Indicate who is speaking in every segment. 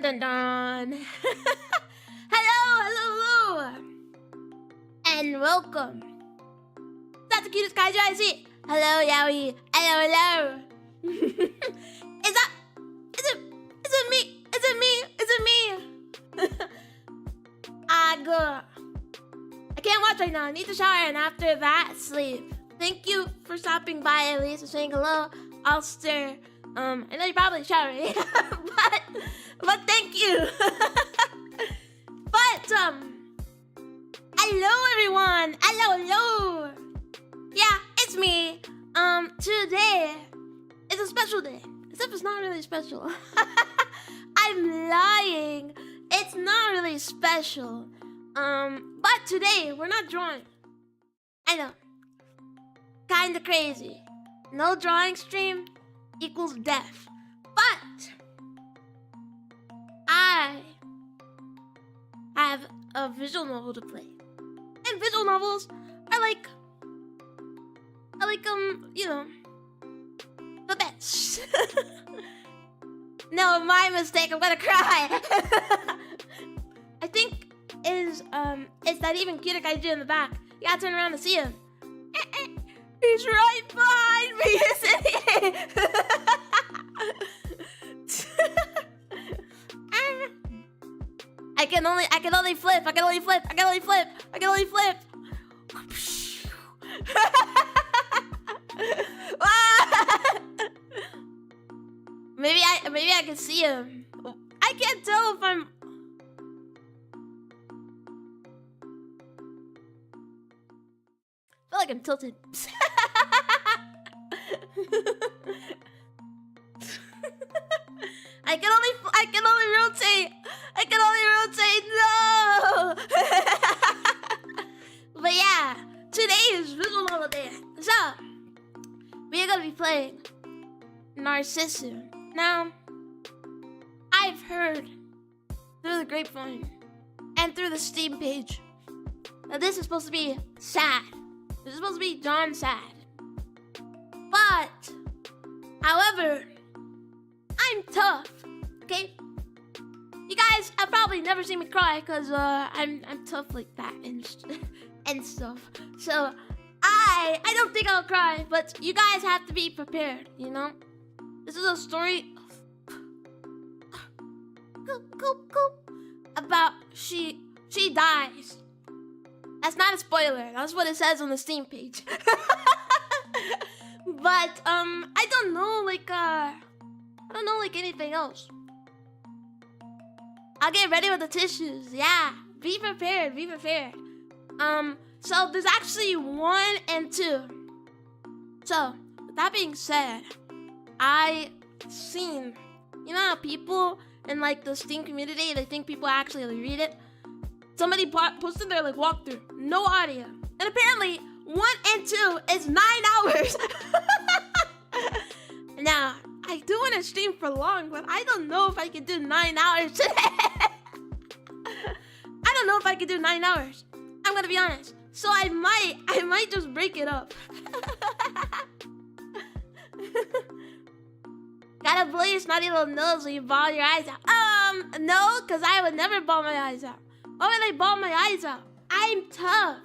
Speaker 1: dun dun dun. Hello. And welcome. That's the cutest Kaiju I see. Hello, Yowie. Hello. Is it me? Girl. I can't watch right now. I need to shower and after that, sleep. Thank you for stopping by at least and saying hello. I'll stare. I know you're probably showering, but thank you. Hello everyone. Hello. Yeah, it's me. Today is a special day. Except it's not really special. I'm lying. It's not really special. But today we're not drawing. I know. Kinda crazy. No drawing stream equals death. But I have a visual novel to play. And visual novels are like you know, the best. No, my mistake, I'm gonna cry. I think it's that even cuter Kaiju in the back. You gotta turn around to see him. He's right behind me, isn't he? I can only flip. Maybe I can see him. I can't tell if I'm. I feel like I'm tilted. I can only rotate. No. But yeah, today is visual novel day. So we are gonna be playing Narcissu. Now, I've heard through the grapevine and through the Steam page that this is supposed to be sad. This is supposed to be John sad. But, however, I'm tough, okay? You guys have probably never seen me cry because I'm tough like that and stuff. So, I don't think I'll cry, but you guys have to be prepared, you know? This is a story about she dies. That's not a spoiler. That's what it says on the Steam page. But I don't know like anything else. I'll get ready with the tissues. Yeah, be prepared. So there's actually 1 and 2. So with that being said, I seen, you know how people in like the Steam community, they think people actually read it. Somebody posted their like walkthrough, no audio, and apparently 1 and 2 is 9 hours. Now I do want to stream for long, but I don't know if I can do 9 hours today. I don't know if I can do 9 hours. I'm gonna be honest. So I might just break it up. Gotta blow your snotty little nose when you bawl your eyes out. No, because I would never bawl my eyes out. Why would I bawl my eyes out? I'm tough.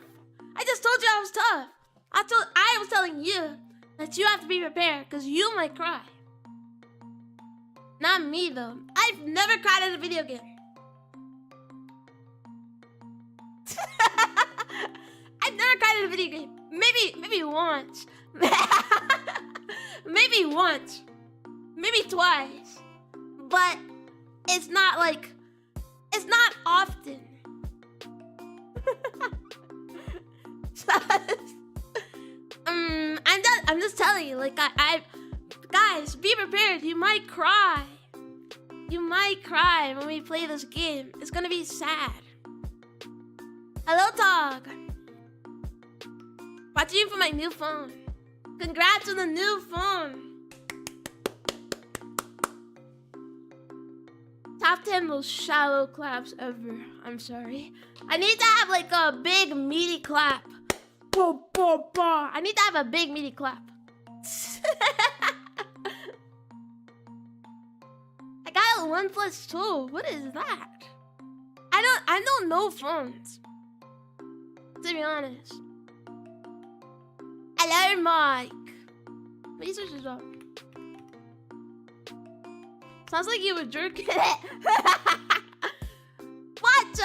Speaker 1: I just told you I was tough. I was telling you that you have to be prepared because you might cry. Not me though. I've never cried in a video game. I've never cried in a video game. Maybe once. Maybe once. Maybe twice. But it's not often. I'm just telling you, like guys, be prepared. You might cry. When we play this game. It's gonna be sad. Hello, Tog. Watching you from my new phone. Congrats on the new phone. Top 10 most shallow claps ever. I'm sorry. I need to have like a big meaty clap. I need to have a big meaty clap. I got a the 1+2? What is that? I don't know phones. To be honest. Hello, Mike. Let me search this up. Sounds like you were jerking it. What?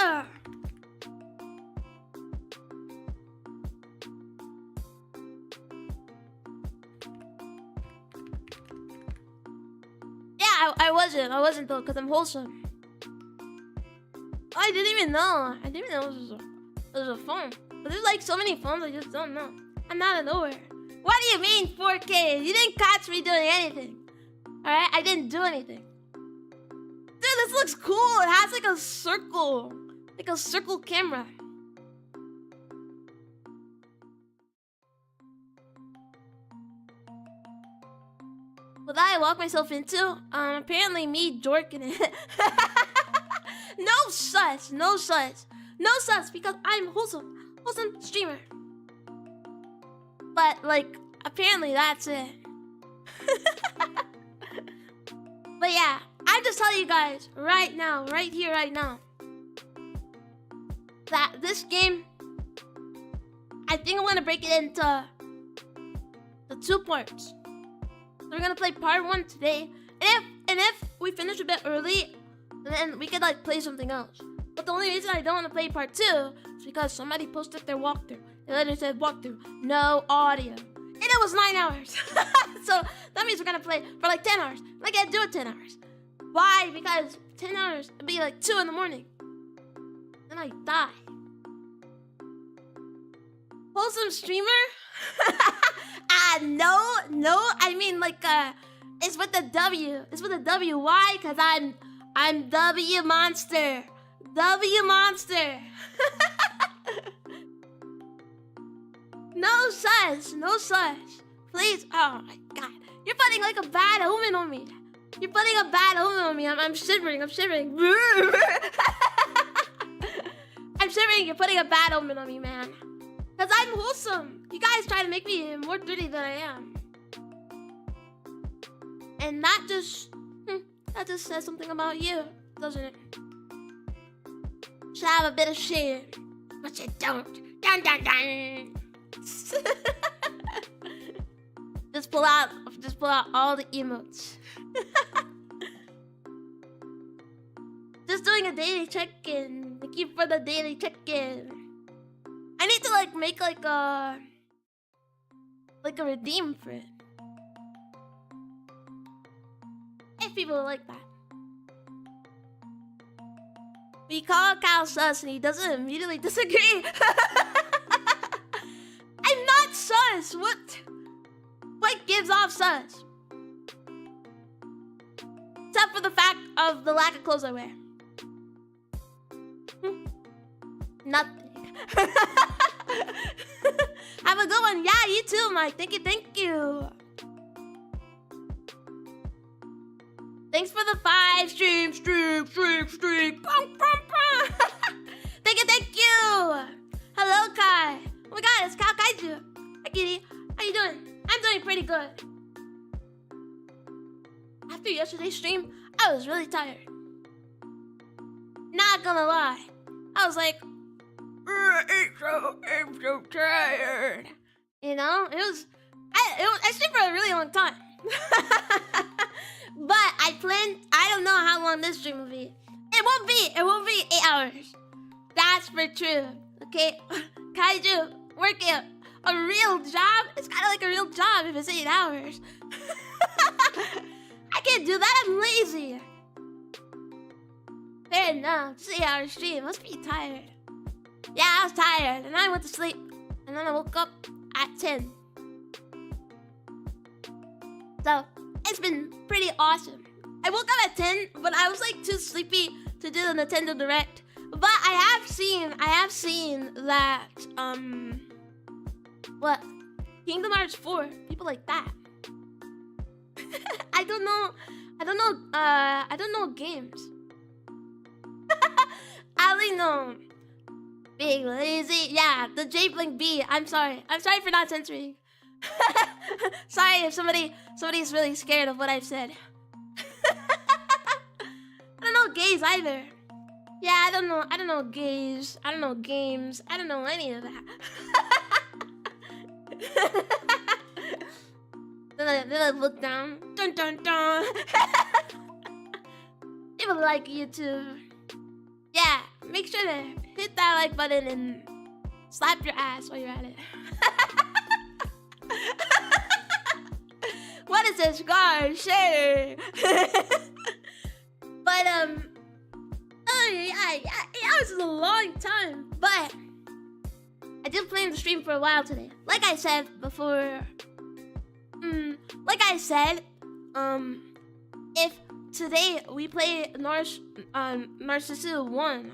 Speaker 1: Yeah, I wasn't though, because I'm wholesome. I didn't even know. I didn't even know it was a phone. But there's like so many phones I just don't know. I'm out of nowhere. What do you mean 4K? You didn't catch me doing anything. Alright? I didn't do anything. Dude, this looks cool. It has like a circle. Like a circle camera. What did I walk myself into? Apparently me jorking it. No sus. No sus. No sus because I'm wholesome streamer. But like, apparently that's it. But yeah, I just tell you guys right now, right here, right now, that this game, I think I'm gonna break it into the 2 parts. So we're gonna play part 1 today, and if we finish a bit early, then we could like play something else. But the only reason I don't want to play part 2 is because somebody posted their walkthrough. They literally said walkthrough, no audio. And it was 9 hours. So that means we're gonna play for like 10 hours. I can't do it 10 hours. Why? Because 10 hours would be like 2 in the morning. Then I die. Wholesome streamer? No. I mean like it's with the W. It's with the W. Why? Because I'm W Monster. W Monster. No sus. No sus. Please. Oh my god. You're putting like a bad omen on me. You're putting a bad omen on me. I'm shivering. I'm shivering. I'm shivering. You're putting a bad omen on me, man. Because I'm wholesome. You guys try to make me more dirty than I am. And that just says something about you, doesn't it? Should have a bit of shame. But you don't. Dun dun dun. Just pull out all the emotes. Just doing a daily check-in. Thank you for the daily check-in. I need to like make like a redeem for it. If people like that. We call Kyle sus and he doesn't immediately disagree. I'm not sus. What gives off sus? Except for the fact of the lack of clothes I wear. Nothing. Have a good one. Yeah, you too, Mike. Thank you. Thanks for the 5 stream. Thank you. Hello, Kai. Oh my god, it's Kaiju. Hi, Kitty. How you doing? I'm doing pretty good. After yesterday's stream, I was really tired. Not gonna lie. I was like, I'm so tired. You know, I streamed for a really long time. But I don't know how long this stream will be. It won't be 8 hours. That's for true. Okay, Kaiju, working a real job? It's kind of like a real job if it's 8 hours. I can't do that, I'm lazy. Fair enough, just 8 hour stream, must be tired. Yeah, I was tired, and I went to sleep. And then I woke up at 10. So, it's been pretty awesome. I woke up at 10, but I was like too sleepy to do the Nintendo Direct. But I have seen that, what? Kingdom Hearts 4, people like that. I don't know games. I only know Big Lazy. Yeah, the J-Blink B. I'm sorry for not censoring. Sorry if somebody's really scared of what I've said. gays either. Yeah, I don't know gays. I don't know games. I don't know any of that. then I look down. Dun dun dun. People like YouTube. Yeah, make sure to hit that like button and slap your ass while you're at it. What is this? God, share. But yeah, it was a long time. But I did play in the stream for a while today. Like I said before, if today we play Narcissu 1,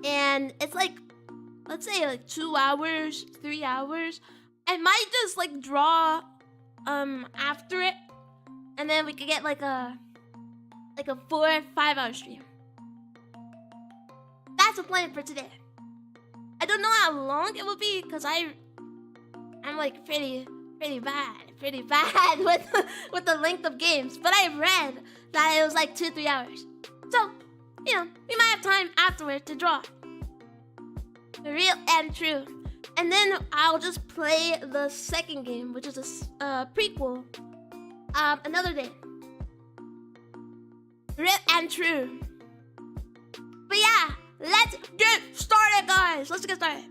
Speaker 1: and it's like, let's say like 2 hours, 3 hours, I might just like draw after it, and then we could get like a 4 or 5 hour stream. That's the plan for today. I don't know how long it will be because I'm like pretty bad with the length of games. But I read that it was like 2-3 hours. So, you know, we might have time afterward to draw. The real and true. And then I'll just play the second game, which is a prequel, another day. Real and true. But yeah, let's get started, guys. Let's get started.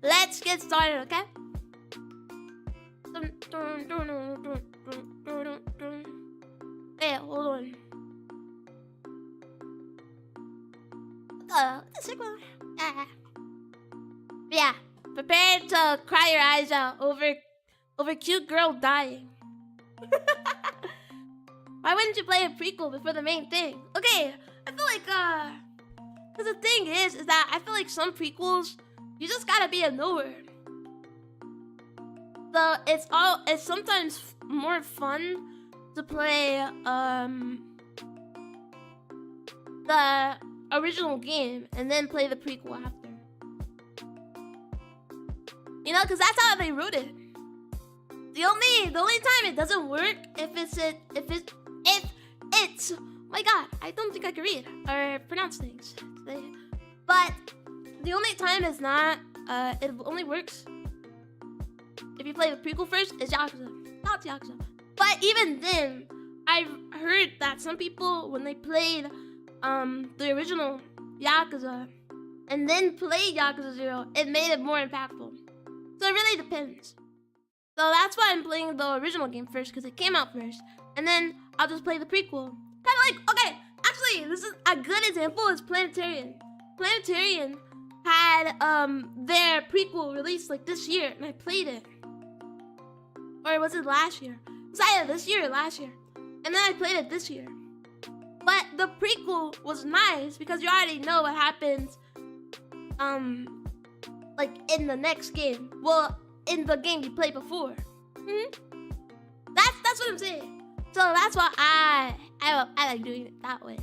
Speaker 1: Let's get started, okay? Hey, hold on. The sick one. Yeah, prepare to cry your eyes out over cute girl dying. Why wouldn't you play a prequel before the main thing? Okay, I feel like cause the thing is that I feel like some prequels you just gotta be a knower. So it's sometimes more fun to play the original game and then play the prequel after. You know, cause that's how they wrote it. The only time it doesn't work if it's my God, I don't think I can read or pronounce things today. But the only time it's not it only works if you play the prequel first is Yakuza, not Yakuza. But even then, I've heard that some people when they played the original Yakuza and then played Yakuza 0, it made it more impactful. So it really depends. So that's why I'm playing the original game first, because it came out first. And then I'll just play the prequel. Kind of like, okay, actually, this is a good example is Planetarian. Planetarian had their prequel released like this year, and I played it. Or was it last year? It was either this year or last year. And then I played it this year. But the prequel was nice because you already know what happens like in the next game. Well, in the game you played before. That's what I'm saying. So that's why I like doing it that way.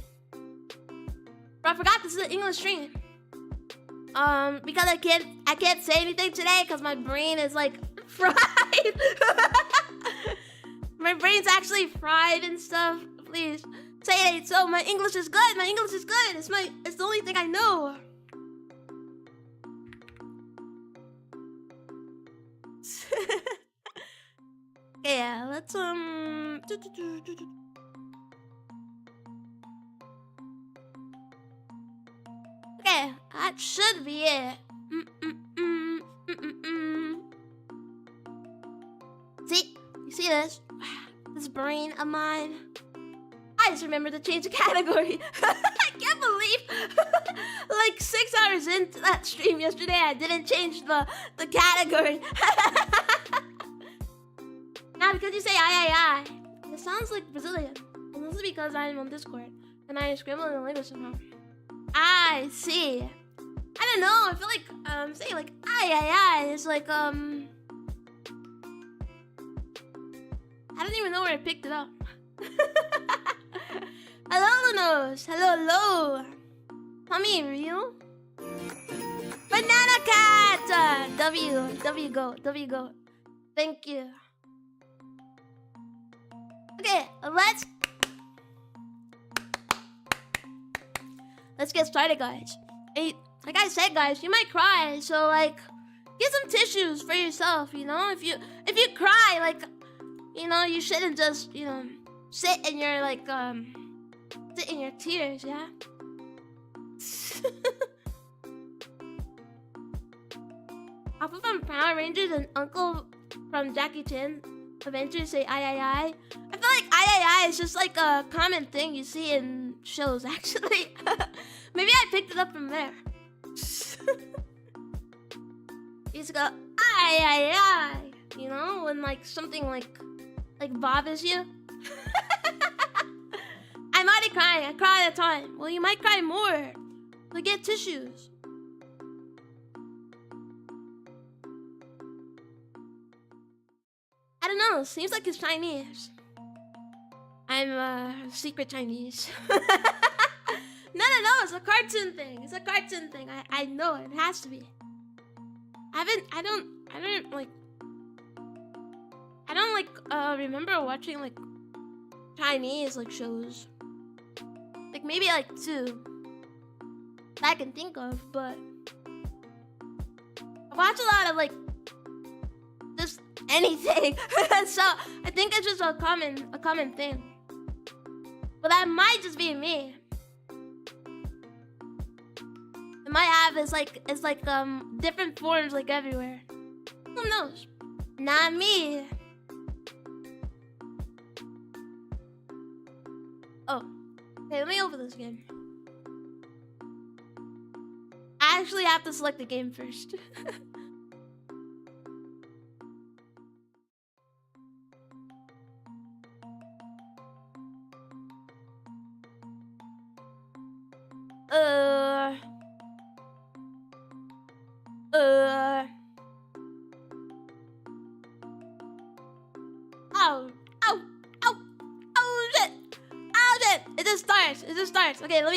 Speaker 1: But I forgot this is an English stream. Because I can't say anything today because my brain is like fried. My brain's actually fried and stuff. Please say it. So my English is good. My English is good. It's the only thing I know. Yeah, let's Okay, that should be it. See, you see this? This brain of mine. I just remembered to change the category. I can't believe, like 6 hours into that stream yesterday, I didn't change the category. Now, because you say I, it sounds like Brazilian. And this is because I'm on Discord and I scrambled in the language somehow. I see. I don't know. I feel like saying like I is like I don't even know where I picked it up. Hello, Lunos. Hello. Tommy, real? Banana cat. W go. Thank you. Okay, let's. let's get started, guys. Hey, like I said, guys, you might cry, so like, get some tissues for yourself. You know, if you cry, like, you know, you shouldn't just, you know, sit in your like sit in your tears, yeah. Appa from Power Rangers and Uncle from Jackie Chan Adventures say I. I feel like I is just like a common thing you see in shows, actually. Maybe I picked it up from there. You just go I. You know, when like something like bothers you. I'm already crying. I cry all the time. Well, you might cry more. So get tissues. I don't know. Seems like it's Chinese. I'm secret Chinese. No. It's a cartoon thing. It's a cartoon thing. I know it has to be. I don't remember watching like Chinese like shows. Like maybe like 2 that I can think of, but I watch a lot of like just anything. So I think it's just a common thing. But that might just be me. It might have it's like different forms like everywhere. Who knows? Not me. Oh. Okay, let me open this game. I actually have to select the game first. It just starts. Okay, let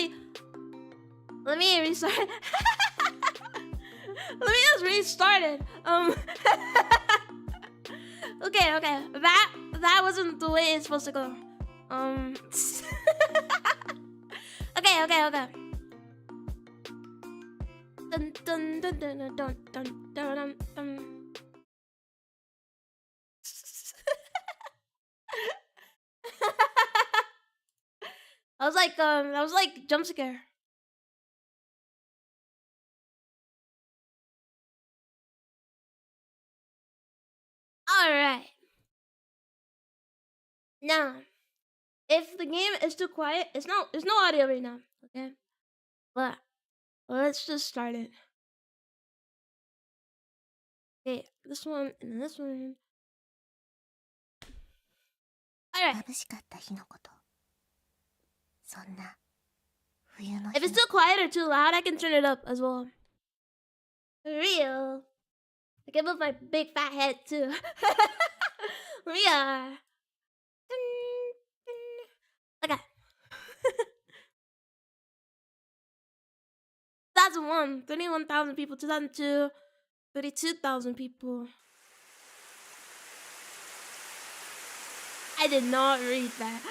Speaker 1: me restart. Let me just restart it. Okay. That wasn't the way it's supposed to go. Okay. Dun. That was like jump scare. All right. Now, if the game is too quiet, there's no audio right now. Okay, but let's just start it. Okay, this one and this one. All right. If it's too quiet or too loud, I can turn it up as well. For real. I can move my big fat head too. Real. Okay. 2001, 31,000 people. 2002, 32,000 people. I did not read that.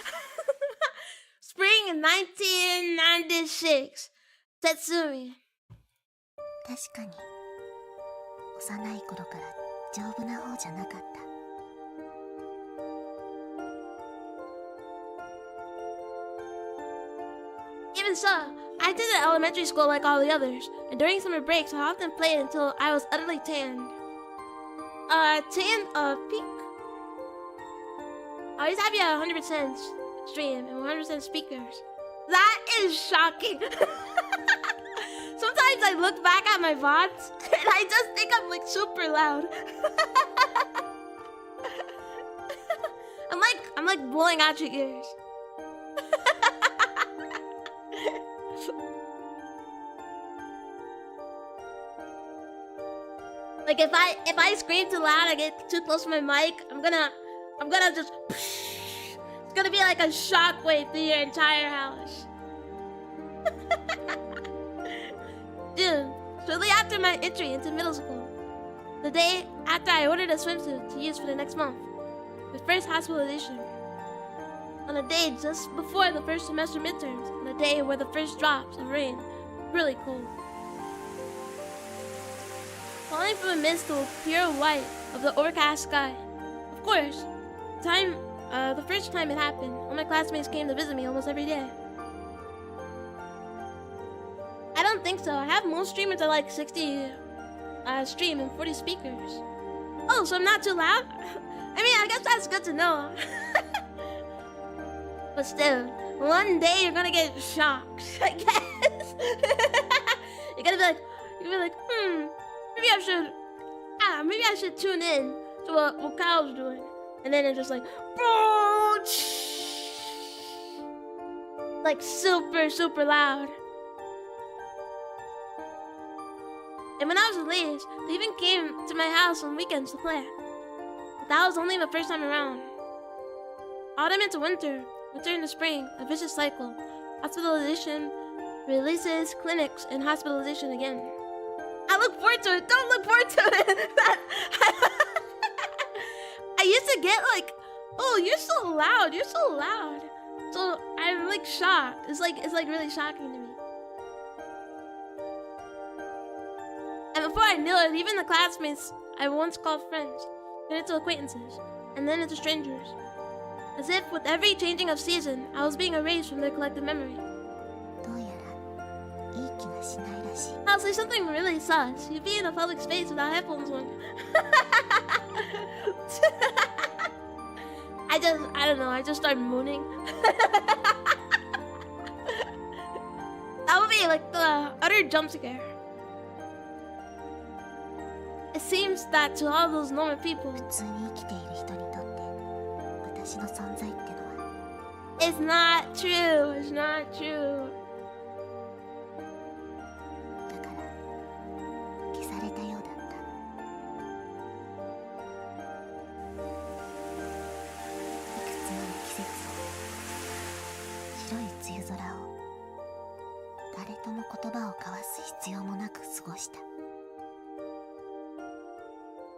Speaker 1: Spring in 1996. Tetsumi.
Speaker 2: 確かに幼い頃から丈夫な方じゃなかった。
Speaker 1: Even so, I attended elementary school like all the others, and during summer breaks, I often played until I was utterly tanned. Pink. I always have you at 100% stream and 100% speakers. That is shocking. Sometimes I look back at my VODs and I just think I'm like super loud. I'm like blowing out your ears. Like if I scream too loud, I get too close to my mic, I'm gonna just it's gonna be like a shockwave through your entire house. Dude, shortly after my entry into middle school, the day after I ordered a swimsuit to use for the next month, the first hospitalization. on a day just before the first semester midterms, on a day where the first drops of rain were really cold. Falling from the mist to a pure white of the overcast sky. Of course, the first time it happened, all my classmates came to visit me almost every day. I don't think so. I have most streamers at like 60 stream and 40 speakers. Oh, so I'm not too loud? I mean, I guess that's good to know. But still, one day you're gonna get shocked, I guess. You're gonna be like, maybe I should tune in to what Kyle's doing. And then it's just like, like super, super loud. And when I was released, they even came to my house on weekends to play. But that was only the first time around. Autumn into winter, winter into spring, a vicious cycle. Hospitalization, releases, clinics, and hospitalization again. I look forward to it. Don't look forward to it. I used to get like, oh, you're so loud. You're so loud. So I'm like shocked. It's like really shocking to me. And before I knew it, even the classmates I once called friends turned into acquaintances, and then into strangers. As if with every changing of season, I was being erased from their collective memory. I'll say something really sus. You'd be in a public space without headphones on. I don't know, I just started mooning. That would be like the utter jump scare. It seems that to all those normal people, it's not true. It's not true.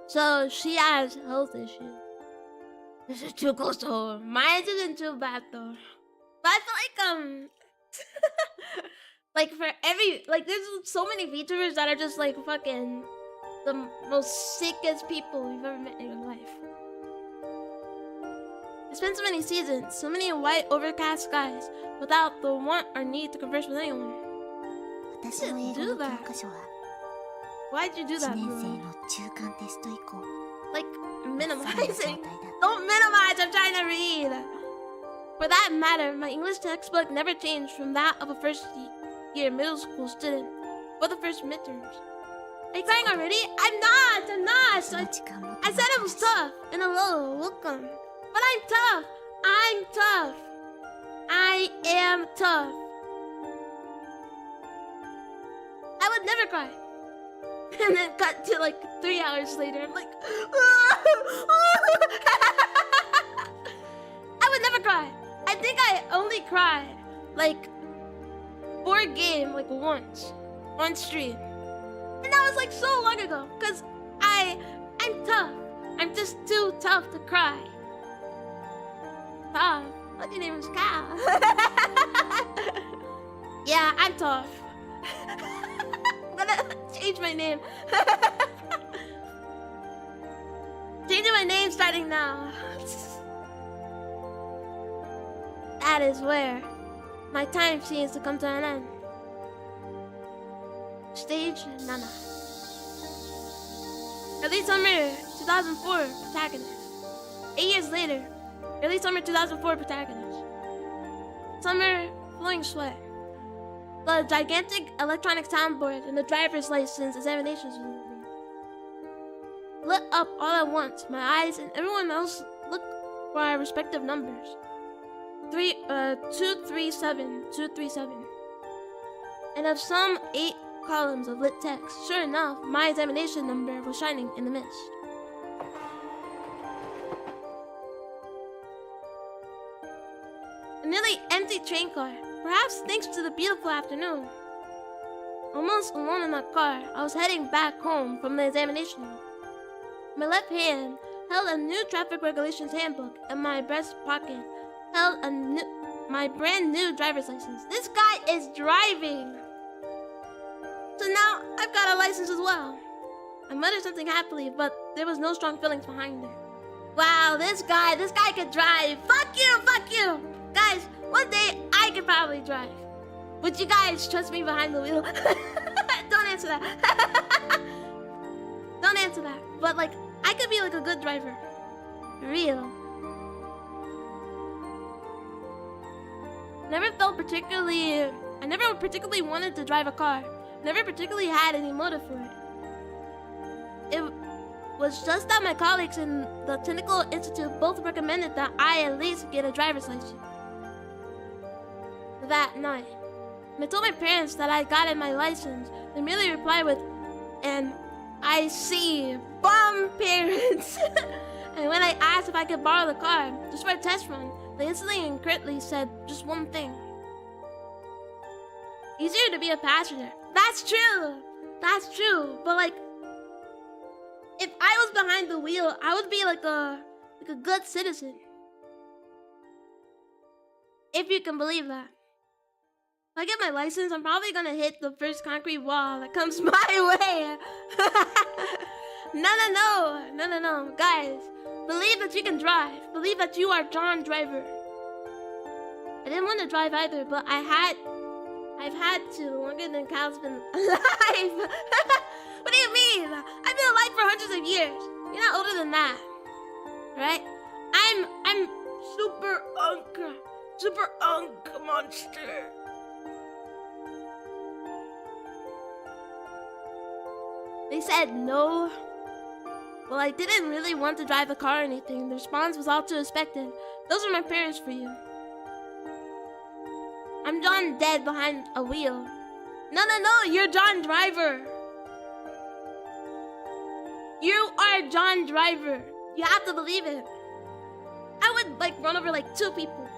Speaker 1: So she has health issues. This is too close to home. Mine isn't too bad though. But I feel like like for every there's so many VTubers that are just like fucking the most sickest people you've ever met in your life. I spent so many seasons, so many white overcast skies, without the want or need to converse with anyone. Why did you do that? Why'd you do that, bro? Like, minimizing. Don't minimize, I'm trying to read. For that matter, my English textbook never changed from that of a first-year middle school student or the first midterms. Are you crying already? I'm not. I said it was tough and a little welcome. But I'm tough. I am tough. I would never cry. And then cut to like 3 hours later. I'm like, I would never cry. I think I only cried like for a game like once on stream. And that was like so long ago. Cause I'm tough. I'm just too tough to cry. Tough. What your name is Cal? Yeah, I'm tough. I'm gonna change my name. Changing my name starting now. That is where my time seems to come to an end. Stage Nana. Early summer 2004 protagonist. 8 years later, early summer 2004 protagonist. Summer flowing sweat. The gigantic electronic soundboard and the driver's license examinations lit up all at once. My eyes and everyone else looked for our respective numbers. 237, 237. And of some 8 columns of lit text, sure enough, my examination number was shining in the mist. A nearly empty train car. Perhaps thanks to the beautiful afternoon. Almost alone in that car, I was heading back home from the examination room. My left hand held a new traffic regulations handbook in my breast pocket, held my brand new driver's license. This guy is driving. So now I've got a license as well. I muttered something happily, but there was no strong feelings behind it. Wow, this guy could drive. Fuck you. Guys, one day I could probably drive. Would you guys trust me behind the wheel? Don't answer that. Don't answer that. But like, I could be like a good driver. For real. I never particularly wanted to drive a car. Never particularly had any motive for it. It was just that my colleagues in the Technical Institute both recommended that I at least get a driver's license. That night, when I told my parents that I gotten my license, they merely replied with, "And I see, bum parents." And when I asked if I could borrow the car just for a test run, they instantly and curtly said just one thing: "Easier to be a passenger." That's true. But like, if I was behind the wheel, I would be like a good citizen. If you can believe that. If I get my license, I'm probably gonna hit the first concrete wall that comes my way. No. Guys, believe that you can drive. Believe that you are John Driver. I didn't want to drive either, but I've had to longer than Cal's been alive. What do you mean? I've been alive for hundreds of years. You're not older than that, right? I'm super unk monster. They said no. Well, I didn't really want to drive a car or anything. The response was all too expected. Those are my parents for you. I'm John dead behind a wheel. No, you're John Driver. You are John Driver. You have to believe it. I would like run over like 2 people.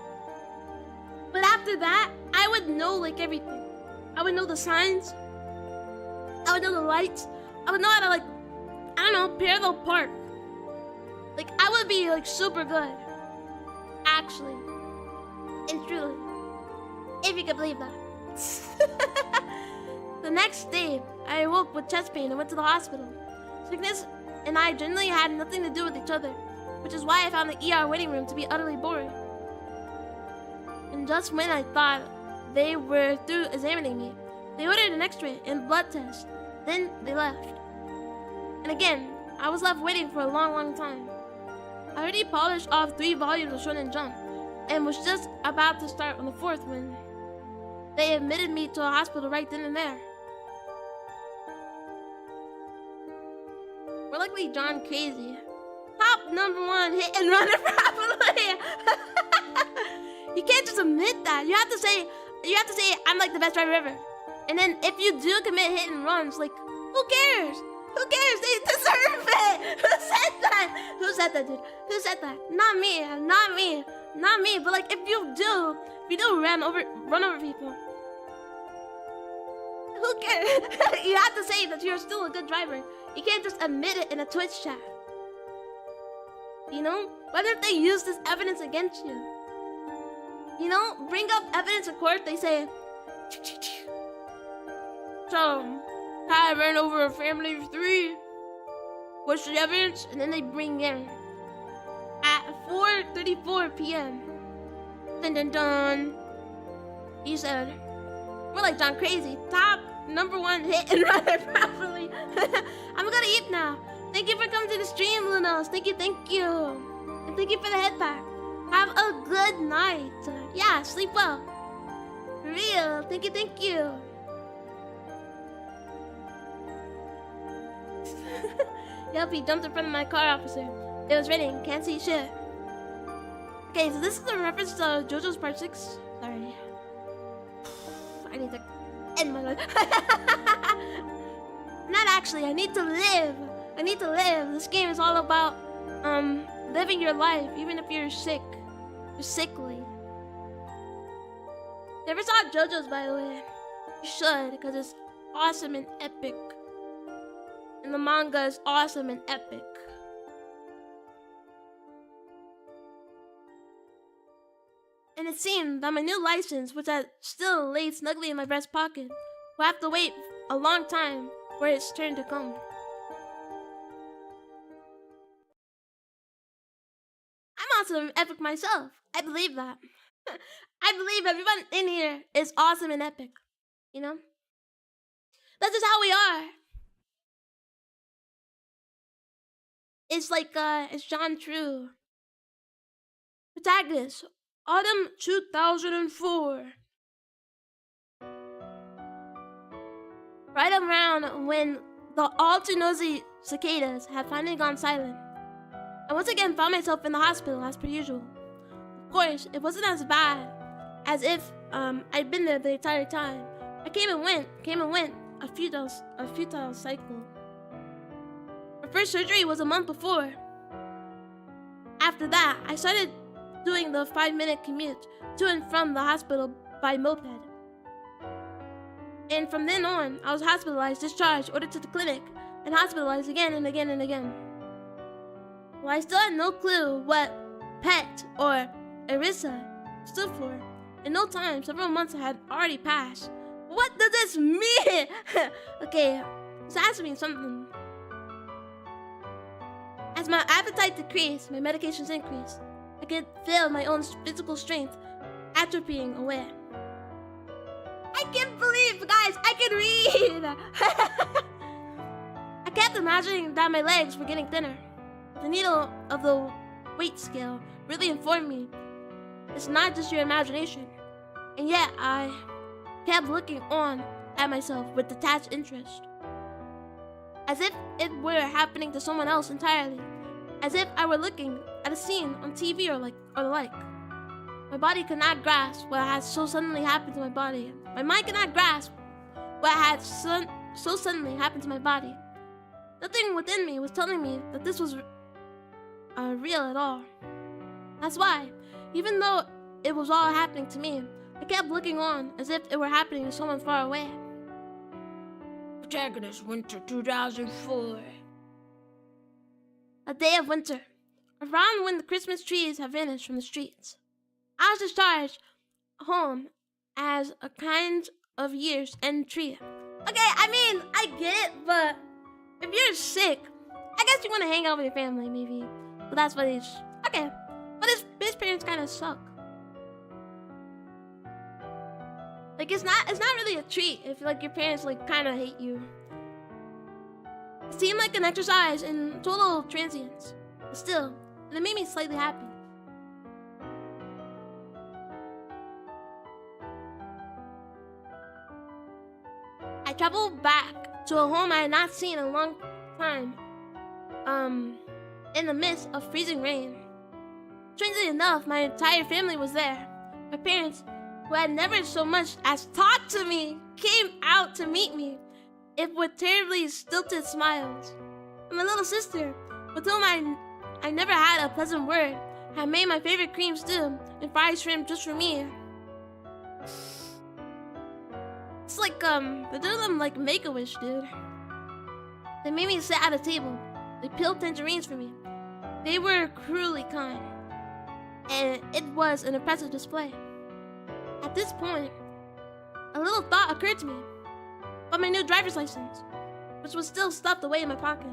Speaker 1: But after that, I would know like everything. I would know the signs. I would know the lights. I would know how to like, I don't know, parallel park. Like I would be like super good. Actually. And truly. If you could believe that. The next day, I awoke with chest pain and went to the hospital. Sickness and I generally had nothing to do with each other, which is why I found the ER waiting room to be utterly boring. And just when I thought they were through examining me, they ordered an x-ray and blood test. Then they left. And again, I was left waiting for a long time. I already polished off 3 volumes of Shonen Jump and was just about to start on the 4th when they admitted me to a hospital right then and there. We're likely John Crazy. Top #1 hit and runner probably. You can't just admit that. You have to say I'm like the best driver ever. And then if you do commit hit and runs, like who cares? Who cares? They deserve it. Who said that? Who said that, dude? Who said that? Not me. But like if you do run over people, who cares? You have to say that you're still a good driver. You can't just admit it in a Twitch chat. You know? What if they use this evidence against you? You know? Bring up evidence in court, they say, so, I ran over a family of 3. What's the evidence? And then they bring in at 4:34 p.m. Dun. He said, we're like John Crazy. Top #1 hit and runner properly. I'm gonna eat now. Thank you for coming to the stream, Lunos. Thank you. And thank you for the head pack. Have a good night. Yeah, sleep well. For real. Thank you. Yup, he jumped in front of my car, officer. It was raining, can't see shit. Okay, so this is a reference to JoJo's Part 6. Sorry. I need to end my life. Not actually, I need to live. This game is all about living your life, even if you're sick. You're sickly. Never saw JoJo's, by the way. You should, because it's awesome and epic. And the manga is awesome and epic. it seemed that my new license, which had still laid snugly in my breast pocket, would have to wait a long time for its turn to come. I'm also an epic myself. I believe that. I believe everyone in here is awesome and epic. You know? That's just how we are. It's like, it's John True. Protagonist, Autumn 2004. Right around when the all too nosy cicadas had finally gone silent, I once again found myself in the hospital as per usual. Of course, it wasn't as bad as if I'd been there the entire time. I came and went, a futile cycle. My first surgery was a month before. After that, I started doing the 5-minute commute to and from the hospital by moped. And from then on, I was hospitalized, discharged, ordered to the clinic, and hospitalized again and again and again. Well, I still had no clue what PET or ERISA stood for. In no time, several months had already passed. What does this mean? Okay, this has to mean something. As my appetite decreased, my medications increased. I could feel my own physical strength atrophying away. I can't believe, guys, I can read! I kept imagining that my legs were getting thinner. The needle of the weight scale really informed me it's not just your imagination. And yet I kept looking on at myself with detached interest. As if it were happening to someone else entirely. As if I were looking at a scene on TV or the like. My body could not grasp what had so suddenly happened to my body. My mind could not grasp what had so suddenly happened to my body. Nothing within me was telling me that this was real at all. That's why, even though it was all happening to me, I kept looking on as if it were happening to someone far away. Protagonist, winter 2004. A day of winter, around when the Christmas trees had vanished from the streets. I was discharged home as a kind of year's end tree. Okay, I mean, I get it, but if you're sick, I guess you want to hang out with your family, maybe. But that's what he's... Okay, but his parents kind of suck. Like, it's not really a treat if, like, your parents, like, kind of hate you. It seemed like an exercise in total transience. But still, it made me slightly happy. I traveled back to a home I had not seen in a long time. In the midst of freezing rain. Strangely enough, my entire family was there. My parents, who had never so much as talked to me, came out to meet me, if with terribly stilted smiles. And my little sister, with whom I never had a pleasant word, had made my favorite cream stew and fried shrimp just for me. It's like, they're doing them like Make-A-Wish, dude. They made me sit at a table. They peeled tangerines for me. They were cruelly kind. And it was an impressive display. At this point, a little thought occurred to me about my new driver's license, which was still stuffed away in my pocket.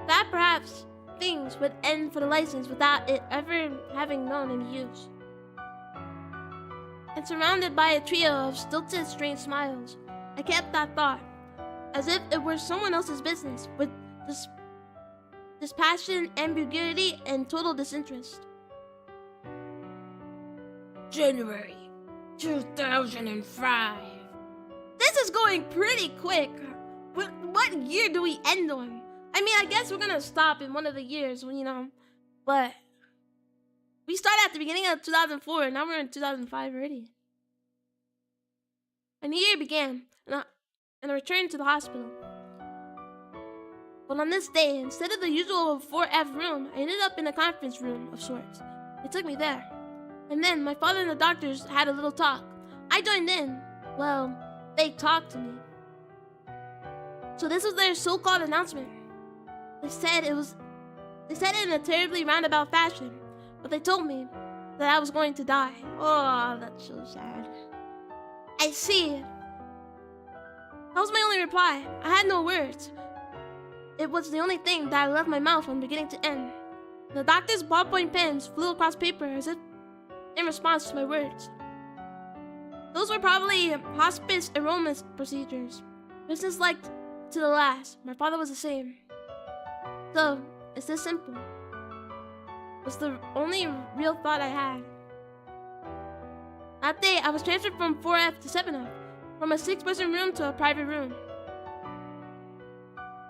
Speaker 1: That perhaps things would end for the license without it ever having known any use. And surrounded by a trio of stilted, strange smiles, I kept that thought, as if it were someone else's business, with dispassion, ambiguity, and total disinterest. January 2005. This is going pretty quick. What year do we end on? I mean, I guess we're gonna stop in one of the years, you know, but we started at the beginning of 2004, and now we're in 2005 already. A new year began, and I returned to the hospital. But on this day, instead of the usual 4F room, I ended up in a conference room of sorts. They took me there. And then my father and the doctors had a little talk. I joined in. Well, they talked to me. So this was their so-called announcement. They said it in a terribly roundabout fashion, but they told me that I was going to die. Oh, that's so sad. I see. That was my only reply. I had no words. It was the only thing that left my mouth from beginning to end. The doctor's ballpoint pens flew across paper as if in response to my words. Those were probably hospice enrollment procedures. Business-like to the last. My father was the same. So, it's this simple. Was the only real thought I had. That day, I was transferred from 4F to 7F, from a 6-person room to a private room.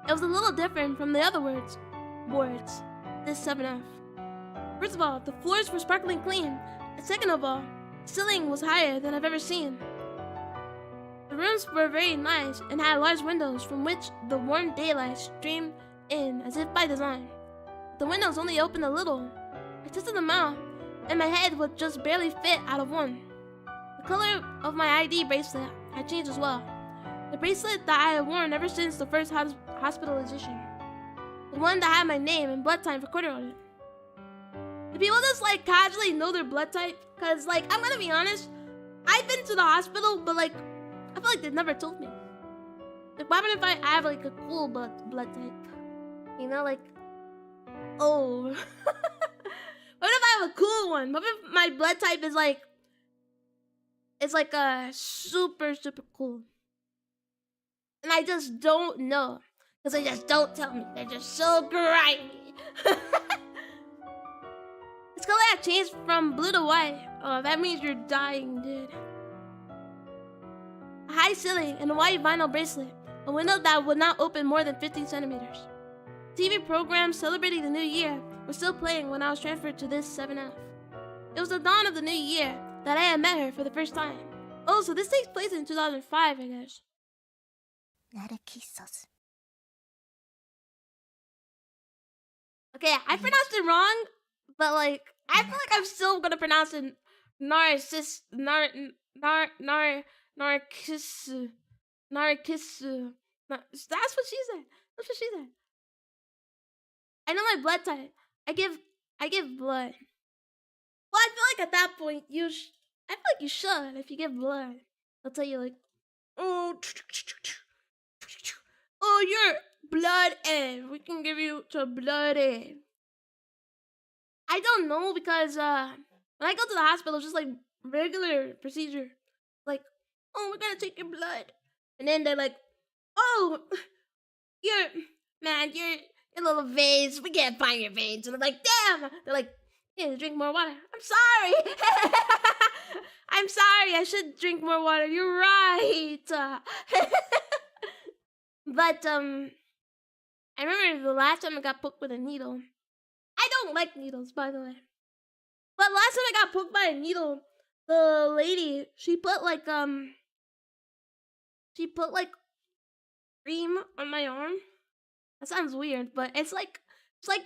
Speaker 1: It was a little different from the other wards, this 7F. First of all, the floors were sparkling clean, and second of all, the ceiling was higher than I've ever seen. The rooms were very nice and had large windows from which the warm daylight streamed in as if by design. The windows only opened a little. I tested them out, and my head would just barely fit out of one. The color of my ID bracelet had changed as well. The bracelet that I had worn ever since the first hospitalization. The one that had my name and blood type recorded on it. Do people just like casually know their blood type? Cause like, I'm gonna be honest, I've been to the hospital, but like, I feel like they've never told me. Like, what happens if I have like a cool blood type? You know, like, oh. What if I have a cool one? What if my blood type is like, it's like a super cool? And I just don't know. Because they just don't tell me. They're just so grimy. This color had changed from blue to white. Oh, that means you're dying, dude. A high ceiling and a white vinyl bracelet. A window that would not open more than 15 centimeters. TV programs celebrating the new year were still playing when I was transferred to this 7F. It was the dawn of the new year that I had met her for the first time. Oh, so this takes place in 2005, I guess.
Speaker 2: Narcissus.
Speaker 1: Okay, I pronounced it wrong, but like, I feel like I'm still gonna pronounce it Narcissu. Narcissu. That's what she said. That's what she said. I know my blood type. I give blood. Well, I feel like at that point I feel like you should if you give blood. They'll tell you like, oh, you're blood A. We can give you to blood A. I don't know because when I go to the hospital, it's just like regular procedure. Like, oh, we're gonna take your blood, and then they're like, oh, your little veins. We can't find your veins, and I'm like, damn. They're like, you need to drink more water. I'm sorry. I'm sorry. I should drink more water. You're right. But I remember the last time I got poked with a needle. I don't like needles, by the way. But last time I got poked by a needle, the lady, she put like cream on my arm. That sounds weird, but it's like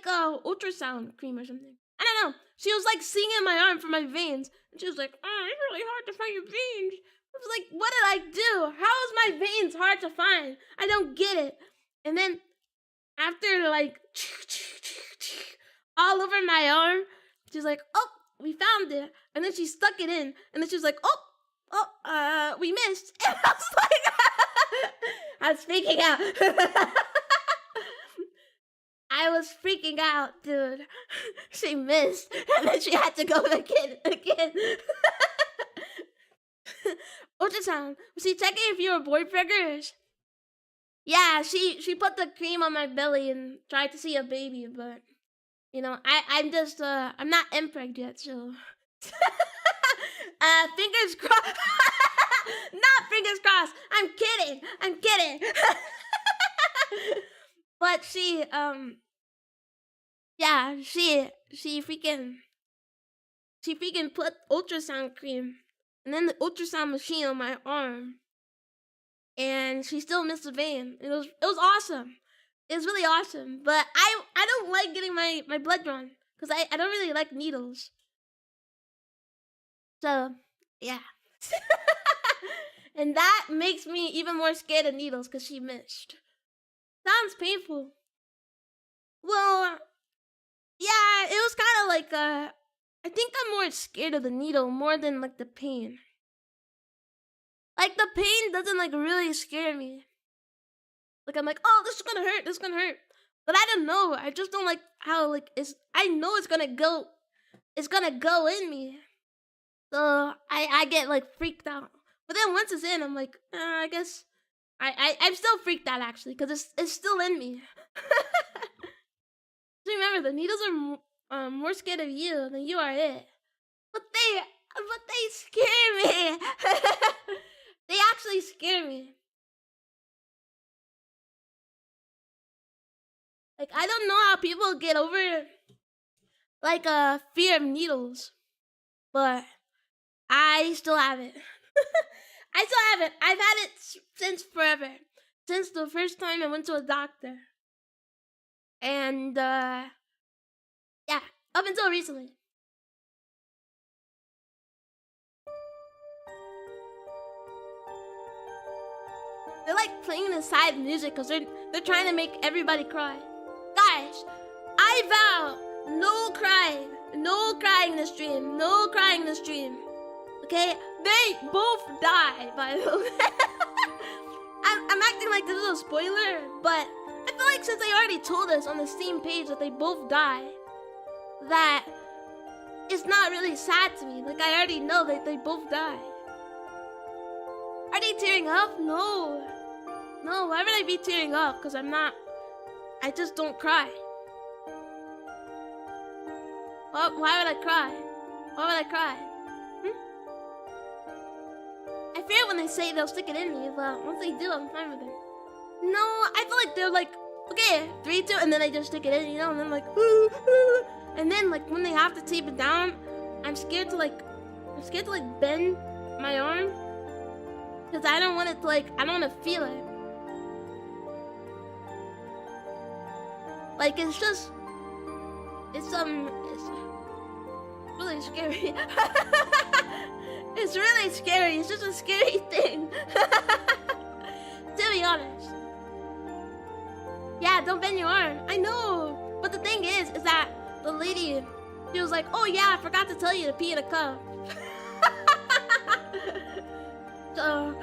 Speaker 1: ultrasound cream or something. I don't know. She was like seeing in my arm for my veins, and she was like, "Oh, it's really hard to find your veins." I was like, "What did I do? How is my veins hard to find? I don't get it." And then after like all over my arm, she's like, "Oh, we found it." And then she stuck it in, and then she was like, "Oh, we missed." And I was like, I was freaking out. I was freaking out, dude. She missed, and then she had to go again. Ultrasound. Was she checking if you were board preggers? Yeah, she put the cream on my belly and tried to see a baby, but you know, I'm just I'm not impregned yet, so fingers crossed. Not fingers crossed. I'm kidding. But she freaking put ultrasound cream and then the ultrasound machine on my arm, and she still missed a vein. It was awesome. It was really awesome. But I don't like getting my blood drawn because I don't really like needles. So yeah. And that makes me even more scared of needles because she missed. Sounds painful. Well, yeah, it was kind of like I I think I'm more scared of the needle more than like the pain. Like the pain doesn't like really scare me. Like I'm like, oh, this is gonna hurt, this is gonna hurt. But I don't know. I just don't like how like I know it's gonna go in me. So I get like freaked out. But then once it's in, I'm like, I guess I'm still freaked out actually, because it's still in me. So remember, the needles are more scared of you than you are it. But they scare me. They actually scare me. Like I don't know how people get over like fear of needles, but I still have it. I still have it. I've had it since forever. Since the first time I went to a doctor. And yeah, up until recently. They're like playing the side music because they're trying to make everybody cry. Guys, I vow no crying. No crying this stream. No crying this stream. Okay? They both die, by the way. I'm acting like this is a spoiler, but I feel like since they already told us on the Steam page that they both die, that it's not really sad to me. Like, I already know that they both die. Are they tearing up? No. No, why would I be tearing up? Because I'm not. I just don't cry. Why would I cry? Why would I cry? I fear when they say they'll stick it in me, but once they do, I'm fine with it. No, I feel like they're like, okay, 3, 2, and then they just stick it in, you know, and then like, and then like when they have to tape it down, I'm scared to bend my arm, because I don't want it to I don't want to feel it. Like it's really scary. It's really scary. It's just a scary thing. To be honest. Yeah, don't bend your arm. I know. But the thing is that the lady, she was like, oh yeah, I forgot to tell you to pee in a cup. So,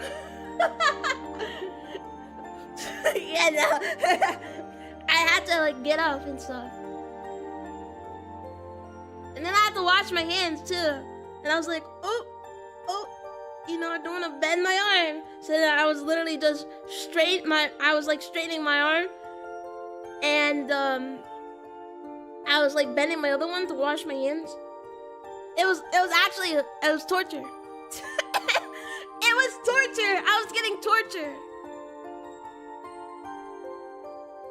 Speaker 1: yeah, no. I had to get up and stuff. And then I had to wash my hands too. And I was like, oh, you know, I don't want to bend my arm. So then I was literally just straightening my arm. And I was bending my other one to wash my hands. It was torture. It was torture. I was getting tortured.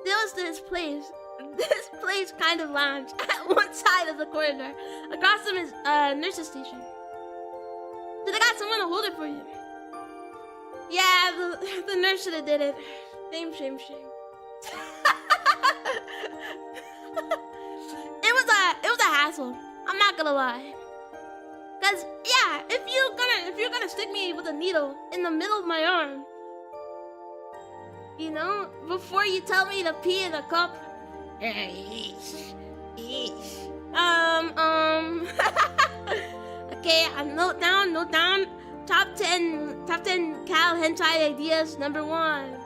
Speaker 1: There was this place kind of lounge at one side of the corridor. Across from his nurse's station. So they got someone to hold it for you. Yeah, the nurse should have did it. Shame. It was a hassle. I'm not gonna lie. Cause yeah, if you're gonna stick me with a needle in the middle of my arm, you know, before you tell me to pee in a cup. Okay, note down. Top 10 Cal hentai ideas. Number one.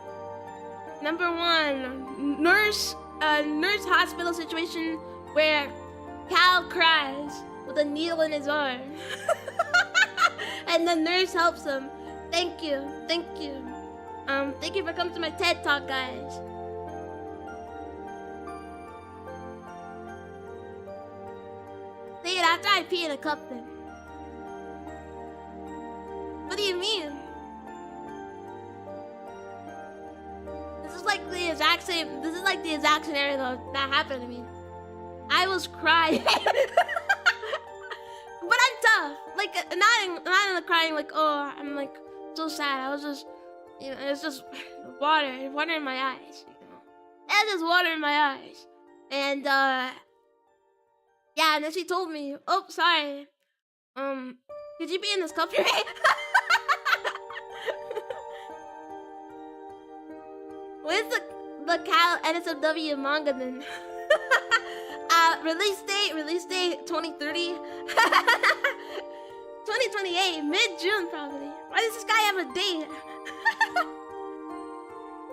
Speaker 1: Nurse hospital situation where Cal cries with a needle in his arm. And the nurse helps him. Thank you. Thank you for coming to my TED Talk, guys. Say it after I pee in a cup then. What do you mean? This is like the exact scenario that happened to me. I was crying. But I'm tough. Not in the crying oh, I'm so sad. I was just, you know, it's just water in my eyes, you know. It's just water in my eyes. And yeah, and then she told me, oh, sorry. Could you be in this cup for me? Where's the Cal NSFW manga then? Release date 2030. 2028, mid-June probably. Why does this guy have a date?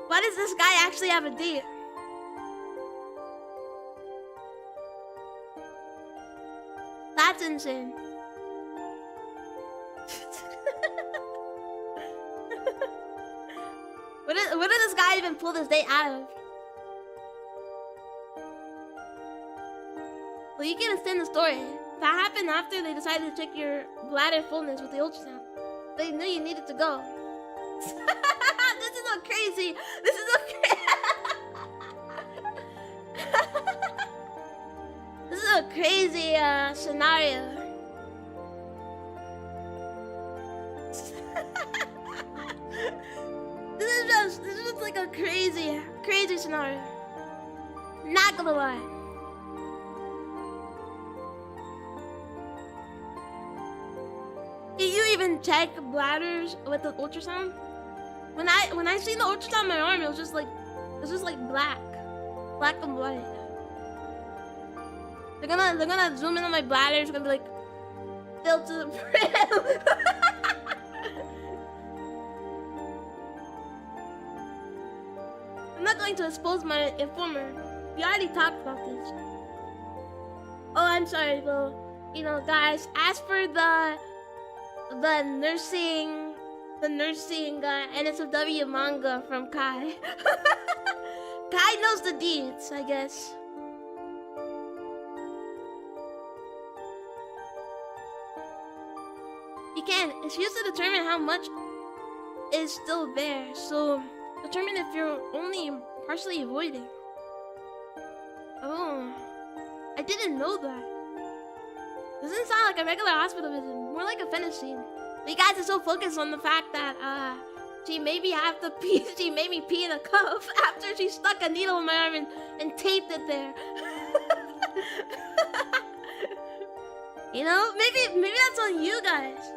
Speaker 1: Why does this guy actually have a date? That's insane. What did this guy even pull this date out of? Well, you can understand the story. That happened after they decided to check your bladder fullness with the ultrasound. They knew you needed to go. This is so crazy. This is so This is a crazy scenario. This is just like a crazy scenario. Not gonna lie. Can you even check bladders with the ultrasound? When I seen the ultrasound on my arm, it was just like black and white. They're gonna zoom in on my bladder. It's gonna be like filled to the brim. I'm not going to expose my informer. We already talked about this. Oh, I'm sorry. Well, you know, guys. As for the nursing NSFW manga from Kai. Kai knows the deeds, I guess. It's used to determine how much is still there. So determine if you're only partially avoiding. Oh, I didn't know that. Doesn't sound like a regular hospital visit, more like a finish scene. You guys are so focused on the fact that she made me have to pee. She made me pee in a cup after she stuck a needle in my arm and taped it there. You know, maybe that's on you guys.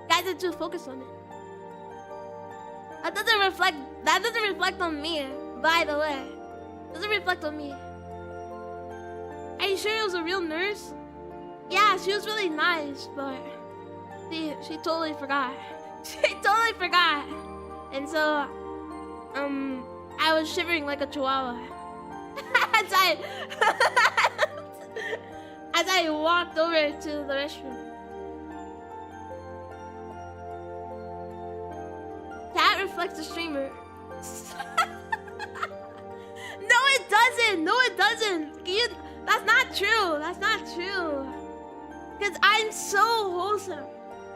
Speaker 1: Guys are too focused on it. That doesn't reflect on me, by the way. It doesn't reflect on me. Are you sure it was a real nurse? Yeah, she was really nice, but she totally forgot. She totally forgot. And so, I was shivering like a chihuahua. as I walked over to the restroom. That reflects the streamer. No, it doesn't. No, it doesn't. That's not true. That's not true. Because I'm so wholesome.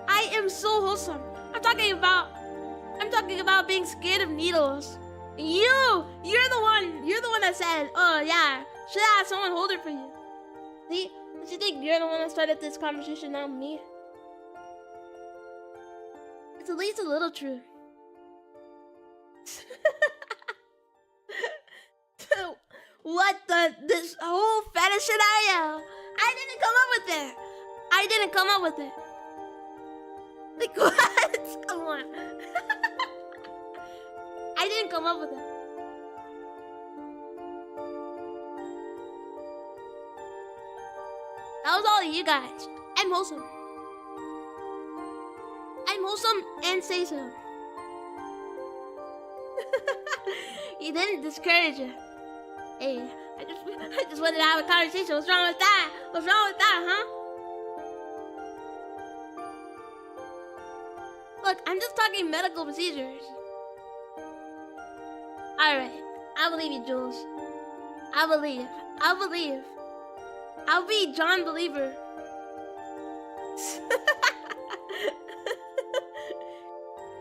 Speaker 1: I am so wholesome. I'm talking about being scared of needles. You're the one that said, oh yeah, should I have someone hold it for you? See? Don't you think you're the one that started this conversation, not me? It's at least a little true. What this whole fetish scenario? I didn't come up with it. Like what? Come on. I didn't come up with it. That was all of you guys. I'm wholesome. I'm wholesome and say so. You didn't discourage it. Hey, I just wanted to have a conversation. What's wrong with that? What's wrong with that, huh? Look, I'm just talking medical procedures. Alright, I believe you, Jules. I believe. I'll be John Believer.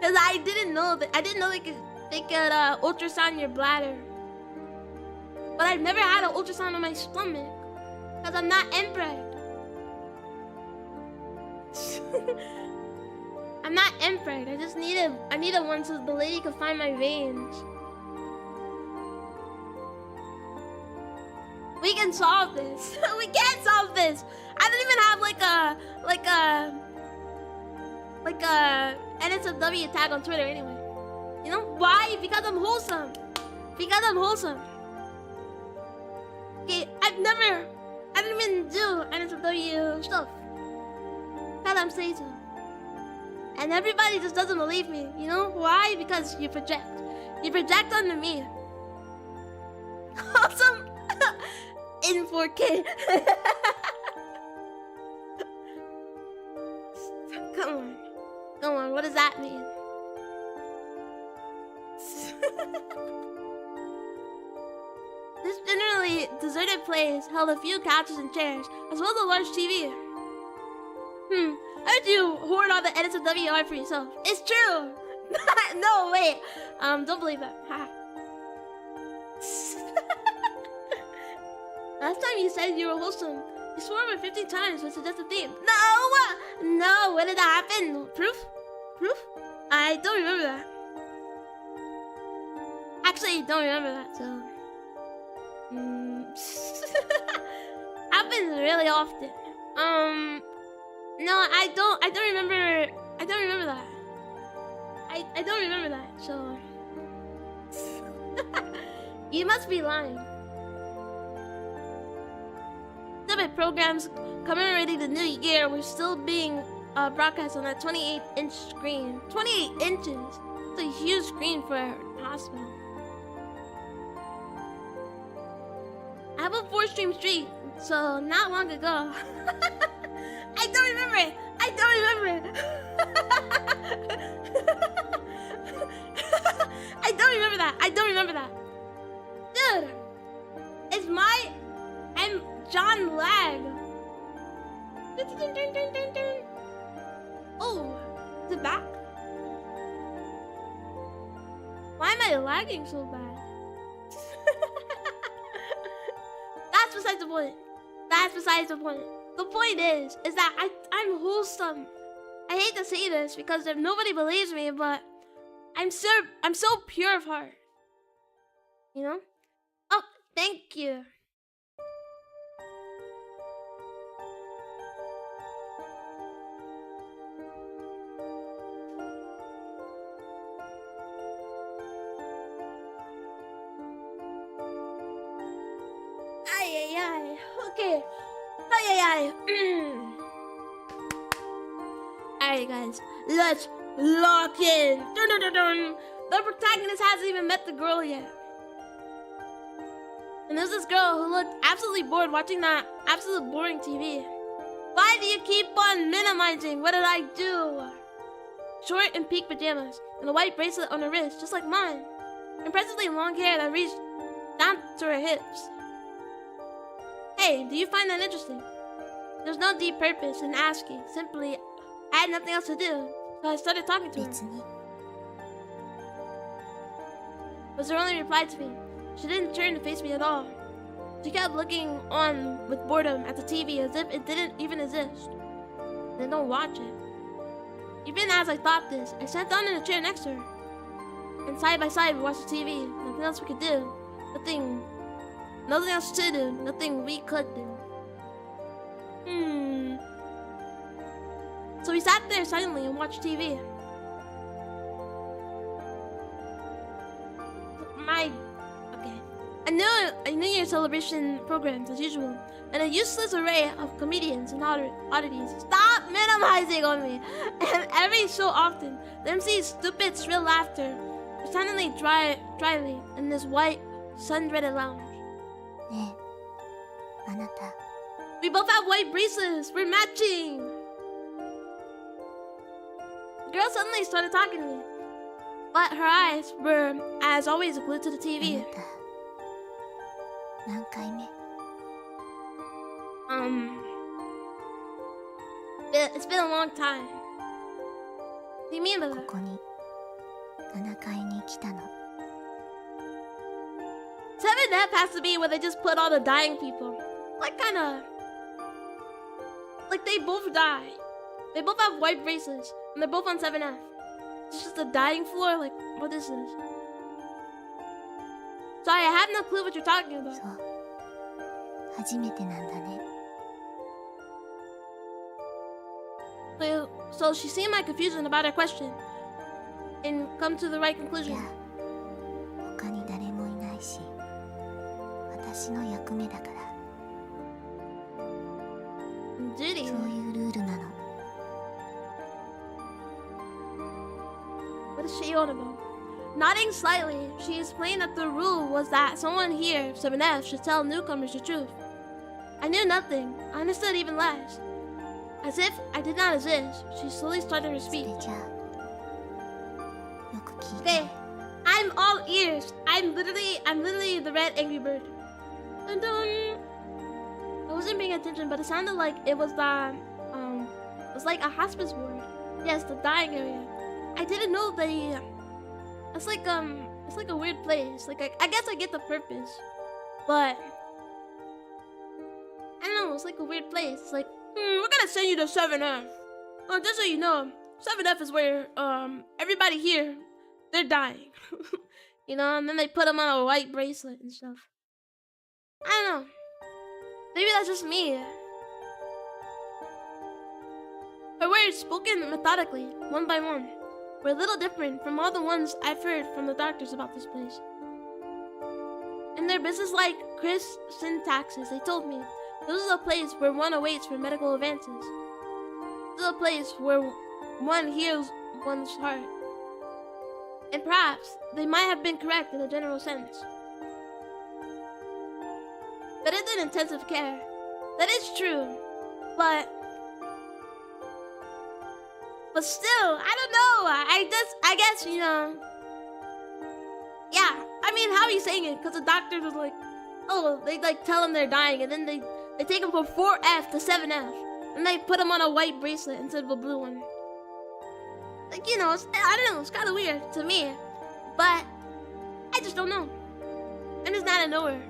Speaker 1: Cause I didn't know they could ultrasound your bladder. But I've never had an ultrasound on my stomach. Cause I'm not inbred. I'm not inbred. I needed one so the lady could find my veins. We can solve this. We can solve this. I don't even have like a NSFW tag on Twitter anyway. You know why? Because I'm wholesome. Because I'm wholesome. Okay, I didn't even do NSFW stuff. Because I'm saying so. And everybody just doesn't believe me. You know why? Because you project. You project onto me. Awesome. In 4K. Come on. Come on, what does that mean? This generally deserted place held a few couches and chairs, as well as a large TV. How did you hoard all the edits of WR for yourself? It's true! No, wait. Don't believe that. Last time you said you were wholesome, you swore over 50 times with suggestive theme. No, when did that happen? Proof? I don't remember that. Actually, don't remember that, so... happens really often. No, I don't remember that. I don't remember that, so... You must be lying. Stupid programs commemorating the new year were still being broadcast on that 28-inch screen. 28 inches! It's a huge screen for a hospital. I have a 4-stream streak, so not long ago. I don't remember it! I don't remember it! I don't remember that. Dude! I'm John Lag. Oh, is it back? Why am I lagging so bad? That's besides the point. The point is that I'm wholesome. I hate to say this because if nobody believes me, but I'm so pure of heart. You know? Oh, thank you. Okay. Alright, guys. Let's lock in. Dun, dun, dun, dun. The protagonist hasn't even met the girl yet. And there's this girl who looked absolutely bored watching that absolute boring TV. Why do you keep on minimizing? What did I do? Short and pink pajamas and a white bracelet on her wrist, just like mine. Impressively long hair that reached down to her hips. Hey, do you find that interesting? There's no deep purpose in asking. Simply, I had nothing else to do, so I started talking to her. Was her only reply to me. She didn't turn to face me at all. She kept looking on with boredom at the TV as if it didn't even exist. Then don't watch it. Even as I thought this, I sat down in a chair next to her. And side by side we watched the TV. Nothing else we could do. Nothing else to do. Nothing we could do. So we sat there silently and watched TV. A New Year celebration programs as usual, and a useless array of comedians and oddities. Stop minimizing on me! And every so often, the MC's stupid, shrill laughter, pretendingly dryly in this white, sun-dreaded lounge. We both have white bracelets. We're matching. The girl suddenly started talking to me, but her eyes were, as always, glued to the TV. It's been a long time. What do you mean by that? 7F has to be where they just put all the dying people. Like they both die. They both have white bracelets, and they're both on 7F. It's just a dying floor. Like, what is this? Sorry, I have no clue what you're talking about. So she seemed like confusion about her question, and come to the right conclusion.
Speaker 2: 私の役目だから。
Speaker 1: Duty.
Speaker 2: そういうルールなの。
Speaker 1: What is she on about? Nodding slightly, she explained that the rule was that someone here, 7F, should tell newcomers the truth. I knew nothing. I understood even less. As if I did not exist, she slowly started her
Speaker 2: そ
Speaker 1: speech.
Speaker 2: れじゃあよく聞いて。
Speaker 1: Okay, I'm all ears. I'm literally the red angry bird. Dun dun. I wasn't paying attention, but it sounded like it was it was like a hospice ward. Yes, the dying area. I didn't know it's like a weird place. Like I guess I get the purpose, but I don't know. It's like a weird place. It's like we're gonna send you to 7F. Oh, just so you know, 7F is where everybody here they're dying. You know, and then they put them on a white bracelet and stuff. I don't know. Maybe that's just me. Her words, spoken methodically, one by one, were a little different from all the ones I've heard from the doctors about this place. In their business-like, crisp syntaxes, they told me, this is a place where one awaits for medical advances. This is a place where one heals one's heart. And perhaps they might have been correct in a general sense. Better than intensive care. That is true. But still, I don't know. I guess, you know. Yeah, I mean, how are you saying it? Because the doctor was like, oh, they like tell them they're dying, and then they take them from 4F to 7F, and they put them on a white bracelet instead of a blue one. Like, you know, I don't know, it's kind of weird to me, but I just don't know. I'm just not of nowhere.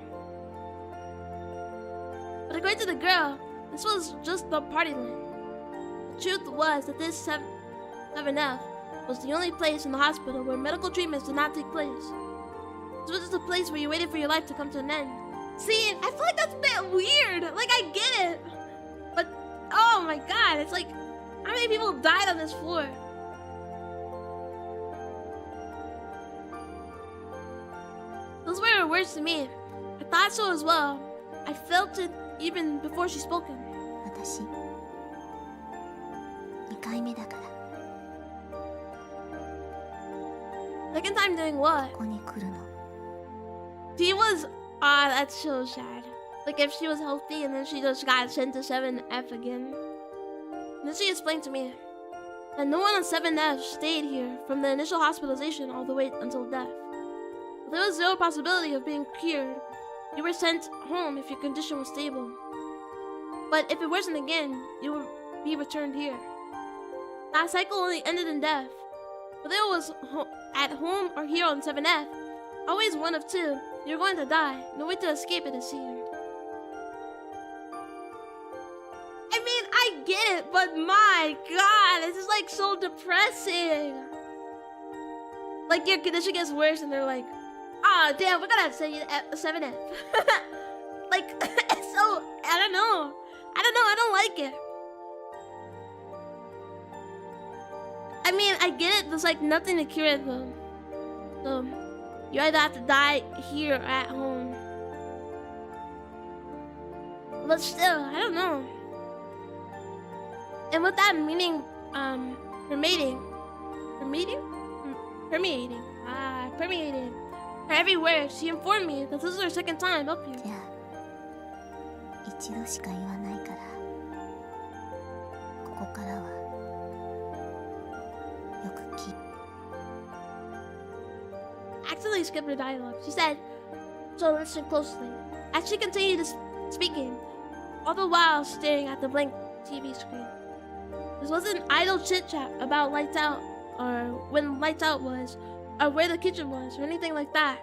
Speaker 1: But according to the girl, this was just the party line. The truth was that this 7F was the only place in the hospital where medical treatments did not take place. This was just a place where you waited for your life to come to an end. See, I feel like that's a bit weird. Like, I get it. But, oh my god, it's like, how many people died on this floor? Those were her words to me. I thought so as well. I felt it even before she spoken.
Speaker 2: 私2回目だから。
Speaker 1: Second time doing what?
Speaker 2: ここに来るの。
Speaker 1: She was, that's so sad. Like if she was healthy and then she just got sent to 7F again. And then she explained to me that no one on 7F stayed here from the initial hospitalization all the way until death. There was zero possibility of being cured. You were sent home if your condition was stable. But if it worsened again, you would be returned here. That cycle only ended in death. Whether it was at home or here on 7F, always one of two. You're going to die. No way to escape it, it seemed. I mean, I get it, but my god, this is like so depressing. Like your condition gets worse and they're like, ah, damn, we're gonna send you to 7F. Like, it's so, I don't know, I don't like it. I mean, I get it, there's like nothing to cure it though. So, you either have to die here or at home. But still, I don't know. And with that meaning, permeating her every word, she informed me that this is her second time up here.
Speaker 2: じゃあ一度しか言わないから、ここからはよく聞いて。
Speaker 1: Accidentally skipped her dialogue. She said, so listen closely. As she continued speaking, all the while staring at the blank TV screen. This wasn't idle chit-chat about lights out, or when lights out was, or where the kitchen was, or anything like that.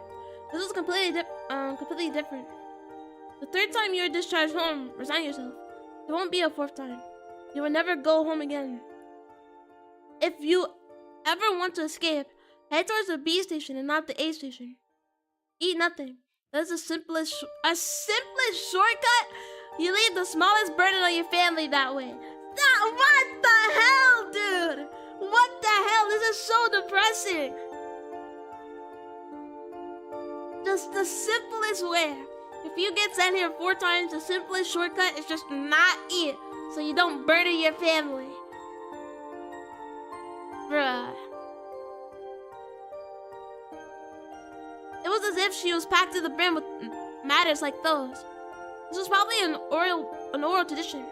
Speaker 1: This was completely different. The third time you are discharged home, resign yourself. There won't be a fourth time. You will never go home again. If you ever want to escape, head towards the B station and not the A station. Eat nothing. That's the simplest shortcut. You leave the smallest burden on your family that way. What the hell, dude? What the hell? This is so depressing. Just the simplest way. If you get sent here 4 times, the simplest shortcut is just not eat, so you don't burden your family. Bruh. It was as if she was packed to the brim with matters like those. This was probably an oral tradition,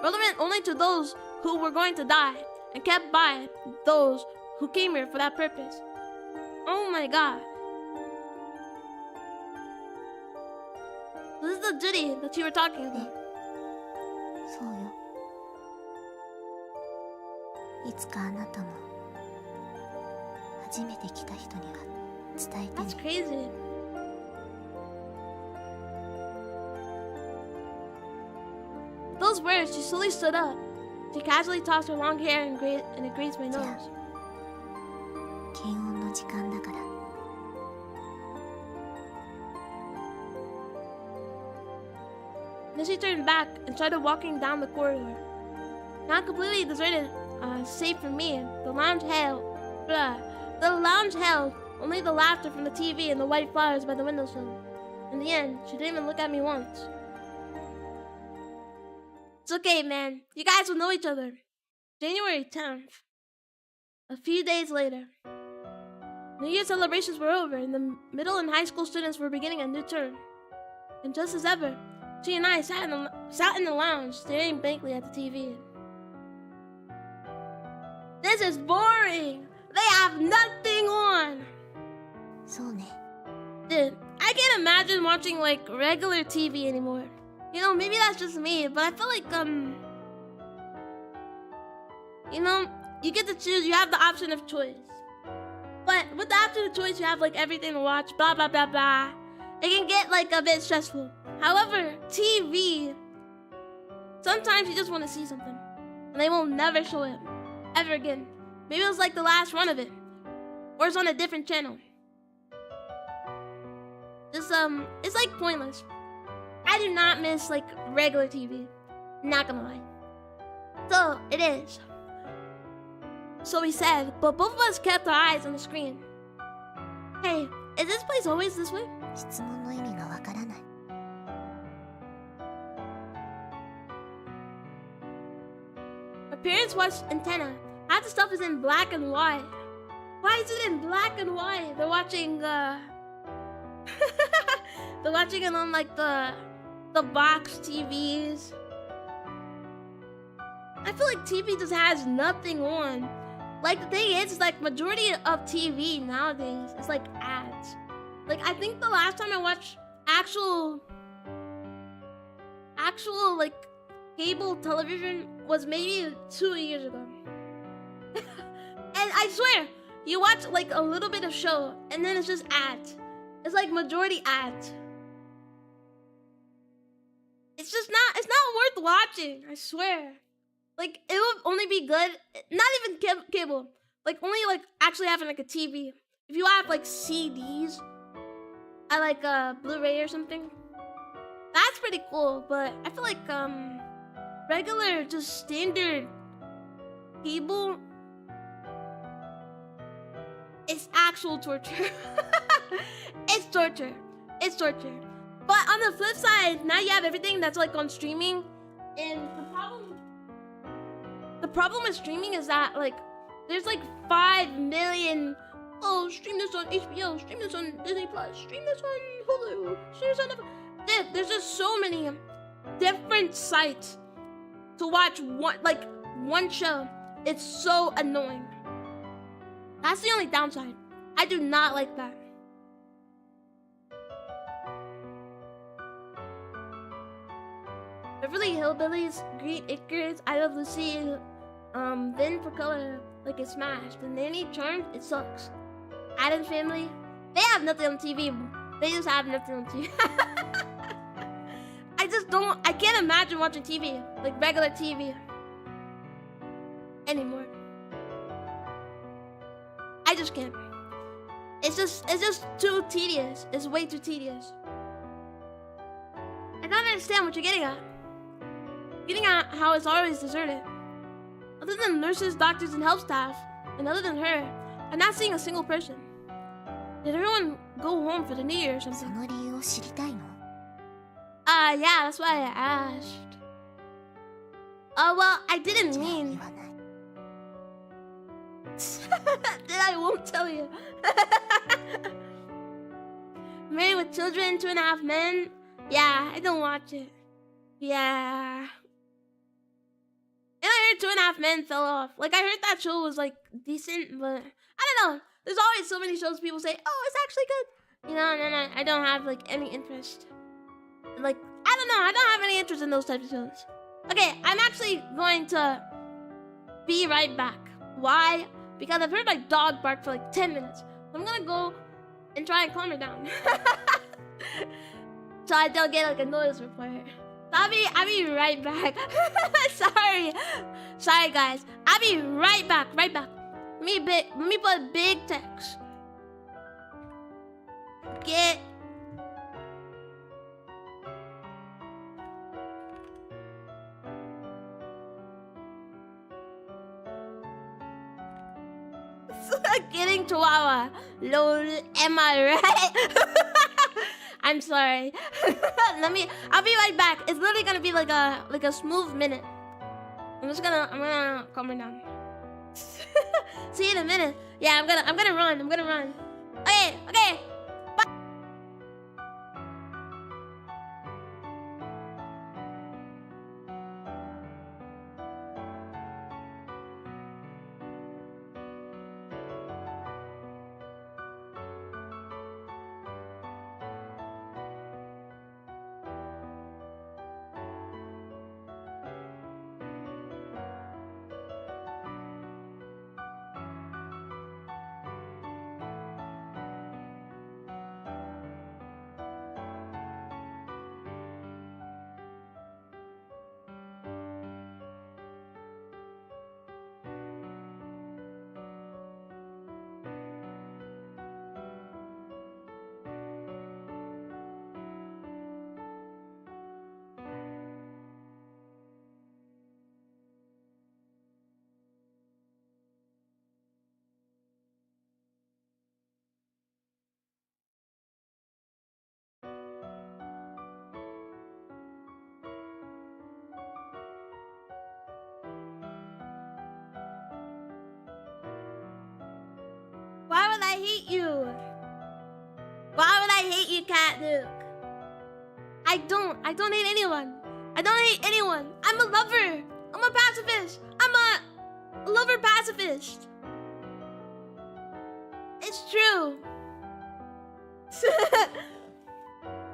Speaker 1: relevant only to those who were going to die, and kept by those who came here for that purpose. Oh my god. This is the duty that you were talking about.
Speaker 2: そうよ。いつかあなたも初めて来た人には伝えて
Speaker 1: That's
Speaker 2: ね。
Speaker 1: crazy. With those words, she slowly stood up. She casually tossed her long hair and it grazed my nose.
Speaker 2: 検温の時間だから。
Speaker 1: Then she turned back and started walking down the corridor. Not completely deserted, save for me, the lounge held only the laughter from the TV and the white flowers by the windowsill. In the end, she didn't even look at me once. It's okay, man. You guys will know each other. January 10th. A few days later. New Year celebrations were over, and the middle and high school students were beginning a new term. And just as ever, she and I sat in the lounge, staring blankly at the TV. This is boring! They have nothing on!
Speaker 2: そうね。
Speaker 1: Dude, I can't imagine watching, like, regular TV anymore. You know, maybe that's just me, but I feel like, you know, you get to choose, you have the option of choice. But with the option of choice, you have, like, everything to watch, blah, blah, blah, blah. It can get, like, a bit stressful. However, TV, sometimes you just want to see something, and they will never show it ever again. Maybe it was like the last run of it, or it's on a different channel. It's like pointless. I do not miss like regular TV, not gonna lie. So it is. So we said, but both of us kept our eyes on the screen. Hey, is this place always this way?
Speaker 2: 質問の意味がわからない。
Speaker 1: My parents watched Antenna. Half the stuff is in black and white. Why is it in black and white? They're watching they're watching it on like the box TVs. I feel like TV just has nothing on. Like the thing is, like majority of TV nowadays is like ads. Like I think the last time I watched actual like cable television was maybe 2 years ago. And I swear, you watch like a little bit of show and then it's just ads. It's like majority ads. It's not worth watching, I swear. Like it would only be good, not even cable, like only like actually having like a TV. If you have like CDs, I like Blu-ray or something. That's pretty cool, but I feel like regular just standard cable, it's actual torture. It's torture. It's torture. But on the flip side, now you have everything that's like on streaming, and the problem with streaming is that like there's like 5 million. Oh, stream this on HBO, stream this on Disney Plus, stream this on Hulu, stream this on Dude, there's just so many different sites to watch one show. It's so annoying. That's the only downside. I do not like that. Beverly Hillbillies, Green Acres, I Love Lucy, Vin for Color, like it smashed. The Nanny Charmed, it sucks. Addams Family, they have nothing on TV. They just have nothing on TV. I can't imagine watching TV, like regular TV, anymore. I just can't. It's just too tedious. It's way too tedious. I don't understand what you're getting at. Getting at how it's always deserted. Other than nurses, doctors, and help staff, and other than her, I'm not seeing a single person. Did everyone go home for the New Year or
Speaker 2: そ
Speaker 1: something?
Speaker 2: の理由を知りたいの？
Speaker 1: Yeah, that's why I asked. Oh, well, I didn't
Speaker 2: じゃあ言
Speaker 1: mean.
Speaker 2: わない。
Speaker 1: Then I won't tell you. Married with Children, 2.5 Men. Yeah, I don't watch it. Yeah. And I heard 2.5 Men fell off. Like, I heard that show was, like, decent, but I don't know. There's always so many shows people say, oh, it's actually good. You know, and then I don't have, like, any interest. Like, I don't know. I don't have any interest in those types of shows. Okay, I'm actually going to be right back. Why? Because I've heard my dog bark for like 10 minutes. So I'm gonna go and try and calm her down. So I don't get like a noise report. I'll be right back. Sorry guys. I'll be right back. Let me put a big text. Get getting Chihuahua. Lol, am I right? I'm sorry. I'll be right back. It's literally gonna be like a smooth minute. I'm gonna calm her down. See you in a minute. Yeah, I'm gonna run. Okay. Bye. Why would I hate you? Why would I hate you, Cat Duke? I don't hate anyone. I don't hate anyone. I'm a lover. I'm a pacifist. I'm a lover pacifist. It's true.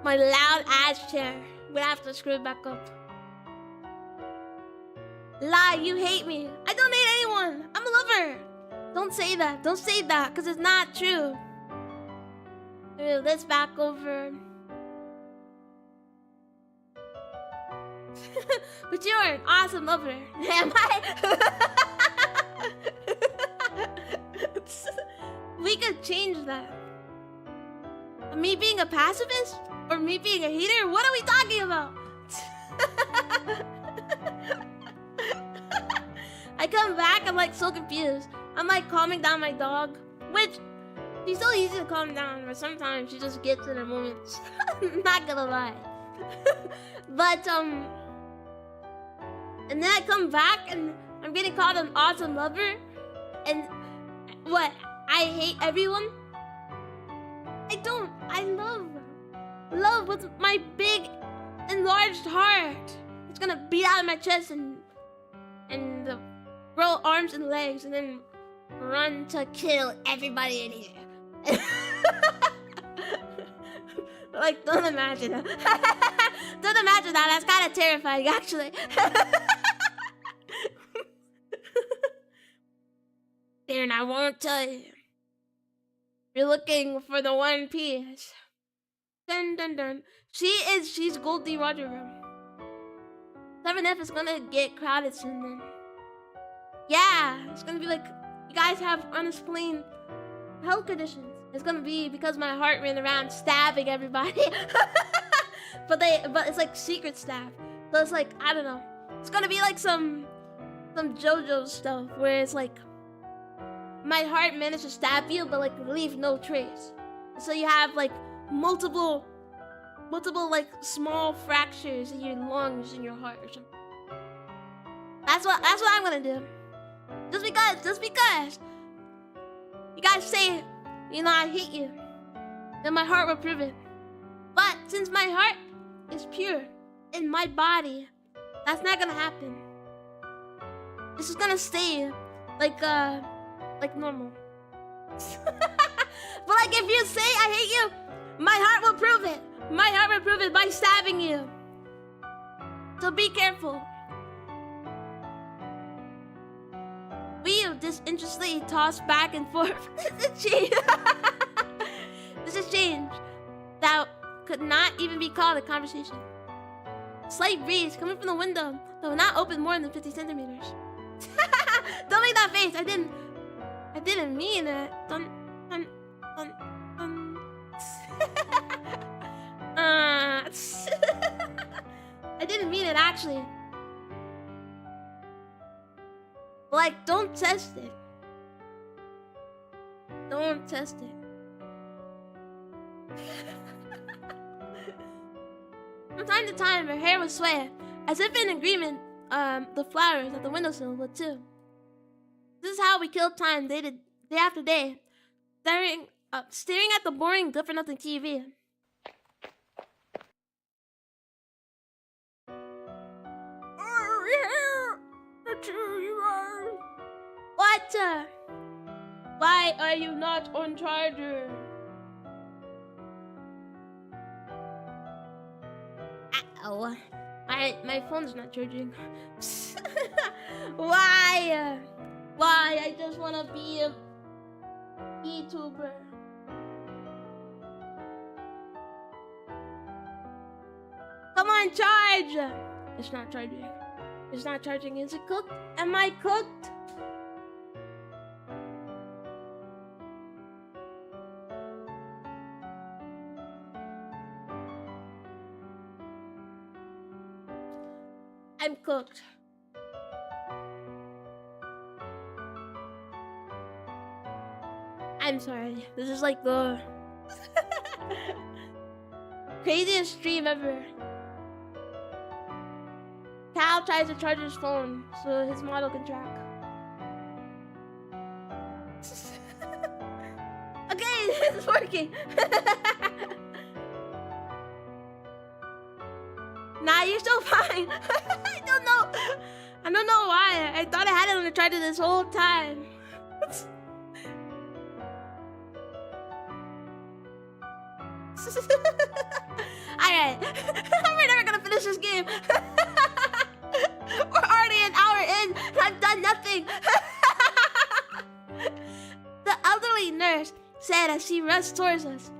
Speaker 1: My loud ass chair. We have to screw it back up. Lie, you hate me. I don't hate anyone. I'm a lover. Don't say that. Don't say that, because it's not true. Move this back over. But you're an awesome lover. Am I? We could change that. Me being a pacifist? Or me being a hater? What are we talking about? I come back, I'm like so confused. I'm like calming down my dog, which she's so easy to calm down, but sometimes she just gets in her moments. Not gonna lie. But and then I come back and I'm getting called an awesome lover, and what? I hate everyone? I don't. I love with my big enlarged heart. It's gonna beat out of my chest and grow arms and legs and then run to kill everybody in here. Like, don't imagine that. Don't imagine that. That's kind of terrifying, actually. Darren, I won't tell you. You're looking for the One Piece. Dun dun dun. She's Goldie Roger Room. 7F is gonna get crowded soon then. Yeah, it's gonna be like, you guys have unexplained health conditions. It's gonna be because my heart ran around stabbing everybody. but it's like secret stab. So it's like, I don't know. It's gonna be like some JoJo stuff where it's like my heart managed to stab you but like leave no trace. So you have like multiple multiple like small fractures in your lungs and your heart or something. That's what I'm gonna do. Just because you guys say, you know, I hate you, then my heart will prove it. But since my heart is pure in my body, that's not gonna happen. It's just gonna stay like normal. But like if you say I hate you, my heart will prove it. My heart will prove it by stabbing you. So be careful. We disinterestedly toss back and forth. This is change that could not even be called a conversation. Slight breeze coming from the window that will not open more than 50 centimeters. Don't make that face. I didn't mean it. I didn't mean it actually. Like, don't test it. Don't test it. From time to time, her hair would sway, as if in agreement. The flowers at the windowsill would too. This is how we killed time day after day, staring at the boring, good-for-nothing TV. What? Why are you not on charger? Ow. My phone's not charging. Why? Why? I just wanna be a YouTuber. Come on, charge! It's not charging. It's not charging. Is it cooked? Am I cooked? I'm cooked. I'm sorry. This is like the craziest stream ever. Cal tries to charge his phone so his model can track. Okay, it's working. Nah, you're still fine. I don't know why. I thought I had it on the charger this whole time. Alright. We're never gonna finish this game. We're already an hour in and I've done nothing. The elderly nurse said as she rushed towards us.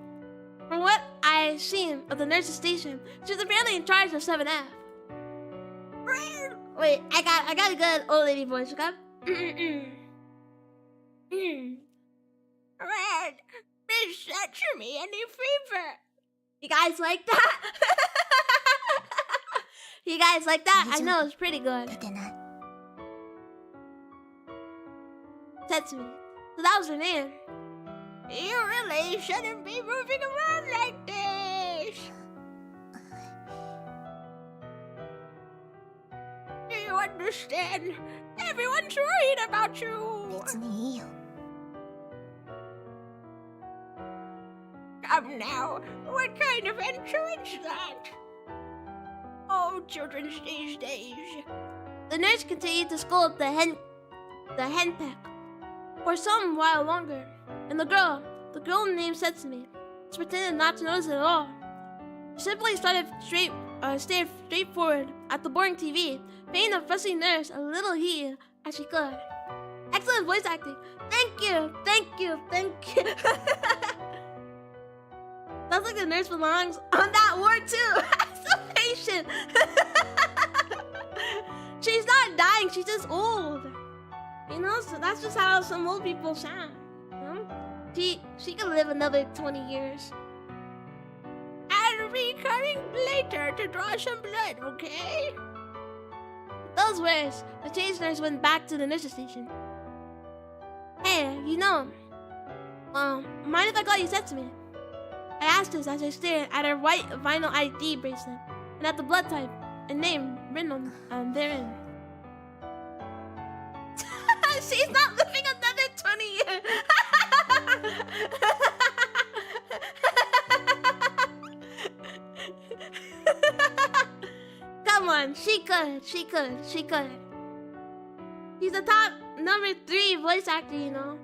Speaker 1: From what I've seen of the nurse's station, she's apparently in charge of 7F. Wait, I got a good old lady voice, okay? Red, please set me any fever. You guys like that? You guys like that? I know, it's pretty good. Tetsumi. So that was her name. You really shouldn't be moving around like this. Do you understand? Everyone's worried about you. Come now, what kind of answer is that? Oh, children these days. The nurse continued to scold the henpeck for some while longer, and the girl named Setsumi just pretended not to notice it at all. She simply stared straight forward at the boring TV, paying the fussy nurse a little heed as she could. Excellent voice acting. Thank you. Sounds like the nurse belongs on that ward too. So patient. She's not dying, she's just old. You know, so that's just how some old people sound. You know? She could live another 20 years. I'll be coming later to draw some blood, okay? With those words, the change nurse went back to the nurse's station. Hey, you know, mind if I call you Setsumi? I asked this as I stared at her white vinyl ID bracelet and at the blood type and name written therein. She's not living another 20 years. Come on, she could. She's the top number 3 voice actor, you know.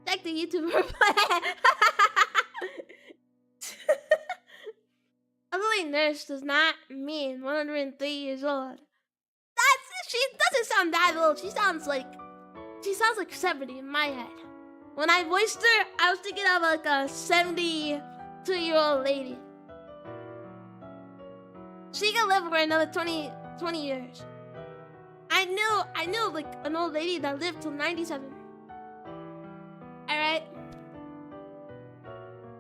Speaker 1: Check the YouTuber play. Elderly nurse does not mean 103 years old. She doesn't sound that old. She sounds like 70 in my head. When I voiced her, I was thinking of like a 72-year-old lady. She could live for another 20 years. I knew like an old lady that lived till 97. Alright?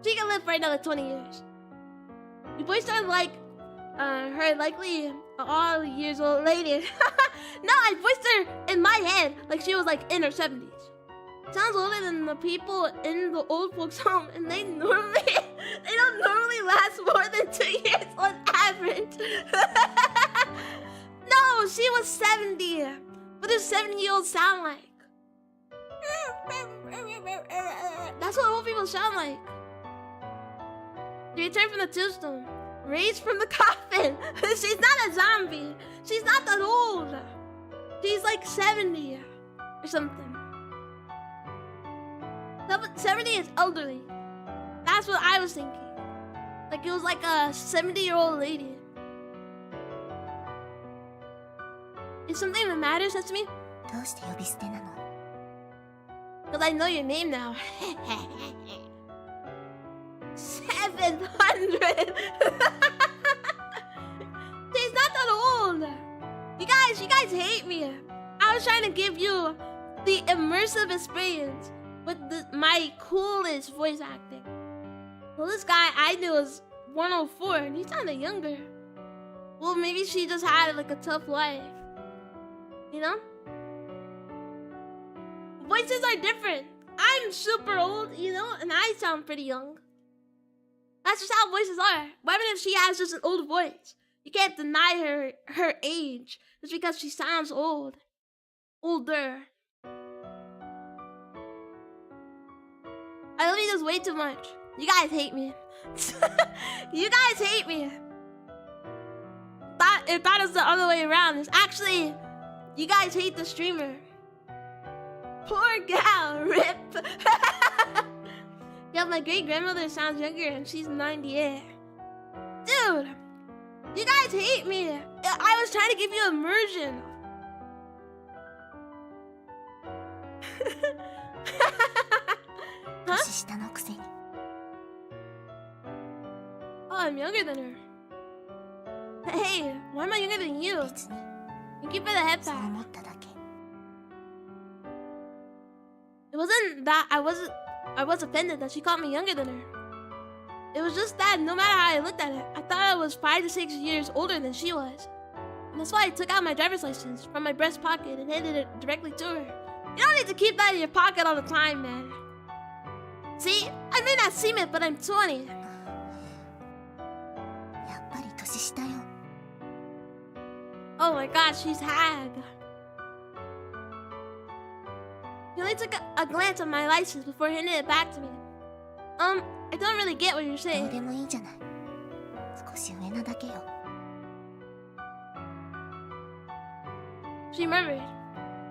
Speaker 1: She could live for another 20 years. We voiced her like her likely all years old lady. No, I voiced her in my head like she was like in her 70s. Sounds older than the people in the old folks home, and they don't normally last more than 2 years on average. No, she was 70. What does 70-year-olds sound like? That's what old people sound like. She returned from the tombstone, raised from the coffin. She's not a zombie. She's not that old. She's like 70 or something. 70 is elderly. That's what I was thinking. Like it was like a 70-year-old lady. Is something the matter, Sesame?
Speaker 2: どうして呼び捨てなの?
Speaker 1: Because I know your name now. 700. She's not that old. You guys hate me. I was trying to give you the immersive experience with my coolest voice acting. Well, this guy I knew was 104 and he sounded younger. Well, maybe she just had like a tough life. You know? Voices are different. I'm super old, you know, and I sound pretty young. That's just how voices are. What if she has just an old voice? You can't deny her age just because she sounds old. Older. I love you just way too much. You guys hate me. You guys hate me. Thought it was the other way around. It's actually, you guys hate the streamer. Poor gal, rip. Yeah, my great grandmother sounds younger and she's 98. Dude, you guys hate me. I was trying to give you immersion. Huh?
Speaker 2: 年下のくせに.
Speaker 1: Oh, I'm younger than her. Hey, why am I younger than you?
Speaker 2: 別に
Speaker 1: Thank you for the head
Speaker 2: そう
Speaker 1: pat.
Speaker 2: 思っただけ.
Speaker 1: It wasn't that I was offended that she called me younger than her. It was just that no matter how I looked at it, I thought I was 5 to 6 years older than she was. And that's why I took out my driver's license from my breast pocket and handed it directly to her. You don't need to keep that in your pocket all the time, man. See, I may not seem it, but I'm 20.
Speaker 2: やっぱり年下よ.
Speaker 1: Oh my god, she's hag. He only took a glance at my license before handing it back to me. I don't really get what you're
Speaker 2: どう
Speaker 1: saying.
Speaker 2: でもいいじゃない. 少し上なだけよ.
Speaker 1: She murmured,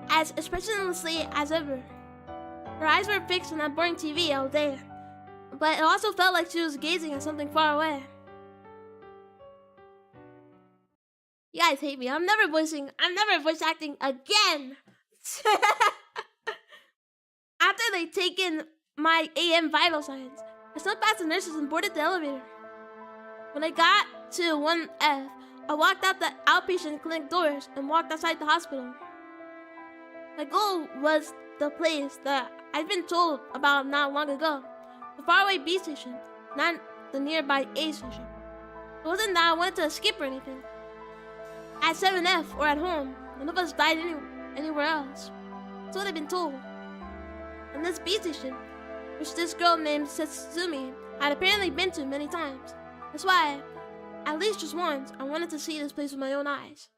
Speaker 1: as expressionlessly as ever. Her eyes were fixed on that boring TV all day, but it also felt like she was gazing at something far away. You guys hate me. I'm never voice acting again. After they'd taken my AM vital signs, I slipped past the nurses and boarded the elevator. When I got to 1F, I walked out the outpatient clinic doors and walked outside the hospital. My goal was the place that I'd been told about not long ago, the faraway B station, not the nearby A station. It wasn't that I wanted to skip or anything. At 7F or at home, none of us died anywhere else. That's what I'd been told. And this B station, which this girl named Setsumi I'd apparently been to many times. That's why, at least just once, I wanted to see this place with my own eyes.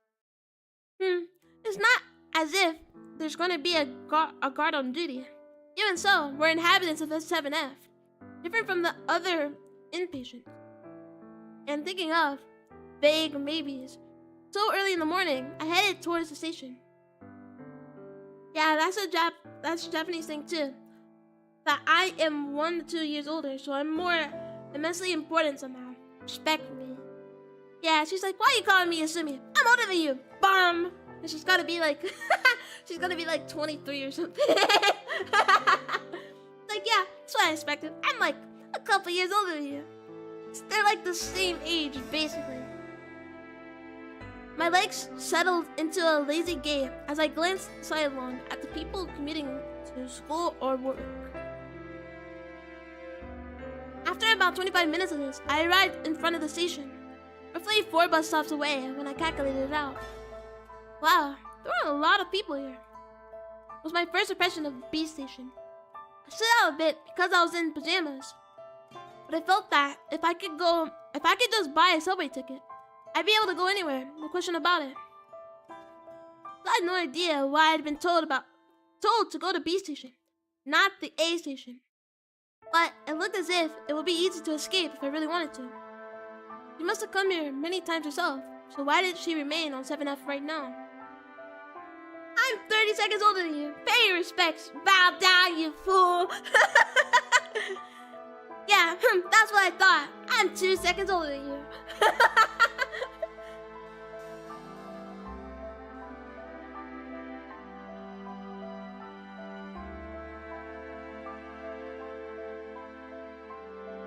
Speaker 1: It's not as if there's going to be a guard on duty. Even so, we're inhabitants of S7F, different from the other inpatients. And thinking of vague maybes, so early in the morning, I headed towards the station. Yeah, that's a Japanese thing too. That I am 1 to 2 years older, so I'm more immensely important somehow. Respect me. Yeah, she's like, why are you calling me Yasumi? I'm older than you. Bomb. And she's gotta be like, she's gonna be like 23 or something. Like, yeah, that's what I expected. I'm like a couple years older than you. They're like the same age, basically. My legs settled into a lazy gait as I glanced sidelong at the people commuting to school or work. After about 25 minutes of this, I arrived in front of the station, roughly 4 bus stops away when I calculated it out. Wow, there were a lot of people here. It was my first impression of the B station. I stood out a bit because I was in pajamas, but I felt that if I could just buy a subway ticket, I'd be able to go anywhere, no question about it. I had no idea why I'd been told to go to B station, not the A station. But it looked as if it would be easy to escape if I really wanted to. She must have come here many times herself, so why did she remain on 7F right now? I'm 30 seconds older than you. Pay your respects. Bow down, you fool. Yeah, that's what I thought. I'm 2 seconds older than you.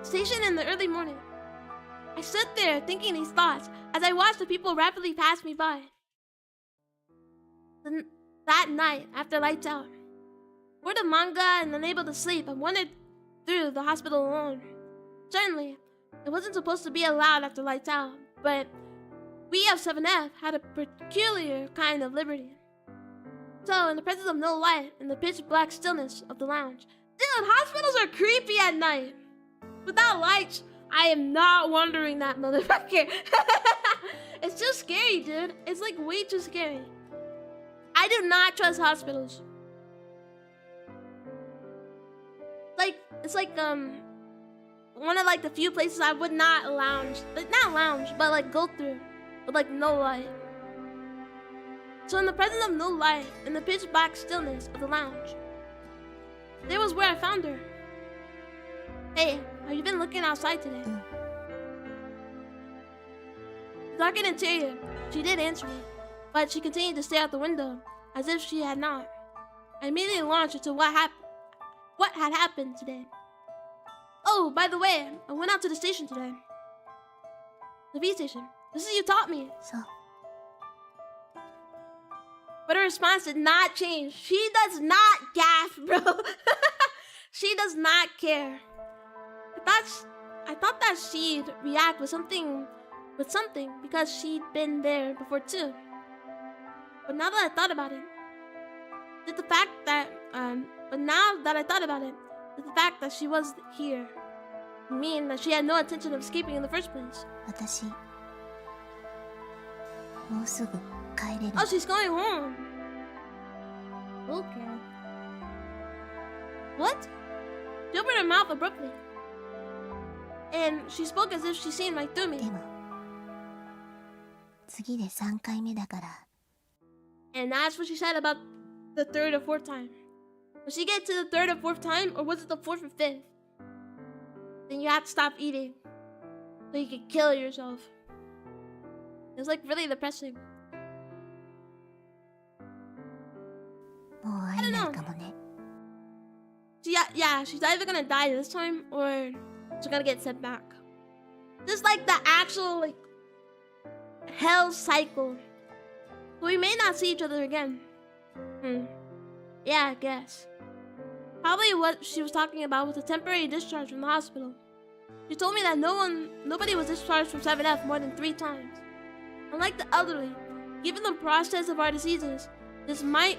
Speaker 1: Station in the early morning. I stood there thinking these thoughts as I watched the people rapidly pass me by. That night, after lights out, bored of manga and unable to sleep, I wandered through the hospital alone. Certainly, it wasn't supposed to be allowed after lights out, but we of 7F had a peculiar kind of liberty. So, in the presence of no light and the pitch black stillness of the lounge, dude, hospitals are creepy at night. Without lights, I am not wondering that motherfucker. It's too scary, dude. It's like way too scary. I do not trust hospitals. It's like one of like the few places I would not lounge. Like not lounge, but like go through with like no light. So in the presence of no light and the pitch black stillness of the lounge, there was where I found her. Hey, have you been looking outside today? Dark and interior, she did answer me, but she continued to stare out the window as if she had not. I immediately launched into what had happened today. Oh, by the way, I went out to the station today. The B station. This is you taught me.
Speaker 2: So,
Speaker 1: but her response did not change. She does not gaff, bro. She does not care. I thought that she'd react with something because she'd been there before too. But now that I thought about it, did the fact that she was here mean that she had no intention of escaping in the first place?
Speaker 2: 私、もうすぐ帰れる。
Speaker 1: Oh, she's going home. Okay. What? She opened her mouth abruptly. And she spoke as if she seen right through me.
Speaker 2: でも、次で3回目だから。
Speaker 1: And that's what she said about the 3rd or 4th time. Did she get to the 3rd or 4th time, or was it the 4th or 5th? Then you have to stop eating, so you can kill yourself. It was like really depressing.
Speaker 2: もう会えないかもね。
Speaker 1: Yeah, she's either gonna die this time, or she's gonna get sent back. Just like the actual, like, hell cycle. So we may not see each other again. Yeah, I guess. Probably what she was talking about was a temporary discharge from the hospital. She told me that nobody was discharged from 7F more than 3 times. Unlike the elderly, given the process of our diseases, this meant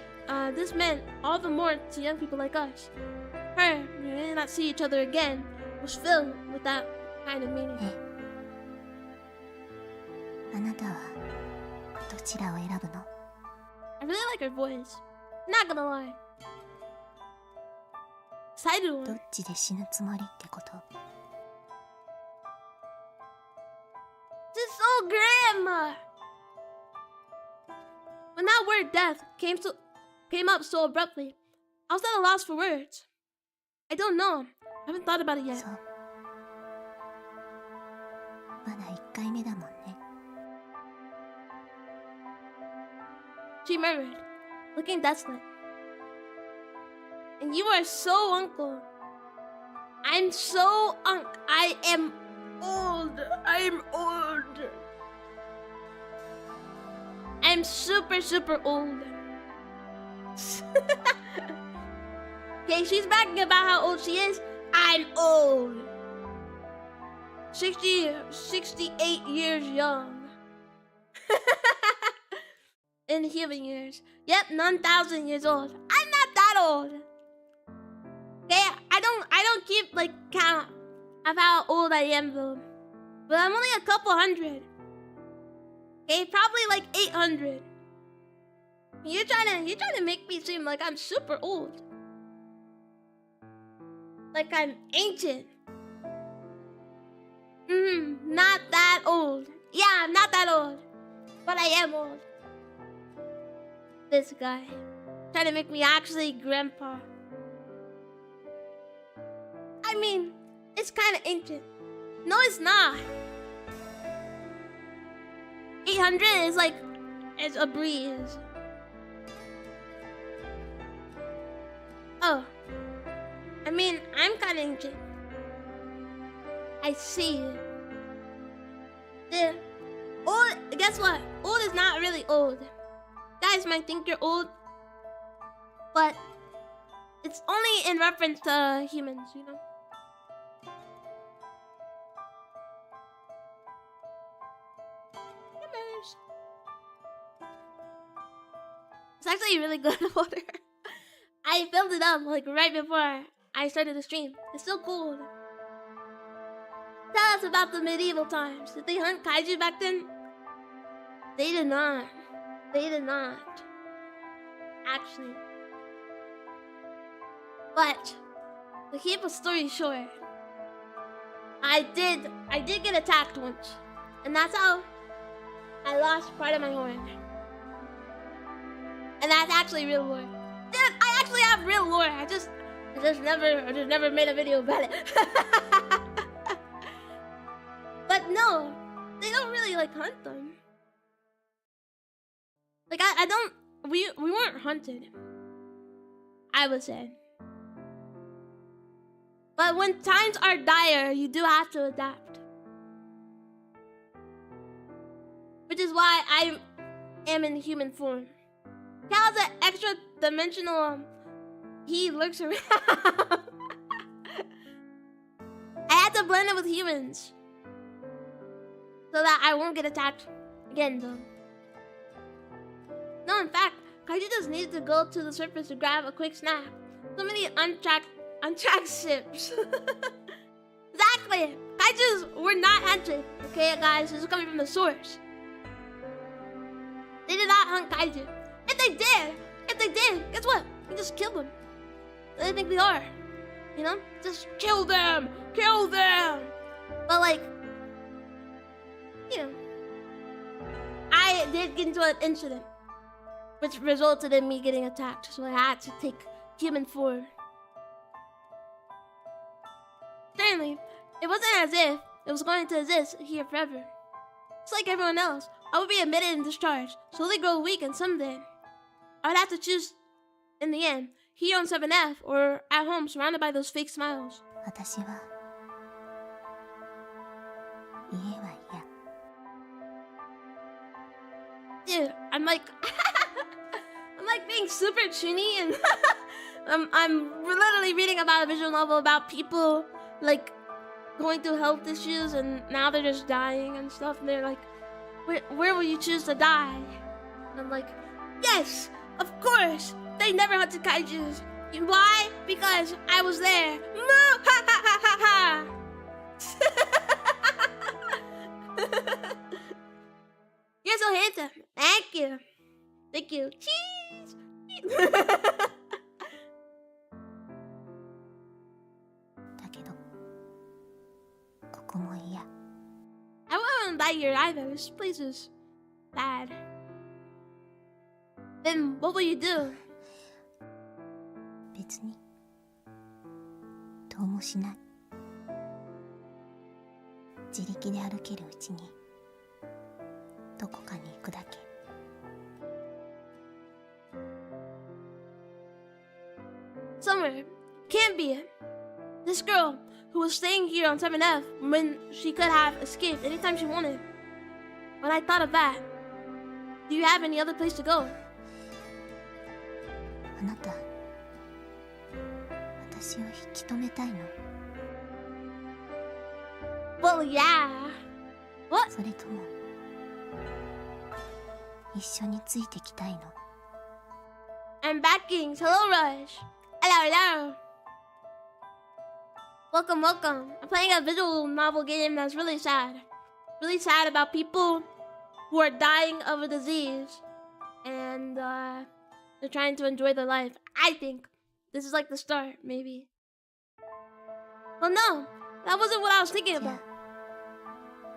Speaker 1: all the more to young people like us. We may not see each other again, was filled with that kind of meaning.
Speaker 2: あなたはどちらを選ぶの？
Speaker 1: I really like her voice. Not gonna lie. Excited
Speaker 2: ど
Speaker 1: one.
Speaker 2: っちで死ぬつもりってこと？
Speaker 1: This is so grim. When that word death came up so abruptly, I was at a loss for words. I don't know. I haven't thought about it yet.
Speaker 2: そう。まだ1回目だもんね。
Speaker 1: She murmured, looking desolate. And you are so uncle. I'm so I am old. I'm old. I'm super, super old. Okay, she's bragging about how old she is. I'm old. 68 years young. In human years. Yep, 9,000 years old. I'm not that old. Okay, I don't keep like count of how old I am though. But I'm only a couple hundred. Okay, probably like 800. You're trying to make me seem like I'm super old. Like I'm ancient. Not that old. Yeah, I'm not that old. But I am old. This guy. Trying to make me actually grandpa. I mean, it's kind of ancient. No, it's not. 800 is like, it's a breeze. Oh. I mean, I'm kind of ancient. I see it. Yeah. Old, guess what? Old is not really old. Guys might think you're old, but it's only in reference to humans, you know? It's actually really good water. I filled it up like right before I started the stream. It's still cold. Tell us about the medieval times. Did they hunt kaiju back then? They did not. They did not. Actually. But to keep a story short, I did get attacked once. And that's how I lost part of my horn. And that's actually real lore. Dude, I actually have real lore. I just never made a video about it. But no, they don't really like hunt them. Like I don't. We weren't hunted, I would say. But when times are dire, you do have to adapt. Which is why I am in human form. Cal's an extra dimensional. He lurks around. I had to blend it with humans so that I won't get attacked again, though. No, in fact, Kaiju just needed to go to the surface to grab a quick snack. So many untracked ships. Exactly. Kaijus were not hunted. Okay, guys, this is coming from the source. They did not hunt Kaiju. If they did, guess what? We just killed them. They think we are. You know? Just kill them! Kill them! But like, you know, I did get into an incident which resulted in me getting attacked, so I had to take human form. Certainly, it wasn't as if it was going to exist here forever. Just like everyone else, I would be admitted and discharged, slowly grow weak, and someday I would have to choose, in the end, here on 7F or at home surrounded by those fake smiles.
Speaker 2: 私は家は嫌。
Speaker 1: Dude, I'm like being super chuny and I'm literally reading about a visual novel about people like going through health issues and now they're just dying and stuff, and they're like, where will you choose to die? And I'm like, yes, of course, they never hunted kaijus. Why? Because I was there. You're so handsome. Thank you. Thank you. Cheese. I wouldn't die here either. This place is bad. Then what will you do?
Speaker 2: 別にどうもしない。自力で歩けるうちにどこかに行くだけ。
Speaker 1: Somewhere. Can't be it. This girl who was staying here on 7F when she could have escaped anytime she wanted. When I thought of that, do you have any other place to go?
Speaker 2: あなた、私を引き止めたいの？
Speaker 1: Well, yeah. What?
Speaker 2: それとも一緒についてきたいの？
Speaker 1: I'm backing. Hello, Rush. Hello, hello. Welcome, welcome. I'm playing a visual novel game that's really sad. Really sad about people who are dying of a disease. And they're trying to enjoy their life. I think this is like the start, maybe. Well, no. That wasn't what I was thinking about.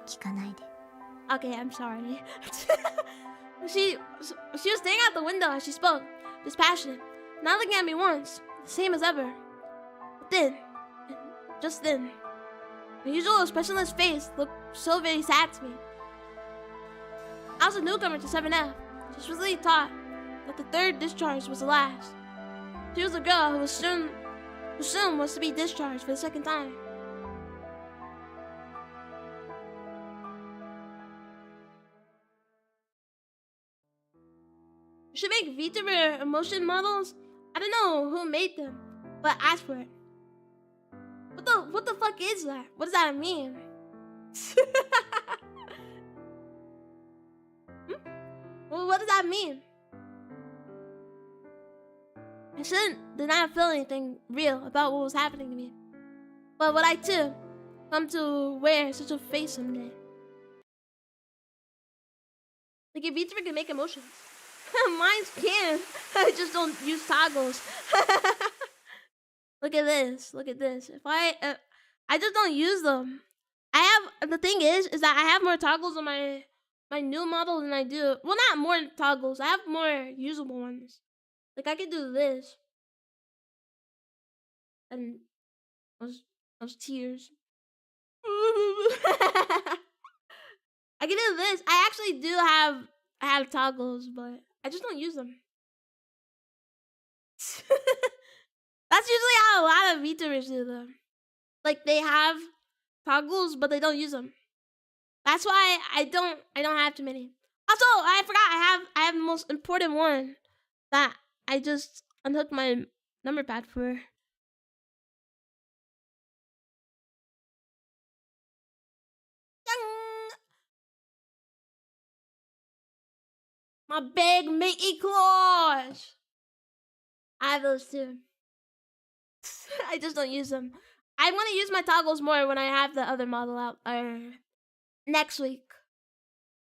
Speaker 2: 聞かないで。
Speaker 1: Okay, I'm sorry. She was staring out the window as she spoke, dispassionate, not looking at me once, the same as ever. But then, just then, her usual expressionless face looked so very sad to me. I was a newcomer to 7F. She was really taught that the third discharge was the last. She was a girl who soon was to be discharged for the second time. You should make VTuber emotion models. I don't know who made them, but ask for it. What the fuck is that? What does that mean? Well, what does that mean? I did not feel anything real about what was happening to me. But would I too come to wear such a face someday? Like if VTuber can make emotions. Mine can. I just don't use toggles. Look at this. Look at this. If I just don't use them. The thing is that I have more toggles on my new model than I do. Well, not more toggles. I have more usable ones. Like I could do this. And those tears. I can do this. I actually do have toggles, but I just don't use them. That's usually how a lot of VTubers do them. Like they have toggles, but they don't use them. That's why I don't have too many. Also, I forgot I have the most important one that I just unhooked my number pad for. My big Mickey claws. I have those too. I just don't use them. I'm gonna use my toggles more when I have the other model out next week.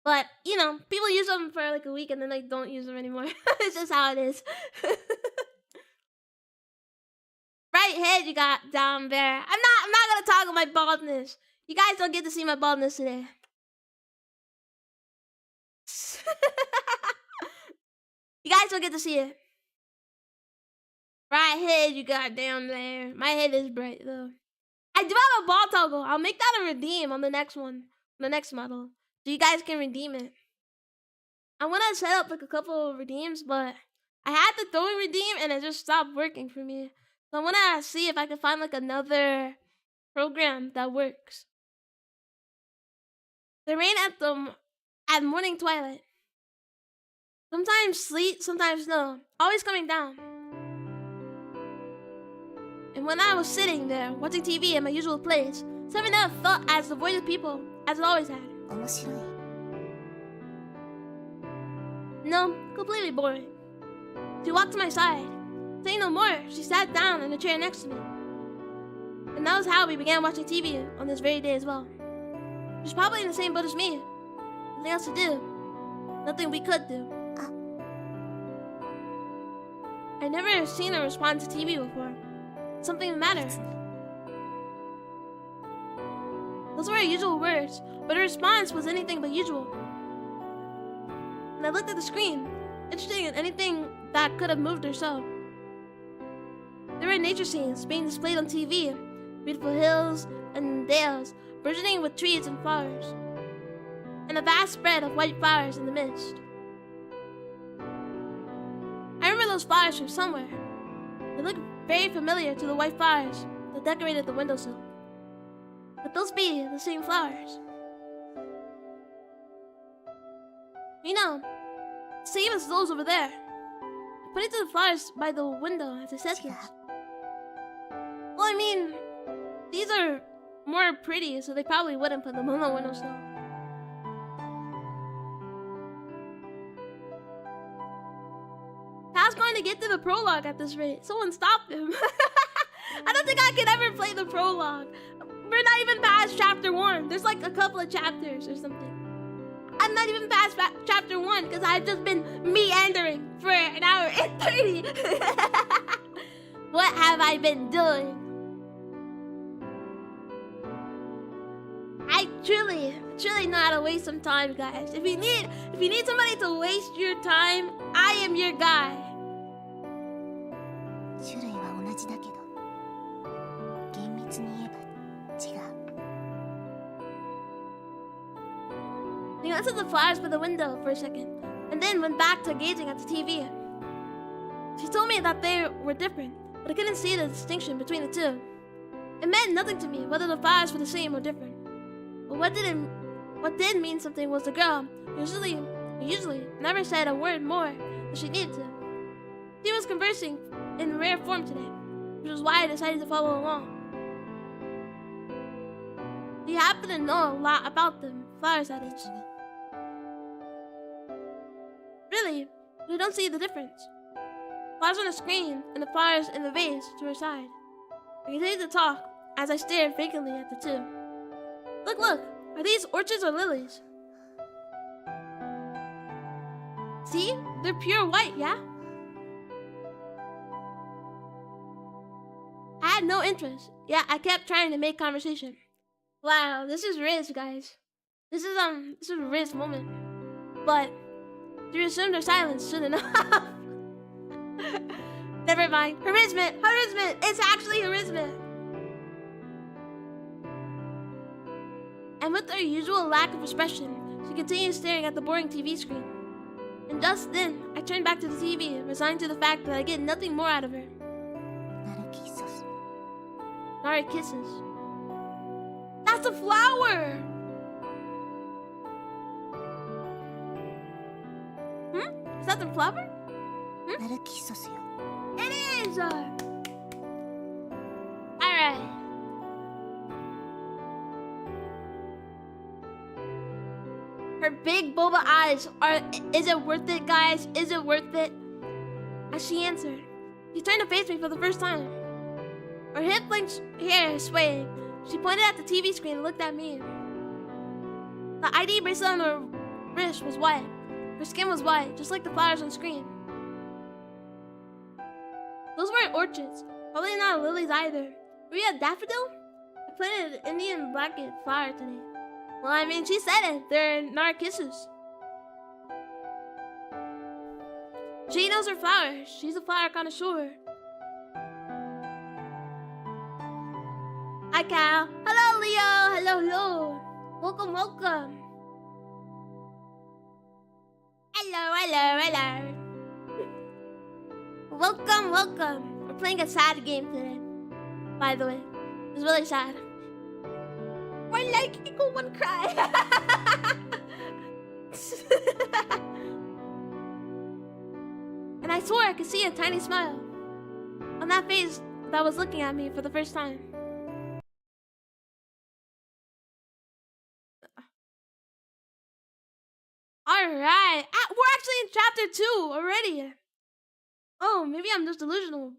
Speaker 1: But you know, people use them for like a week and then they don't use them anymore. It's just how it is. Right head you got down there. I'm not gonna toggle my baldness. You guys don't get to see my baldness today. You guys don't get to see it. Right head you got down there. My head is bright though. I do have a ball toggle. I'll make that a redeem on the next one. The next model. So you guys can redeem it. I want to set up like a couple of redeems, but I had the throwing redeem and it just stopped working for me. So I want to see if I can find like another program that works. The rain at morning twilight. Sometimes sleet, sometimes snow. Always coming down. And when I was sitting there watching TV in my usual place, 7F felt as devoid of people as it always had.
Speaker 2: 面白い。
Speaker 1: No, completely boring. She walked to my side. Saying no more, she sat down in the chair next to me. And that was how we began watching TV on this very day as well. She was probably in the same boat as me. Nothing else to do. Nothing we could do. I'd never seen her respond to TV before. Something the matter. Those were her usual words, but her response was anything but usual. And I looked at the screen, interested in anything that could have moved her so. There were nature scenes being displayed on TV, beautiful hills and dales, burgeoning with trees and flowers, and a vast spread of white flowers in the midst. I remember those flowers from somewhere. They looked very familiar to the white flowers that decorated the windowsill. Could those be the same flowers? You know, same as those over there. I pointed to the flowers by the window as I said this. Well, I mean, these are more pretty, so they probably wouldn't put them on the windowsill. How's going to get through the prologue at this rate? Someone stop him. I don't think I could ever play the prologue. We're not even past chapter 1. There's like a couple of chapters or something. I'm not even past chapter 1 because I've just been meandering for an hour and 30. What have I been doing? I truly know how to waste some time, guys. If you need somebody to waste your time, I am your guy.
Speaker 2: 種類は同じだけど、厳密に言えば違う。
Speaker 1: He glanced at the flowers by the window for a second, and then went back to gazing at the TV. She told me that they were different, but I couldn't see the distinction between the two. It meant nothing to me whether the flowers were the same or different. But what did mean something was the girl usually never said a word more than she needed to. She was conversing in rare form today, which was why I decided to follow along. She happened to know a lot about them, flowers that is. Really, we don't see the difference. Flowers on the screen and the flowers in the vase to her side. I continued to talk as I stared vacantly at the two. Look, are these orchids or lilies? See? They're pure white, yeah? I had no interest, yet I kept trying to make conversation. Wow, this is Riz, guys. This is a Riz moment. But she assumed her silence soon enough. Never mind. Harassment! It's actually harassment! And with her usual lack of expression, she continued staring at the boring TV screen. And just then, I turned back to the TV, resigned to the fact that I get nothing more out of her. Narcissus. That's a flower! Is that the flower?
Speaker 2: Narcissu.
Speaker 1: It is! Alright. Her big boba eyes is it worth it, guys? Is it worth it? As she answered, she turned to face me for the first time. Her hip-length hair swaying. She pointed at the TV screen and looked at me. The ID bracelet on her wrist was white. Her skin was white, just like the flowers on screen. Those weren't orchids. Probably not lilies either. Were you a daffodil? I planted an Indian blanket flower today. Well, I mean, she said it. They're narcissus. She knows her flowers. She's a flower connoisseur. Hi, Cal. Hello, Leo. Hello. Welcome. Hello. Welcome. We're playing a sad game today. By the way, it's really sad. One like equal one cry. And I swore I could see a tiny smile on that face that was looking at me for the first time. Alright, we're actually in chapter 2 already. Oh, maybe I'm just delusional.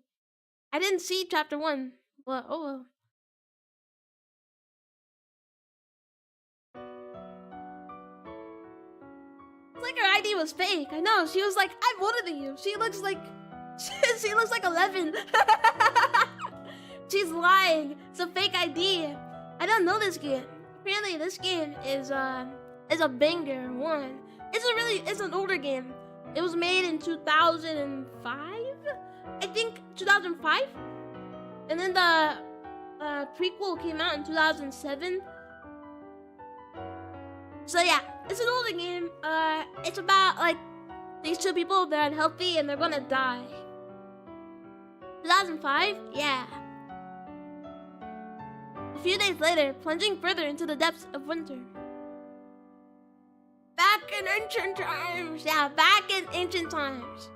Speaker 1: I didn't see chapter 1, but oh well. It's like her ID was fake. I know. She was like, I'm older than you. She looks like she looks like 11. She's lying. It's a fake ID. I don't know this game. Apparently, this game is a banger one. It's an older game. It was made in 2005, I think 2005, and then the prequel came out in 2007. So yeah, it's an older game. It's about like these two people. They're unhealthy and they're gonna die. 2005, yeah. A few days later, plunging further into the depths of winter. Back in ancient times. Yeah, back in ancient times.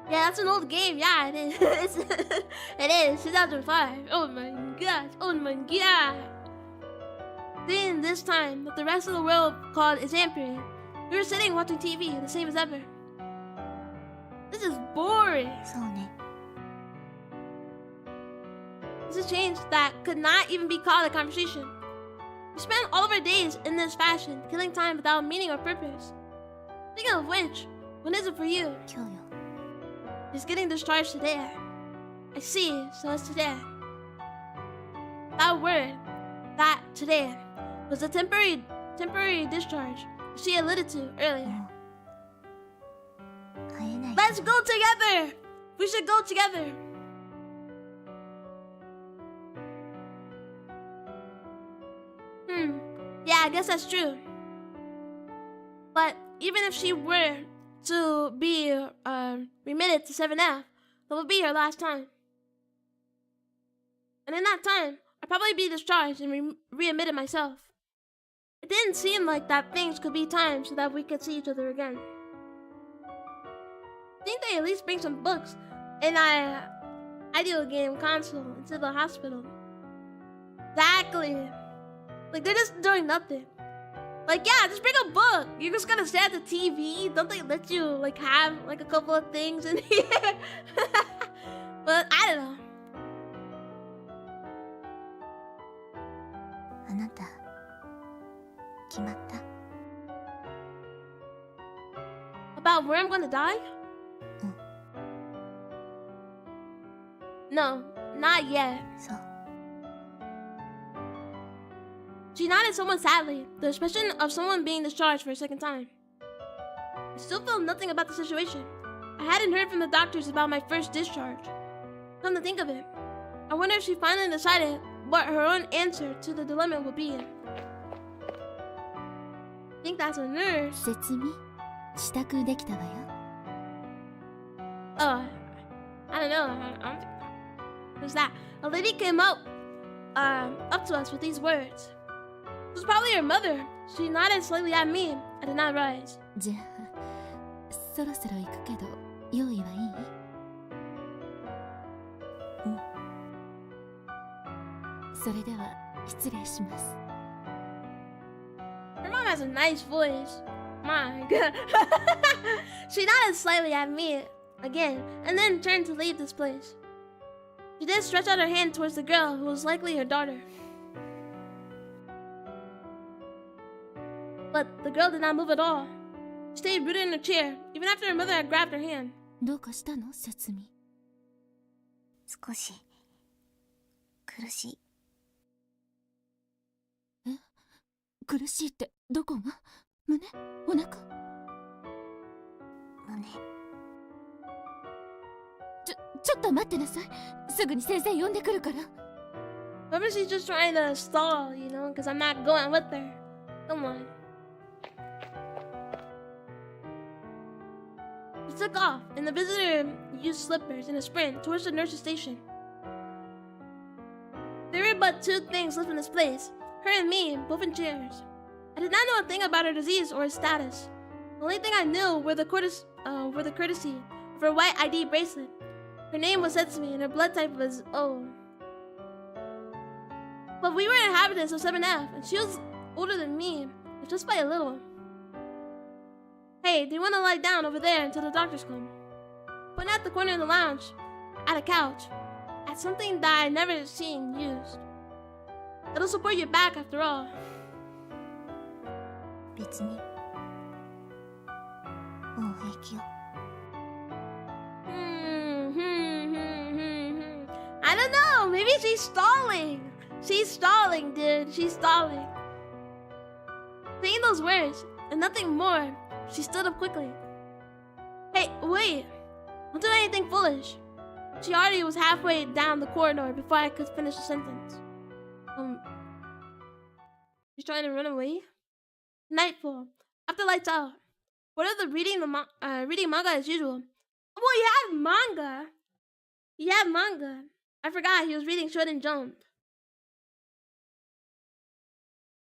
Speaker 1: Yeah, that's an old game. Yeah, it is. It is. 2005. Oh my gosh. Oh my god. Then this time, what the rest of the world called a Exam period, we were sitting watching TV, the same as ever. This is boring.
Speaker 2: そうね。
Speaker 1: This is a change that could not even be called a conversation. We spent all of our days in this fashion, killing time without meaning or purpose. Speaking of which, when is it for you?
Speaker 2: 今日よ。
Speaker 1: It's getting discharged today. I see, so it's today. That word, that today, was a temporary discharge she alluded to earlier.
Speaker 2: 会えない。
Speaker 1: Let's go together! We should go together. Yeah, I guess that's true. But even if she were to be remitted to 7F, that would be her last time. And in that time, I'd probably be discharged and readmitted myself. It didn't seem like that things could be timed so that we could see each other again. I think they at least bring some books and video game console into the hospital. Exactly. Like, they're just doing nothing. Like, yeah, just bring a book. You're just gonna stare at the TV. Don't they let you, like, have, like, a couple of things in here? But, I don't know.
Speaker 2: あなた、決まった？
Speaker 1: About where I'm gonna die? No, not yet.
Speaker 2: そう。
Speaker 1: She nodded somewhat sadly, the expression of someone being discharged for a second time. I still felt nothing about the situation. I hadn't heard from the doctors about my first discharge. Come to think of it, I wonder if she finally decided what her own answer to the dilemma would be. I think that's a nurse.
Speaker 2: 説明支度できたわよ。
Speaker 1: Oh, I don't know. I don't think who's that? A lady came up to us with these words. It was probably her mother. She nodded slightly at me. I did not rise.
Speaker 2: じゃあ、そろそろ行くけど、用意はいい？うん。それでは失礼します。
Speaker 1: Her mom has a nice voice. My God. She nodded slightly at me again, and then turned to leave this place. She did stretch out her hand towards the girl who was likely her daughter. But the girl did not move at all. She stayed rooted in her chair, even after her mother had grabbed her hand.
Speaker 2: どうかしたの、説明？少し苦しい。え？苦しいってどこが？胸？お腹？胸。ちょっと待ってなさい。すぐに先生呼んでくるから。
Speaker 1: Maybe she's just trying to stall, you know, because I'm not going with her. Come on. She took off, and the visitor used slippers in a sprint towards the nurse's station. There were but two things left in this place, her and me, both in chairs. I did not know a thing about her disease or her status. The only thing I knew were the courtesy of her white ID bracelet. Her name was said to me, and her blood type was O. But we were inhabitants of 7F, and she was older than me, just by a little. Hey, do you want to lie down over there until the doctors come? Pointing at the corner of the lounge, at a couch, at something that I'd never seen used. It'll support your back after all.
Speaker 2: 別にもう平気よ。
Speaker 1: I don't know. Maybe she's stalling. She's stalling, dude. She's stalling. Saying those words and nothing more, she stood up quickly. Hey, wait. Don't do anything foolish. She already was halfway down the corridor before I could finish the sentence. She's trying to run away? Nightfall. After lights out. What are the reading manga as usual? Oh, he had manga. He had manga. I forgot he was reading Shonen Jump.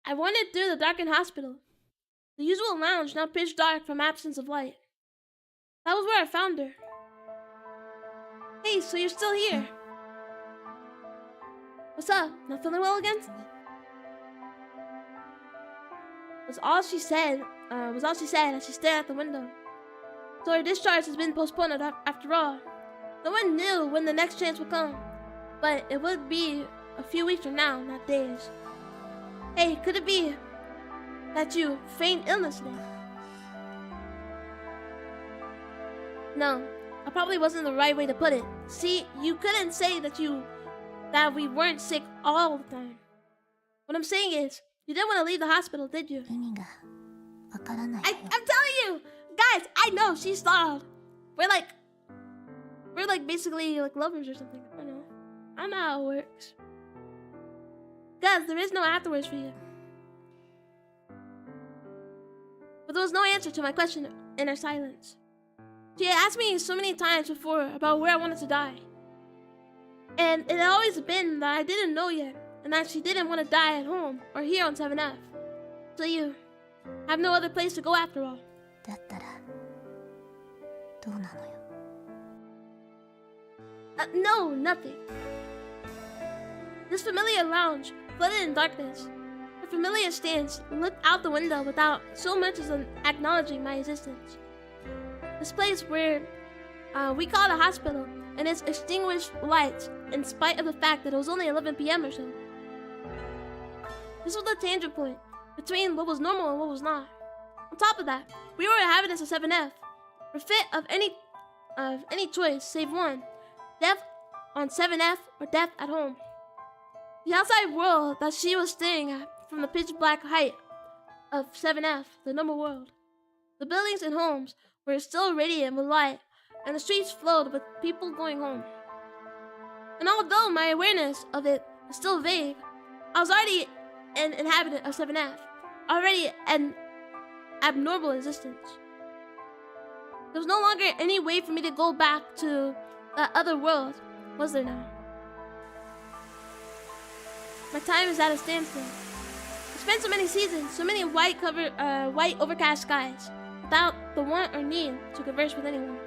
Speaker 1: I wandered through the darkened hospital. The usual lounge, now pitch dark from absence of light. That was where I found her. Hey, so you're still here? What's up? Not feeling well again? Was all she said as she stared out the window. So her discharge has been postponed after all. No one knew when the next chance would come, but it would be a few weeks from now, not days. Hey, could it be that you feigned illness now? No, that probably wasn't the right way to put it. See, you couldn't say that we weren't sick all the time. What I'm saying is, you didn't want to leave the hospital, did you?
Speaker 2: 意味がわからないよ。
Speaker 1: I'm telling you! Guys, I know, she's stalled. We're like basically like lovers or something. I don't know. I don't know how it works. Guys, there is no afterwards for you. But there was no answer to my question in her silence. She had asked me so many times before about where I wanted to die. And it had always been that I didn't know yet, and that she didn't want to die at home or here on 7F. So you have no other place to go after all.
Speaker 2: だったらどうなのよ。
Speaker 1: No, nothing. This familiar lounge, flooded in darkness. Her familiar stance looked out the window without so much as acknowledging my existence. This place where we called a hospital, and its extinguished lights, in spite of the fact that it was only 11 p.m. or so. This was the tangent point between what was normal and what was not. On top of that, we were inhabitants of 7F, bereft of any choice save one: death on 7F or death at home. The outside world that she was staring at from the pitch black height of 7F, the normal world. The buildings and homes were still radiant with light, and the streets flowed with people going home. And although my awareness of it was still vague, I was already an inhabitant of 7F, already an abnormal existence. There was no longer any way for me to go back to that other world, was there now? My time is at a standstill. I spent so many seasons, so many white overcast skies, without the want or need to converse with anyone.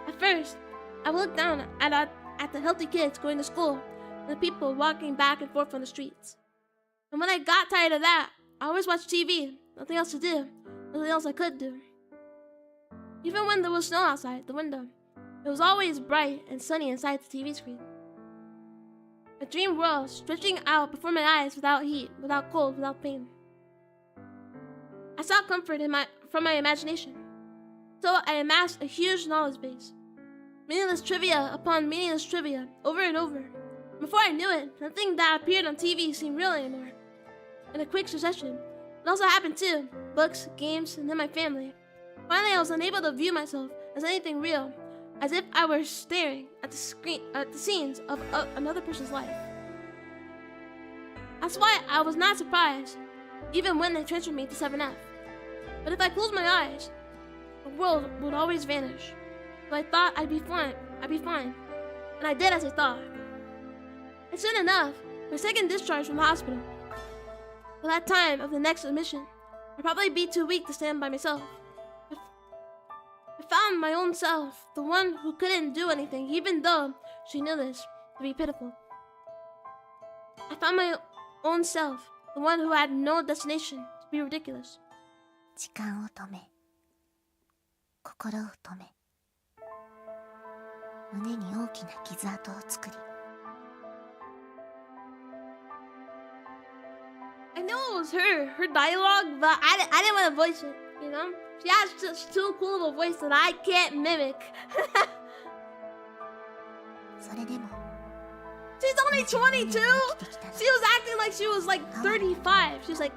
Speaker 1: At first, I looked down at the healthy kids going to school and the people walking back and forth on the streets. And when I got tired of that, I always watched TV. Nothing else to do. Nothing else I could do. Even when there was snow outside the window, it was always bright and sunny inside the TV screen. A dream world stretching out before my eyes without heat, without cold, without pain. I sought comfort from my imagination. So I amassed a huge knowledge base. Meaningless trivia upon meaningless trivia, over and over. Before I knew it, nothing that appeared on TV seemed real anymore. In a quick succession, it also happened too. Books, games, and then my family. Finally, I was unable to view myself as anything real, as if I were staring at the scenes of another person's life. That's why I was not surprised, even when they transferred me to 7F. But if I closed my eyes, the world would always vanish. So I thought I'd be fine, and I did as I thought. And soon enough, my second discharge from the hospital. By that time of the next admission, I'd probably be too weak to stand by myself. I found my own self, the one who couldn't do anything, even though she knew this, to be pitiful. I found my own self, the one who had no destination, to be ridiculous.
Speaker 2: 時間を止め、心を止め、胸に大きな傷跡を作り、
Speaker 1: was her dialogue, but I didn't want to voice it, you know? She has just too cool of a voice that I can't mimic.
Speaker 2: それでも
Speaker 1: She's only 22? She was acting like she was like 35. She's like,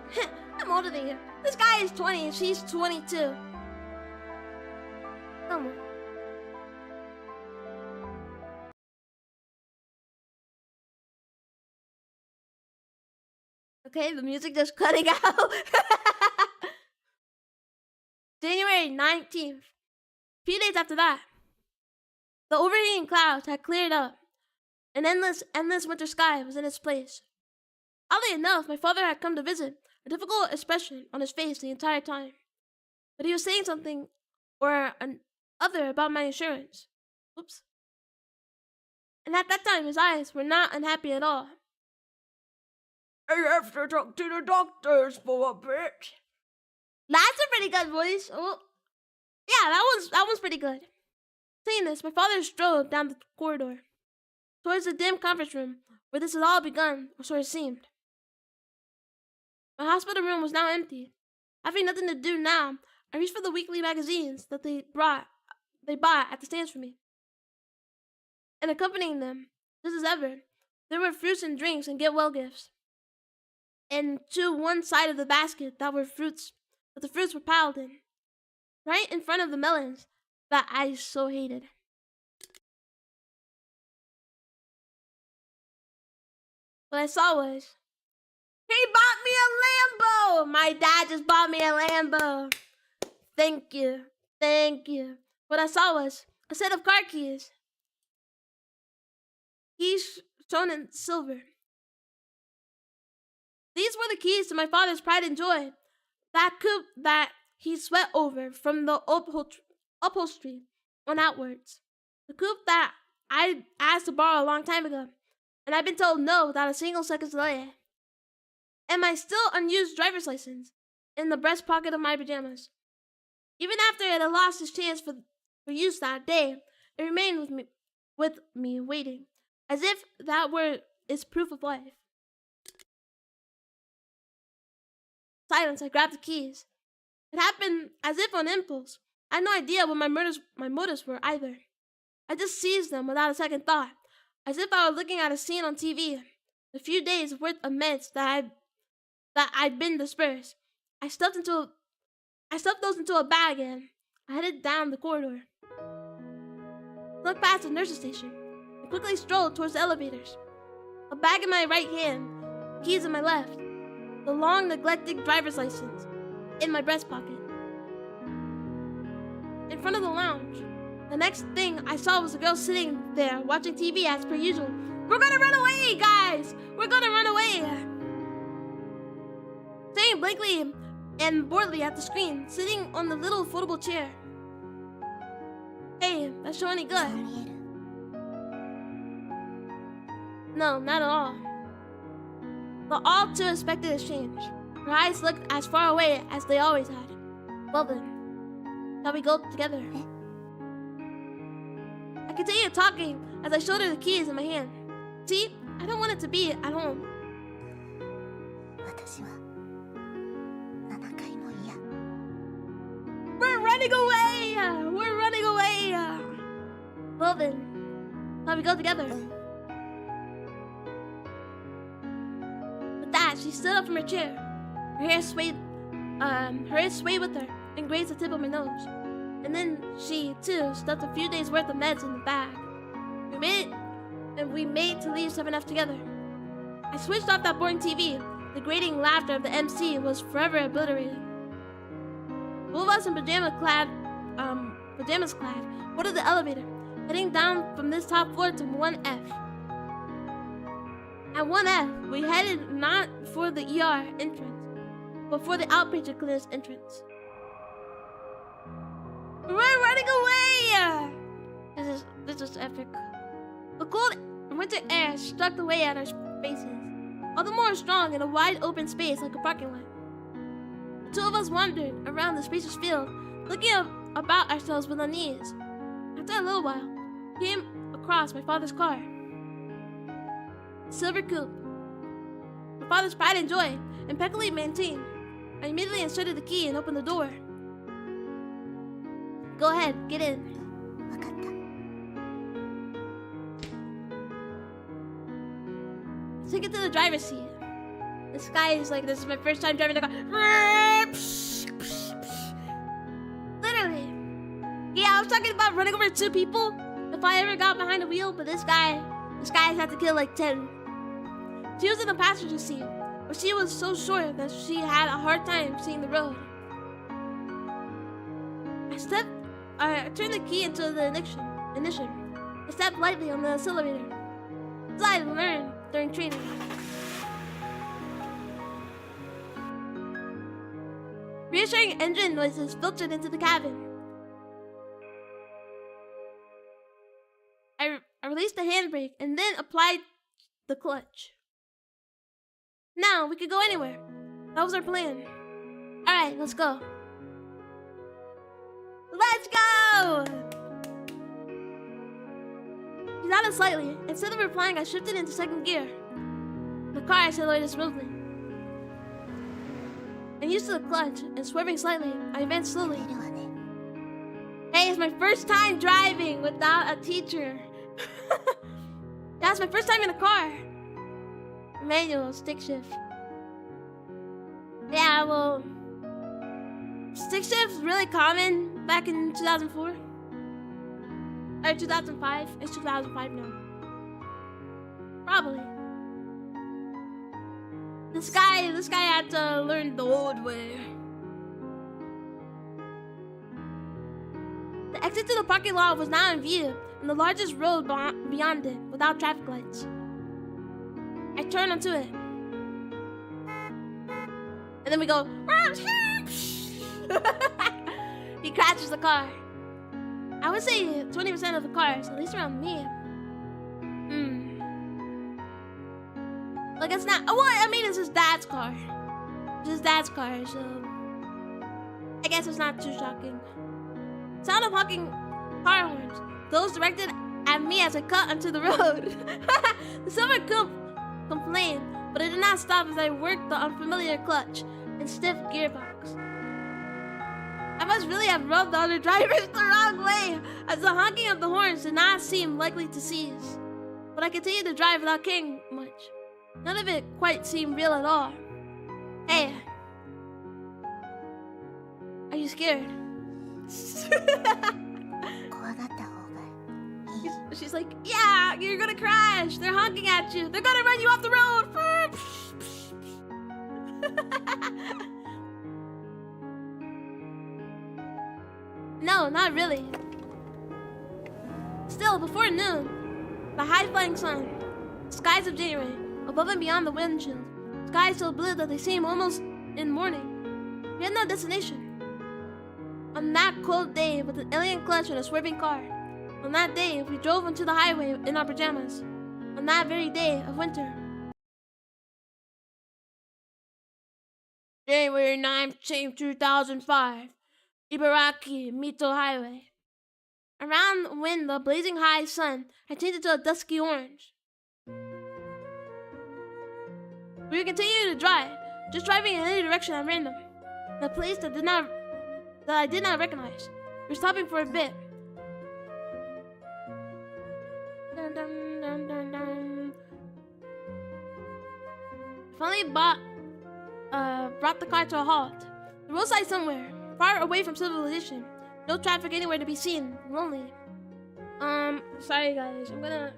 Speaker 1: I'm older than you. This guy is 20 and she's 22. Come on. Okay, the music just cutting out. January 19th. A few days after that, the overhanging clouds had cleared up. An endless winter sky was in its place. Oddly enough, my father had come to visit, a difficult expression on his face the entire time. But he was saying something or another about my insurance. Oops. And at that time, his eyes were not unhappy at all. I have to talk to the doctors for a bit. That's a pretty good voice. Oh, yeah, that one's pretty good. Saying this, my father strode down the corridor towards the dim conference room where this had all begun, or so it seemed. My hospital room was now empty. Having nothing to do now, I reached for the weekly magazines that they bought at the stands for me. And accompanying them, just as ever, there were fruits and drinks and get well gifts. And to one side of the basket that the fruits were piled in, right in front of the melons that I so hated. What I saw was, he bought me a Lambo! My dad just bought me a Lambo. Thank you. Thank you. What I saw was a set of car keys. Keys shown in silver. These were the keys to my father's pride and joy. That coupe that he sweat over from the upholstery on outwards. The coupe that I asked to borrow a long time ago, and I've been told no without a single second's delay. And my still unused driver's license in the breast pocket of my pajamas. Even after it had lost its chance for use that day, it remained with me waiting, as if that were its proof of life. Silence, I grabbed the keys. It happened as if on impulse. I had no idea what my motives were either. I just seized them without a second thought, as if I were looking at a scene on TV. A few days worth of meds that I'd been dispersed. I stuffed those into a bag and I headed down the corridor. I looked past the nurse's station and quickly strolled towards the elevators. A bag in my right hand, keys in my left, the long neglected driver's license in my breast pocket. In front of the lounge, the next thing I saw was a girl sitting there watching TV as per usual. We're gonna run away, guys! We're gonna run away! Staring blankly and boredly at the screen, sitting on the little foldable chair. Hey, that show any good? No, not at all. The all too expected exchange. Her eyes looked as far away as they always had. Well then, shall we go together? I continued talking as I showed her the keys in my hand. See, I don't want it to be at home. We're running away! We're running away! Well then, shall we go together? With that, she stood up from her chair. Her hair swayed with her and grazed the tip of my nose. And then she, too, stuffed a few days' worth of meds in the bag. We made to leave 7F together. I switched off that boring TV. The grating laughter of the MC was forever obliterated. Both of us in pajamas clad, boarded the elevator, heading down from this top floor to 1F. At 1F, we headed not for the ER entrance, but for the outpatient clinic's entrance. We're running away! This is epic. The cold winter air struck away at our faces, all the more strong in a wide open space like a parking lot. The two of us wandered around the spacious field, looking about ourselves with unease. After a little while, we came across my father's car. A silver coupe. My father's pride and joy, impeccably maintained. I immediately inserted the key and opened the door. Go ahead, get in.
Speaker 2: わかった。
Speaker 1: Take it to the driver's seat. This guy is like, this is my first time driving the car. Literally. Yeah, I was talking about running over 2 people if I ever got behind the wheel, but this guy had to kill like 10. She was in the passenger seat, but she was so short that she had a hard time seeing the road. I turned the key into the ignition. I stepped lightly on the accelerator, as I learned during training. Reassuring engine noises filtered into the cabin. I released the handbrake and then applied the clutch. Now we could go anywhere. That was our plan. Alright, let's go. Let's go! He nodded slightly. Instead of replying, I shifted into second gear. The car accelerated smoothly. And used to the clutch and swerving slightly, I advanced slowly.
Speaker 2: 出るわね。
Speaker 1: Hey, it's my first time driving without a teacher. That's my first time in a car. Manual, stick shift. Yeah, well, stick shift's really common back in 2004. Or 2005. It's 2005 now. Probably. This guy had to learn the old way. The exit to the parking lot was now in view, and the largest road beyond it, without traffic lights. I turned onto it. And then we go... He crashes the car. I would say 20% of the cars, at least around me. Like, it's not... Well, I mean, it's his dad's car. It's his dad's car, so... I guess it's not too shocking. Sound of honking car horns. Those directed at me as I cut onto the road. The silver coupe complained, but it did not stop as I worked the unfamiliar clutch and stiff gearbox. I must really have rubbed the other drivers the wrong way, as the honking of the horns did not seem likely to cease. But I continued to drive without caring much. None of it quite seemed real at all. Hey. Are you scared?
Speaker 2: 怖がった方がいい。
Speaker 1: She's like, yeah, you're gonna crash. They're honking at you. They're gonna run you off the road. No, not really. Still, before noon, the high-flying sun, skies of January, above and beyond the windshield, skies so blue that they seem almost in morning. We had no destination. On that cold day with an alien clutch and a swerving car. On that day, we drove onto the highway in our pajamas. On that very day of winter. January 19, 2005. Ibaraki Mito Highway. Around the wind, the blazing high sun had changed to a dusky orange. We were continuing to drive, just driving in any direction at random. In a place that I did not recognize. We were stopping for a bit. Dun, dun, dun, dun, dun. Finally brought the car to a halt. The roadside somewhere, far away from civilization. No traffic anywhere to be seen. Lonely. Sorry guys, I'm gonna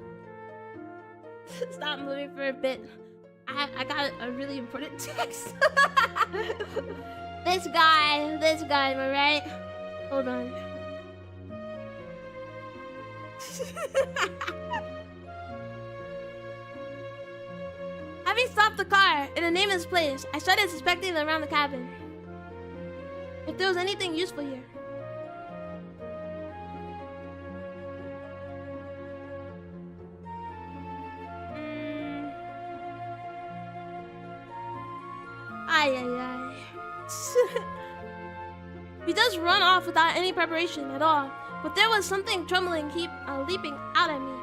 Speaker 1: stop moving for a bit. I got a really important text. This guy, am I right? Hold on. Having stopped the car in a nameless place, I started suspecting around the cabin. If there was anything useful here. Ay. He does run off without any preparation at all, but there was something trembling, leaping out at me.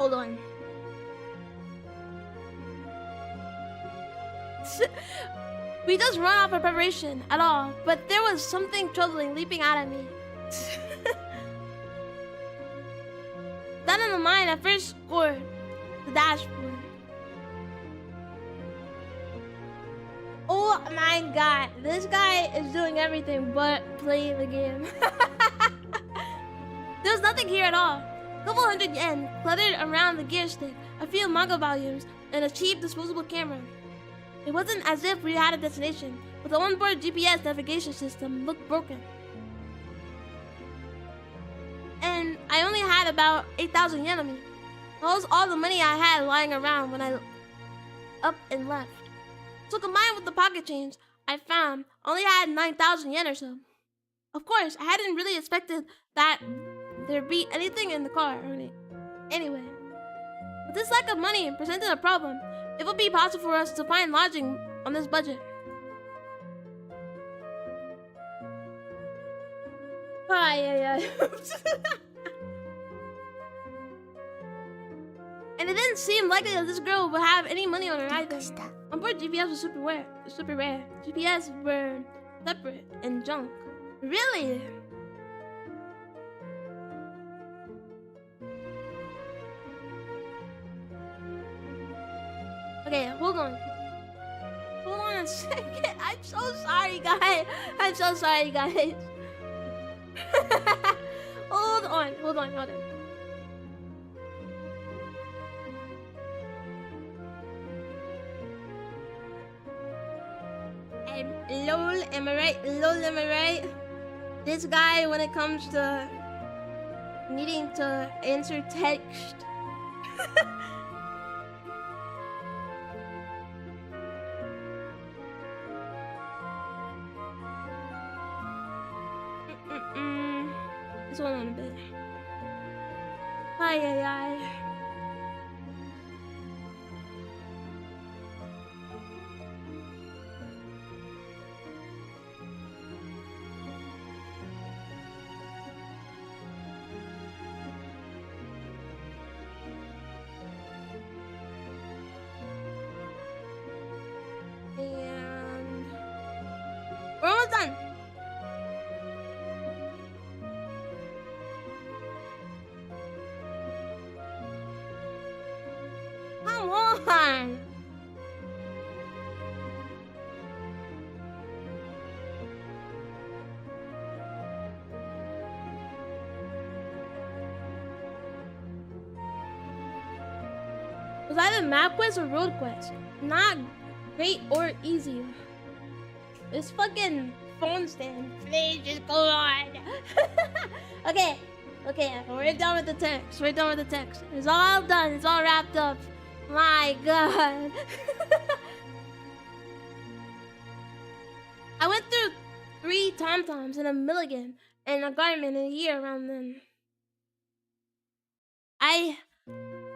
Speaker 1: Hold on. We just run off of preparation at all, but there was something troubling leaping out at me. Then in the mind, I first scored the dashboard. Oh my god, this guy is doing everything but playing the game. There's nothing here at all. A couple hundred yen cluttered around the gear stick, a few manga volumes, and a cheap disposable camera. It wasn't as if we had a destination, but the onboard GPS navigation system looked broken. And I only had about 8,000 yen on me. That was all the money I had lying around when I up and left. So combined with the pocket change I found, I only had 9,000 yen or so. Of course, I hadn't really expected that there'd be anything in the car or anyway. But this lack of money presented a problem. It would be possible for us to find lodging on this budget. And it didn't seem likely that this girl would have any money on her either. Onboard GPS was super rare. GPS were separate and junk. Really? Okay, hold on. Hold on a second. I'm so sorry, guys. I'm so sorry, guys. Hold on. Lol, am I right? This guy, when it comes to needing to answer text. Hold on a bit. Ay. And we're almost done. Come on. Was either map quest or road quest. Not great or easy. This fucking phone stand. Please just go on. Okay, we're done with the text. It's all done. It's all wrapped up. My god. I went through 3 Tom-Toms and a Milligan and a Garmin in a year around then. I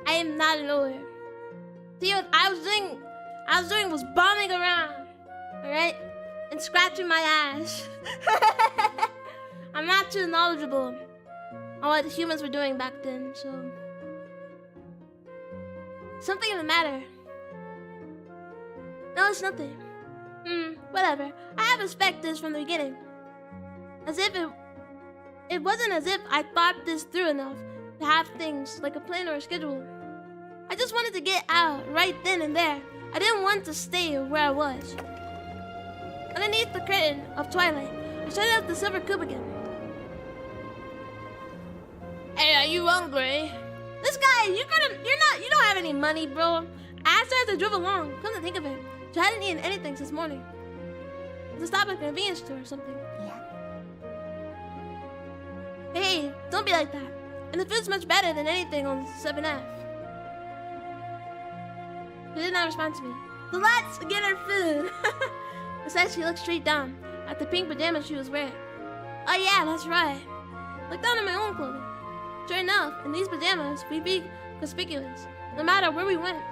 Speaker 1: am not a lawyer. See, what I was doing was bombing around, alright? And scratching my ass. I'm not too knowledgeable on what humans were doing back then, so... Something in the matter. No, it's nothing. Whatever. I have expected this from the beginning. As if it wasn't as if I thought this through enough to have things like a plan or a schedule. I just wanted to get out right then and there. I didn't want to stay where I was. Underneath the curtain of twilight, I started up the silver cube again. Hey, are you hungry? This guy, you don't have any money, bro. I asked her as I drove along. Come to think of it, she hadn't eaten anything since morning. To stop at a convenience store or something.
Speaker 2: Yeah.
Speaker 1: Hey, don't be like that. And the food's much better than anything on 7F. She did not respond to me. So let's get her food. Instead, she looked straight down at the pink pajamas she was wearing. Oh yeah, that's right. Look down at my own clothing. Sure enough, in these pajamas, we'd be conspicuous, no matter where we went.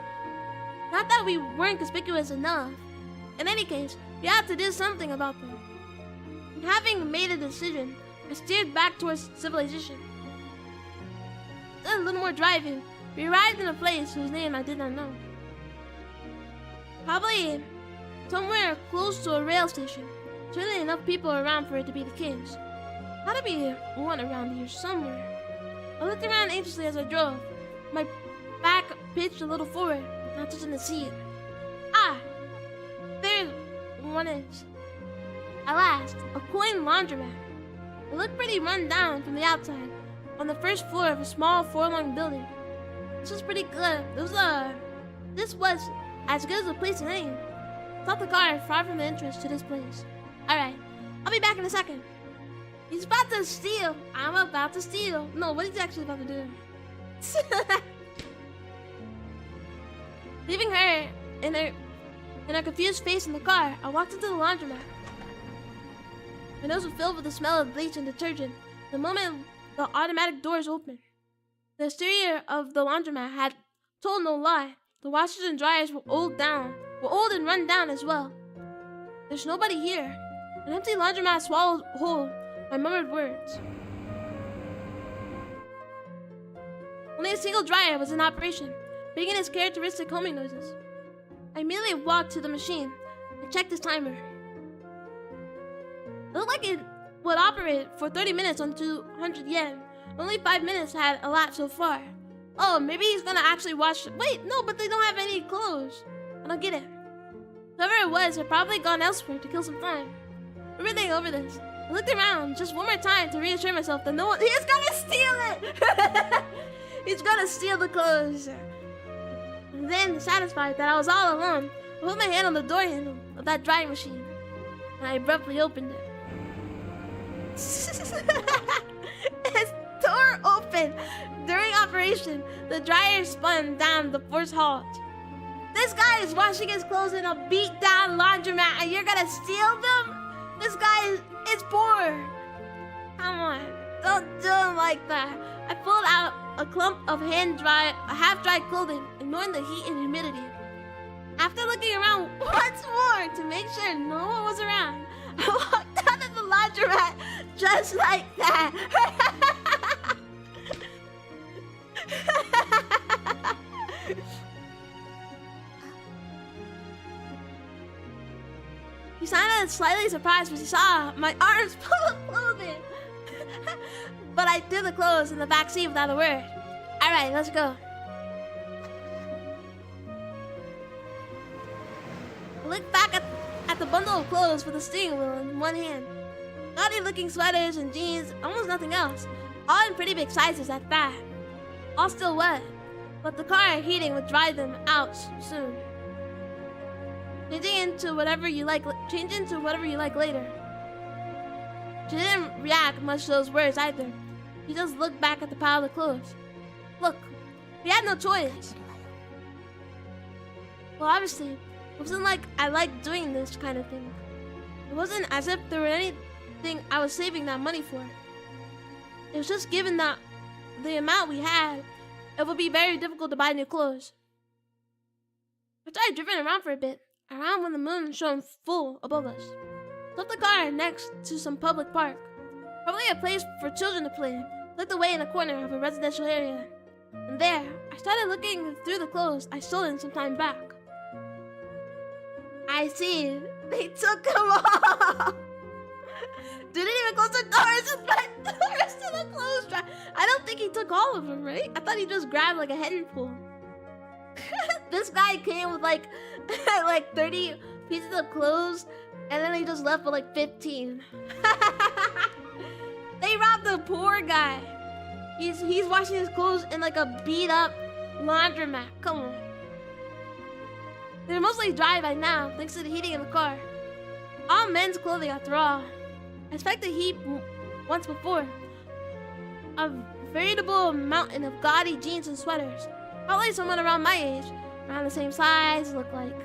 Speaker 1: Not that we weren't conspicuous enough. In any case, we had to do something about them. And having made a decision, I steered back towards civilization. Then a little more driving, We arrived in a place whose name I did not know. Probably somewhere close to a rail station. Certainly enough people around for it to be the case. Had to be one around here somewhere. I looked around anxiously as I drove. My back pitched a little forward, not touching the seat. Ah! There one is. At last, a coin laundromat. It looked pretty run down from the outside, on the first floor of a small four-lung building. This was pretty good. This was as good as a place in name. Stopped the car far from the entrance to this place. Alright, I'll be back in a second. He's about to steal. I'm about to steal. No, what is he actually about to do? Leaving her in her confused face in the car, I walked into the laundromat. My nose was filled with the smell of bleach and detergent. The moment the automatic doors opened, the exterior of the laundromat had told no lie. The washers and dryers were old and run down as well. There's nobody here. An empty laundromat swallowed whole my murmured words. Only a single dryer was in operation, making its characteristic humming noises. I immediately walked to the machine and checked its timer. It looked like it would operate for 30 minutes on 200 yen. Only 5 minutes had elapsed so far. Oh, maybe he's gonna actually wash. Wait, no, but they don't have any clothes. I don't get it. Whoever it was had probably gone elsewhere to kill some time. Everything over this. I looked around just one more time to reassure myself that no one. He's gonna steal it! He's gonna steal the clothes. And then, satisfied that I was all alone, I put my hand on the door handle of that drying machine, and I abruptly opened it. Its door opened. During operation, the dryer spun down the forced halt. This guy is washing his clothes in a beat-down laundromat, and you're gonna steal them? This guy is poor. Come on, don't do him like that. I pulled out a clump of half-dried clothing, ignoring the heat and humidity. After looking around once more to make sure no one was around, I walked out of the laundromat just like that. He sounded slightly surprised when he saw my arms full of clothing. But I threw the clothes in the back seat without a word. Alright, let's go. I looked back at the bundle of clothes with the steering wheel in one hand. Naughty looking sweaters and jeans, almost nothing else. All in pretty big sizes at that. All still wet, but the car heating would dry them out soon. Change into whatever you like later. She didn't react much to those words either. She just looked back at the pile of clothes. Look, we had no choice. Well, obviously, it wasn't like I liked doing this kind of thing. It wasn't as if there were anything I was saving that money for. It was just given that the amount we had, it would be very difficult to buy new clothes. After I'd driven around for a bit, around when the moon shone full above us, stopped the car next to some public park. Probably a place for children to play, tucked away in a corner of a residential area. And there, I started looking through the clothes I stolen some time back. I see. They took them all. Didn't even close the doors and let the rest of the clothes dry. I don't think he took all of them, right? I thought he just grabbed like a handful. This guy came with like 30 pieces of clothes, and then he just left with like 15. They robbed the poor guy. He's washing his clothes in like a beat up laundromat. Come on. They're mostly dry by now, thanks to the heating in the car. All men's clothing after all. I expected heat once before. A veritable mountain of gaudy jeans and sweaters. Probably someone around my age, around the same size, look like.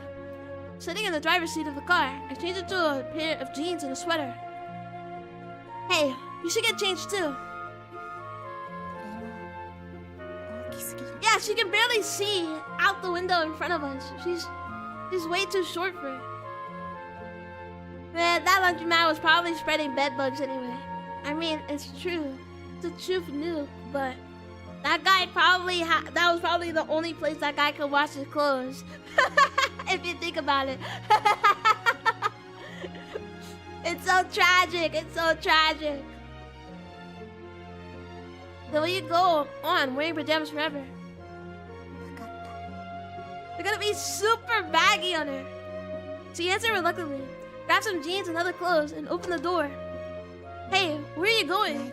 Speaker 1: Sitting in the driver's seat of the car, I changed into a pair of jeans and a sweater. Hey, you should get changed too. Yeah, she can barely see out the window in front of us. She's way too short for it. Man, that laundromat was probably spreading bed bugs anyway. I mean, it's true. It's a truth nuke, but That guy probably that was probably the only place that guy could wash his clothes. If you think about it. It's so tragic. It's so tragic. The way you go on wearing pajamas forever. They're gonna be super baggy on her. She answered reluctantly, grabbed some jeans and other clothes, and opened the door. Hey, where are you going?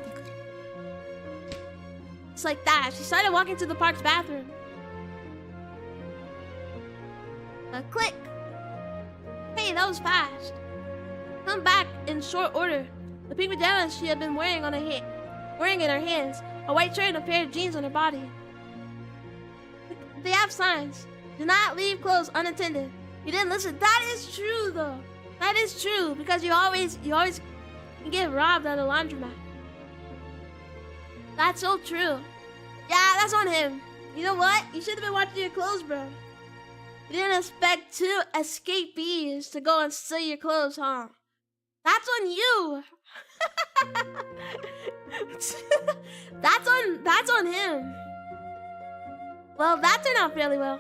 Speaker 1: Just like that, she started walking to the park's bathroom. A click. Hey, that was fast. Come back in short order. The pink pajamas she had been wearing in her hands, a white shirt and a pair of jeans on her body. They have signs. Do not leave clothes unattended. You didn't listen. That is true, though. That is true, because you always get robbed at a laundromat. That's so true. Yeah, that's on him. You know what? You should have been watching your clothes, bro. You didn't expect two escapees to go and steal your clothes, huh? That's on you. That's on him. Well, that turned out fairly well.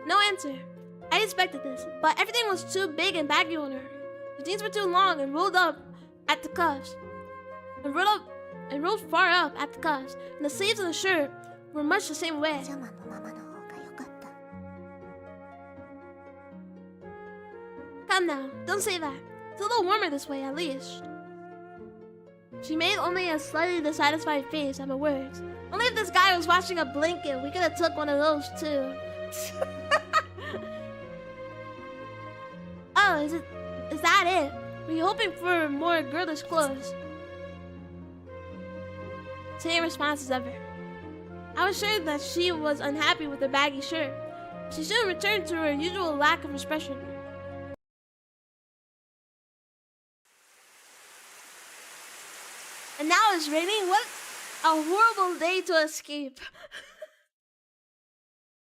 Speaker 1: No answer. I expected this, but everything was too big and baggy on her. The jeans were too long and rolled up at the cuffs. And rolled far up at the cuffs, and the sleeves of the shirt were much the same way. Come now, don't say that. It's a little warmer this way, at least. She made only a slightly dissatisfied face at my words. Only if this guy was washing a blanket, we could have took one of those too. Oh, is that it? Were you hoping for more girlish clothes? Same response as ever. I was sure that she was unhappy with her baggy shirt. She soon returned to her usual lack of expression. And now it's raining. What a horrible day to escape.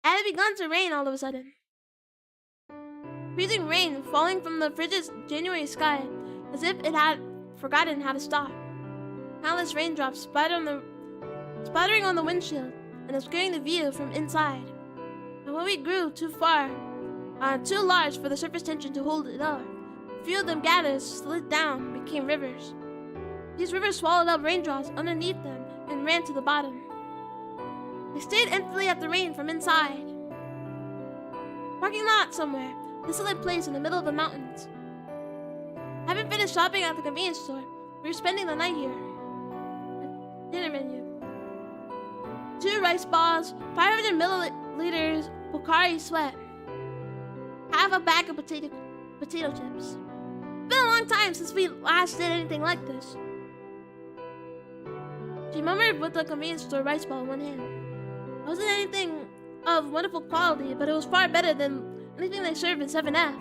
Speaker 1: It had begun to rain all of a sudden. Freezing rain falling from the frigid January sky, as if it had forgotten how to stop. Countless raindrops splattering on the windshield and obscuring the view from inside. And when we grew too large for the surface tension to hold it up, a few of them gathered, slid down, and became rivers. These rivers swallowed up raindrops underneath them and ran to the bottom. They stared emptily at the rain from inside. Parking lot somewhere, desolate place in the middle of the mountains. Having finished shopping at the convenience store, we were spending the night here. Dinner menu. 2 rice balls, 500 milliliters Pocari Sweat, half a bag of potato chips. It's been a long time since we last did anything like this. She murmured with the convenience store rice ball in one hand. It wasn't anything of wonderful quality, but it was far better than anything they served in 7F.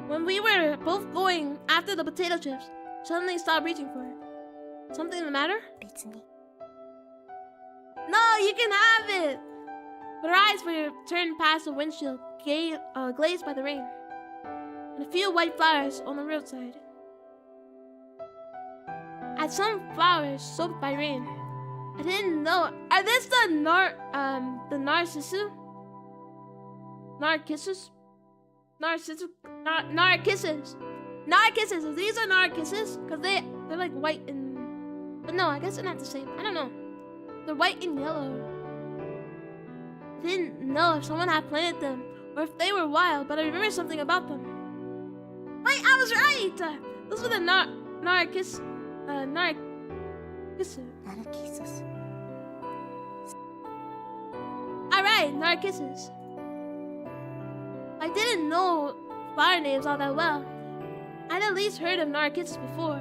Speaker 1: When we were both going after the potato chips, she suddenly stopped reaching for it. Something the matter? No, you can have it! But her eyes were turned past the windshield, glazed by the rain, and a few white flowers on the roadside. At some flowers soaked by rain. I didn't know. Are this the Narcissu? Narcissus? Narcissus. These are Narcissus? Because they're like white and... But no, I guess they're not the same. I don't know. They're white and yellow. I didn't know if someone had planted them or if they were wild, but I remember something about them. Wait, I was right! Those were the Narcissus. Alright, Narcissus. I didn't know flower names all that well. I'd at least heard of Narcissus before.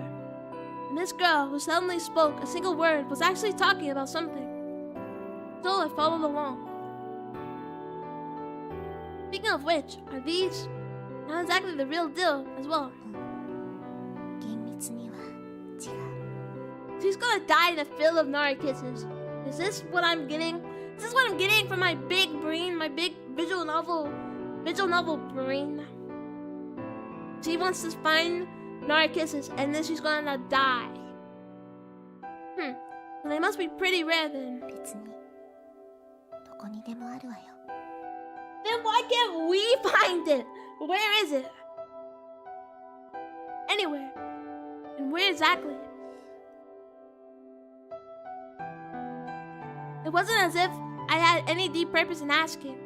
Speaker 1: And this girl who suddenly spoke a single word was actually talking about something. So I followed along. Speaking of which, are these not exactly the real deal as well? She's gonna die in a field of Narcissus. Is this what I'm getting? Is this what I'm getting from my big brain, my big visual novel brain? She wants to find Narcissus and then she's gonna die. So they must be pretty rare then.
Speaker 2: 別にどこにでもあるわよ。
Speaker 1: Then why can't we find it? Where is it? Anywhere. And where exactly? It wasn't as if I had any deep purpose in asking.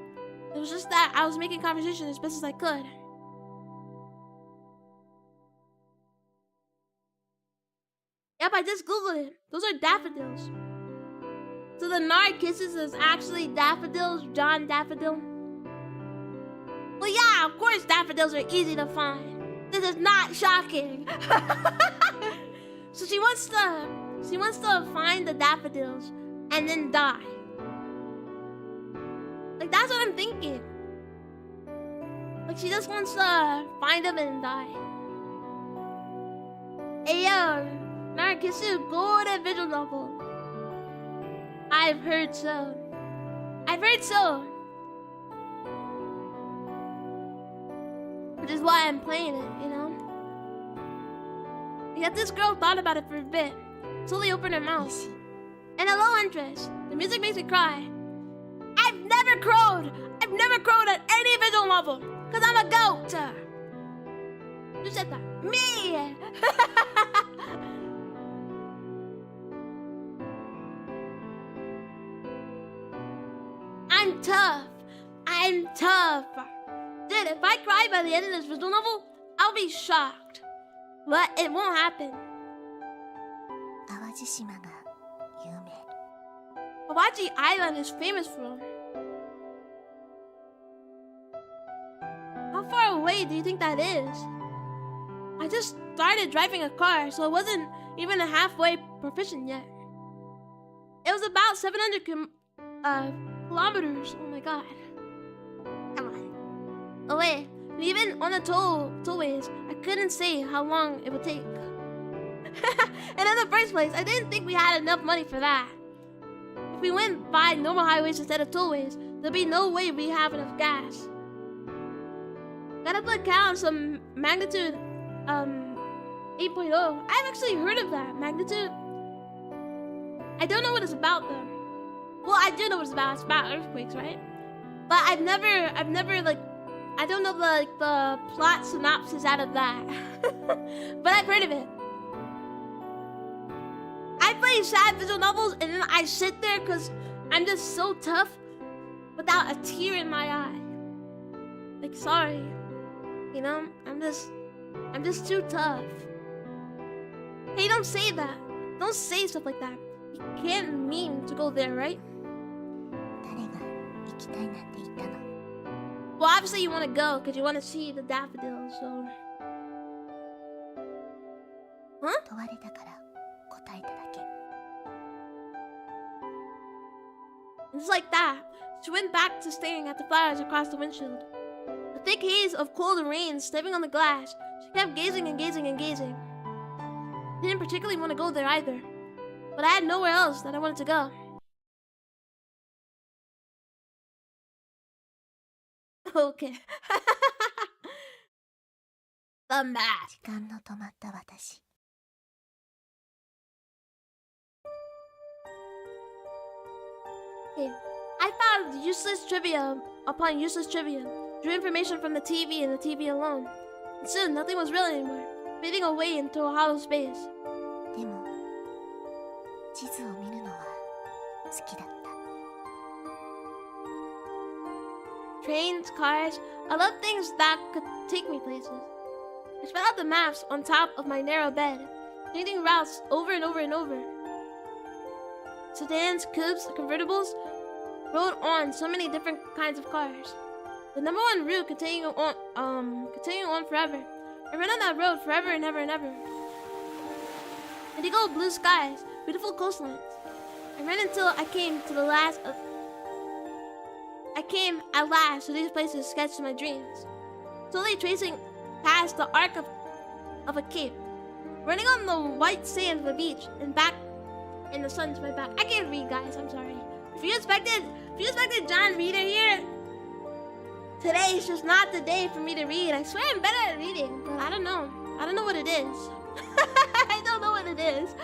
Speaker 1: It was just that I was making conversation as best as I could. Yep, I just googled it. Those are daffodils. So the Narcissus is actually daffodils, John Daffodil. Well, yeah, of course daffodils are easy to find. This is not shocking. So she wants to find the daffodils and then die. Like, that's what I'm thinking. Like, she just wants to find them and die. Hey, yo, Narcissu, golden visual novel. I've heard so. I've heard so. Which is why I'm playing it, you know? Yet this girl thought about it for a bit. Slowly opened her mouth. And a low interest. The music makes me cry. I've never crowed at any visual novel. Cause I'm a goat. Who said that? Me! I'm tough. I'm tough. Dude, if I cry by the end of this visual novel, I'll be shocked. But it won't happen.
Speaker 2: 淡路島が有名。
Speaker 1: Kawachi Island is famous for. How far away do you think that is? I just started driving a car, so I wasn't even halfway proficient yet. It was about 700 kilometers. Oh my god. Come on. Oh wait, and even on the tollways, I couldn't say how long it would take. And in the first place, I didn't think we had enough money for that. If we went by normal highways instead of tollways, there'd be no way we have enough gas. Gotta put count some magnitude 8.0. I've actually heard of that magnitude. I don't know what it's about though. Well, I do know what it's about. It's about earthquakes, right? But I've never like, I don't know the plot synopsis out of that. But I've heard of it. I play sad visual novels and then I sit there because I'm just so tough without a tear in my eye. Like, sorry. You know, I'm just too tough. Hey, don't say that. Don't say stuff like that. You can't mean to go there, right?
Speaker 2: 誰が行きたいなんて言ったの？
Speaker 1: Well, obviously you want to go because you want to see the daffodils, so... Huh?
Speaker 2: 問われたから答えただけ。
Speaker 1: Just like that, she went back to staring at the flowers across the windshield. A thick haze of cold rain slipping on the glass. She kept gazing and gazing and gazing. Didn't particularly want to go there either, but I had nowhere else that I wanted to go. Okay. The math.
Speaker 2: 時間の止まった私。
Speaker 1: Okay, I found useless trivia upon useless trivia. Drew information from the TV and the TV alone. And soon, nothing was real anymore, fading away into a hollow space.
Speaker 2: でも地図を見るのは好きだった。
Speaker 1: Trains, cars, I love things that could take me places. I spread out the maps on top of my narrow bed, changing routes over and over and over. Sedans, coupes, convertibles, rode on so many different kinds of cars. The number one route continuing on forever. I ran on that road forever and ever and ever. Indigo blue skies, beautiful coastlines. I ran until I came at last to these places sketched in my dreams, slowly tracing past the arc of a cape, running on the white sand of the beach and back in the sun to my back. I can't read, guys. I'm sorry. If you expected John Reader here, today is just not the day for me to read. I swear I'm better at reading, but I don't know. I don't know what it is. I don't know what it is.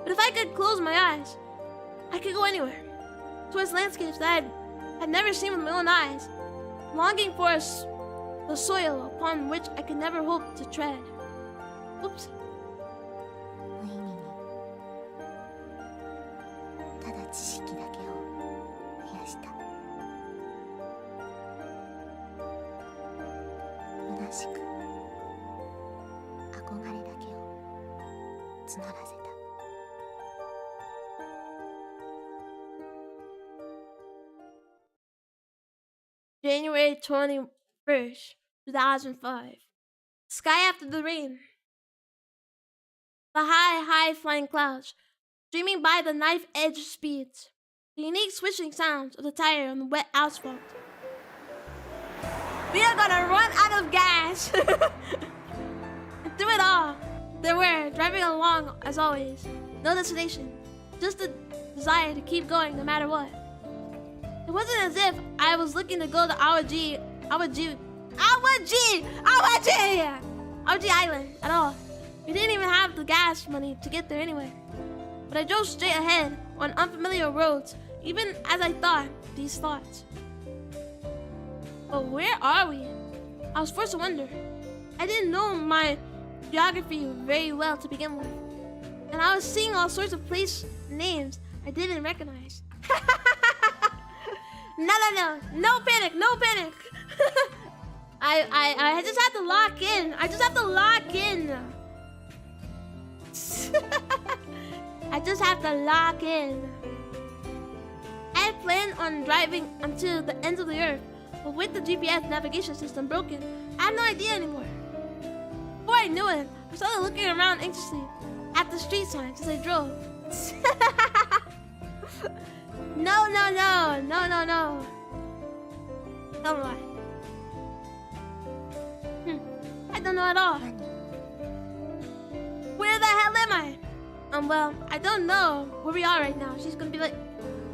Speaker 1: But if I could close my eyes, I could go anywhere. Towards landscapes that I had never seen with my own eyes, longing for the soil upon which I could never hope to tread. Oops.
Speaker 2: 無意味にただ知識だけを増やした。虚しく憧れだけを募らせた。
Speaker 1: January 21st, 2005. Sky after the rain. The high flying clouds, streaming by the knife-edge speeds. The unique swishing sounds of the tire on the wet asphalt. We are gonna run out of gas! And through it all, there were, driving along as always, no destination, just the desire to keep going no matter what. It wasn't as if I was looking to go to Awaji Island at all. We didn't even have the gas money to get there anyway. But I drove straight ahead on unfamiliar roads, even as I thought these thoughts. But where are we? I was forced to wonder. I didn't know my geography very well to begin with. And I was seeing all sorts of place names I didn't recognize. No panic. I just have to lock in. I just have to lock in. I had planned on driving until the ends of the earth, but with the GPS navigation system broken, I had no idea anymore. Before I knew it, I started looking around anxiously at the street signs as I drove. No. Don't lie. I don't know at all. Where the hell am I? Well, I don't know where we are right now. She's gonna be like,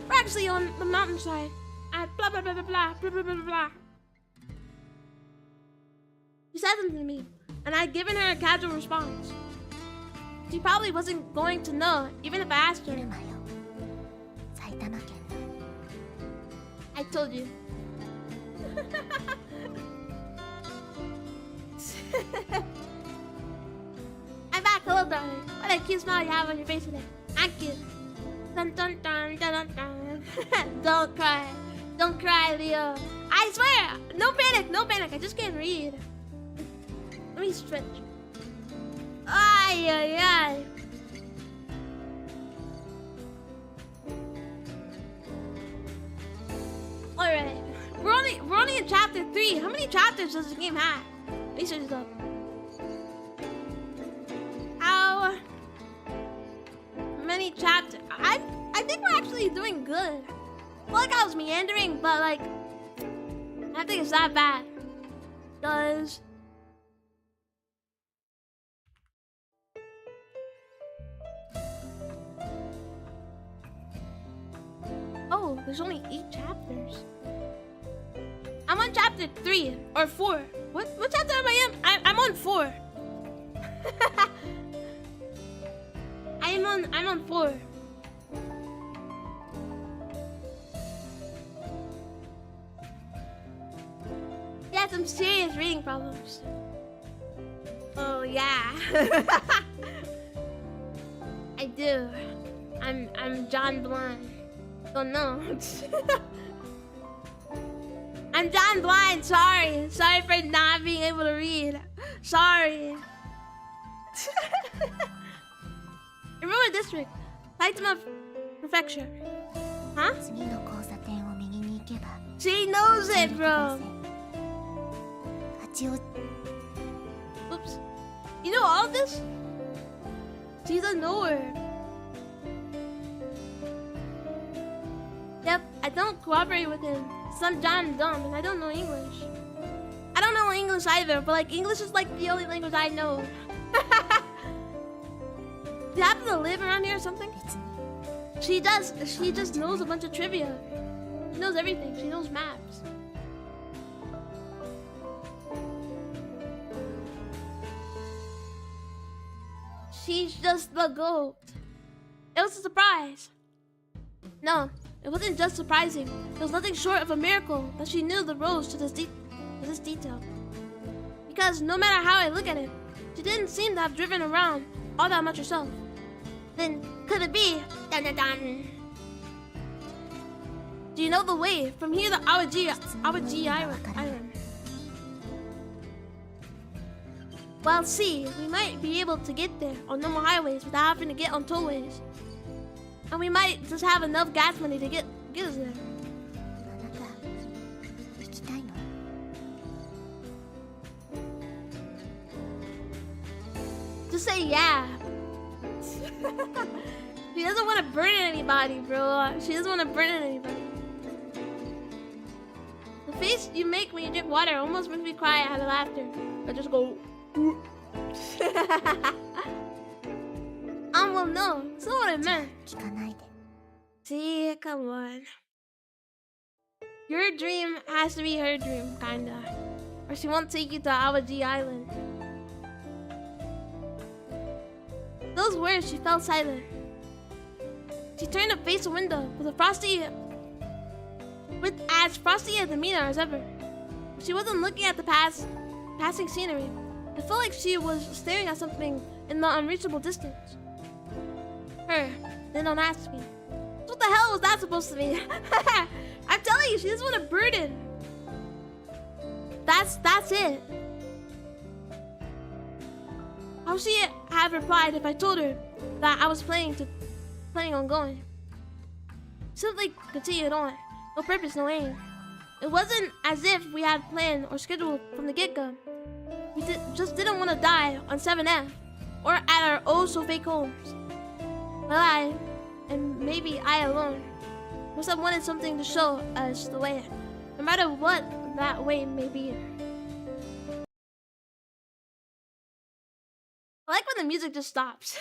Speaker 1: we're actually on the mountainside. Blah, blah, blah, blah, blah, blah, blah, blah, blah. She said something to me, and I'd given her a casual response. She probably wasn't going to know, even if I asked her. I told you. I'm back, hello darling. What a cute smile you have on your face today. Thank you. Dun dun dun dun dun dun. Don't cry, Leo. I swear, no panic. I just can't read. Let me stretch. Ay. Alright. We're only in chapter 3. How many chapters does the game have? Research is up. How many chapters? I think we're actually doing good. I feel like I was meandering, but like I think it's not bad. Does oh, there's only 8 chapters. I'm on chapter 3 or 4. What chapter am I in? I'm on 4. I'm on 4. Yeah, some serious reading problems. Oh yeah. I do. I'm John Blind. Don't know. I'm John Blind, sorry. Sorry for not being able to read. Sorry. Remember district. Saitama Prefecture. Huh? She knows it, bro. Oops. You know all of this? She's a knower. Yep, I don't cooperate with him. Some John dumb and I don't know English. I don't know English either, but like English is like the only language I know. Do you happen to live around here or something? She does. She just knows a bunch of trivia. She knows everything. She knows maps. She's just the goat. was a surprise. No, it wasn't just surprising. It was nothing short of a miracle that she knew the rose to this detail. Because no matter how I look at it, she didn't seem to have driven around all that much herself. Then, could it be? Dun, dun, dun. Do you know the way from here to Awaji Island? Well, see, we might be able to get there on normal highways without having to get on tollways. And we might just have enough gas money to get us there.
Speaker 2: あなた行きたいの？
Speaker 1: Just say yeah. She doesn't want to burden anybody, bro. She doesn't want to burden anybody. The face you make when you drink water almost makes me cry out of laughter. I just go. Well, no, that's not what I meant.
Speaker 2: 聞かないで。
Speaker 1: See, come on. Your dream has to be her dream, kinda. Or she won't take you to Awaji Island. Those words, she fell silent. She turned to face the window with as frosty a demeanor as ever. She wasn't looking at the passing scenery. It felt like she was staring at something in the unreachable distance. Then don't ask me. What the hell was that supposed to mean? I'm telling you, she doesn't want a burden. That's it. How would she have replied if I told her that I was planning on going? Simply continued on. No purpose, no aim. It wasn't as if we had planned or scheduled from the get-go. We just didn't want to die on 7F or at our oh so fake homes. But I, and maybe I alone, must have wanted something to show us the way, no matter what that way may be. I like when the music just stops.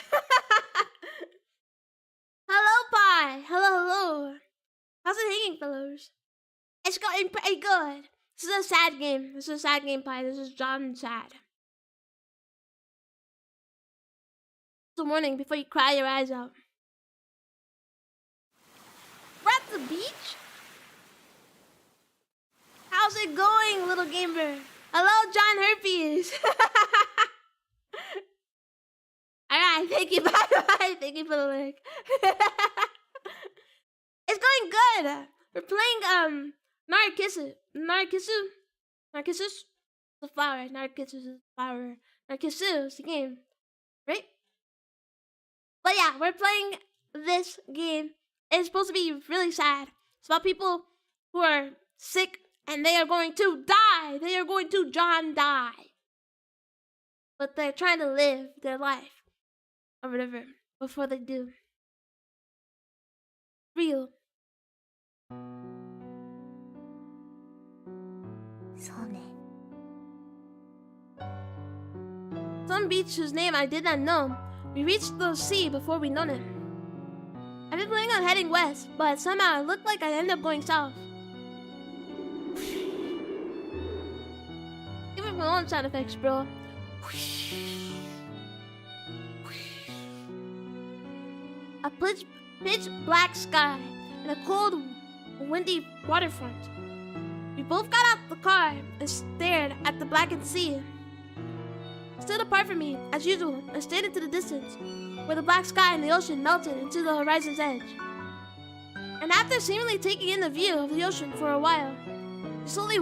Speaker 1: Hello, Pie. Hello. How's it hanging, fellows? It's going pretty good. This is a sad game. Pie. This is John sad. It's a warning before you cry your eyes out. We're at the beach? How's it going, little gamer? Hello, John Herpes. Alright, thank you. Bye. Thank you for the link. It's going good. We're playing Narcissus the flower. Narcissus is the flower. Narcissu is the game, right? But yeah, we're playing this game. It's supposed to be really sad. It's about people who are sick and they are going to die. They are going to die. But they're trying to live their life or whatever before they do. Real.
Speaker 2: そうね。
Speaker 1: Some beach whose name I did not know. We reached the sea before we known it. I've been planning on heading west, but somehow it looked like I'd end up going south. Give it my own sound effects, bro. A pitch black sky and a cold, windy waterfront. We both got out the car and stared at the blackened sea. Stood apart from me, as usual, and stared into the distance, where the black sky and the ocean melted into the horizon's edge. And after seemingly taking in the view of the ocean for a while, we slowly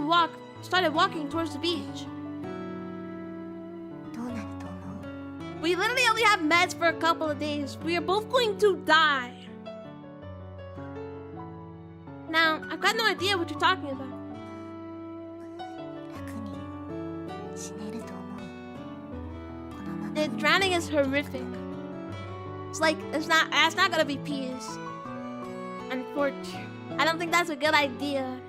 Speaker 1: started walking towards the beach.
Speaker 2: どうなると思う？
Speaker 1: We literally only have meds for a couple of days. We are both going to die. Now, I've got no idea what you're talking about.
Speaker 2: 楽に死ねると思う。このまま
Speaker 1: The drowning is horrific. It's like, that's not gonna be peace. Unfortunately. I don't think that's a good idea.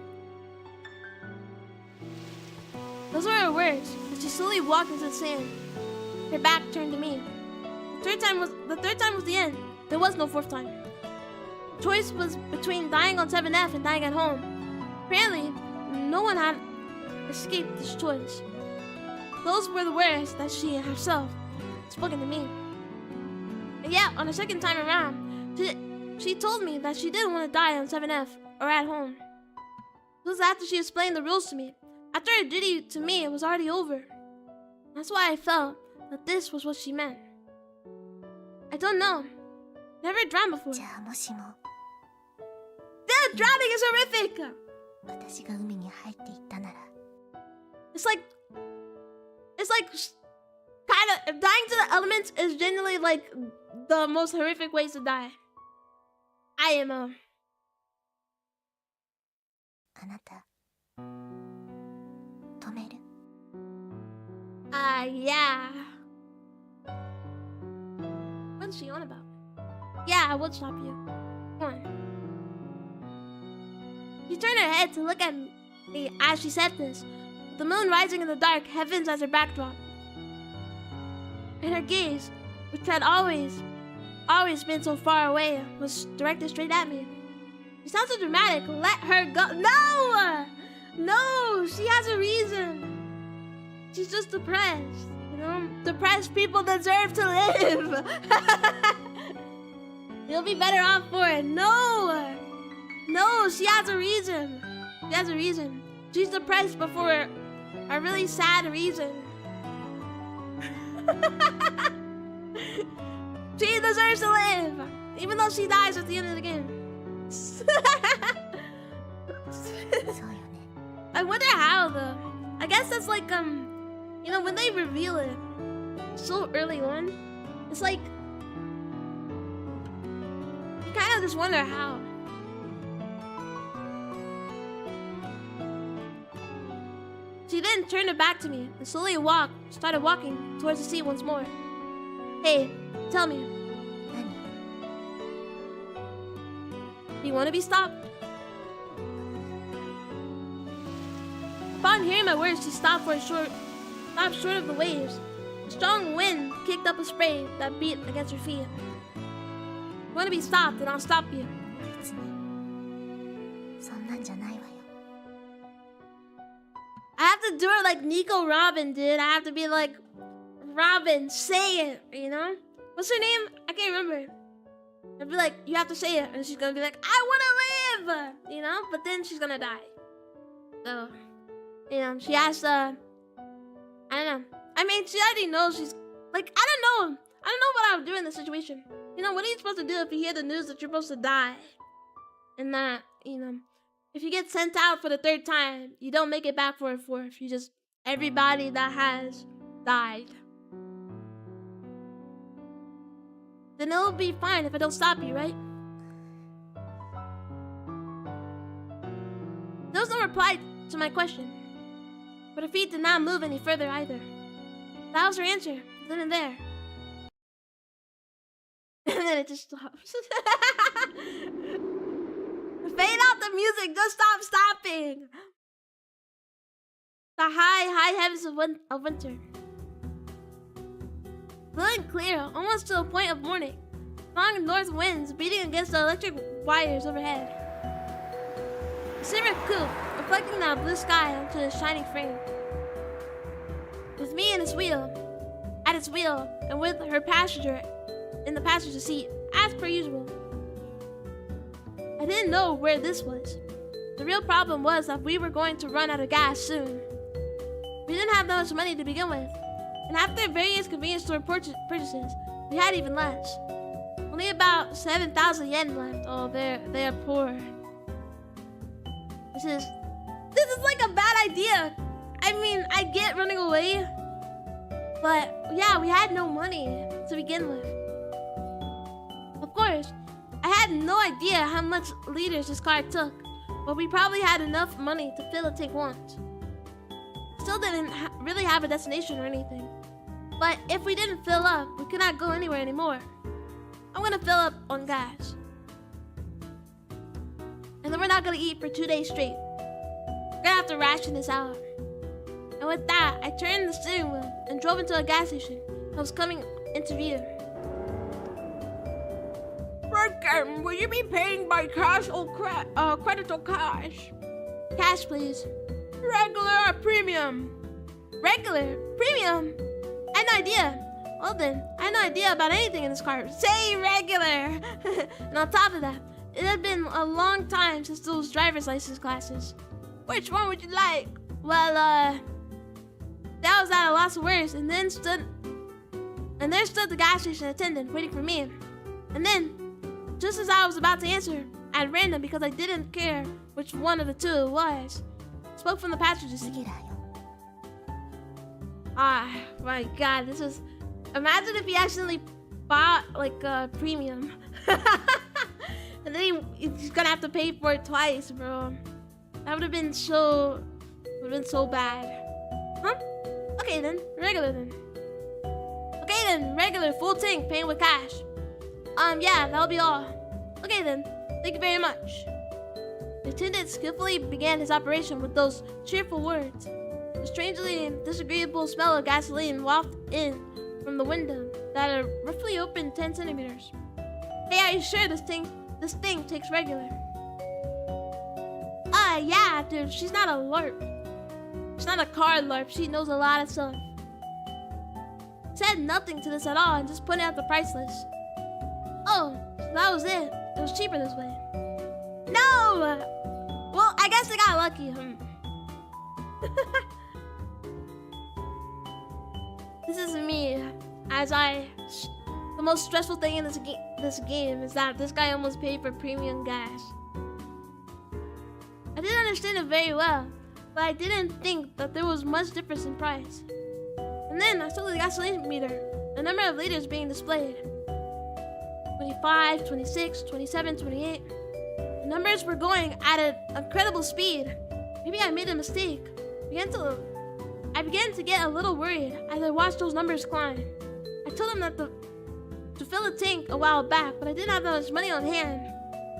Speaker 1: Those were her words, as she slowly walked into the sand. Her back turned to me. The third time was the end. There was no fourth time. The choice was between dying on 7F and dying at home. Apparently, no one had escaped this choice. Those were the words that she herself had spoken to me. And yet, on the second time around, She told me that she didn't want to die on 7F or at home. This was after she explained the rules to me. After her duty to me, it was already over. That's why I felt that this was what she meant. I don't know. Never drowned before.
Speaker 2: じゃあもしも
Speaker 1: Dude, drowning is horrific!
Speaker 2: 私が海に入っていったなら
Speaker 1: It's like kind of dying to the elements is generally like the most horrific ways to die. I am
Speaker 2: あなた止める
Speaker 1: yeah. What's she on about? Yeah, I would stop you. Come on. She turned her head to look at me as she said this, with the moon rising in the dark heavens as her backdrop. And her gaze, which had always been so far away, was directed straight at me. She sounds so dramatic. Let her go. No! No! She has a reason. She's just depressed. You know? Depressed people deserve to live. You'll be better off for it. No! No, she has a reason. She has a reason. She's depressed but for a really sad reason. She deserves to live, even though she dies at the end of the game.
Speaker 2: そうよね
Speaker 1: I wonder how though. I guess that's like you know, when they reveal it so early on, it's like you kind of just wonder how. She then turned her back to me and slowly started walking towards the sea once more. Hey, tell me,
Speaker 2: 何
Speaker 1: do you want to be stopped? Upon hearing my words, she stopped short of the waves. A strong wind kicked up a spray that beat against her feet. You want to be stopped, and I'll stop you.
Speaker 2: 別にそんなんじゃないわよ
Speaker 1: I have to do it like Nico Robin did. I have to be like, Robin, say it, you know? What's her name? I can't remember. I'd be like, you have to say it. And she's gonna be like, I wanna live! You know? But then she's gonna die. So, you know, she has to, I don't know. I mean, she already knows she's, like, I don't know what I would do in this situation. You know, what are you supposed to do if you hear the news that you're supposed to die? And that, you know, if you get sent out for the third time, you don't make it back for a fourth. You just, everybody that has died. Then it'll be fine if I don't stop you, right? There was no reply to my question, but her feet did not move any further either. That was her answer, then and there. And then it just stops. Fade out the music, just stop stopping. The high heavens of winter. Blowing clear, almost to the point of morning. Strong north winds beating against the electric wires overhead. A silver coupe reflecting that blue sky onto the shining frame. With me at its wheel, and with her passenger in the passenger seat, as per usual. I didn't know where this was. The real problem was that we were going to run out of gas soon. We didn't have that much money to begin with, and after various convenience store purchases, we had even less. Only about 7,000 yen left. Oh, they are poor. This is like a bad idea. I mean, I get running away, but yeah, we had no money to begin with. Of course, I had no idea how much liters this car took, but we probably had enough money to fill a tank once. Still didn't really have a destination or anything. But if we didn't fill up, we could not go anywhere anymore. I'm gonna fill up on gas. And then we're not gonna eat for 2 days straight. We're gonna have to ration this out. And with that, I turned the steering wheel and drove into a gas station that was coming into view. Will you be paying by cash or credit or cash? Cash, please. Regular or premium? Regular? Premium? I had no idea. Well then, I had no idea about anything in this car. Say regular! And on top of that, it had been a long time since those driver's license classes. Which one would you like? Well, that was at a loss of words, and there stood the gas station attendant waiting for me. And then, just as I was about to answer, at random because I didn't care which one of the two it was, spoke from the passenger seat. Ah, my God, this is... Imagine if he accidentally bought, like, a premium. And then he's gonna have to pay for it twice, bro. That would have been so... bad. Huh? Okay then, regular then. Okay then, regular, full tank, paying with cash. Yeah, that'll be all. Okay then, thank you very much. The attendant skillfully began his operation with those cheerful words. A strangely disagreeable smell of gasoline wafted in from the window that had roughly opened 10 centimeters. Hey, are you sure this thing takes regular? Yeah, dude, she's not a LARP. She's not a car LARP, she knows a lot of stuff. Said nothing to this at all and just pointed out the price list. Oh, so that was it. It was cheaper this way. No! Well, I guess I got lucky. This is me. The most stressful thing in this game is that this guy almost paid for premium gas. I didn't understand it very well, but I didn't think that there was much difference in price. And then I saw the gasoline meter, the number of liters being displayed. 25, 26, 27, 28. The numbers were going at an incredible speed. Maybe I made a mistake. I began to get a little worried as I watched those numbers climb. I told him that to fill a tank a while back, but I didn't have that much money on hand.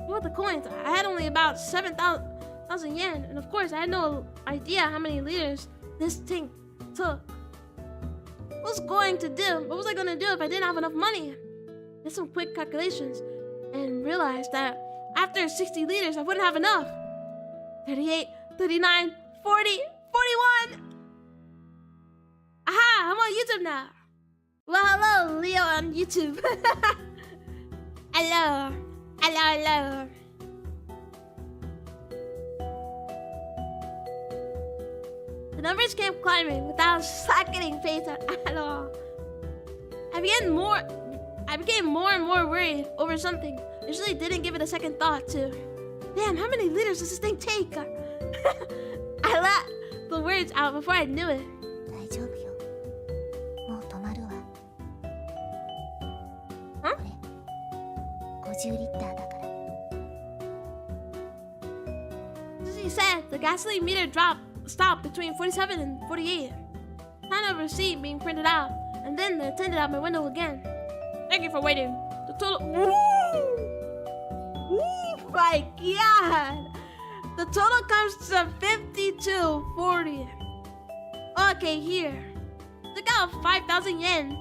Speaker 1: With the coins, I had only about 7,000 yen, and of course I had no idea how many liters this tank took. What was I going to do if I didn't have enough money? I did some quick calculations and realized that after 60 liters I wouldn't have enough. 38, 39, 40, 41! Aha! I'm on YouTube now! Well, hello, Leo on YouTube. Hello. The numbers kept climbing without slackening pace at all. I became more and more worried over something. I usually didn't give it a second thought to. Damn, how many liters does this thing take? I let the words out before I knew it. Huh? As he said, the gasoline meter stopped between 47 and 48. Kind of a receipt being printed out, and then the attendant at my window again. Thank you for waiting. The total. Ooh, my God! The total comes to 52.40. Okay, here. Took out 5,000 yen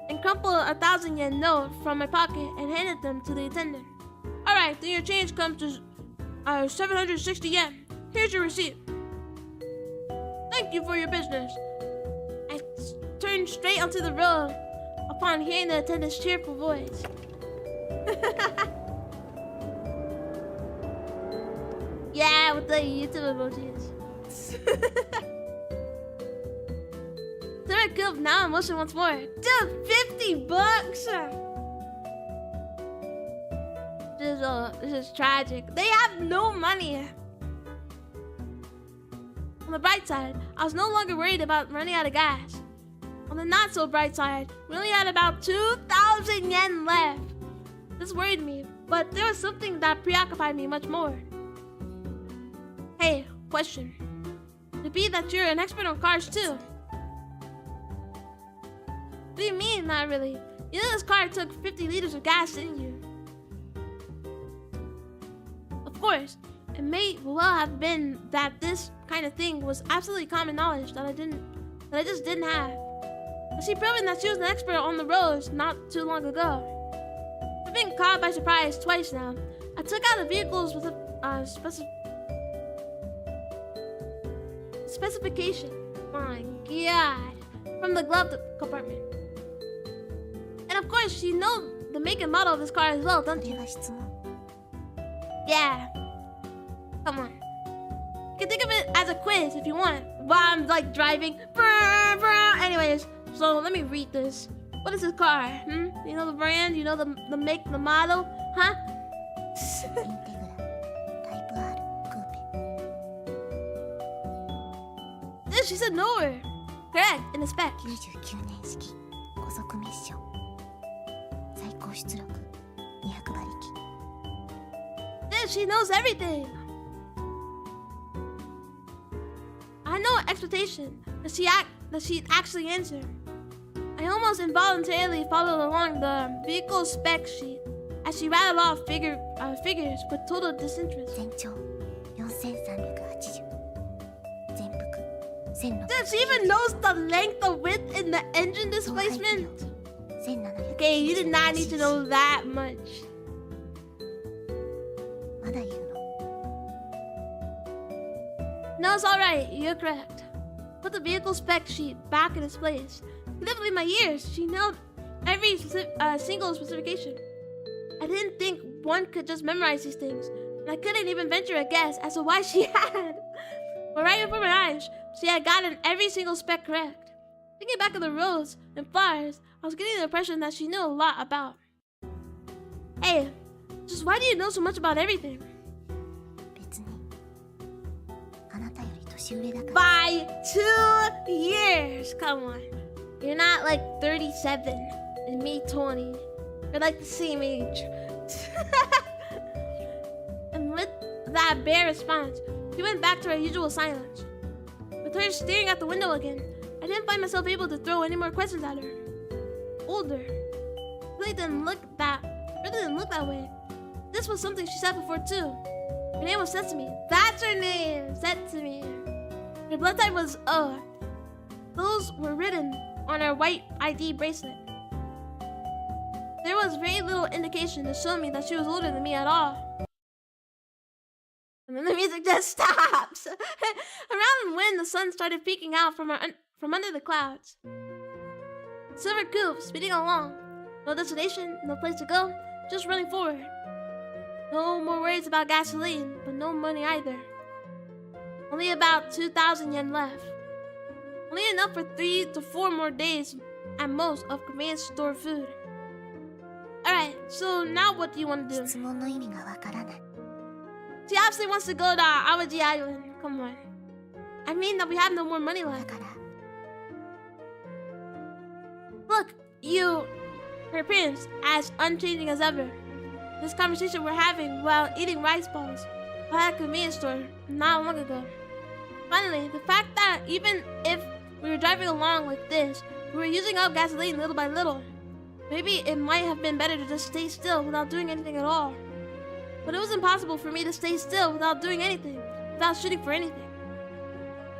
Speaker 1: and crumpled a 1,000 yen note from my pocket and handed them to the attendant. Alright, then your change comes to 760 yen. Here's your receipt. Thank you for your business. I turned straight onto the road upon hearing the attendant's cheerful voice. Yeah, with the YouTube emojis. Third coup, now in motion once more. Dude, 50 bucks! This is tragic. They have no money. On the bright side, I was no longer worried about running out of gas. On the not so bright side, we only had about 2,000 yen left. This worried me, but there was something that preoccupied me much more. Hey, question. Could it be that you're an expert on cars too? What do you mean, not really? You know this car took 50 liters of gas, didn't you? Of course, it may well have been that this kind of thing was absolutely common knowledge that I just didn't have. I see proven that she was an expert on the roads not too long ago. I've been caught by surprise twice now. I took out the vehicles with a specification. My God. From the glove compartment. of course, you know the make and model of this car as well,
Speaker 2: こ
Speaker 1: don't
Speaker 2: れ
Speaker 1: you?
Speaker 2: は質問。
Speaker 1: Yeah. Come on. You can think of it as a quiz if you want. While I'm like driving. Anyways, so let me read this. What is this car? You know the brand? You know the make, the model? Huh?
Speaker 2: インテグラタイプ R クーペ
Speaker 1: This, she said nowhere. Correct, in the spec.
Speaker 2: 99年式5速ミッション最高出力200馬力
Speaker 1: This, she knows everything. I know expectation that she actually answered. I almost involuntarily followed along the vehicle spec sheet as she rattled off figures with total disinterest.
Speaker 2: 全長4380全幅1600
Speaker 1: Dude, she even knows the length, the width, and the engine displacement.
Speaker 2: 1700
Speaker 1: Okay, you did not need to know that much.
Speaker 2: まだ言うの
Speaker 1: No, it's alright. You're correct. Put the vehicle spec sheet back in its place. Literally my ears. She nailed every single specification. I didn't think one could just memorize these things, and I couldn't even venture a guess as to why she had. But right before my eyes, she had gotten every single spec correct. Thinking back of the roads and flowers, I was getting the impression that she knew a lot about. Hey, just why do you know so much about everything?
Speaker 2: 別にあなたより年上だから
Speaker 1: By 2 years. Come on. You're not like 37 and me 20. You're like the same age. And with that bare response, she went back to her usual silence. With her staring out the window again, I didn't find myself able to throw any more questions at her. Older. Really didn't look that way. This was something she said before too. Her name was Sesame. That's her name! Sesame. Her blood type was O. Those were written on her white ID bracelet. There was very little indication to show me that she was older than me at all. And then the music just stops. Around when the sun started peeking out from under the clouds. Silver coupe speeding along. No destination, no place to go, just running forward. No more worries about gasoline, but no money either. Only about 2,000 yen left. Only enough for 3 to 4 more days at most of convenience store food. Alright, so now what do you want to do?
Speaker 2: 質問の意味がわからない
Speaker 1: She obviously wants to go to Awaji Island. Come on. I mean that we have no more money
Speaker 2: だ
Speaker 1: left.
Speaker 2: から
Speaker 1: Look, you, her appearance as unchanging as ever. This conversation we're having while eating rice balls at a convenience store not long ago. Finally, the fact that even if we were driving along like this, we were using up gasoline little by little. Maybe it might have been better to just stay still without doing anything at all. But it was impossible for me to stay still without doing anything, without shooting for anything.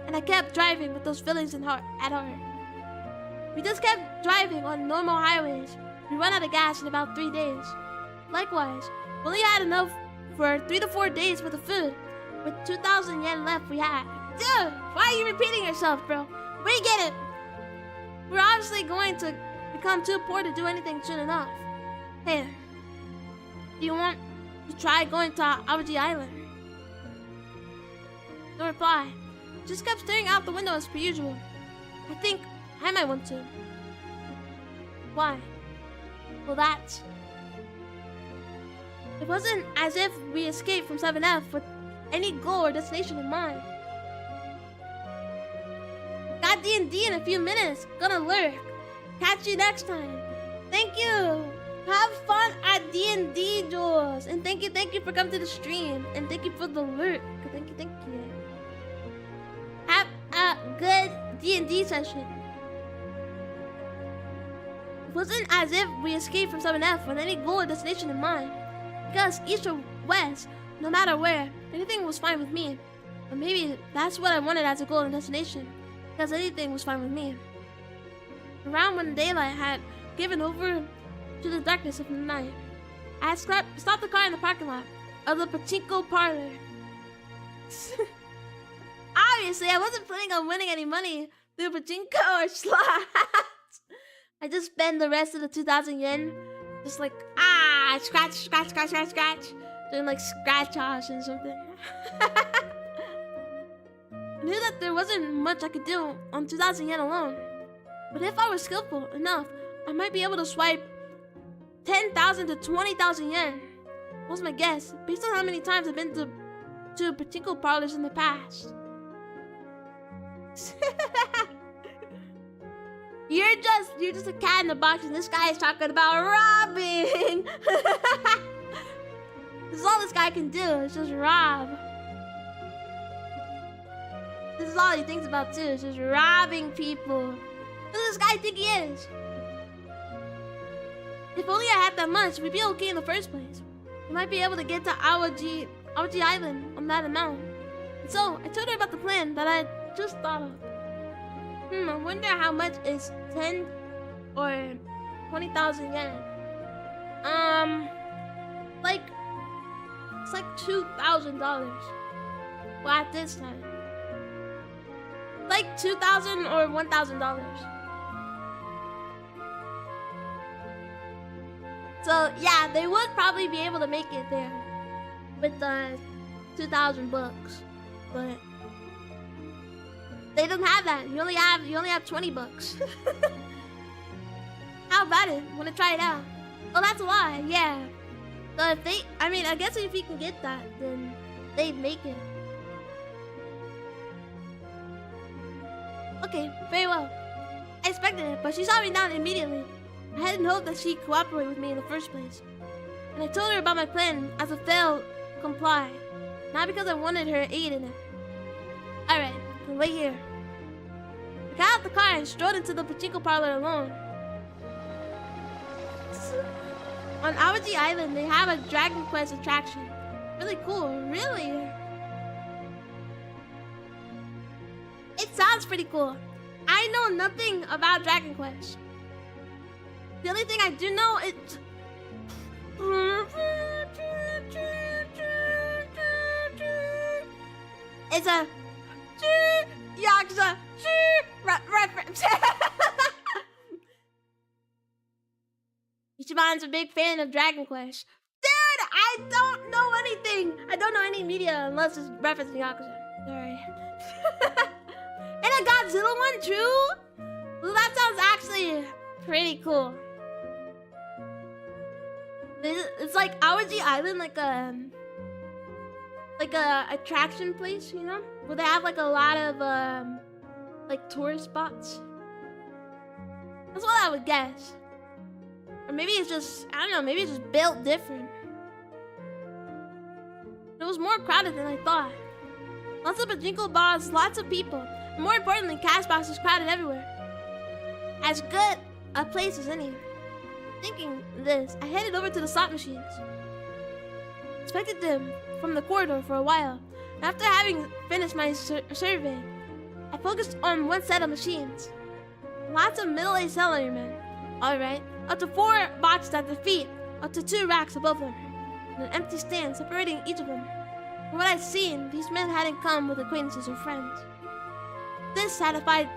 Speaker 1: And I kept driving with those feelings at heart. We just kept driving on normal highways. We ran out of gas in about 3 days. Likewise, we only had enough for 3 to 4 days worth of food. With 2,000 yen left we had. Dude, why are you repeating yourself, bro? We get it. We're obviously going to become too poor to do anything soon enough. Hey, do you want to try going to Awaji Island? No reply. Just kept staring out the window as per usual. I think I might want to. Why? Well, that's... It wasn't as if we escaped from 7F with any goal or destination in mind. Got D&D in a few minutes. Gonna lurk. Catch you next time. Thank you. Have fun at D&D, Jules. And thank you for coming to the stream. And thank you for the lurk. Thank you. Have a good D&D session. It wasn't as if we escaped from 7F with any goal or destination in mind. Because east or west, no matter where, anything was fine with me. But maybe that's what I wanted as a goal and destination. Because anything was fine with me. Around when daylight had given over to the darkness of the night, I had stopped the car in the parking lot of the pachinko parlor. Obviously, I wasn't planning on winning any money through pachinko or slots. I I just spend the rest of the 2,000 yen just like, scratch, doing like scratch-offs and something. I knew that there wasn't much I could do on 2,000 yen alone. But if I was skillful enough, I might be able to swipe 10,000 to 20,000 yen. What's my guess? Based on how many times I've been to pachinko parlors in the past. You're just a cat in the box, and this guy is talking about robbing. This is all this guy can do. It's just rob. This is all he thinks about too. It's just robbing people. Who does this guy think he is? If only I had that much, we'd be okay in the first place. We might be able to get to Awaji Island on that amount. And so I told her about the plan that I just thought of. I wonder how much is 10 or 20,000 yen. It's like $2,000. Well, at this time, like $2,000 or $1,000. So yeah, they would probably be able to make it there with the 2,000 bucks, but they don't have that. You only have 20 bucks. How about it? Want to try it out? Oh, that's a lie. Yeah. So if they, I guess if you can get that, then they'd make it. Okay, very well. I expected it, but she shot me down immediately. I hadn't hoped that she'd cooperate with me in the first place. And I told her about my plan as a failed comply, not because I wanted her aid in it. Alright, then wait here. I got out the car and strode into the pachinko parlor alone. On Awaji Island, they have a Dragon Quest attraction. Really cool, really. It sounds pretty cool. I know nothing about Dragon Quest. The only thing I do know is... It's a... Yakuza reference. Ichiban's a big fan of Dragon Quest. Dude, I don't know anything. I don't know any media unless it's referencing Yakuza. Sorry. And a Godzilla one too? Well, that sounds actually pretty cool. It's like Awaji Island, like a attraction place, you know, where they have like a lot of like tourist spots. That's what I would guess. Or maybe it's just, I don't know, maybe it's just built different. It was more crowded than I thought. Lots of pachinko bars, lots of people. And more importantly, Cashbox is crowded everywhere. As good a place as any. Thinking this, I headed over to the slot machines. Inspected them from the corridor for a while. And after having finished my survey, I focused on one set of machines. Lots of middle-aged salarymen. Alright. Up to 4 boxes at their feet. Up to 2 racks above them. And an empty stand separating each of them. From what I'd seen, these men hadn't come with acquaintances or friends. This satisfied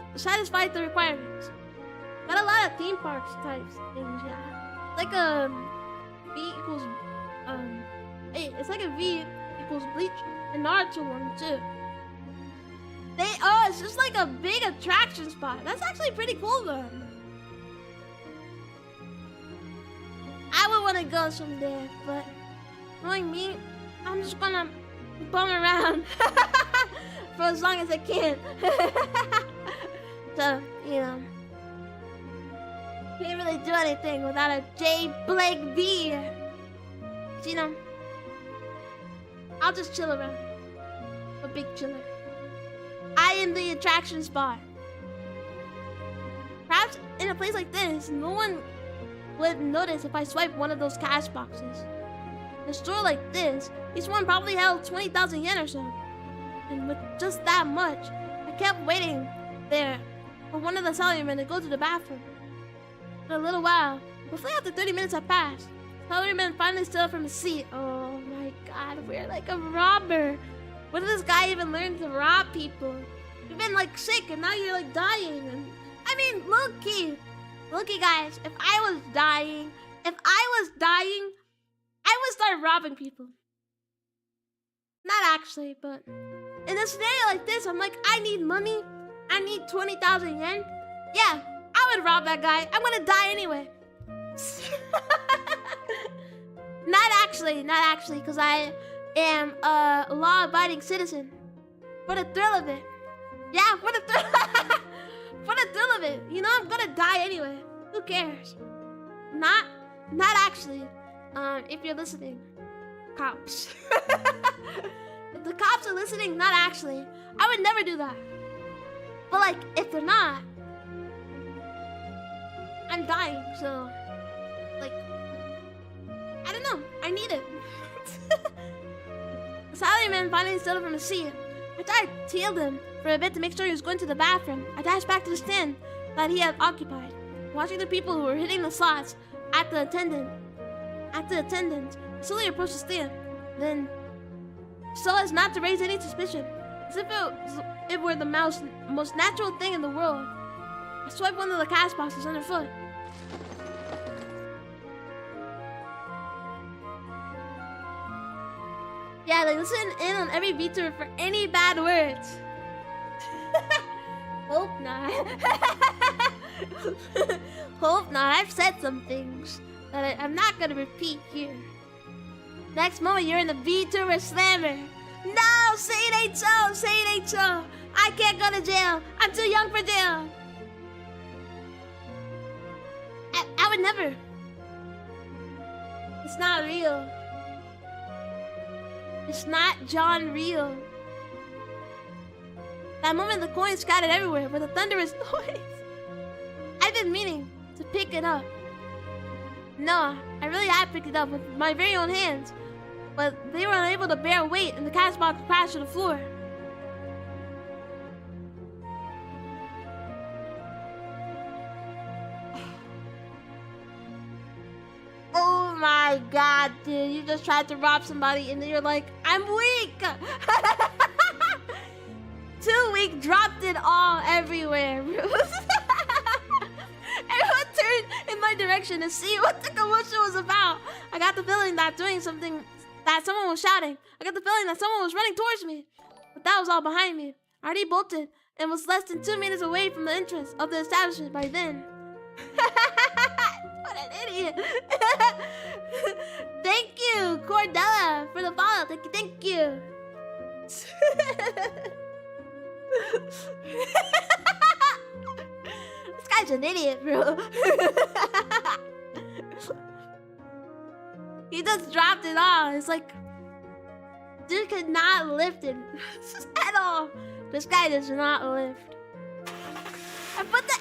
Speaker 1: the requirements. Got a lot of theme parks types things, yeah. Like V equals it's like a V equals Bleach and Naruto one too. It's just like a big attraction spot. That's actually pretty cool though. I would want to go someday, but knowing me, I'm just gonna bum around for as long as I can. So, you know, can't really do anything without a J Blake V. But, you know, I'll just chill around. A big chiller. I am the attraction spot. Perhaps in a place like this, no one would notice if I swipe one of those cash boxes. In a store like this, each one probably held 20,000 yen or so. And with just that much, I kept waiting there for one of the salarymen to go to the bathroom. For a little while, roughly after 30 minutes had passed, the salaryman finally stood up from his seat. Oh my god, we're like a robber. When did this guy even learn to rob people? You've been like sick and now you're like dying. And I mean, low key, Looky, guys, if I was dying, I would start robbing people. Not actually, but in a scenario like this, I'm like, I need money. I need 20,000 yen. Yeah, I would rob that guy. I'm gonna die anyway. Not actually, because I am a law-abiding citizen. For the thrill of it. Yeah, for the thrill. For the thrill of it. You know, I'm gonna die anyway. Who cares? Not actually. If you're listening, cops. If the cops are listening, not actually. I would never do that. But like, if they're not, I'm dying, so like, I don't know. I need it. The salaryman finally stood up from his seat. I tailed him for a bit to make sure he was going to the bathroom. I dashed back to the stand that he had occupied, watching the people who were hitting the slots at the attendant. Slowly approached the stand, then, so as not to raise any suspicion, as if it were the most natural thing in the world. I swiped one of the cash boxes underfoot. Yeah, they listen in on every VTuber for any bad words. Hope not. Hope not. I've said some things that I'm not gonna repeat here. Next moment, you're in the VTuber Slammer. No, say it ain't so. Say it ain't so. I can't go to jail. I'm too young for jail. I would never. It's not real. It's not John real. That moment, the coins scattered everywhere with a thunderous noise. I've been meaning to pick it up. No, I really had picked it up with my very own hands, but they were unable to bear weight and the cash box crashed to the floor. Oh my god, dude, you just tried to rob somebody and then you're like, I'm weak! 2 weak, dropped it all everywhere. Everyone turned in my direction to see what the commotion was about. I got the feeling that someone was shouting. I got the feeling that someone was running towards me. But that was all behind me. I already bolted and was less than 2 meters away from the entrance of the establishment by then. What an idiot. Thank you, Cordella, for the follow. Thank you. This guy's an idiot, bro. He just dropped it all. It's like, dude could not lift it at all. This guy does not lift. I put the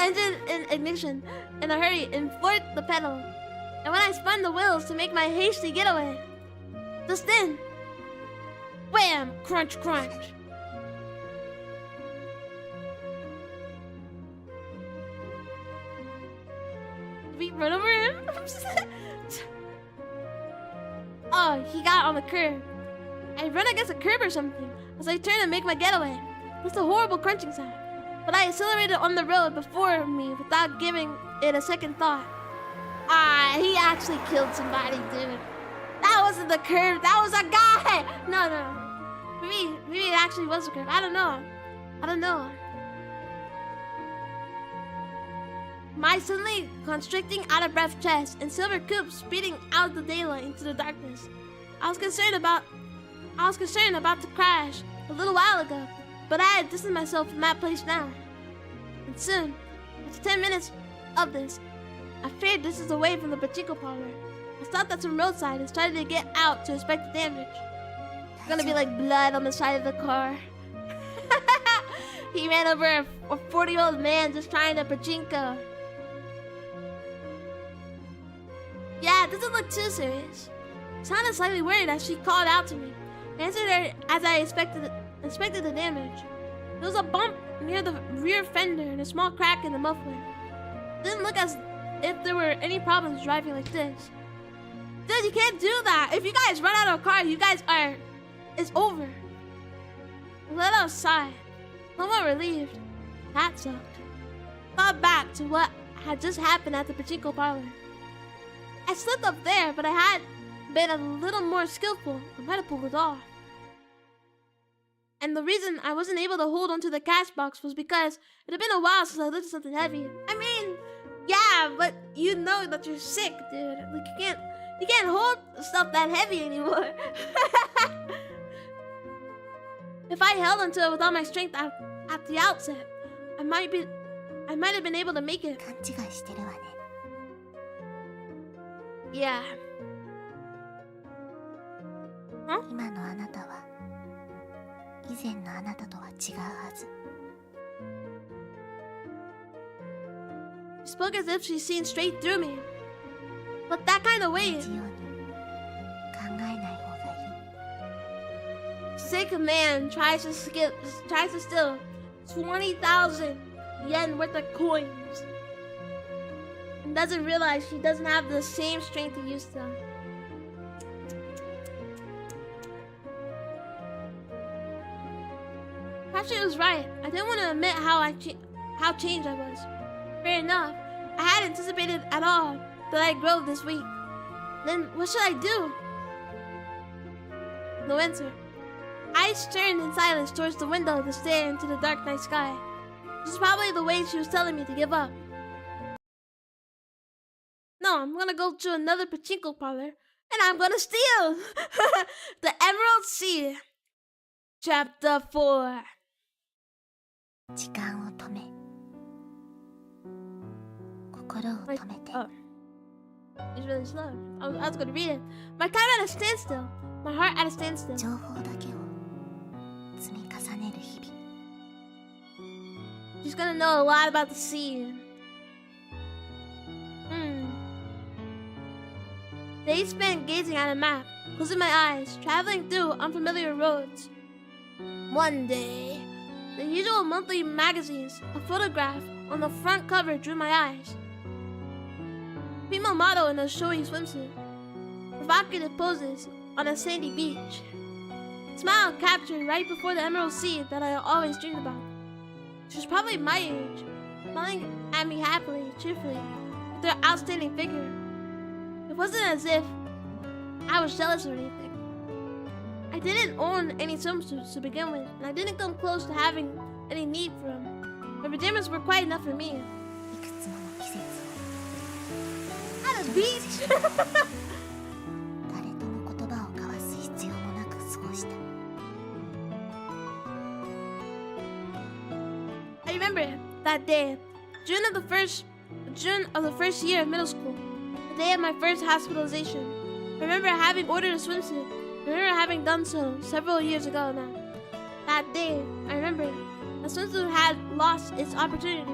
Speaker 1: engine in ignition in a hurry and floored the pedal. And when I spun the wheels to make my hasty getaway, just then, wham! Crunch, crunch. We run over him. Oh, he got on the curb. I run against a curb or something as I turn and make my getaway. It's a horrible crunching sound, but I accelerated on the road before me without giving it a second thought. Ah, he actually killed somebody, dude. That wasn't the curb. That was a guy. No. Maybe it actually was a curb. I don't know. My suddenly constricting, out-of-breath chest and silver coupe speeding out the daylight into the darkness. I was concerned about the crash a little while ago, but I had distanced myself from that place now. And soon, after 10 minutes of this, I feared distance away from the pachinko parlor. I stopped at some roadside and started to get out to inspect the damage. It's gonna be like blood on the side of the car. He ran over a 40-year-old man just trying to pachinko. Yeah, it doesn't look too serious. I sounded slightly worried as she called out to me. I answered her as I inspected the damage. There was a bump near the rear fender and a small crack in the muffler. It didn't look as if there were any problems driving like this. Dude, you can't do that. If you guys run out of a car, it's over. I let out a sigh, somewhat relieved. That sucked. Thought back shocked to what had just happened at the pachinko parlor. I slipped up there, but I had been a little more skillful. I might have pulled it off. And the reason I wasn't able to hold onto the cash box was because it had been a while since I lifted something heavy. I mean, yeah, but you know that you're sick, dude. Like you can't hold stuff that heavy anymore. If I held onto it with all my strength at the outset, I might have been able to make it.
Speaker 2: 勘違いしてるわね。
Speaker 1: Yeah. Huh?
Speaker 2: 今のあなたは以前のあなたとは違うはず。
Speaker 1: She spoke as if she's seen straight through me. But that kind of
Speaker 2: 同
Speaker 1: way,
Speaker 2: じように考えない方がいい。
Speaker 1: sick man tries to steal 20,000 yen worth of coins and doesn't realize she doesn't have the same strength he used to. Perhaps she was right. I didn't want to admit how changed I was. Fair enough. I hadn't anticipated at all that I'd grow this week. Then what should I do? No answer. Eyes turned in silence towards the window to stare into the dark night sky. This is probably the way she was telling me to give up. No, I'm gonna go to another pachinko parlor and I'm gonna steal the Emerald Sea. Chapter 4.
Speaker 2: 時間を止め、心を止めて。
Speaker 1: Oh. It's really slow. I was gonna read it. My time at a standstill. My heart at a standstill.
Speaker 2: 情報だけを積み重ねる日々。
Speaker 1: She's gonna know a lot about the sea. Days spent gazing at a map, closing my eyes, traveling through unfamiliar roads. One day, the usual monthly magazines, a photograph on the front cover drew my eyes. Female model in a showy swimsuit, provocative poses on a sandy beach. Smile captured right before the Emerald Sea that I always dreamed about. She was probably my age, smiling at me happily, cheerfully, with her outstanding figure. It wasn't as if I was jealous or anything. I didn't own any swimsuits to begin with, and I didn't come close to having any need for them. My pajamas were quite enough for me.
Speaker 2: いくつもの季節
Speaker 1: At a beach!
Speaker 2: 誰とも言葉を交わす必要もなく過ごした。
Speaker 1: I remember that day, June of the first year of middle school, the day of my first hospitalization. I remember having ordered a swimsuit. I remember having done so several years ago now. That day, I remember the swimsuit had lost its opportunity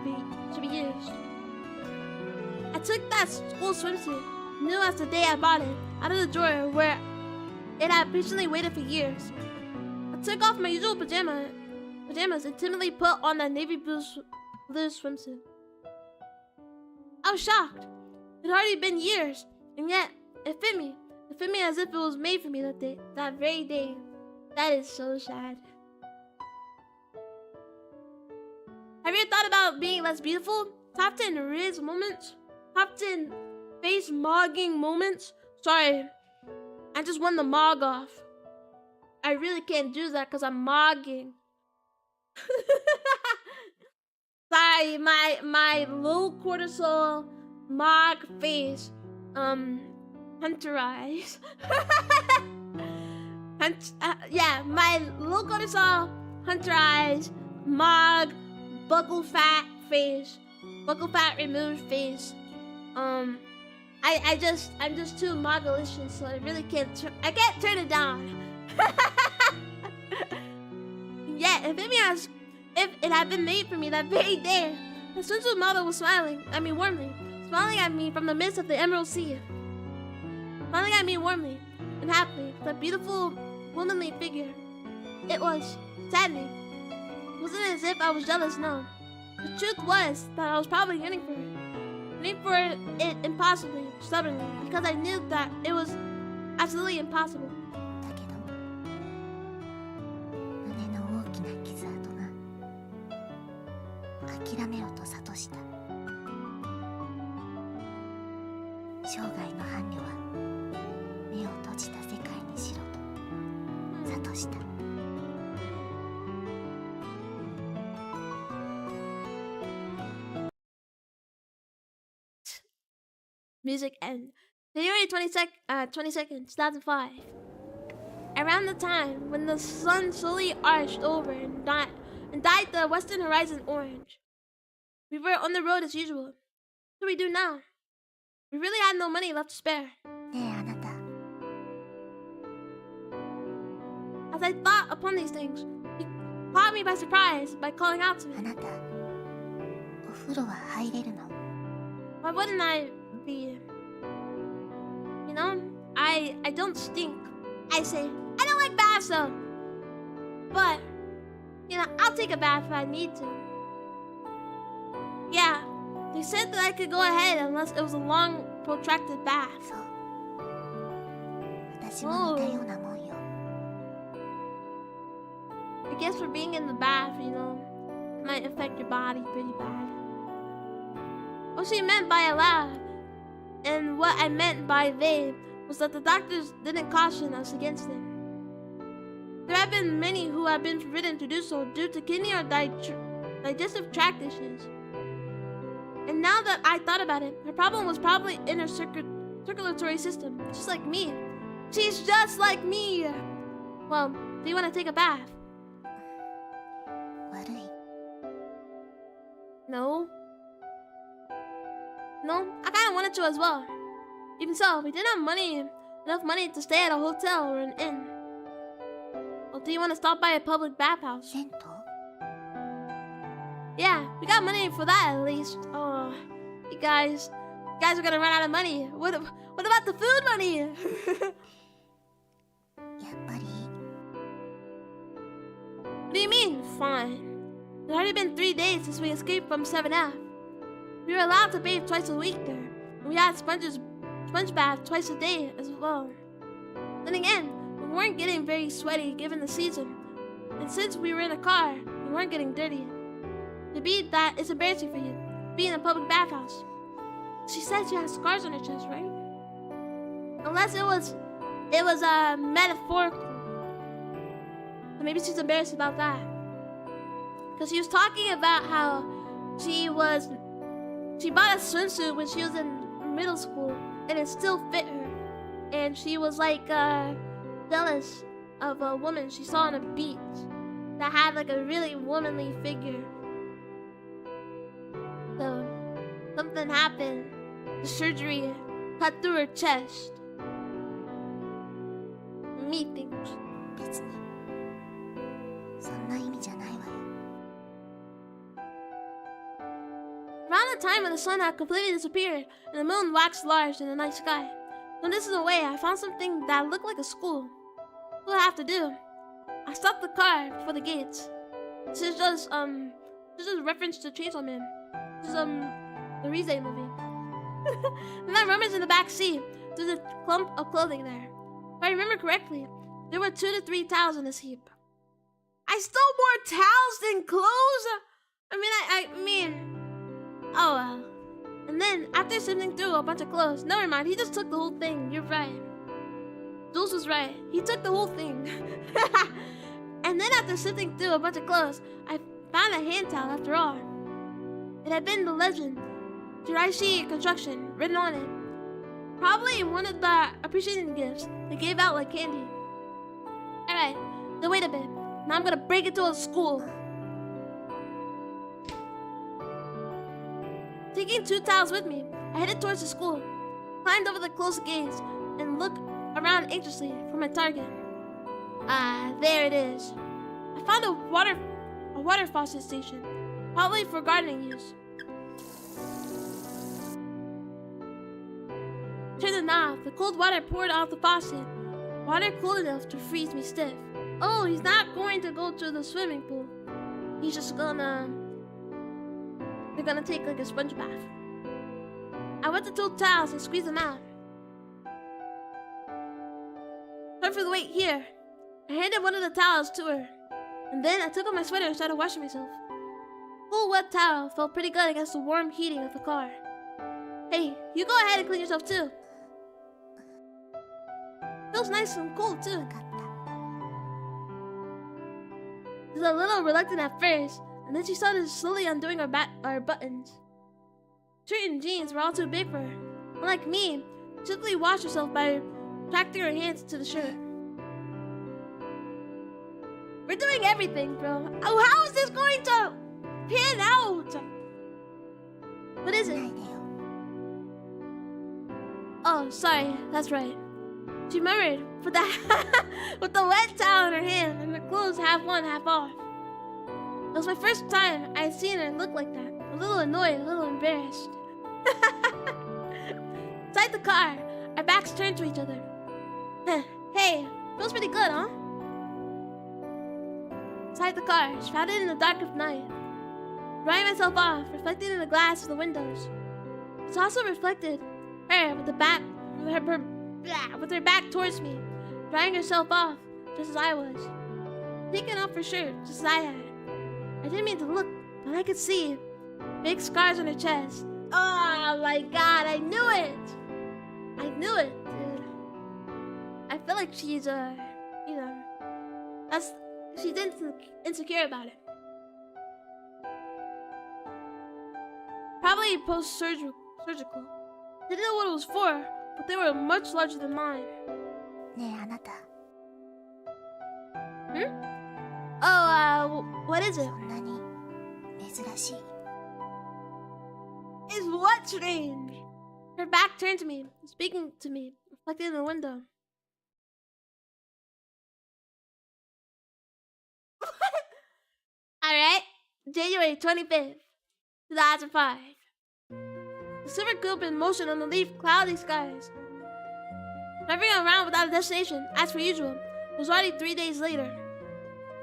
Speaker 1: to be used. I took that school swimsuit, new as the day I bought it, out of the drawer where it had patiently waited for years. I took off my usual pajamas and timidly put on that navy blue swimsuit. I was shocked. It had already been years, and yet it fit me. It fit me as if it was made for me that very day. That is so sad. Have you ever thought about being less beautiful? Top 10 Riz moments? Top 10 face mogging moments? Sorry, I just won the mog off. I really can't do that because I'm mogging. Sorry, my low cortisol mog face hunter eyes. Yeah, my low cortisol hunter eyes mog buckle fat face, buckle fat removed face. I'm just too mogalicious, so I really can't turn it down. Yeah, if it had been made for me that very day, the swimsuit model was smiling at me warmly, smiling at me from the midst of the Emerald Sea. Smiling at me warmly and happily, with a beautiful, womanly figure. It was saddening. It wasn't as if I was jealous, no. The truth was that I was probably yearning for it. Yearning for it impossibly, stubbornly, because I knew that it was absolutely impossible.
Speaker 2: だけど胸の大きな傷跡が諦めろと諭した。生涯の伴侶は目を閉じた世界にしろと諭した。
Speaker 1: Music end. January 22nd, 2005. Around the time when the sun slowly arched over and dyed the western horizon orange. We were on the road as usual. What do we do now? We really had no money left to spare.
Speaker 2: ねえあなた、
Speaker 1: As I thought upon these things, he caught me by surprise by calling out to
Speaker 2: あ
Speaker 1: me.
Speaker 2: なた、お風呂は入れるの？
Speaker 1: Why wouldn't I be? You know, I don't stink. I say, I don't like baths though. But, you know, I'll take a bath if I need to. Yeah, they said that I could go ahead unless it was a long, protracted bath.
Speaker 2: そう。私も似たようなもんよ。
Speaker 1: I guess for being in the bath, you know, it might affect your body pretty bad. What she meant by allowed, and what I meant by they, was that the doctors didn't caution us against it. There have been many who have been forbidden to do so due to kidney or digestive tract issues. And now that I thought about it, her problem was probably in her circulatory system, just like me. She's just like me! Well, do you want to take a bath?
Speaker 2: 悪い。
Speaker 1: No. No, I kinda wanted to as well. Even so, we didn't have enough money to stay at a hotel or an inn. Well, do you want to stop by a public bathhouse?
Speaker 2: 銭湯？
Speaker 1: Yeah, we got money for that at least. Oh, you guys are gonna run out of money. What about the food money?
Speaker 2: やっぱり。
Speaker 1: What do you mean, fine? It had already been 3 days since we escaped from 7F. We were allowed to bathe twice a week there, and we had sponge bath twice a day as well. Then again, we weren't getting very sweaty given the season, and since we were in a car, we weren't getting dirty. To be that is embarrassing for you, be in a public bathhouse. She said she has scars on her chest, right? Unless it was metaphorical. So maybe she's embarrassed about that. Because she was talking about how she bought a swimsuit when she was in middle school and it still fit her. And she was like jealous of a woman she saw on a beach that had like a really womanly figure. So something happened. The surgery cut through her chest. Methinks.
Speaker 2: 別に。そんな意味じゃないわよ。
Speaker 1: Around the time when the sun had completely disappeared and the moon waxed large in the night sky, when this is away, I found something that looked like a school. What did I have to do? I stopped the car before the gates. This is just a reference to Chainsaw Man. This is the Rize movie. And I rummaged in the back seat through the clump of clothing there. If I remember correctly, there were 2 to 3 towels in this heap. I stole more towels than clothes. I mean. Oh well. And then, after sifting through a bunch of clothes, never mind, he just took the whole thing. You're right. Jules was right. He took the whole thing. And then after sifting through a bunch of clothes, I found a hand towel after all. It had been the legend, Jiraishi Construction, written on it. Probably one of the appreciation gifts they gave out like candy. Alright, then wait a bit. Now I'm gonna break into a school. Taking 2 towels with me, I headed towards the school, climbed over the closed gates, and looked around anxiously for my target. Ah, there it is. I found a water faucet station, probably for gardening use. Turned the knob, the cold water poured out the faucet, water cold enough to freeze me stiff. Oh, he's not going to go to the swimming pool. He's just they're gonna take like a sponge bath. I wet the 2 towels and squeezed them out. Time for the wait here. I handed one of the towels to her, and then I took off my sweater and started washing myself. Cool wet towel felt pretty good against the warm heating of the car. Hey, you go ahead and clean yourself too. Feels nice and cool too.
Speaker 2: 分かった。
Speaker 1: She was a little reluctant at first, and then she started slowly undoing our buttons. Shirt and jeans were all too big for her. Unlike me, she simply washed herself by tracking her hands to the shirt. We're doing everything, bro. Oh, how is this going to pan out? What is
Speaker 2: な
Speaker 1: it?
Speaker 2: いでよ。
Speaker 1: Oh, sorry. That's right. She murmured with the with the wet towel in her hand and her clothes half on, half off. It was my first time I had seen her look like that. A little annoyed, a little embarrassed. Inside the car, our backs turned to each other. Hey, feels pretty good, huh? Inside the car, shrouded in the dark of night. Drying myself off, reflected in the glass of the windows. It's also reflected her with her back towards me, drying herself off just as I was. Taking off her shirt just as I had. I didn't mean to look, but I could see big scars on her chest. Oh my god, I knew it! I knew it, dude. I feel like she's, she's insecure about it. Probably post-surgical. They didn't know what it was for, but they were much larger than mine.
Speaker 2: ねえあなた、
Speaker 1: Oh, what is it?
Speaker 2: そんなに珍しい。
Speaker 1: Is what strange? Her back turned to me, speaking to me, reflected in the window. Alright, January 25th, 2005. The silver coupe in motion on the leaf cloudy skies. Driving around without a destination, as per usual, it was already 3 days later.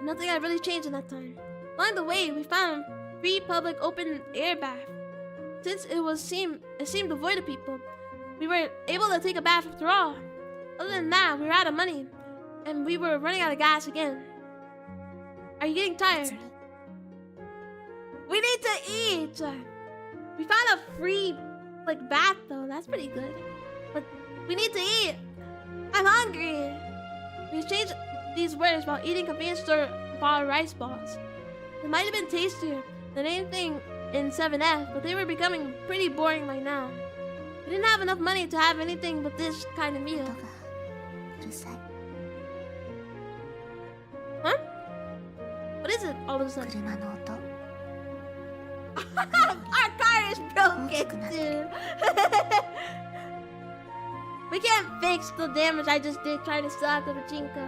Speaker 1: Nothing had really changed in that time. Along the way, we found a free public open air bath. Since it seemed devoid of people, we were able to take a bath after all. Other than that, we were out of money, and we were running out of gas again. Are you getting tired? We need to eat! We found a free, bath though. That's pretty good. But we need to eat! I'm hungry! We exchanged these words while eating convenience store bar rice balls. They might have been tastier than anything in 7F, but they were becoming pretty boring by now. We didn't have enough money to have anything but this kind of meal.
Speaker 2: 音がうるさい。
Speaker 1: Huh? What is it all of a sudden?
Speaker 2: 車の音。
Speaker 1: Our car is broken, dude. We can't fix the damage I just did trying to stop the pachinko.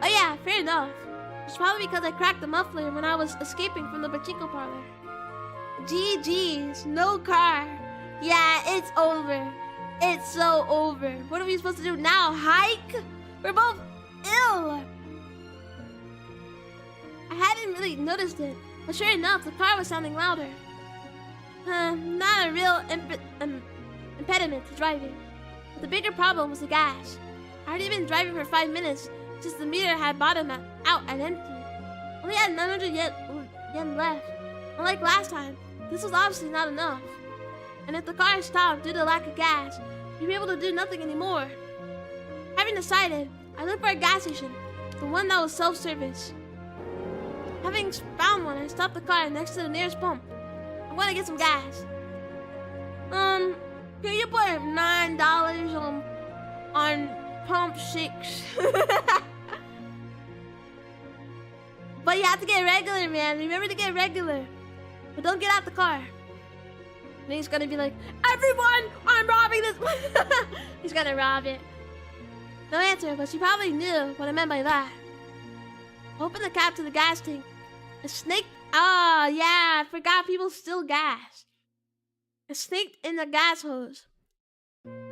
Speaker 1: Oh yeah, fair enough. It's probably because I cracked the muffler when I was escaping from the pachinko parlor. GG's, no car. Yeah, it's over. It's so over. What are we supposed to do now? Hike? We're both ill. I hadn't really noticed it, but sure enough, the car was sounding louder. Not a real impediment to driving. But the bigger problem was the gas. I had been driving for 5 minutes since the meter had bottomed out and empty. Only had 900 yen left. Unlike last time, this was obviously not enough. And if the car stopped due to lack of gas, we'd be able to do nothing anymore. Having decided, I looked for a gas station, the one that was self-service. Having found one, I stopped the car next to the nearest pump. I'm gonna get some gas. Can you put $9 on pump 6? But you have to get regular, man. Remember to get regular. But don't get out the car. And he's gonna be like, everyone, I'm robbing this. He's gonna rob it. No answer, but she probably knew what I meant by that. Open the cap to the gas tank. A snake. Oh, yeah, I forgot people steal gas. A snake in the gas hose.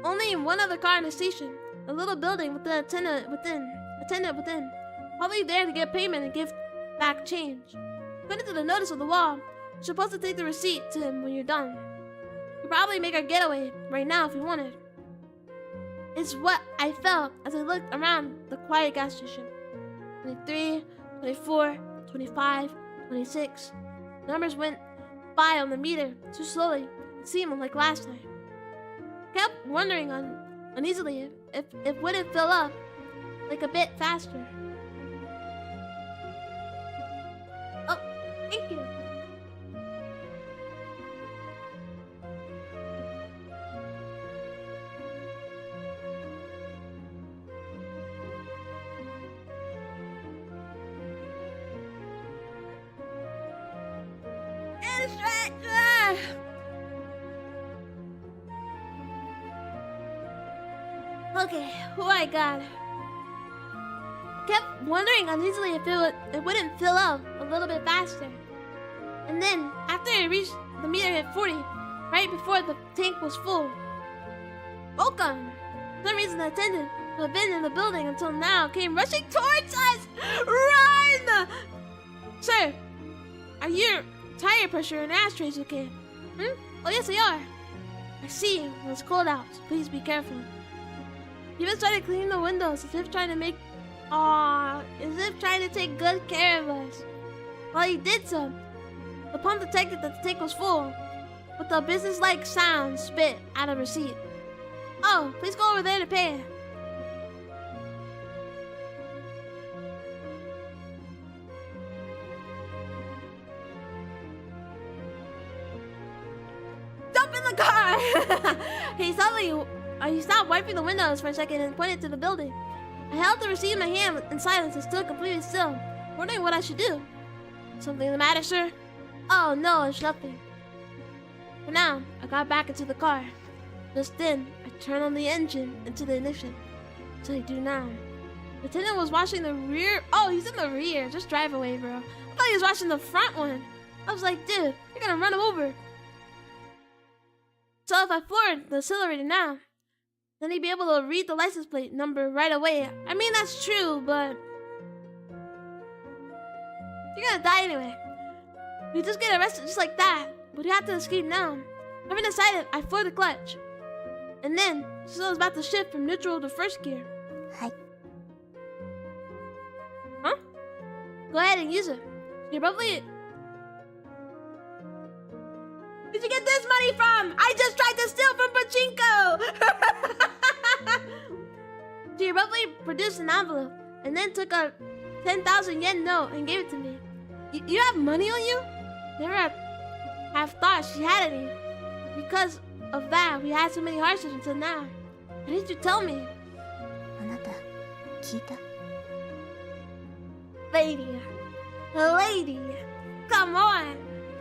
Speaker 1: Only one other car in the station. A little building with the attendant within. Probably there to get payment and give back change. According to the notice on the wall, you're supposed to take the receipt to him when you're done. You could probably make our getaway right now if you wanted. It's what I felt as I looked around the quiet gas station. 23, 24, 25, 26. Numbers went by on the meter too slowly, it seemed like last time. Kept wondering uneasily if it wouldn't fill up like a bit faster. Oh, thank you. Okay, who I got? Kept wondering uneasily if it wouldn't fill up a little bit faster. And then, after it reached the meter at 40, right before the tank was full. Welcome! For some reason the attendant who had been in the building until now came rushing towards us! Run! Sir, are your tire pressure and ashtrays okay? Oh yes, they are. I see. Well, it's cold out, so please be careful. He even started cleaning the windows as if trying to take good care of us. While he did so, the pump detected that the tank was full, with a business-like sound spit out of receipt. Oh, please go over there to pay. Jump in the car! He stopped wiping the windows for a second and pointed to the building. I held the receipt in my hand in silence and stood completely still, wondering what I should do. Something the matter, sir? Oh, no, it's nothing. For now, I got back into the car. Just then, I turned on the engine into the ignition. So I do now. The attendant was washing the rear. Oh, he's in the rear. Just drive away, bro. I thought he was washing the front one. I was like, dude, you're gonna run him over. So if I floored the accelerator now, then he'd be able to read the license plate number right away. I mean, that's true, but you're gonna die anyway. You just get arrested just like that, but you have to escape now. Having decided, I floored the clutch. And then, so I was about to shift from neutral to first gear.
Speaker 2: Hi.
Speaker 1: Huh? Go ahead and use it. You're probably... Where'd you get this money from? I just tried to steal from Pachinko! She abruptly produced an envelope and then took a 10,000 yen note and gave it to me. You have money on you? Never have thought she had any. Because of that, we had so many hardships until now. Why didn't you tell me?
Speaker 2: あなた、聞いた?
Speaker 1: Lady, come on.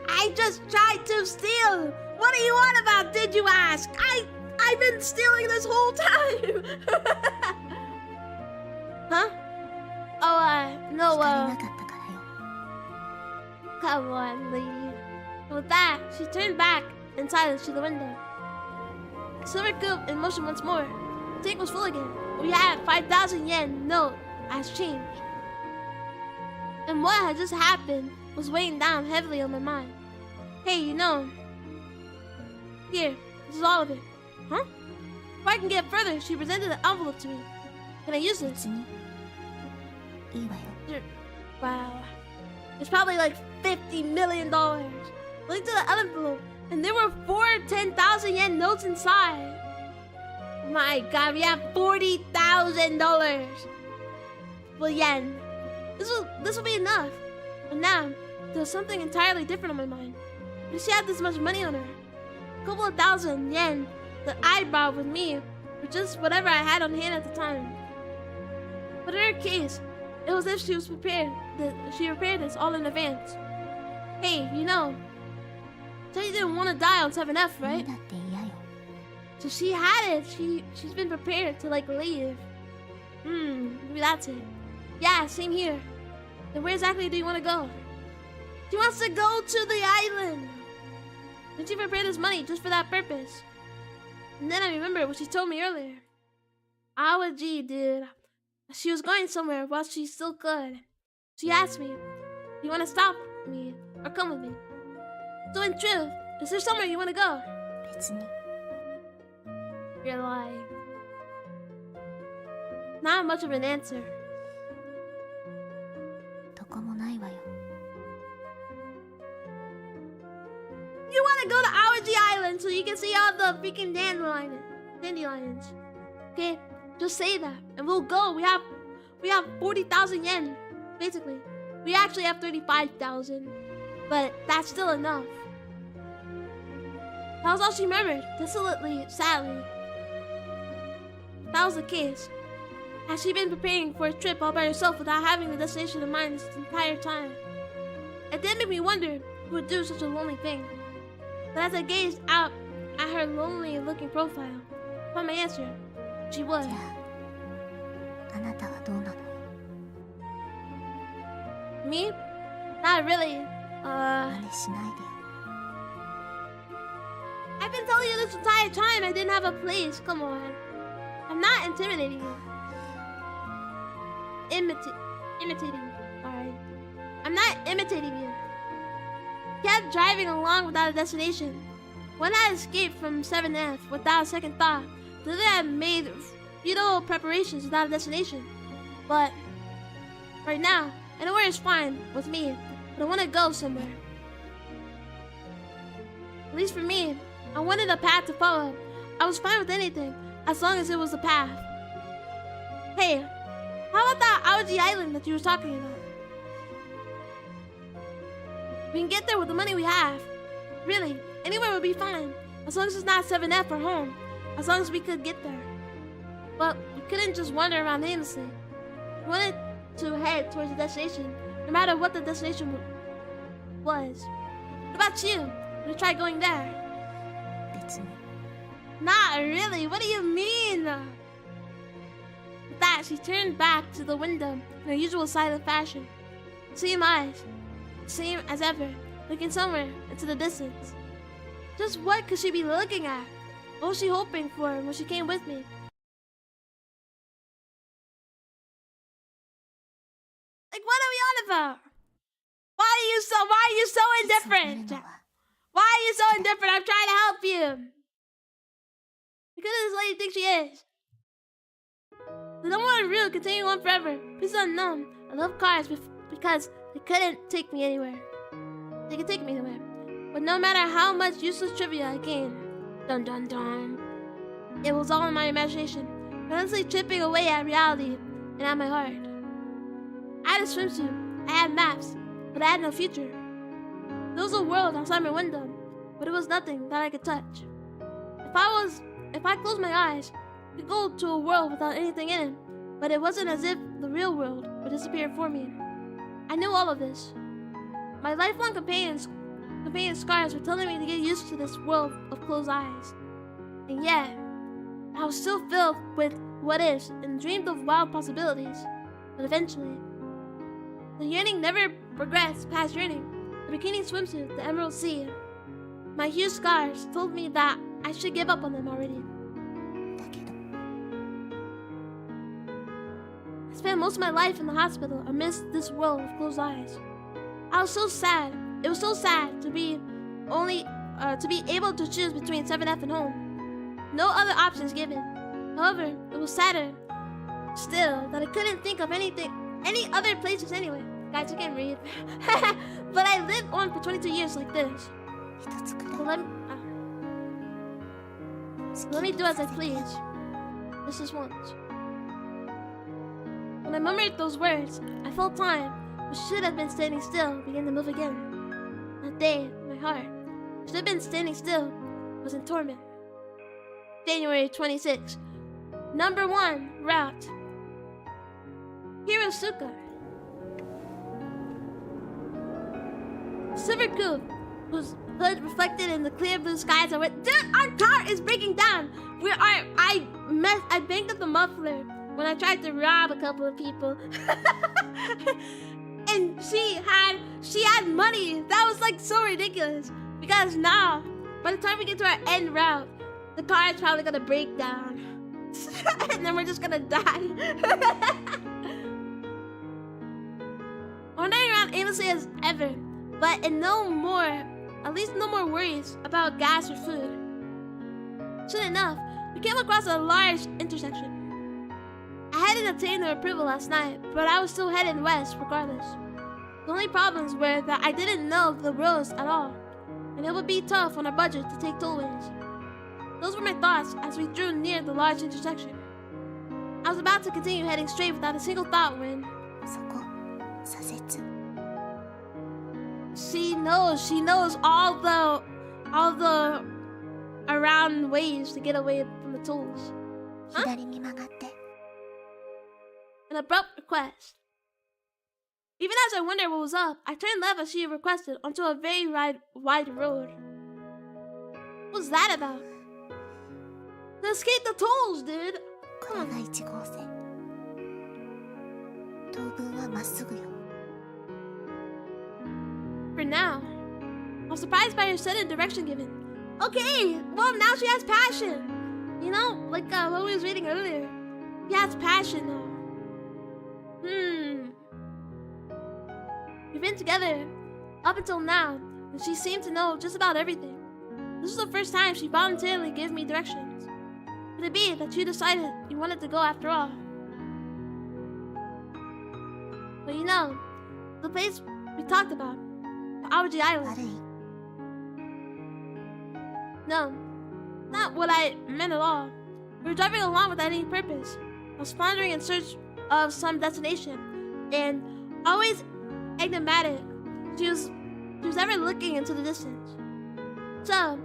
Speaker 1: I just tried to steal. What do you want about, did you ask? I've been stealing this whole time. Huh? Oh, no,
Speaker 2: 聞かれなかったからよ.
Speaker 1: Come on, lady. With that, she turned back in silence to the window. Silver coupe in motion once more. The tank was full again. We had 5,000 yen note as change. And what had just happened was weighing down heavily on my mind. Hey, you know. Here, this is all of it. Huh? Before I can get further, she presented the envelope to me. Can I use this?
Speaker 2: 別にいいわよ.
Speaker 1: Wow. It's probably like $50 million. Look to the envelope, and there were 4 10,000 yen notes inside. My God, we have $40,000. Well, yen. This will be enough. But now, there was something entirely different on my mind. What if she had this much money on her? A couple of thousand yen that I brought with me, or just whatever I had on hand at the time. But in her case, it was as if she was prepared. She prepared this all in advance. Hey, you know, so you didn't want to die on 7F,
Speaker 2: いい
Speaker 1: right?
Speaker 2: だって嫌よ.
Speaker 1: So she had it. She's been prepared to like leave. Maybe that's it. Yeah, same here. Then where exactly do you want to go? She wants to go to the island. And she prepared this money just for that purpose. And then I remember what she told me earlier. Awaji, dude. She was going somewhere while she still could. She asked me, do you want to stop me or come with me? So in truth, is there somewhere you want to go?
Speaker 2: 別に.
Speaker 1: You're lying. Not much of an answer.
Speaker 2: どこもないわよ.
Speaker 1: You want to go to Awaji Island? so you can see all the freaking dandelions. Okay, just say that, and we'll go. We have 40,000 yen, basically. We actually have 35,000, but that's still enough. That was all she murmured, desolately, sadly. If that was the case, had she been preparing for a trip all by herself without having the destination in mind this entire time? It did make me wonder who would do such a lonely thing. But as I gazed out at her lonely-looking profile, I found my answer. She would.
Speaker 2: じゃあ、あなたはどうなの？
Speaker 1: Me? Not really.
Speaker 2: 真似しないでよ。
Speaker 1: I've been telling you this entire time I didn't have a place. Come on. I'm not intimidating you. Imitating you. Alright. I'm not imitating you. Kept driving along without a destination. When I escaped from 7F without a second thought, then I made futile preparations without a destination. But right now, anywhere is fine with me, but I want to go somewhere. At least for me, I wanted a path to follow. I was fine with anything, as long as it was a path. Hey, how about that Aoji Island that you were talking about? We can get there with the money we have. Really, anywhere would be fine, as long as it's not 7F or home, as long as we could get there. But we couldn't just wander around aimlessly. We wanted to head towards the destination, no matter what the destination was. What about you? Would you try going there?
Speaker 2: 別に。
Speaker 1: Not really. What do you mean? With that, she turned back to the window in her usual silent fashion. Same eyes, same as ever, looking somewhere into the distance. Just what could she be looking at? What was she hoping for when she came with me? Like, what are we on about? Why are you so indifferent? Why are you so indifferent? I'm trying to help you. Look at this lady think she is. The number one rule continue on forever. Please unknown. I love cars because they couldn't take me anywhere. They could take me anywhere. But no matter how much useless trivia I gained, dun dun dun, it was all in my imagination, honestly chipping away at reality and at my heart. I had a swimsuit, I had maps, but I had no future. There was a world outside my window, but it was nothing that I could touch. If I closed my eyes, I could go to a world without anything in it, but it wasn't as if the real world would disappear for me. I knew all of this. My lifelong companion scars were telling me to get used to this world of closed eyes. And yet, I was still filled with what is and dreamed of wild possibilities. But eventually, the yearning never progressed past yearning. The bikini swimsuit, the emerald sea. My huge scars told me that I should give up on them already.
Speaker 2: だけど、
Speaker 1: I spent most of my life in the hospital amidst this world of closed eyes. I was so sad. It was so sad to be able to choose between 7F and home. No other options given. However, it was sadder still that I couldn't think of any other places anyway. Guys, I can't read. But I lived on for 22 years like this.
Speaker 2: 一つくらい
Speaker 1: So let me do as I please. This is once. When I murmured those words, I felt time, which should have been standing still, begin to move again. That day, my heart, which should have been standing still, was in torment. January 26. Number 1 route. Hirosuka. Silver coupe, whose hood reflected in the clear blue skies. I went, dude, our car is breaking down. I banged up the muffler when I tried to rob a couple of people. And she had money. That was like so ridiculous. Because now, by the time we get to our end route, the car is probably gonna break down. And then we're just gonna die. Wandering around aimlessly as ever, but at least no more worries about gas or food. Soon enough, we came across a large intersection. I hadn't obtained their approval last night, but I was still headed west regardless. The only problems were that I didn't know the roads at all, and it would be tough on our budget to take tollways. Those were my thoughts as we drew near the large intersection. I was about to continue heading straight without a single thought when
Speaker 2: そこ左折。
Speaker 1: she knows all the around ways to get away from the tolls. Huh?
Speaker 2: 左に曲がって。
Speaker 1: An abrupt request. Even as I wondered what was up, I turned left as she requested onto a very wide road. What was that about? To escape the tolls, dude!
Speaker 2: これが1号線。当分はまっすぐよ。
Speaker 1: For now. I was surprised by her sudden direction given. Okay, well now she has passion. You know, like what we was reading earlier. She has passion now. We've been together up until now, and she seemed to know just about everything. This was the first time she voluntarily gave me directions. Could it be that she decided you wanted to go after all? But you know, the place we talked about, the Awaji
Speaker 2: 悪
Speaker 1: Island.
Speaker 2: い。
Speaker 1: No, not what I meant at all. We were driving along without any purpose. I was floundering in search of some destination, and always enigmatic. She was ever looking into the distance. So,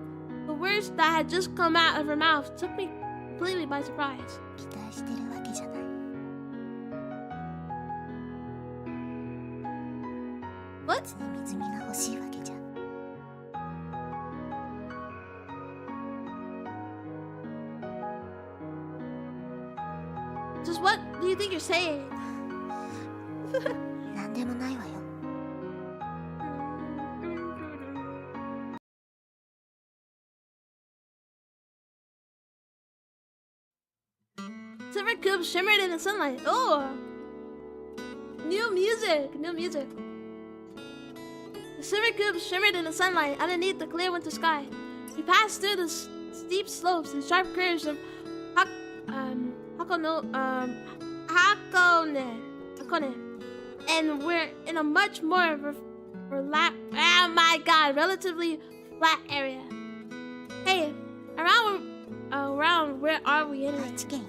Speaker 1: the words that had just come out of her mouth took me completely by surprise.
Speaker 2: 期待してるわけじゃない。
Speaker 1: What?
Speaker 2: 別に水着が欲しいわけじゃ。
Speaker 1: Just what do you think you're saying?
Speaker 2: なんでもないわよ。
Speaker 1: Silver cubes shimmered in the sunlight. Oh! New music! New music. The silver cubes shimmered in the sunlight underneath the clear winter sky. We passed through the steep slopes and sharp curves of Hakone. And we're in a much more relatively flat area. Hey, around where are we
Speaker 2: 愛
Speaker 1: anyway?
Speaker 2: 知県よ。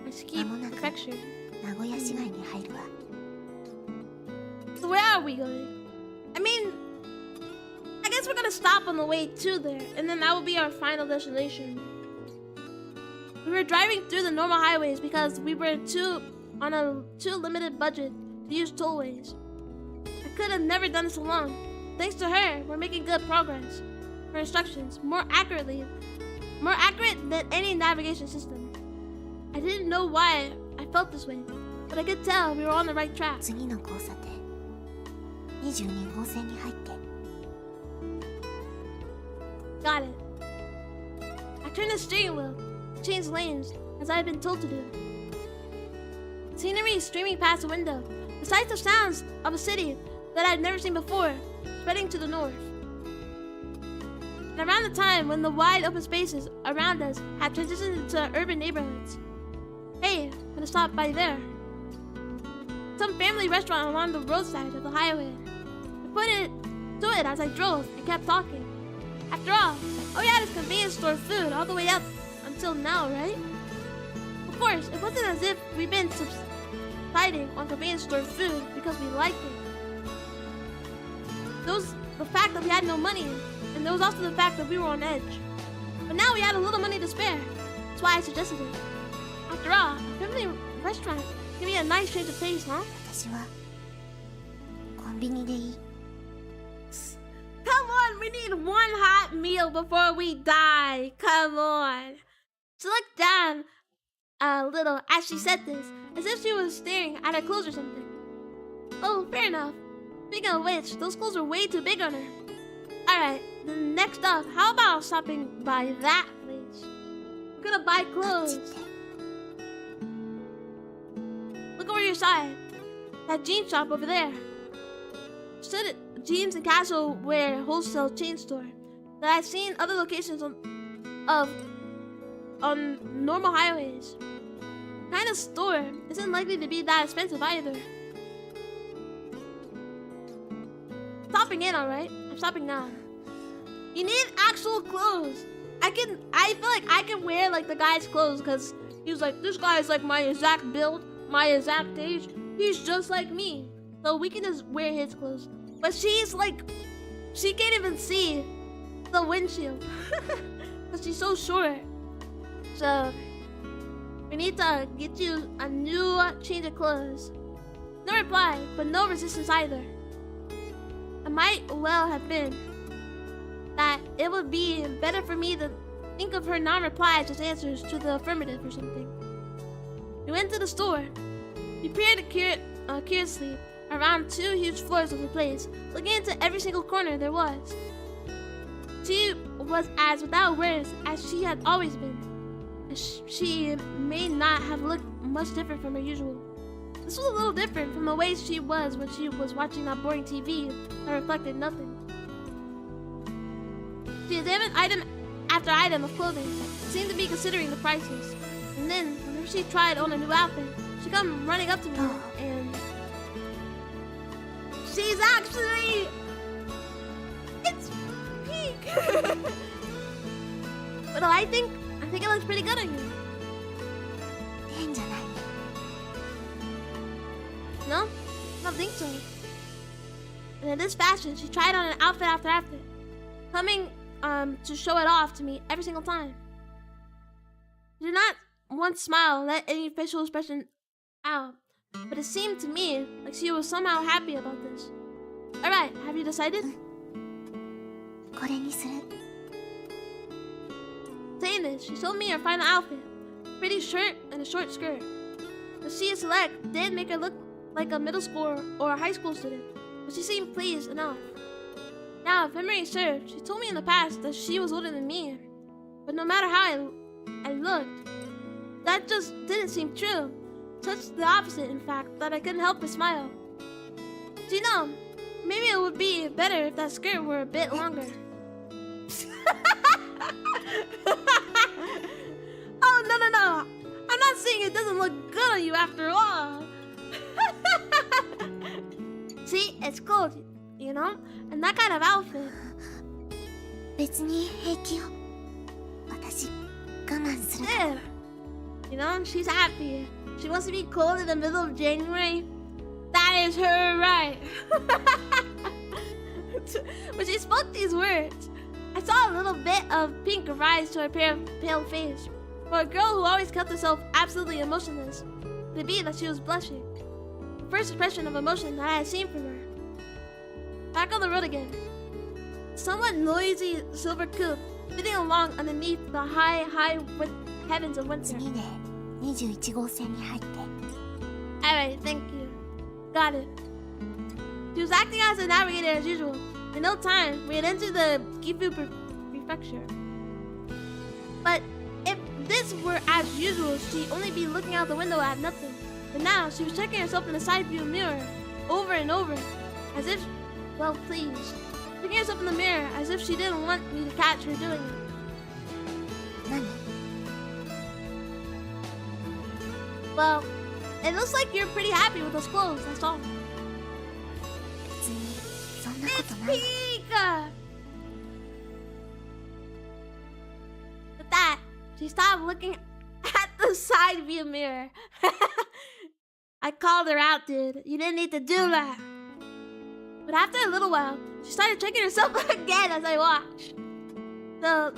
Speaker 1: Ski Prefecture.
Speaker 2: 名古屋市街に入るわ。
Speaker 1: So where are we going? I mean, I guess we're gonna stop on the way to there, and then that will be our final destination. We were driving through the normal highways because we were on a too limited budget to use tollways. I could have never done this alone. Thanks to her, we're making good progress. Her instructions, more accurate than any navigation system. I didn't know why I felt this way, but I could tell we were on the right track.
Speaker 2: 次の交差点。22号線に入って。
Speaker 1: Got it. I turned the steering wheel, changed lanes, as I had been told to do. Scenery streaming past the window, the sights of sounds of a city that I had never seen before, spreading to the north. And around the time when the wide open spaces around us had transitioned into urban neighborhoods. Hey, I'm gonna stop by there. Some family restaurant along the roadside of the highway. I put it to it as I drove and kept talking. After all we had is convenience store food all the way up until now, right? Of course, it wasn't as if we'd been subsiding on convenience store food because we liked it. There was the fact that we had no money, and there was also the fact that we were on edge. But now we had a little money to spare. That's why I suggested it. After all, a family restaurant can be a nice change of pace, huh?
Speaker 2: 私はコンビニでいい。
Speaker 1: Come on, we need one hot meal before we die. Come on. She looked down a little as she said this, as if she was staring at her clothes or something. Oh, fair enough. Speaking of which, those clothes are way too big on her. Alright, then next up, how about stopping by that place? We're gonna buy
Speaker 2: あっちっ
Speaker 1: clothes.
Speaker 2: て。
Speaker 1: Look over your side. That jean shop over there. Stood at jeans and casual wear wholesale chain store that I've seen other locations on normal highways. Kind of store isn't likely to be that expensive either. Stopping in, alright. I'm stopping now. You need actual clothes. I feel like I can wear like the guy's clothes because he's like, this guy is like my exact build, my exact age. He's just like me. So we can just wear his clothes. But she's like, she can't even see the windshield because she's so short. So we need to get you a new change of clothes. No reply, but no resistance either. It might well have been that it would be better for me to think of her non-replies as answers to the affirmative or something. We went to the store. We peered curiously around 2 huge floors of the place, looking into every single corner there was. She was as without words as she had always been. She may not have looked much different from her usual. This was a little different from the way she was when she was watching that boring TV that reflected nothing. She examined item after item of clothing, seemed to be considering the prices. And then, whenever she tried on a new outfit, she come running up to me and she's actually, it's pink. But I think it looks pretty good on you.
Speaker 2: 変じゃない。
Speaker 1: No? I don't think so. And in this fashion, she tried on an outfit after outfit, coming to show it off to me every single time. She did not once smile, let any facial expression out, but it seemed to me like she was somehow happy about this. Alright, have you decided?
Speaker 2: これにする。
Speaker 1: Saying this, she showed me her final outfit, a pretty shirt and a short skirt. The she select did make her look like a middle school or a high school student, but she seemed pleased enough. Now, if memory served, she told me in the past that she was older than me, but no matter how I looked, that just didn't seem true. Such the opposite, in fact, that I couldn't help but smile. Do you know, maybe it would be better if that skirt were a bit longer. Oh, no. I'm not saying it doesn't look good on you after all. See, it's cold, you know? And that kind of outfit.
Speaker 2: 別に平気よ。私、我慢するから。
Speaker 1: Yeah. You know, she's happy. She wants to be cold in the middle of January. That is her right. When she spoke these words, I saw a little bit of pink rise to her pale face. For a girl who always kept herself absolutely emotionless, it could be that she was blushing. The first expression of emotion that I had seen from her. Back on the road again. Somewhat noisy silver coupe, fitting along underneath the high heavens of winter.
Speaker 2: 次で21号線に入って。
Speaker 1: Alright, thank you. Got it. She was acting as a navigator as usual. In no time, we had entered the Gifu prefecture. But if this were as usual, she'd only be looking out the window at nothing. But now, she was checking herself in the side view mirror, over and over, as if, well pleased. Checking herself in the mirror, as if she didn't want me to catch her doing it.
Speaker 2: 何？
Speaker 1: Well, it looks like you're pretty happy with those clothes, that's all.
Speaker 2: 別にそんなこ
Speaker 1: It's
Speaker 2: とない。
Speaker 1: Pika! With that, she stopped looking at the side view mirror. I called her out, dude. You didn't need to do that. But after a little while, she started checking herself again as I watched. So,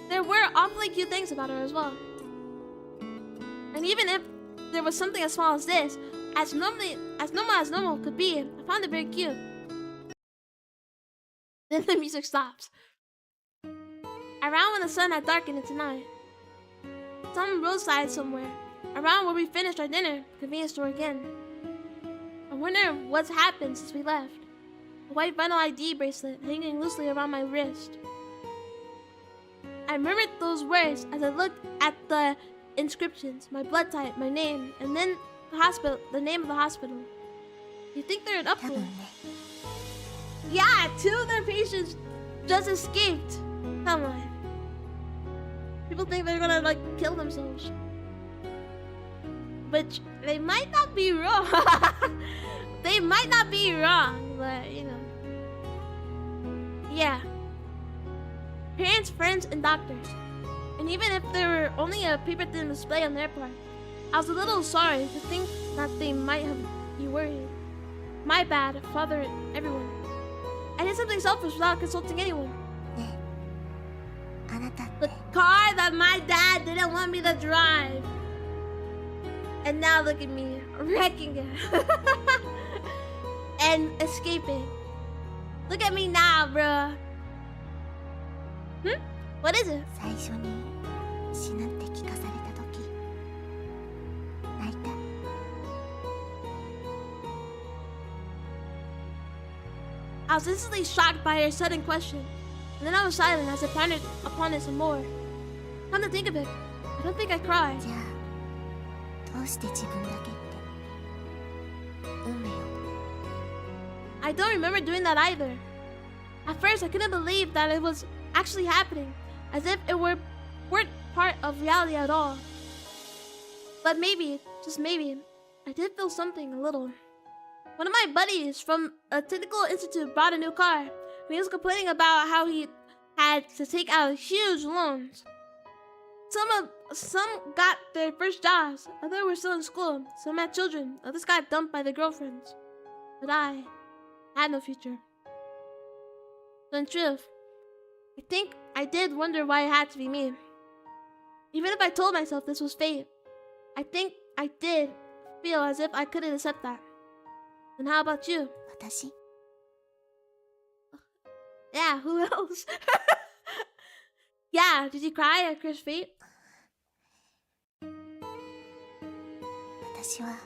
Speaker 1: there were awfully cute things about her as well. And even if there was something as small as this, as normal could be, I found it very cute. Then the music stops. Around when the sun had darkened into night. Some roadside somewhere. Around where we finished our dinner, convenience store again. I wonder what's happened since we left. A white vinyl ID bracelet hanging loosely around my wrist. I remembered those words as I looked at the inscriptions, my blood type, my name, and then the name of the hospital. Do you think they're an
Speaker 2: 多
Speaker 1: uproar?
Speaker 2: 分ね。
Speaker 1: Yeah, 2 of their patients just escaped. Come on. People think they're gonna like kill themselves. But they might not be wrong. They might not be wrong, but you know. Yeah. parents, friends, and doctors. And even if there were only a paper thin display on their part, I was a little sorry to think that they might have been worried. My bad, father, everyone. I did something selfish without consulting anyone.
Speaker 2: ねえあなたっ
Speaker 1: The
Speaker 2: て
Speaker 1: car that my dad didn't want me to drive. And now look at me, wrecking it. And escaping. Look at me now, bruh. What is it?
Speaker 2: 最初に死ぬって聞かされた時泣いた
Speaker 1: I was instantly shocked by her sudden question. And then I was silent as I pondered upon it some more. Come to think of it, I don't think I cried.
Speaker 2: じゃあどうして自分だけって運命を
Speaker 1: I don't remember doing that either. At first, I couldn't believe that it was actually happening, as if it weren't part of reality at all. But maybe, just maybe, I did feel something a little. One of my buddies from a technical institute bought a new car, and he was complaining about how he had to take out huge loans. Some got their first jobs, others were still in school, some had children, others got dumped by their girlfriends. But I had no future. So in truth, I think I did wonder why it had to be me. Even if I told myself this was fate, I think I did feel as if I couldn't accept that. And how about you?
Speaker 2: 私
Speaker 1: Yeah, who else? Yeah, did you cry at Chris' fate?
Speaker 2: 私は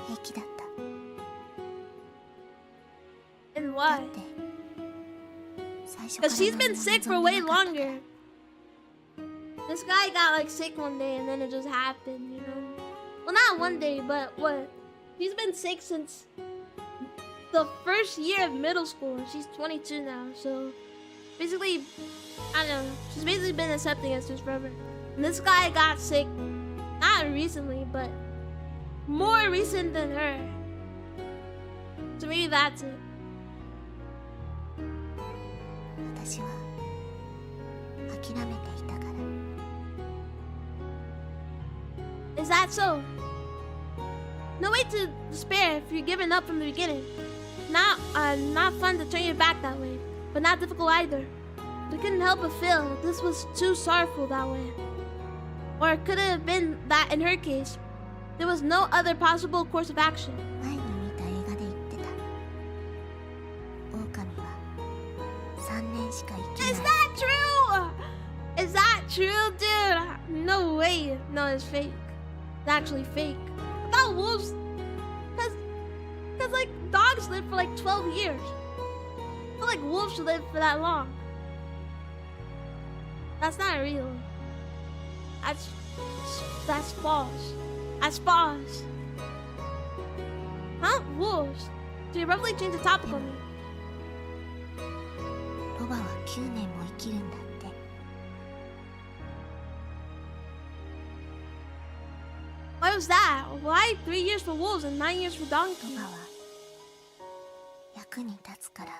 Speaker 2: 平気だった
Speaker 1: And
Speaker 2: だ
Speaker 1: why?
Speaker 2: って最初から
Speaker 1: Because she's been sick for way
Speaker 2: 望んでなかったから
Speaker 1: longer. This guy got like sick one day and then it just happened, you know? Well, not one day, but what? She's been sick since the first year of middle school. She's 22 now, so basically, I don't know. She's basically been accepting it since forever. And this guy got sick, not recently, but more recent than her. So maybe that's it.
Speaker 2: 私は諦めていたから
Speaker 1: Is that so? No way to despair if you're giving up from the beginning. Not fun to turn your back that way, but not difficult either. But I couldn't help but feel that this was too sorrowful that way. Or it could have been that in her case, there was no other possible course of action.
Speaker 2: 前に見た映画で言ってた狼は3年しか生き
Speaker 1: Is
Speaker 2: ない
Speaker 1: that true? Is that true, dude? No way. No, it's fake. It's actually fake. I thought wolves, cause like dogs live for like 12 years. I feel like wolves should live for that long. That's not real. That's false. That's false. Huh? Wolves? So you abruptly changed the topic on me.
Speaker 2: ロバは9年も生きるんだって
Speaker 1: Why was that? Why 3 years for wolves and 9 years for
Speaker 2: ロ
Speaker 1: donkeys?
Speaker 2: バは役に立つから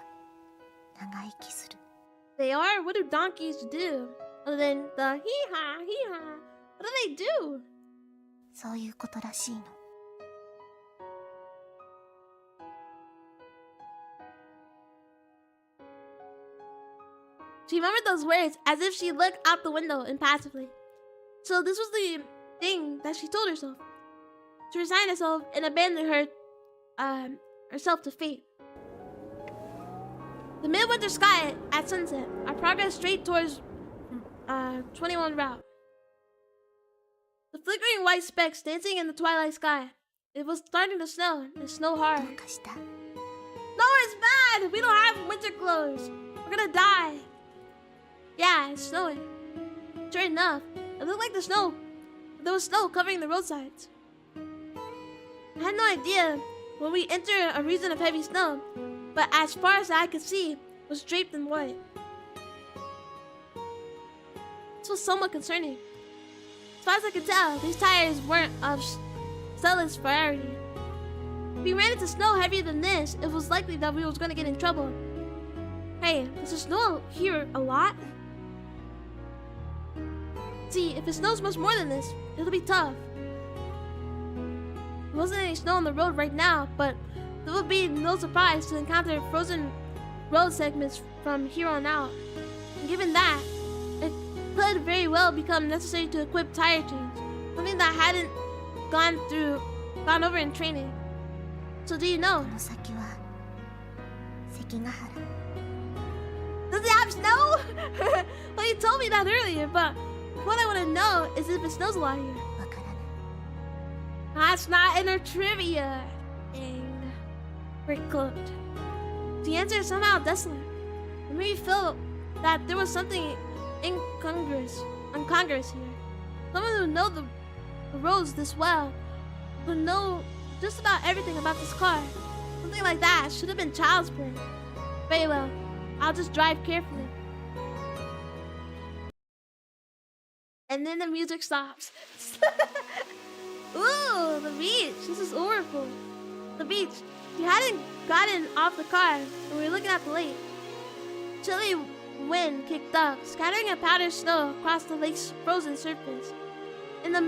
Speaker 2: 長生きする
Speaker 1: They are? What do donkeys do? Other than the hee-haw, hee-haw. What do they do?
Speaker 2: そういうことらしいの
Speaker 1: She remembered those words as if she looked out the window impassively. So this was the thing that she told herself. To resign herself and abandon herself to fate. The midwinter sky at sunset. I progressed straight towards 21 route. The flickering white specks dancing in the twilight sky. It was starting to snow, and snow
Speaker 2: ど
Speaker 1: hard.
Speaker 2: うかした
Speaker 1: No, it's bad! We don't have winter clothes. We're gonna die. Yeah, it's snowing. Sure enough, it looked like there was snow covering the roadsides. I had no idea when we entered a region of heavy snow, but as far as I could see, was draped in white. This was somewhat concerning. As far as I could tell, these tires weren't of Stella's priority. If we ran into snow heavier than this, it was likely that we was gonna get in trouble. Hey, does it snow here a lot? See, if it snows much more than this, it'll be tough. There wasn't any snow on the road right now, but it would be no surprise to encounter frozen road segments from here on out. And given that, it could very well become necessary to equip tire chains, something that hadn't gone over in training. So do you know?
Speaker 2: この先は関ヶ原。
Speaker 1: Does it have snow? Well, you told me that earlier, but what I want to know is if it snows a lot here.
Speaker 2: わからない。
Speaker 1: That's not in our trivia. Dang. We're cooked. The answer is somehow desolate. It made me feel that there was something incongruous here. Someone who knows the roads this well, who know just about everything about this car. Something like that should have been child's play. Very well. I'll just drive carefully. And then the music stops. Ooh, the beach. This is horrible. The beach. We hadn't gotten off the car and we were looking at the lake. Chilly wind kicked up, scattering a powdered snow across the lake's frozen surface. In this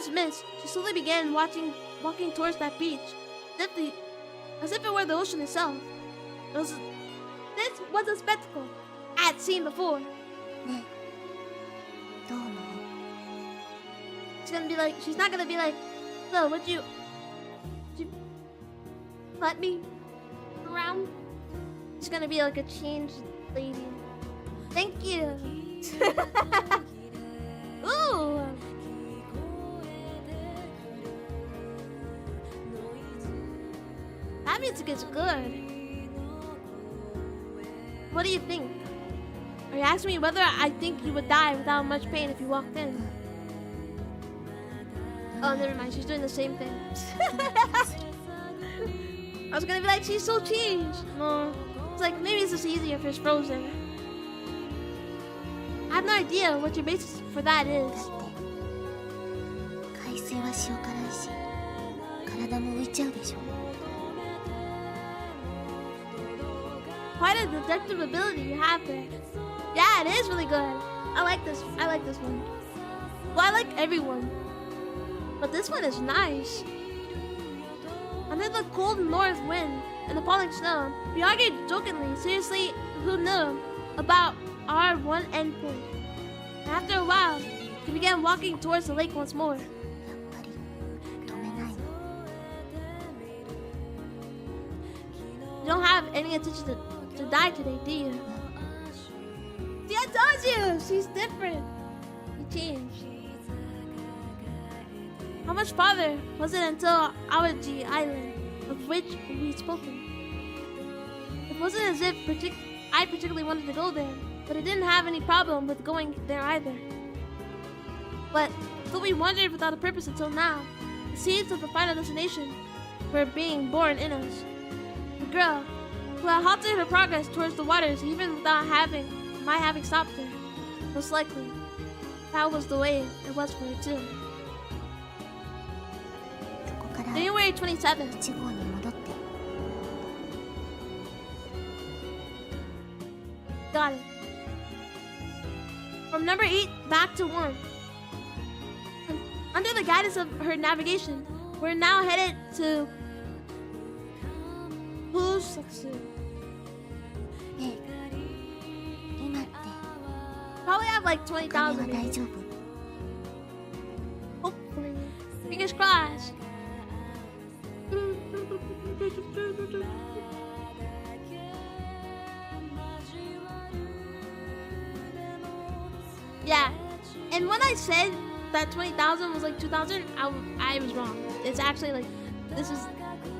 Speaker 1: mist, she slowly began walking towards that beach, as if it were the ocean itself. This was a spectacle I had seen before.
Speaker 2: ねえ、どう思う？
Speaker 1: She's not gonna be like, so would you let me around? She's gonna be like a changed lady. Thank you. Ooh. That music is good. What do you think? Are you asking me whether I think you would die without much pain if you walked in? Oh, never mind. She's doing the same thing. I was gonna be like, she's so changed. No. It's like, maybe it's just easier if it's frozen. I have no idea what your basis for that is.
Speaker 2: だって海水は塩辛いし、体も浮いちゃうでしょ。
Speaker 1: Quite a deductive ability you have there. Yeah, it is really good. I like this one. Well, I like everyone. But this one is nice. Under the cold north wind and the falling snow, we argued jokingly, seriously, who knew about our one endpoint. And after a while, we began walking towards the lake once more.
Speaker 2: やっぱり止めないの。
Speaker 1: You don't have any intention to die today, do you? See, I told you! She's different. You changed. How much farther was it until Awaji Island, of which we'd spoken? It wasn't as if I particularly wanted to go there, but I didn't have any problem with going there either. But though we wandered without a purpose until now, the seeds of the final destination were being born in us. The girl, who had halted her progress towards the waters even without my having stopped her, most likely, that was the way it was for her too.
Speaker 2: そこから
Speaker 1: January 27th.
Speaker 2: 1号に戻って。
Speaker 1: Got it. From number 8 back to 1. Under the guidance of her navigation, we're now headed to Narcissu.
Speaker 2: ねえ、今って
Speaker 1: Probably have like
Speaker 2: お金は
Speaker 1: 20,000.
Speaker 2: 大丈夫？
Speaker 1: Hopefully. Fingers crossed. Yeah. And when I said that 20,000 was like 2,000, I was wrong. It's actually like, this is,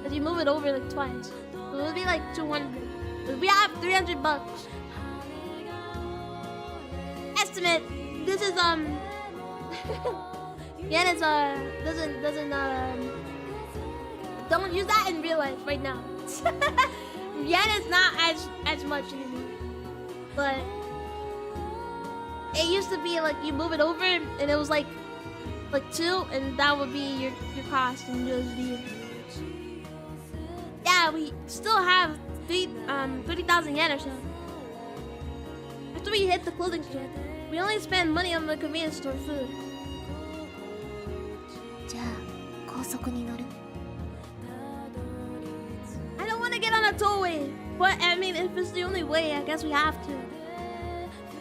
Speaker 1: if you move it over like twice, it would be like 200. We have 300 bucks. Estimate. This is yen is doesn't don't use that in real life right now. Yen is not as much anymore. But it used to be like you move it over and it was like 2, and that would be your cost in USD. Yeah, we still have 30,000 yen or so. After we hit the clothing store, We only spend money on the convenience store food.
Speaker 2: じゃあ高速に乗る。
Speaker 1: I don't want to get on a tollway, but I mean, if it's the only way, I guess we have to.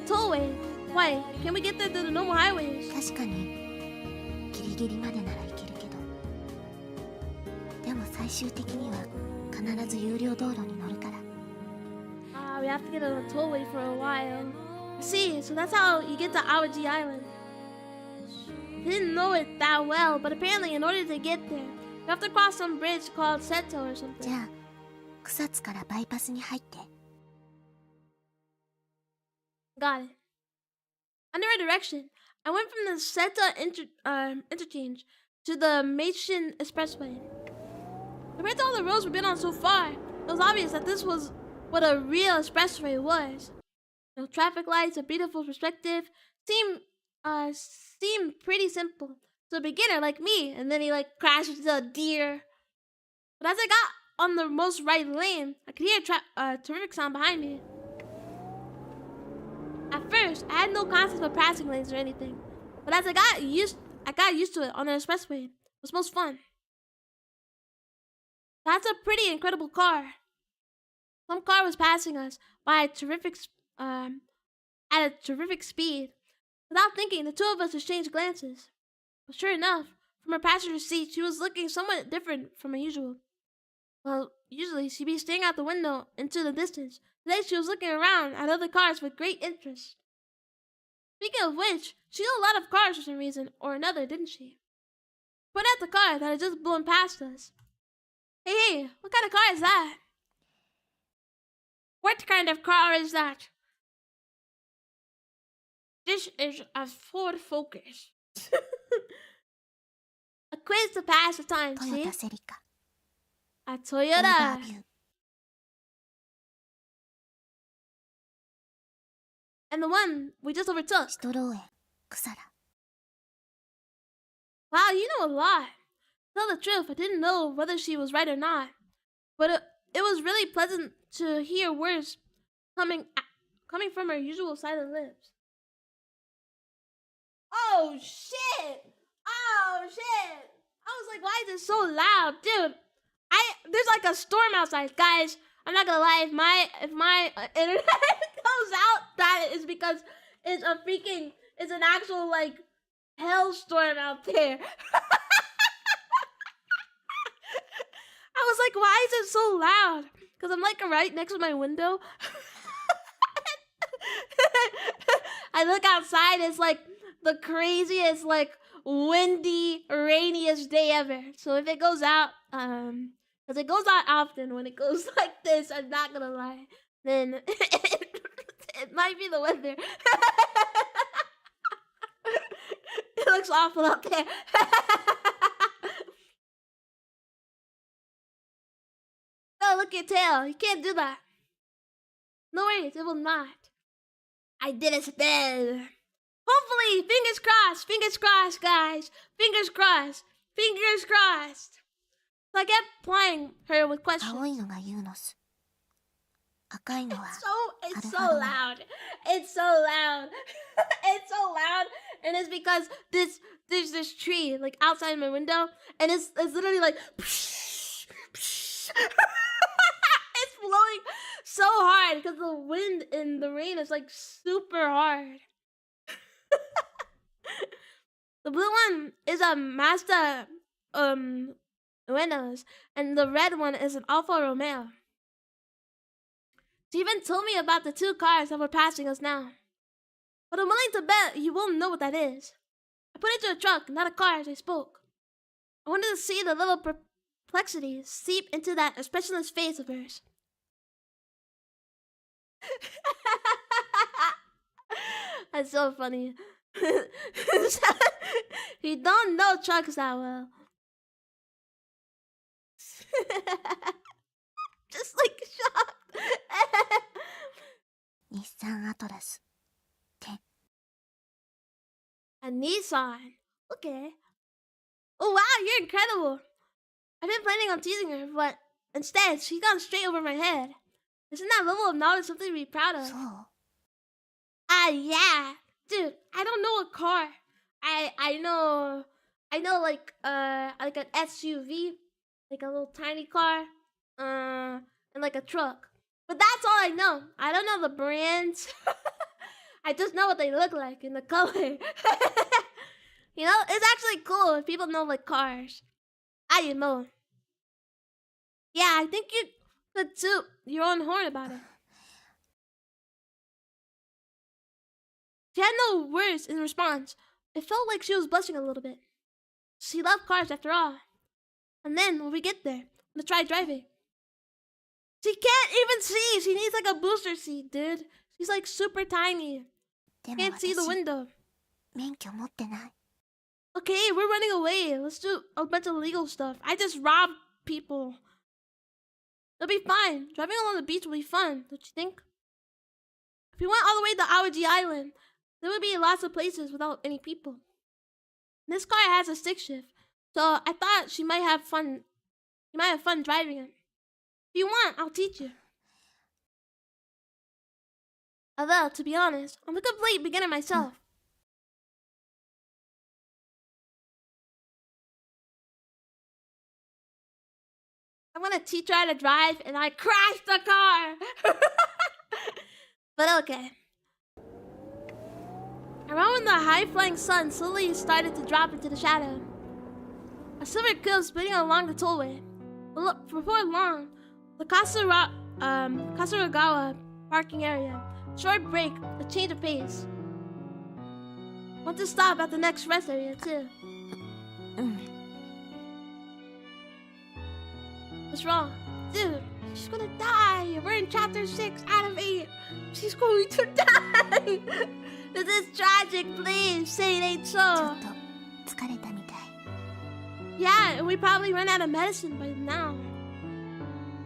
Speaker 1: Tollway? Why? Can we get there through the normal highways?
Speaker 2: 確かにギリギリまでなら行けるけど、でも最終的には必ず有料道路に乗るから。
Speaker 1: We have to get on a tollway for a while. I see, so that's how you get to Awaji Island. Didn't know it that well, but apparently in order to get there, you have to cross some bridge called Seto or
Speaker 2: じ
Speaker 1: something.
Speaker 2: ゃあ草津からバイパスに入って。
Speaker 1: Got it. Under a direction, I went from the Seta interchange to the Meishin Expressway. Compared to all the roads we've been on so far, it was obvious that this was what a real expressway was. No traffic lights, a beautiful perspective, seemed pretty simple to a beginner like me. And then he crashed into a deer. But as I got on the most right lane, I could hear a terrific sound behind me. At first, I had no concept of passing lanes or anything, but as I got used to it on the expressway. It was most fun. That's a pretty incredible car. Some car was passing us by at a terrific speed. Without thinking, the two of us exchanged glances. But sure enough, from her passenger seat, she was looking somewhat different from usual. Well, usually she'd be staring out the window into the distance. Today she was looking around at other cars with great interest. Speaking of which, she knew a lot of cars for some reason or another, didn't she? Pointed at the car that had just blown past us. Hey, what kind of car is that? What kind of car is that? This is a Ford Focus. A quiz to pass the time,
Speaker 2: ト
Speaker 1: see?
Speaker 2: ヨタセリカ
Speaker 1: A
Speaker 2: オーバ
Speaker 1: Toyota.
Speaker 2: ービュー。
Speaker 1: And the one we just overtook.
Speaker 2: シトローエン草ラ。
Speaker 1: Wow, you know a lot. To tell the truth, I didn't know whether she was right or not. But it was really pleasant to hear words coming from her usual silent lips. Oh shit! Oh shit! I was like, why is it so loud? Dude, there's like a storm outside, guys. I'm not gonna lie, if my internet goes out, that is because it's an actual like hailstorm out there. I was like, why is it so loud? Because I'm like right next to my window. I look outside, it's like the craziest, like windy, rainiest day ever. So if it goes out, because it goes out often when it goes like this, I'm not gonna lie, then it might be the weather. It looks awful out there. Oh, look at your tail. You can't do that. No worries, it will not. I did a spin. Hopefully, fingers crossed, guys. Fingers crossed. So I kept plying her with questions.
Speaker 2: 青いのがユーノス。赤いのは
Speaker 1: It's so loud. It's so loud. It's so loud. And it's because there's this tree like outside my window, and it's literally like it's blowing so hard because the wind and the rain is like super hard. The blue one is a Mazda Uenos, and the red one is an Alfa Romeo. She even told me about the two cars that were passing us now. But I'm willing to bet you won't know what that is. I put it into a truck, not a car, as I spoke. I wanted to see the little perplexity seep into that expressionless face of hers. That's so funny. You don't know trucks that well. Just like shocked.
Speaker 2: 日産アトラス
Speaker 1: A Nissan. Okay. Oh wow, you're incredible. I've been planning on teasing her, but instead, she's gone straight over my head. Isn't that level of knowledge something to be proud of?
Speaker 2: そう
Speaker 1: Yeah. Dude, I know like an SUV, like a little tiny car, and like a truck. But that's all I know. I don't know the brands. I just know what they look like and the color. You know, it's actually cool if people know like cars. I didn't know. Yeah, I think you could toot your own horn about it. She had no words in response. It felt like she was blushing a little bit. She loved cars after all. And then when we get there, to try driving, she can't even see. She needs like a booster seat, dude. She's like super tiny. Can't see the window.
Speaker 2: 免許持ってない。
Speaker 1: Okay, we're running away. Let's do a bunch of legal stuff. I just robbed people. It'll be fine. Driving along the beach will be fun, don't you think? If we went all the way to Awaji Island, there would be lots of places without any people. This car has a stick shift, so I thought she might have fun. You might have fun driving it. If you want, I'll teach you. Although, to be honest, I'm a complete beginner myself. I'm gonna teach her how to drive, and I crashed the car. But okay. Around when the high-flying sun slowly started to drop into the shadow, a silver cube spinning along the tollway. Before long, the Kasuragawa parking area. Short break, a change of pace. Want to stop at the next rest area too. What's wrong? Dude, she's gonna die. We're in chapter 6 out of 8. She's going to die. This is tragic, please. Say it ain't
Speaker 2: ちょ
Speaker 1: so.
Speaker 2: っと疲れたみたい。
Speaker 1: Yeah, and we probably ran out of medicine by now.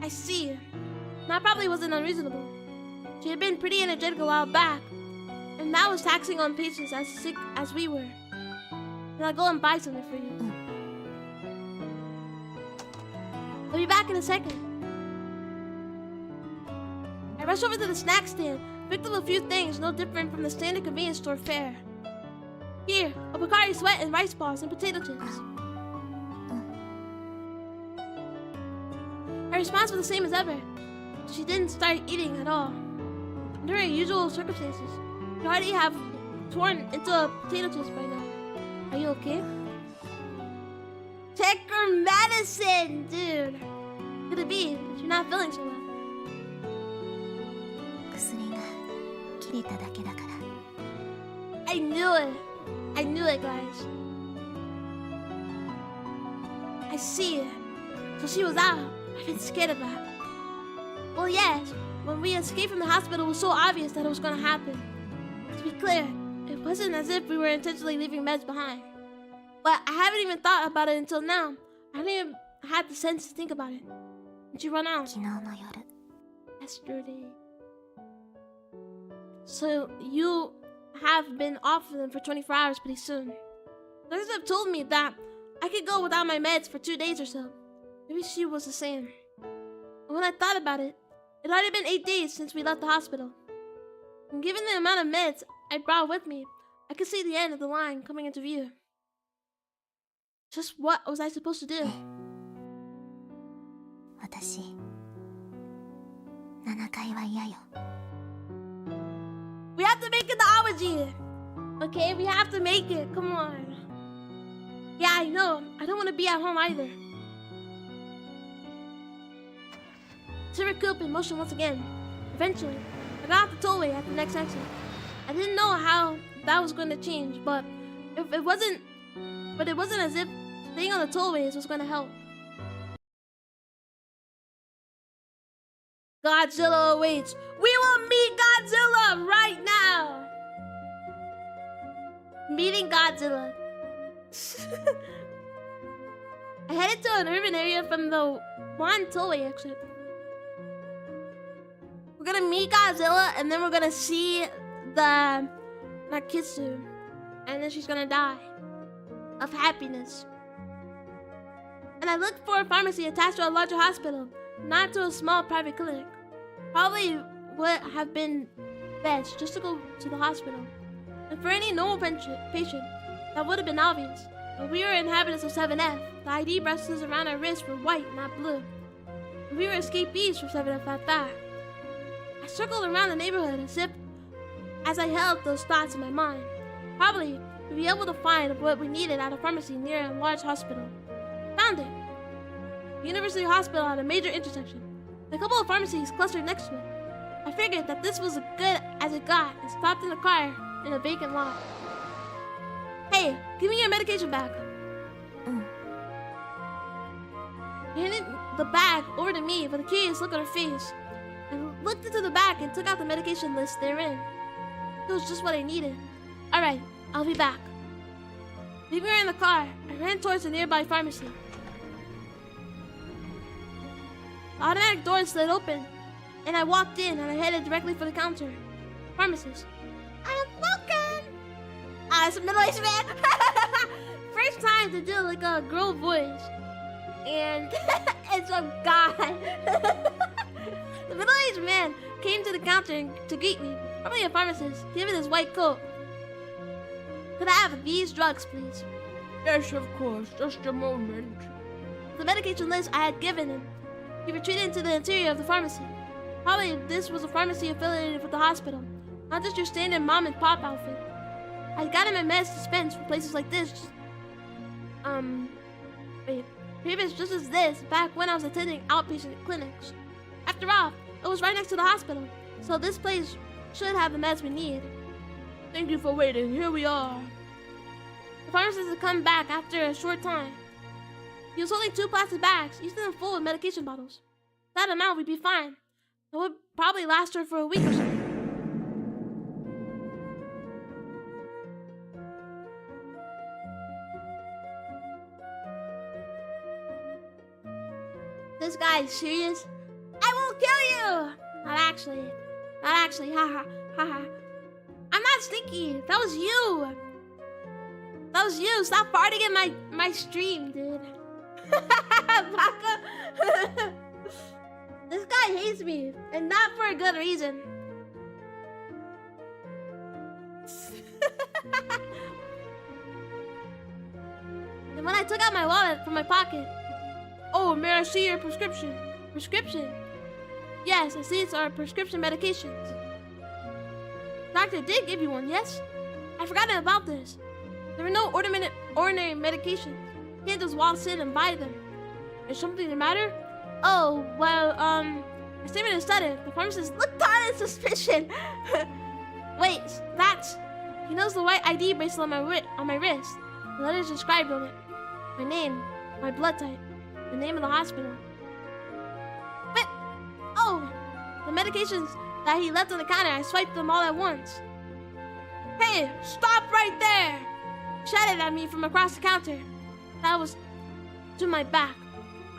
Speaker 1: I see. That probably wasn't unreasonable. She had been pretty energetic a while back, and that was taxing on patients as sick as we were. And I'll go and buy something for you. I'll be back in a second. I rushed over to the snack stand, picked up a few things no different from the standard convenience store fare. Here, a Pocari Sweat and rice balls and potato chips. Her response was the same as ever. She didn't start eating at all. Under her usual circumstances, she'd already have torn into a potato chips by now. Are you okay? Take her medicine, dude. Could it be that you're not feeling so well?
Speaker 2: 薬が切れただけだから。
Speaker 1: I knew it. I knew it, guys. I see it. So she was out. I've been scared of that. Well, yes. When we escaped from the hospital, it was so obvious that it was going to happen. To be clear, it wasn't as if we were intentionally leaving meds behind. But I haven't even thought about it until now. I haven't even had the sense to think about it. Did you run out?
Speaker 2: 昨日の夜。
Speaker 1: Yesterday. So you have been off of them for 24 hours pretty soon. Nurses have told me that I could go without my meds for 2 days or so. Maybe she was the same. And when I thought about it, it had already been 8 days since we left the hospital. And given the amount of meds I brought with me, I could see the end of the line coming into view. Just what was I supposed to do?
Speaker 2: 私、7回は嫌よ。
Speaker 1: We have to make it to Awaji! Okay, we have to make it. Come on. Yeah, I know. I don't want to be at home either. To recoup in motion once again. Eventually, I got off the tollway at the next exit. I didn't know how that was going to change, but it wasn't as if staying on the tollways was going to help. Godzilla awaits. We will meet Godzilla right now. Meeting Godzilla. I headed to an urban area from the one tollway exit. We're gonna meet Godzilla, and then we're gonna see the Narcissu, and then she's gonna die of happiness. And I looked for a pharmacy attached to a larger hospital, not to a small private clinic. Probably would have been best just to go to the hospital. And for any normal patient, That would have been obvious. But we were inhabitants of 7F. The ID bracelets around our wrists were white, not blue. And we were escapees from 7F at that. I circled around the neighborhood as I held those thoughts in my mind. Probably we'd be able to find what we needed at a pharmacy near a large hospital. Found it. The University Hospital at a major intersection. A couple of pharmacies clustered next to it. I figured that this was as good as it got and stopped in the car in a vacant lot. Hey, give me your medication bag. She handed the bag over to me with a curious look on her face. I looked into the bag and took out the medication list therein. It was just what I needed. Alright, I'll be back. Leaving her in the car, I ran towards a nearby pharmacy. The automatic door slid open, and I walked in and I headed directly for the counter. Pharmacist. I am looking! It's a middle-aged man. First time to do like a girl voice. And it's a guy. The middle-aged man came to the counter to greet me. Probably a pharmacist, given his white coat. Could I have these drugs, please? Yes, of course. Just a moment. The medication list I had given him. He retreated into the interior of the pharmacy. Probably this was a pharmacy affiliated with the hospital, not just your standard mom and pop outfit. I got him a meds dispensed for places like this. Previous just as this, back when I was attending outpatient clinics. After all, it was right next to the hospital, so this place should have the meds we need. Thank you for waiting. Here we are. The pharmacist had come back after a short time. He was holding 2 plastic bags, each of them full of medication bottles. That amount, we'd be fine. It would probably last her for a week or so. This guy is serious? I will kill you! Not actually, haha, haha. I'm not stinky, that was you! That was you, stop farting in my stream, dude. Baka. This guy hates me, and not for a good reason. And when I took out my wallet from my pocket, oh, may I see your prescription? Prescription? Yes, I see it's our prescription medications. Doctor did give you one, yes? I forgot about this. There were no ordinary medications. You can't just waltz in and buy them. Is something the matter? Oh, well, my statement is sudden. The pharmacist looked on in suspicion. Wait, that's... He knows the white ID bracelet on my wrist. The letters inscribed on it. My name, my blood type, the name of the hospital. Wait! Oh! The medications that he left on the counter, I swiped them all at once. Hey, stop right there! Shouted at me from across the counter. That was to my back.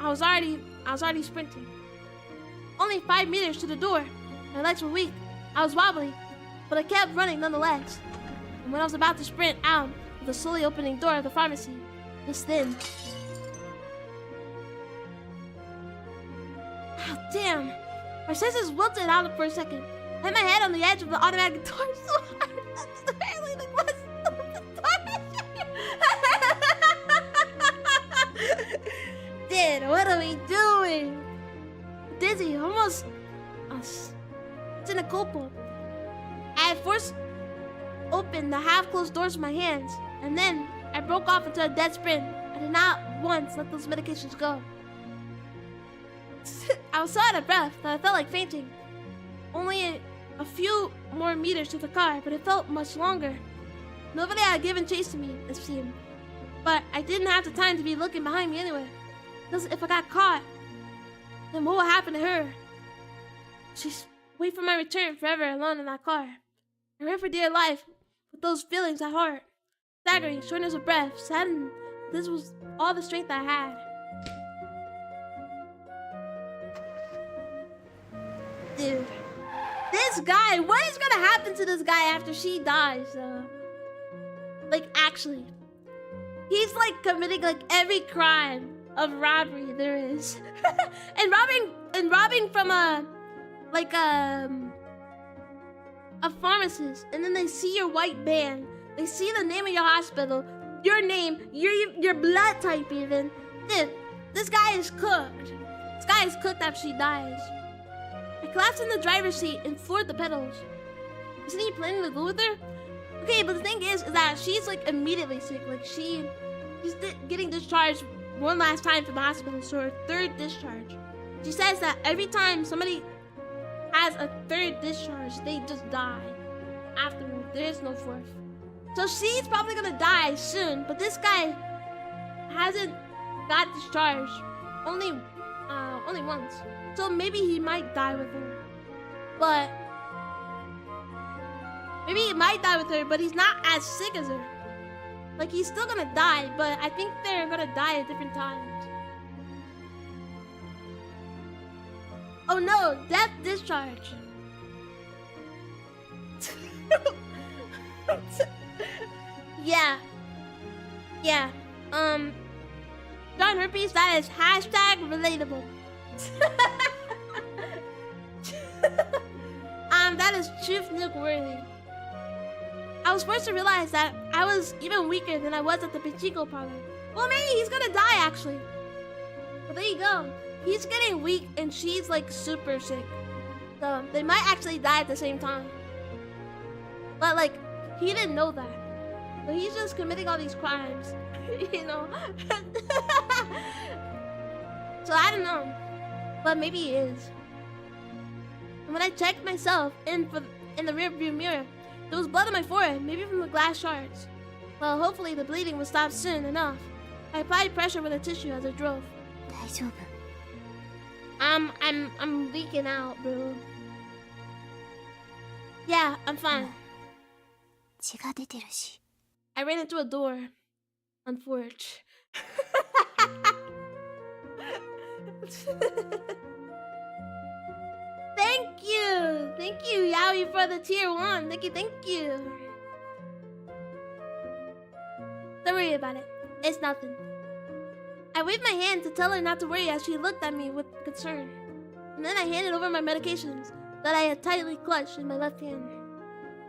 Speaker 1: I was already sprinting. Only 5 meters to the door. My legs were weak. I was wobbly, but I kept running nonetheless. And when I was about to sprint out of the slowly opening door of the pharmacy, just then... Oh, damn! My senses wilted out for a second. I hit my head on the edge of the automatic door so hard. Dude, what are we doing? Dizzy, almost in a culpo. I had forced open the half-closed doors with my hands, and then I broke off into a dead sprint. I did not once let those medications go. I was so out of breath that I felt like fainting. Only a few more meters to the car, but it felt much longer. Nobody had given chase to me, it seemed. But I didn't have the time to be looking behind me anyway. Because if I got caught, then what will happen to her? She's wait for my return forever alone in that car. I ran for dear life with those feelings at heart. Staggering, shortness of breath, saddened. This was all the strength I had. Dude, this guy, what is gonna happen to this guy after she dies, though? Like, actually. He's like committing like every crime of robbery there is. and robbing from a pharmacist, and then they see your white band, they see the name of your hospital, your name, your blood type even. Dude, this guy is cooked. This guy is cooked after she dies. I collapsed in the driver's seat and floored the pedals. Isn't he planning to go with her? Okay, but the thing is that she's like immediately sick. Like she's getting discharged one last time from the hospital, so her third discharge. She says that every time somebody has a third discharge, they just die afterward. There is no fourth. So she's probably gonna die soon, but this guy hasn't got discharged only once. So maybe he might die with her. But maybe he might die with her, but he's not as sick as her. Like he's still gonna die, but I think they're gonna die at different times. Oh no, death discharge. Yeah. John Herpes, that is hashtag relatable. That is truth nuke worthy. I was forced to realize that I was even weaker than I was at the Pachinko parlor. Well, maybe he's gonna die actually. But there you go. He's getting weak and she's like super sick. So they might actually die at the same time. But like, he didn't know that. So he's just committing all these crimes, you know? So I don't know. But maybe he is. And when I checked myself in the rear view mirror, there was blood on my forehead, maybe from the glass shards. Well, hopefully the bleeding will stop soon enough. I applied pressure with a tissue as I drove.
Speaker 2: 大丈夫
Speaker 1: I'm leaking out, bro. Yeah, I'm fine.
Speaker 2: 血が出てるし
Speaker 1: I ran into a door. Unfortunate. Thank you, Yaoi, for the tier 1. Thank you. Don't worry about it. It's nothing. I waved my hand to tell her not to worry as she looked at me with concern. And then I handed over my medications that I had tightly clutched in my left hand.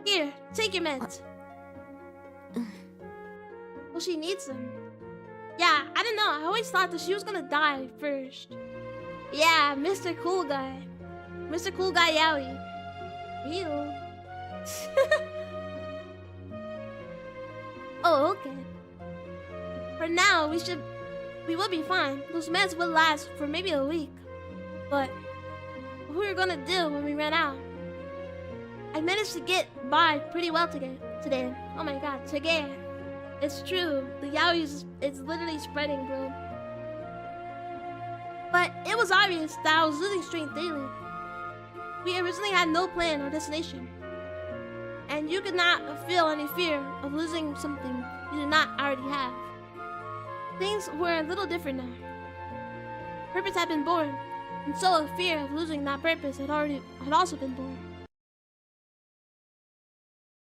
Speaker 1: Here, take your meds. Well, she needs them. Yeah, I don't know. I always thought that she was gonna die first. Yeah, Mr. Cool Guy. Mr. Cool Guy Yaoi. Real. Oh, okay. For now, we will be fine. Those meds will last for maybe a week. But what we were gonna do when we ran out? I managed to get by pretty well today. Oh my god, today. It's true. The yaoi is literally spreading, bro. But it was obvious that I was losing strength daily. We originally had no plan or destination. And you could not feel any fear of losing something you did not already have. Things were a little different now. Purpose had been born, and so a fear of losing that purpose had also been born.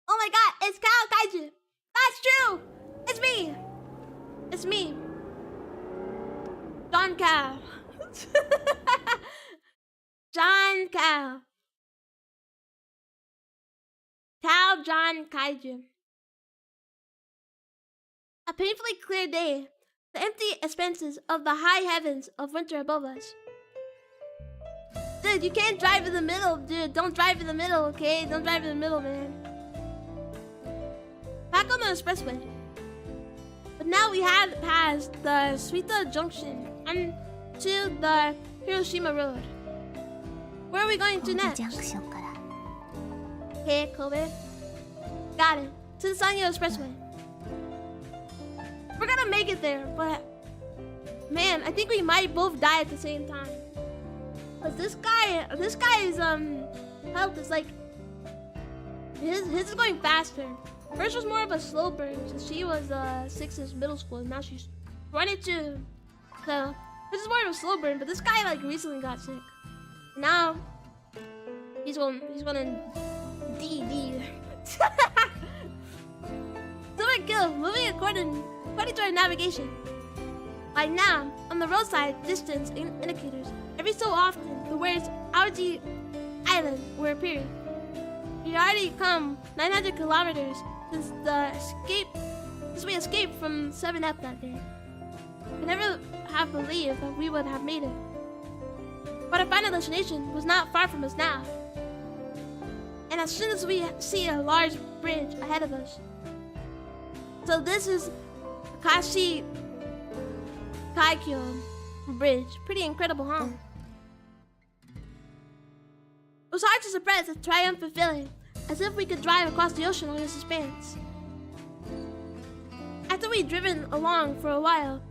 Speaker 1: Oh my god, it's Kaiju! That's true! It's me! It's me. John Cow. John Cow. Cow John Kaiju. A painfully clear day. The empty expanses of the high heavens of winter above us. Dude, you can't drive in the middle, dude. Don't drive in the middle, okay? Don't drive in the middle, man. Back on the expressway. But now we had passed the Suita Junction and to the Hiroshima Road. Where are we going to next?
Speaker 2: ジャンクションから
Speaker 1: Okay, Kobe. Got it. To the Sanyo Expressway. We're gonna make it there, but man, I think we might both die at the same time. Cause this guy's health is like his is going faster. First was more of a slow burn since she was 6 in middle school, and now she's 22. So this is more of a slow burn, but this guy like recently got sick. Now he's going DD. Silver kill, moving according to our navigation. By now, on the roadside distance indicators, every so often the words Aoji Island were appearing. We had already come 900 kilometers since the escape. This we escaped from 7F that day. I never have believed that we would have made it. But our final destination was not far from us now. And as soon as we see a large bridge ahead of us. So this is Kaiju bridge. Pretty incredible, huh? It was hard to suppress a triumphant feeling, as if we could drive across the ocean on this expanse. After we'd driven along for a while,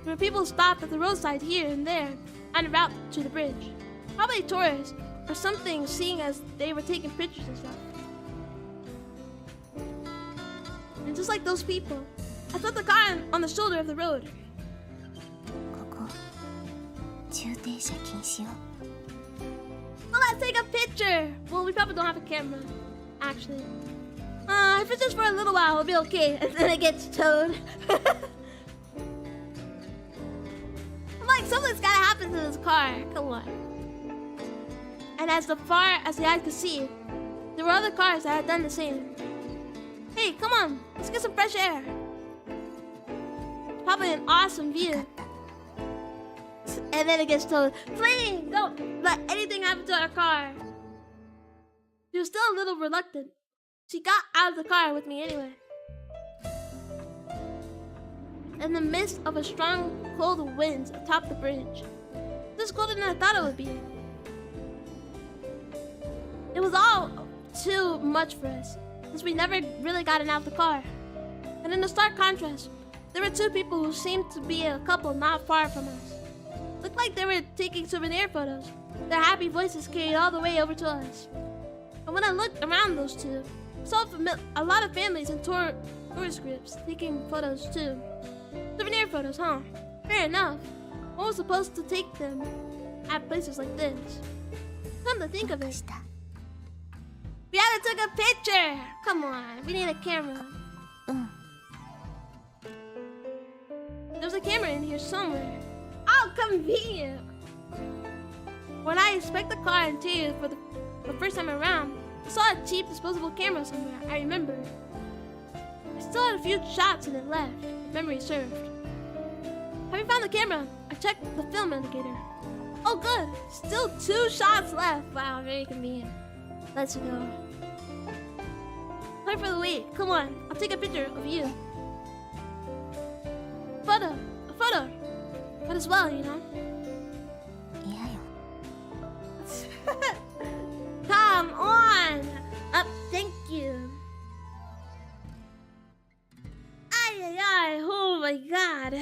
Speaker 1: there were people stopped at the roadside here and there, en route to the bridge. Probably tourists, or something, seeing as they were taking pictures and stuff. And just like those people, I felt the car on the shoulder of the road.
Speaker 2: ここ駐停車禁止よ。
Speaker 1: Well, let's take a picture! Well, we probably don't have a camera, actually. If it's just for a little while, it'll be okay, and then it gets towed. I'm like, something's gotta happen to this car. Come on. And as far as the eye could see, there were other cars that had done the same. Hey, come on, let's get some fresh air. It's probably an awesome view. And then it gets towed. Please don't let anything happen to our car. She was still a little reluctant. She got out of the car with me anyway. In the midst of a strong, cold wind atop the bridge. This colder than I thought it would be. It was all too much for us, since we never really gotten out of the car. And in a stark contrast, there were two people who seemed to be a couple not far from us. Looked like they were taking souvenir photos. Their happy voices carried all the way over to us. And when I looked around those two, I saw a lot of families and tourist groups taking photos too. Souvenir photos, huh? Fair enough. One was supposed to take them at places like this. Come to think of it, we had to take a picture! Come on, we need a camera. There's a camera in here somewhere. Oh, convenient! When I inspect the car interior for the first time around, I saw a cheap disposable camera somewhere, I remember. I still had a few shots in it left, if memory served. Having found the camera, I checked the film indicator. Oh good, still 2 shots left. Wow, very convenient. Let's go. Sorry for the wait, come on, I'll take a picture of you. A photo. But as well, you know.
Speaker 2: 嫌よ。
Speaker 1: Come on! Thank you. Ay, oh my god.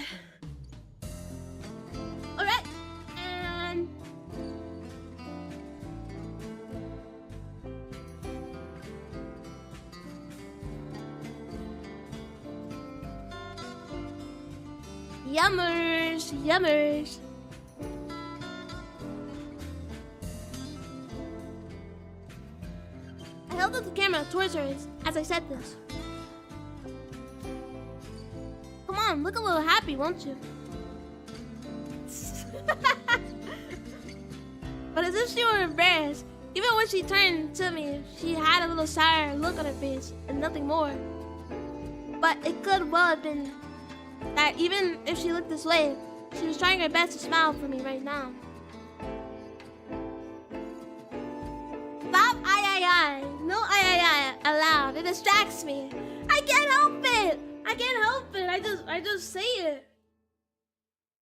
Speaker 1: Alright, and... Yummers. I held up the camera towards her as I said this. Come on, look a little happy, won't you? But as if she were embarrassed, even when she turned to me, she had a little sour look on her face and nothing more. But it could well have been that even if she looked this way, she was trying her best to smile for me right now. Stop I. No I allowed. It distracts me. I can't help it. I just say it.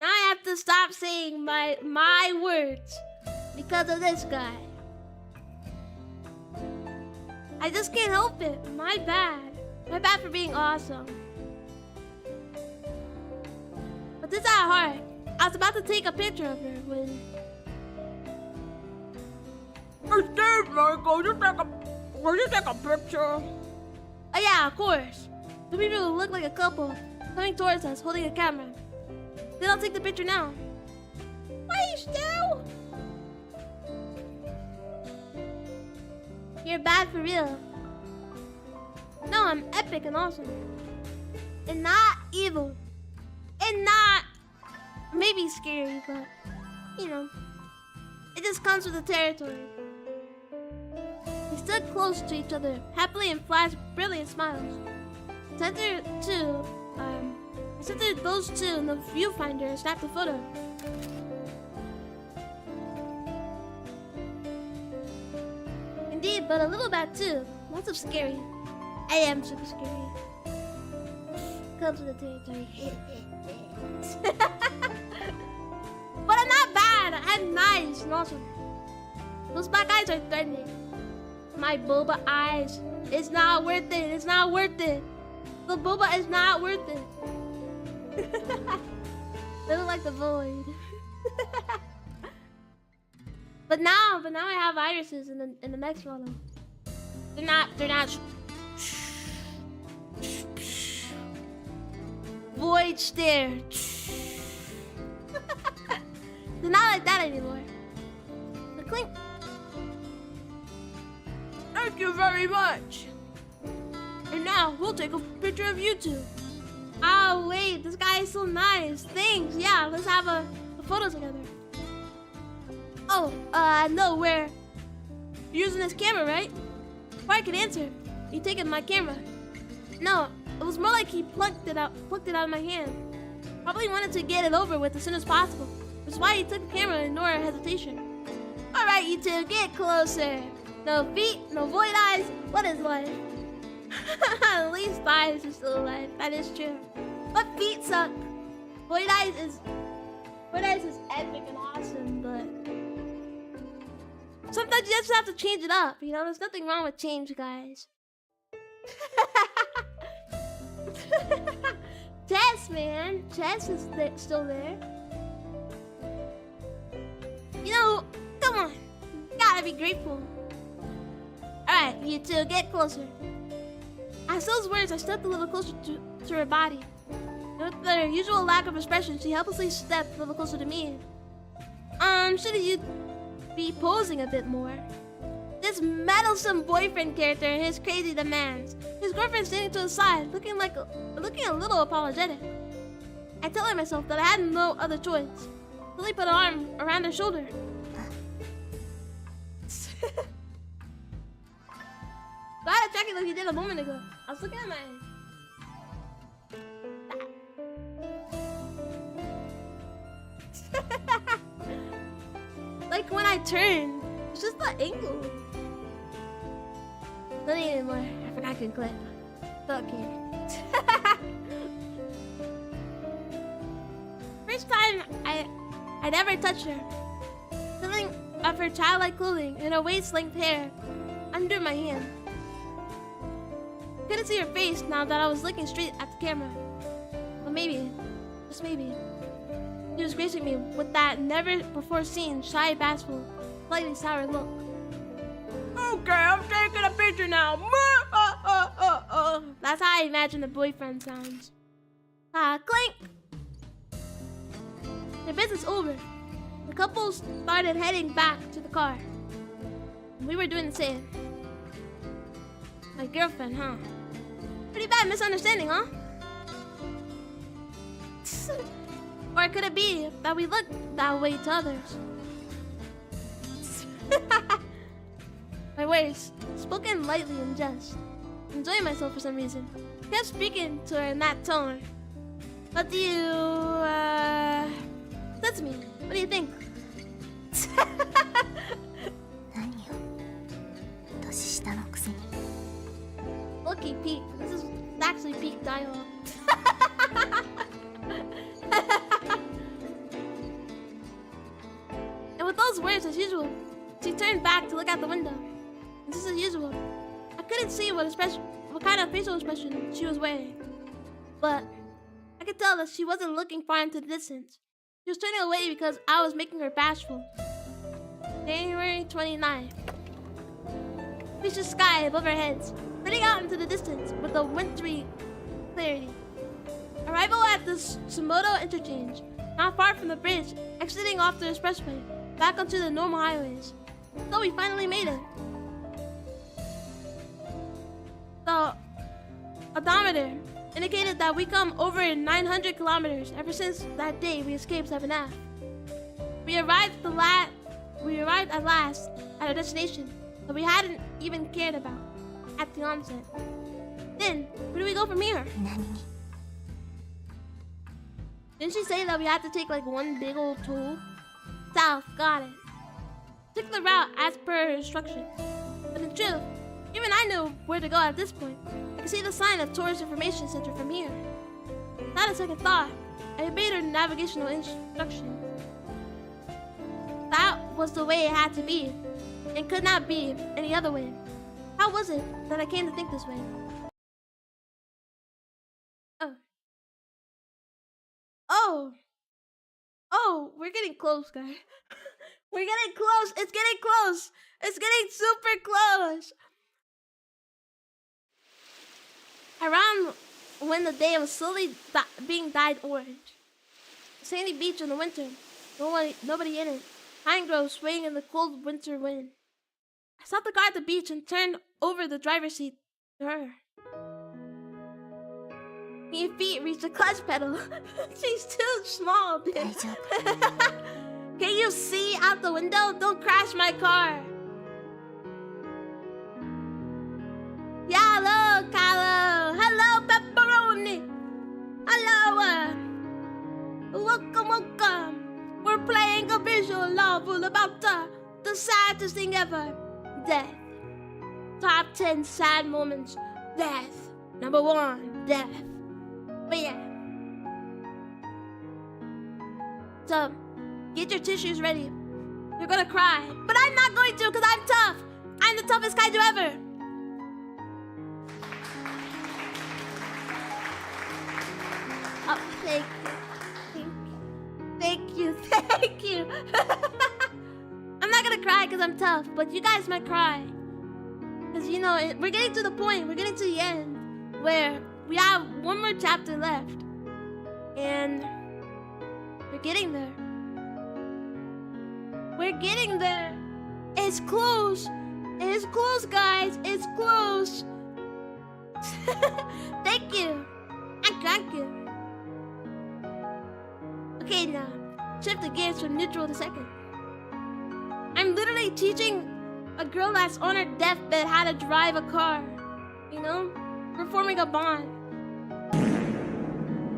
Speaker 1: Now I have to stop saying my words because of this guy. I just can't help it. My bad. My bad for being awesome. But this at heart, I was about to take a picture of her when... Hey Steve, Michael, will you take a picture? Oh yeah, of course. The people who look like a couple coming towards us holding a camera. Then I'll take the picture now. Please do! You're bad for real. No, I'm epic and awesome. And not evil. And not maybe scary, but you know, it just comes with the territory. We stood close to each other, happily and flashed brilliant smiles. Center 2 I set those two in the viewfinder and snapped the photo. Indeed, but a little bad too. Lots of scary. I am super scary. Comes with the territory. But I'm not bad. I'm nice and awesome. Those black eyes are threatening. My boba eyes. It's not worth it. It's not worth it. The boba is not worth it. They look like the void. But now I have irises in the next photo. They're not void stare. They're not like that anymore. The clink. Thank you very much. And now we'll take a picture of you two. Oh wait, this guy is so nice. Thanks. Yeah, let's have a photo together. Oh, no, we're using this camera, right? Or I can answer. You taking my camera? No, it was more like he plucked it out of my hand. Probably wanted to get it over with as soon as possible. Which is why he took the camera and no hesitation. Alright, you two, get closer. No feet, no void eyes. What is life? At least eyes are still alive. That is true. But feet suck. Void eyes is epic and awesome, but sometimes you just have to change it up. You know, there's nothing wrong with change, guys. Chess, man. Chess is still there. You know, come on. You gotta be grateful. Alright, you two, get closer. As those words, I stepped a little closer to her body. And with their usual lack of expression, she helplessly stepped a little closer to me. Shouldn't you be posing a bit more? This meddlesome boyfriend character and his crazy demands. His girlfriend standing to his side, looking a little apologetic. I tell myself that I had no other choice. Lily put an arm around her shoulder. Glad I tracked it like you did a moment ago. I was looking at my... Like when I turn, it's just the angle. Not anymore. I forgot I could clip. Okay. First time I'd ever touched her. Feeling of her childlike clothing and her waist-length hair under my hand. Couldn't see her face now that I was looking straight at the camera. But maybe, just maybe, she was gracing me with that never-before-seen, shy, bashful, slightly sour look. Okay, I'm taking a picture now. That's how I imagine the boyfriend sounds. Clink! The business over. The couple started heading back to the car. And we were doing the same. My girlfriend, huh? Pretty bad misunderstanding, huh? Or could it be that we look that way to others? My words, spoken lightly in jest, enjoying myself for some reason. I kept speaking to her in that tone. What do you, that's me. What do you think? Lucky peak. This is actually peak dialogue. And with those words, as usual, she turned back to look out the window. And just as usual, I couldn't see what kind of facial expression she was wearing. But I could tell that she wasn't looking far into the distance. She was turning away because I was making her bashful. January 29th. Fish the sky above our heads, spreading out into the distance with a wintry clarity. Arrival at the Sumoto interchange, not far from the bridge, exiting off the expressway, back onto the normal highways. So we finally made it. The odometer indicated that we come over 900 kilometers ever since that day we escaped 7F. We arrived at last at our destination that we hadn't even cared about at the onset. Then, where do we go from here? Didn't she say that we had to take like one big old toll? South, got it. Took the route as per her instructions. But in truth, even I knew where to go at this point. I could see the sign of Tourist Information Center from here. Not a second thought, I obeyed her navigational instruction. That was the way it had to be, and could not be any other way. How was it that I came to think this way? Oh, we're getting close, guys. We're getting close. It's getting close. It's getting super close. Around when the day was slowly being dyed orange. Sandy beach in the winter. Nobody in it. Pine groves swaying in the cold winter wind. I stopped the car at the beach and turned over the driver's seat to her. Your feet reach the clutch pedal. She's too small, dude. Can you see out the window? Don't crash my car. Yeah, hello, Kylo. Hello, pepperoni. Hello. Welcome. We're playing a visual novel about the saddest thing ever. Death. Top 10 sad moments. Death. Number 1, death. But yeah. So, get your tissues ready. You're gonna cry. But I'm not going to, because I'm tough. I'm the toughest kaiju ever. Oh, thank you. I'm not gonna cry because I'm tough, but you guys might cry. Because, you know, we're getting to the point, we're getting to the end, where we have one more chapter left. And we're getting there. We're getting there. It's close. It's close, guys. It's close. Thank you. Thank you. Okay, now, shift the gears from neutral to second. I'm literally teaching a girl that's on her deathbed how to drive a car. You know? We're forming a bond.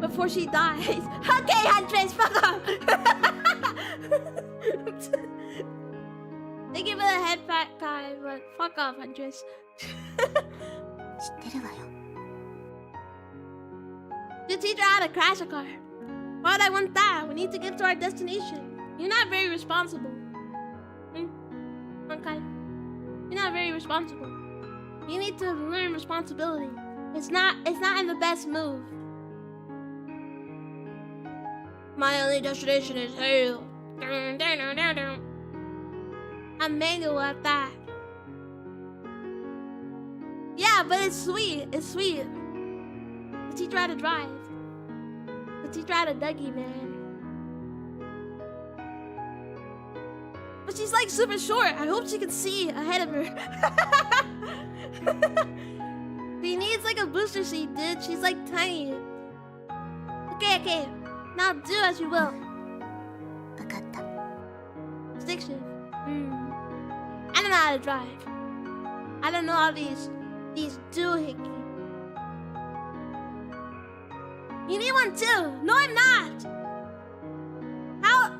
Speaker 1: Before she dies. Okay, Huntress, fuck off! Thank you for the head pat, guy, but fuck off, Huntress. To teach her how to crash a car. Why would I want that? We need to get to our destination. You're not very responsible. Okay. You're not very responsible. You need to learn responsibility. It's not in the best move. My only destination is hell. I'm manual at that. Yeah, but it's sweet. It's sweet. The teacher how to drive. The teacher how to Dougie, man. But she's like super short. I hope she can see ahead of her. She needs like a booster seat, dude. She's like tiny. Okay. Now do as you will. Stick shift. I don't know how to drive. I don't know how these doohickey. You need one too. No, I'm not. How?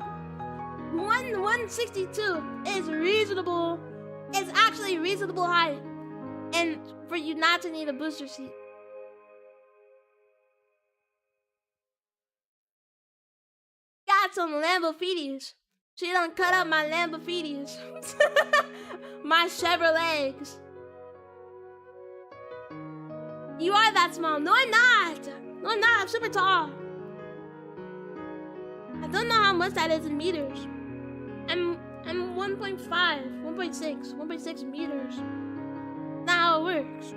Speaker 1: 162 is reasonable. It's actually reasonable height. And for you not to need a booster seat. Got some Lamborghinis. She done cut up my Lamborghinis. My Chevrolets. You are that small. No, I'm not. No, I'm not. I'm super tall. I don't know how much that is in meters. I'm 1.5, 1.6 meters. Not how it works.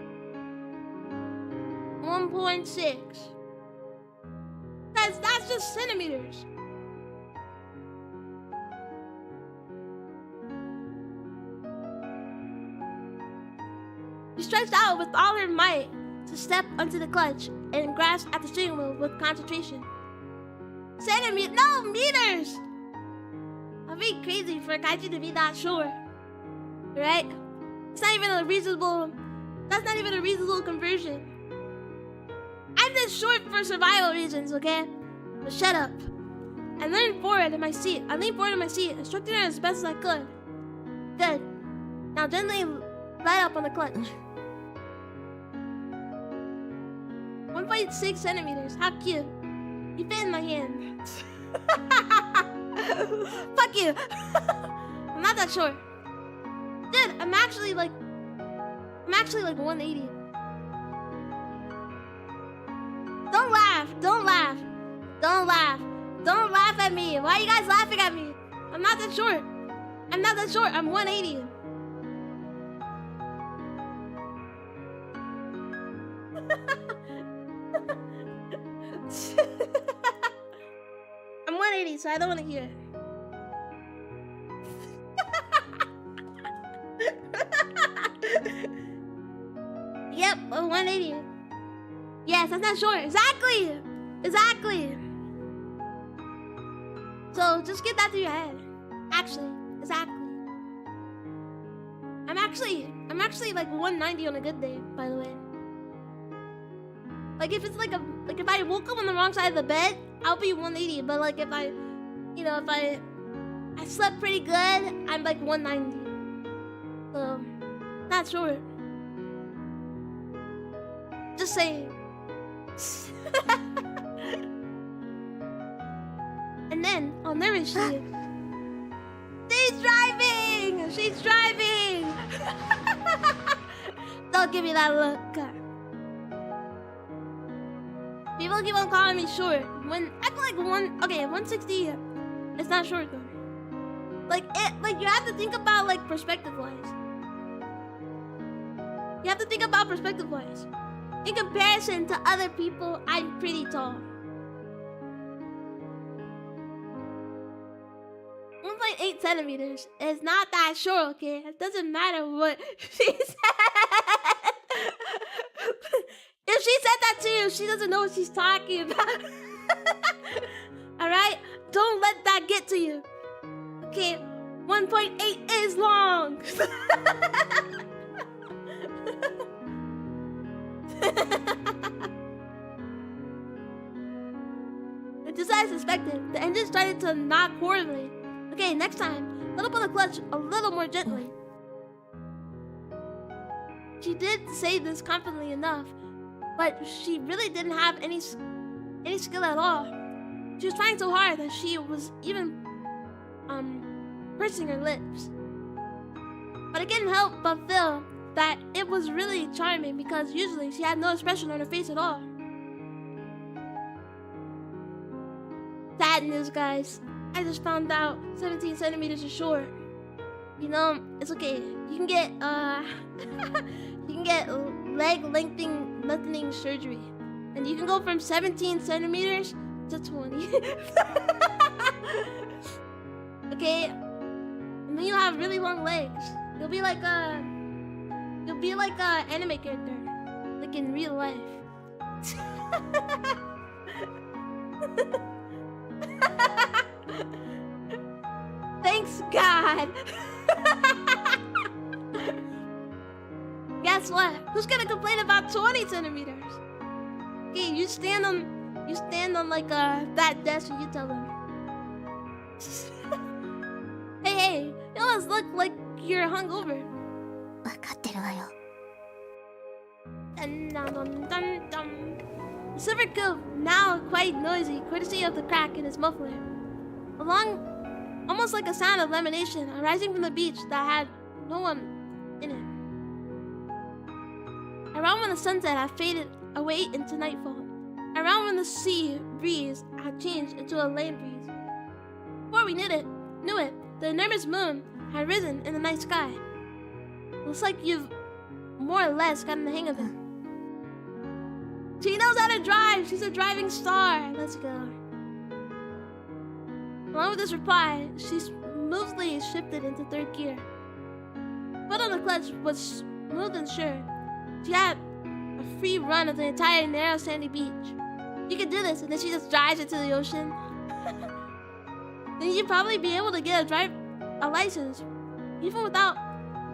Speaker 1: 1.6. That's just centimeters. She stretched out with all her might to step onto the clutch and grasp at the steering wheel with concentration. Centimeters? No, meters! I'd be crazy for a kaiju to be that short. Right? It's not even a reasonable... That's not even a reasonable conversion. I'm this short for survival reasons, okay? But shut up. I leaned forward in my seat, instructing her as best as I could. Good. Now gently light up on the clutch. 1.6 centimeters. How cute. You fit in my hand. Fuck you. I'm not that short. Dude, I'm actually like 180. Don't laugh. Don't laugh. Don't laugh. Don't laugh at me. Why are you guys laughing at me? I'm not that short. I'm not that short. I'm 180. I'm 180, so I don't want to hear it. Yep, 180. Yes, that's not short. Exactly. Exactly. So just get that through your head. Actually, exactly. I'm actually like 190 on a good day, by the way. Like if it's like if I woke up on the wrong side of the bed, I'll be 180. But like if I slept pretty good, I'm like 190. So not short. Just saying. And then I'll nourish you. She's driving! She's driving! Don't give me that look. People keep on calling me short. When I feel like 160. It's not short though. Like you have to think about like perspective-wise. You have to think about perspective-wise. In comparison to other people, I'm pretty tall. 1.8 centimeters is not that short, okay? It doesn't matter what she said. If she said that to you, she doesn't know what she's talking about. Alright? Don't let that get to you. Okay, 1.8 is long. Just as I suspected, the engine started to knock horribly. Okay, next time, let up on the clutch a little more gently. She did say this confidently enough, but she really didn't have any skill at all. She was trying so hard that she was even pursing her lips. But I couldn't help but feel that it was really charming because usually she had no expression on her face at all. Sad news, guys. I just found out 17 centimeters is short. You know, it's okay. You can get leg lengthening surgery, and you can go from 17 centimeters to 20. Okay, and then you have really long legs. You'll be like a anime character, like in real life. Thanks, God. Guess what? Who's gonna complain about 20 centimeters? Okay, you stand on like that desk and you tell them. Hey, you almost look like you're hungover.
Speaker 2: 分かってるわよ。
Speaker 1: And the silver coupe, now quite noisy, courtesy of the crack in its muffler. Almost like a sound of lamination arising from the beach that had no one in it. Around when the sunset had faded away into nightfall. Around when the sea breeze had changed into a land breeze. Before we knew it, the enormous moon had risen in the night sky. Looks like you've more or less gotten the hang of it. She knows how to drive. She's a driving star. Let's go. Along with this reply, she smoothly shifted into third gear. Foot on the clutch was smooth and sure. She had a free run of the entire narrow sandy beach. You could do this, and then she just drives into the ocean. Then you'd probably be able to get a license, even without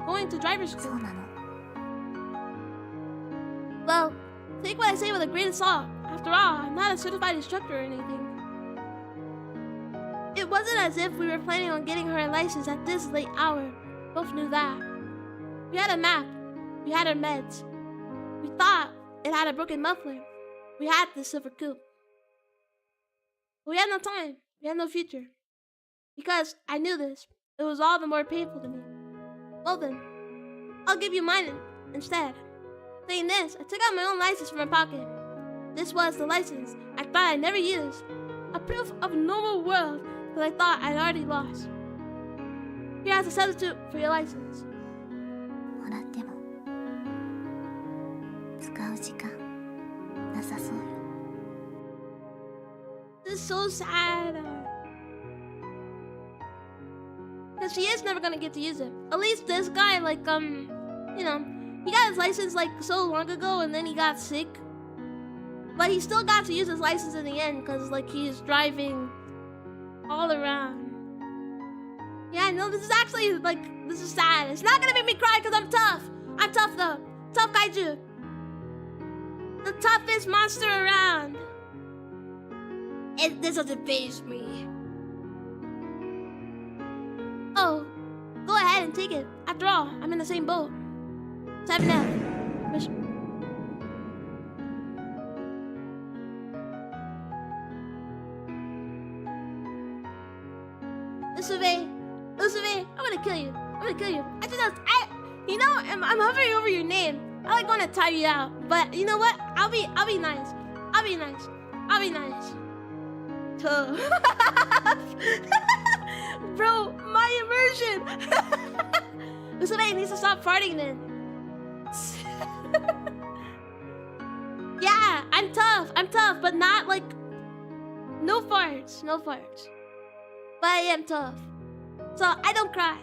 Speaker 1: going to driver's school.
Speaker 2: そうなの。
Speaker 1: Well, take what I say with a grain of salt. After all, I'm not a certified instructor or anything. It wasn't as if we were planning on getting her a license at this late hour. Both knew that. We had a map. We had our meds. We thought it had a broken muffler. We had the silver coupe. But we had no time. We had no future. Because I knew this. It was all the more painful to me. Well then, I'll give you mine instead. Saying this, I took out my own license from my pocket. This was the license I thought I'd never used. A proof of a normal world that I thought I'd already lost. Here as a substitute for your license.
Speaker 2: もらっても使う時間なさそうよ。
Speaker 1: This is so sad. Because she is never gonna get to use it. At least this guy, like, you know, he got his license like so long ago and then he got sick. But he still got to use his license in the end because, like, he's driving all around. Yeah, no, this is actually, like, this is sad. It's not gonna make me cry because I'm tough. I'm tough, though. Tough Kaiju. The toughest monster around. This doesn't faze me. Oh, go ahead and take it. After all, I'm in the same boat. 7F. Mission. Usuve, I'm gonna kill you. I'm gonna kill you. You know, I'm hovering over your name. I like want to tie you out, but you know what? I'll be nice. I'll be nice. Bro, my immersion. Usuve needs to stop farting then. Yeah, I'm tough, but not like no farts. But I am tough. So I don't cry.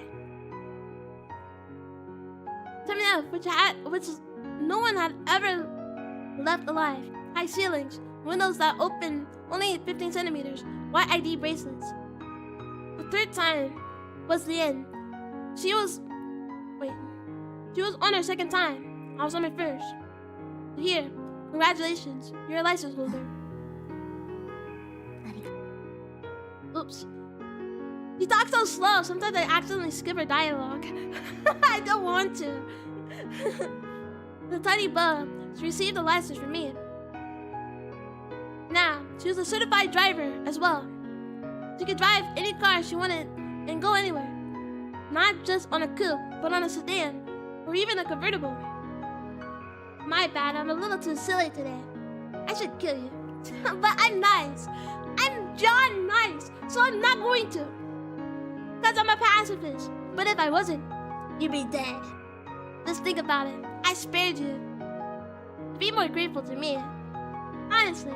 Speaker 1: 7F, which no one had ever left alive. High ceilings, windows that open only 15 centimeters, white ID bracelets. The third time was the end. She was on her second time. I was on my first. Here, congratulations, you're a license holder. Oops. You talk so slow, sometimes I accidentally skip her dialogue. I don't want to. The tiny bug, she received a license from me. Now, she was a certified driver as well. She could drive any car she wanted and go anywhere. Not just on a coupe, but on a sedan, or even a convertible. My bad, I'm a little too silly today. I should kill you. But I'm nice. I'm John nice, so I'm not going to. Because I'm a pacifist. But if I wasn't, you'd be dead. Just think about it. I spared you. Be more grateful to me. Honestly.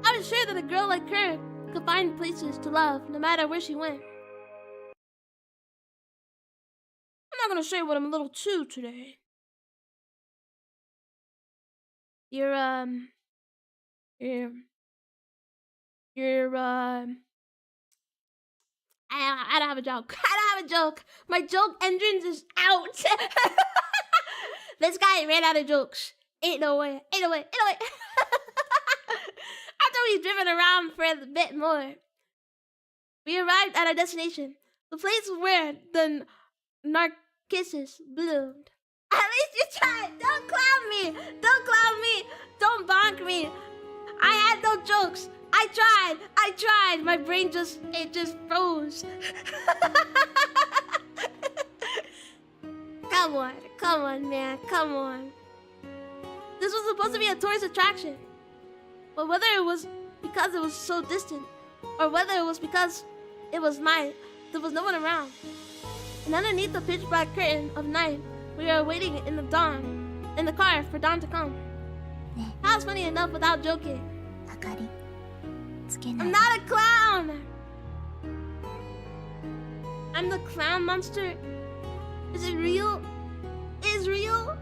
Speaker 1: I was sure that a girl like her could find places to love no matter where she went. I'm not gonna say what I'm a little too today. I don't have a joke. My joke engine is out. This guy ran out of jokes. Ain't no way. After we've driven around for a bit more, we arrived at our destination. The place where the Narcissus bloomed. At least you tried. Don't clown me. Don't bonk me. I had no jokes. I tried. My brain just froze. Come on, man. Come on. This was supposed to be a tourist attraction. But whether it was because it was so distant, or whether it was because it was night, there was no one around. And underneath the pitch black curtain of night, we were waiting in the car for dawn to come. That was funny enough without joking. I'm not a clown! I'm the clown monster? Is it real? Is real?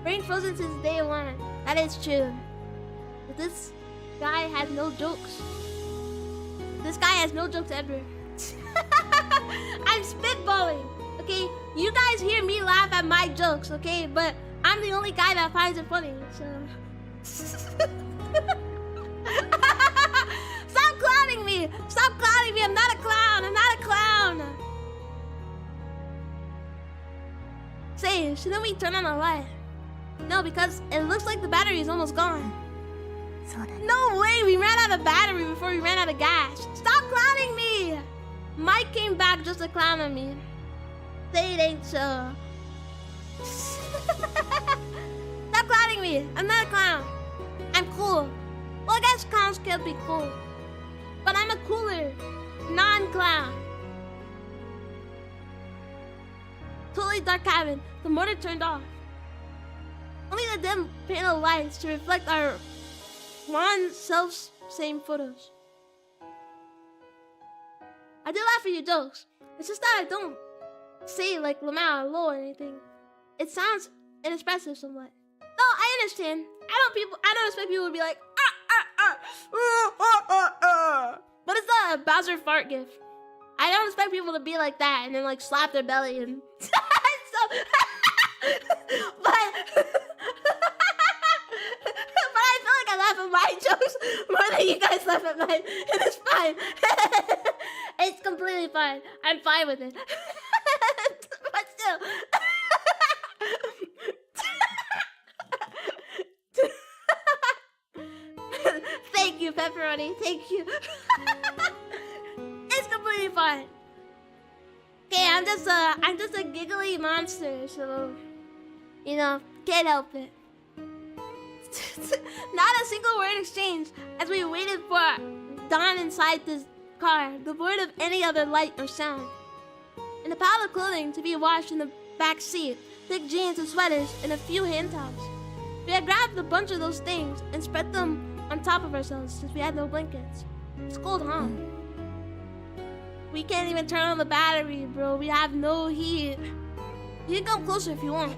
Speaker 1: Brain frozen since day one. That is true. But this guy has no jokes. This guy has no jokes ever. I'm spitballing, okay? You guys hear me laugh at my jokes, okay? But I'm the only guy that finds it funny, so... So me! Stop clowning me! I'm not a clown! I'm not a clown! Say, shouldn't we turn on the light? No, because it looks like the battery is almost gone. No way! We ran out of battery before we ran out of gas. Stop clowning me! Mike came back just to clown on me. Say it ain't so. Stop clowning me! I'm not a clown. I'm cool. Well, I guess clowns can be cool. But I'm a cooler non-clown. Totally dark cabin. The motor turned off. Only the dim panel lights to reflect our one self-same photos. I do laugh at your jokes. It's just that I don't say like Lamau or Lo or anything. It sounds inexpressive somewhat. No, I understand. I don't expect people to be like But it's the Bowser fart gif. I don't expect people to be like that and then like slap their belly and so, but I feel like I laugh at my jokes more than you guys laugh at mine, and it's fine. It's completely fine. I'm fine with it. But still. Thank you, Pepperoni. Thank you. It's completely fine. Okay, I'm just a giggly monster, so you know, can't help it. Not a single word exchanged as we waited for dawn inside this car, devoid of any other light or sound. And a pile of clothing to be washed in the back seat, thick jeans and sweaters, and a few hand towels. We had grabbed a bunch of those things and spread them on top of ourselves since we had no blankets. It's cold, huh? We can't even turn on the battery, bro. We have no heat. You can come closer if you want.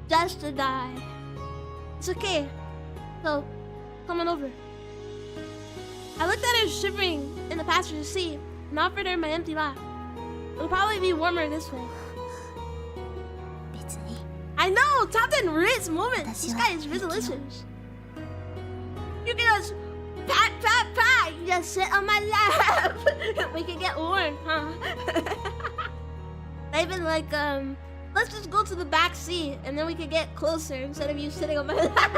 Speaker 1: Just to die. It's okay. So, come on over. I looked at her shivering in the passenger seat and offered her my empty lap. It'll probably be warmer this way. I know! Top 10 Riz moments! This guy is Rizalicious. You can just pat, pat, pat! You just sit on my lap! We can get warm, huh? They've been like, let's just go to the back seat and then we can get closer instead of you sitting on my lap.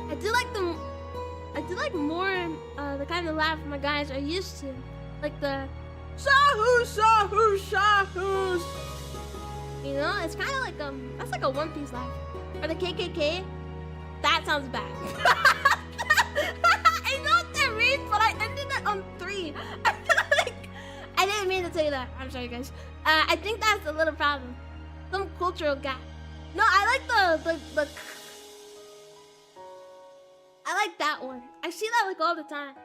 Speaker 1: I do like more the kind of laugh my guys are used to. Like the Sahoo, Sahoo, Sahoo. You know, it's kind of like that's like a One Piece laugh. Or the KKK. That sounds bad. I know what that means, but I ended it on 3. I didn't mean to tell you that. I'm sorry, guys. I think that's a little problem. Some cultural gap. No, I like the I like that one. I see that like all the time.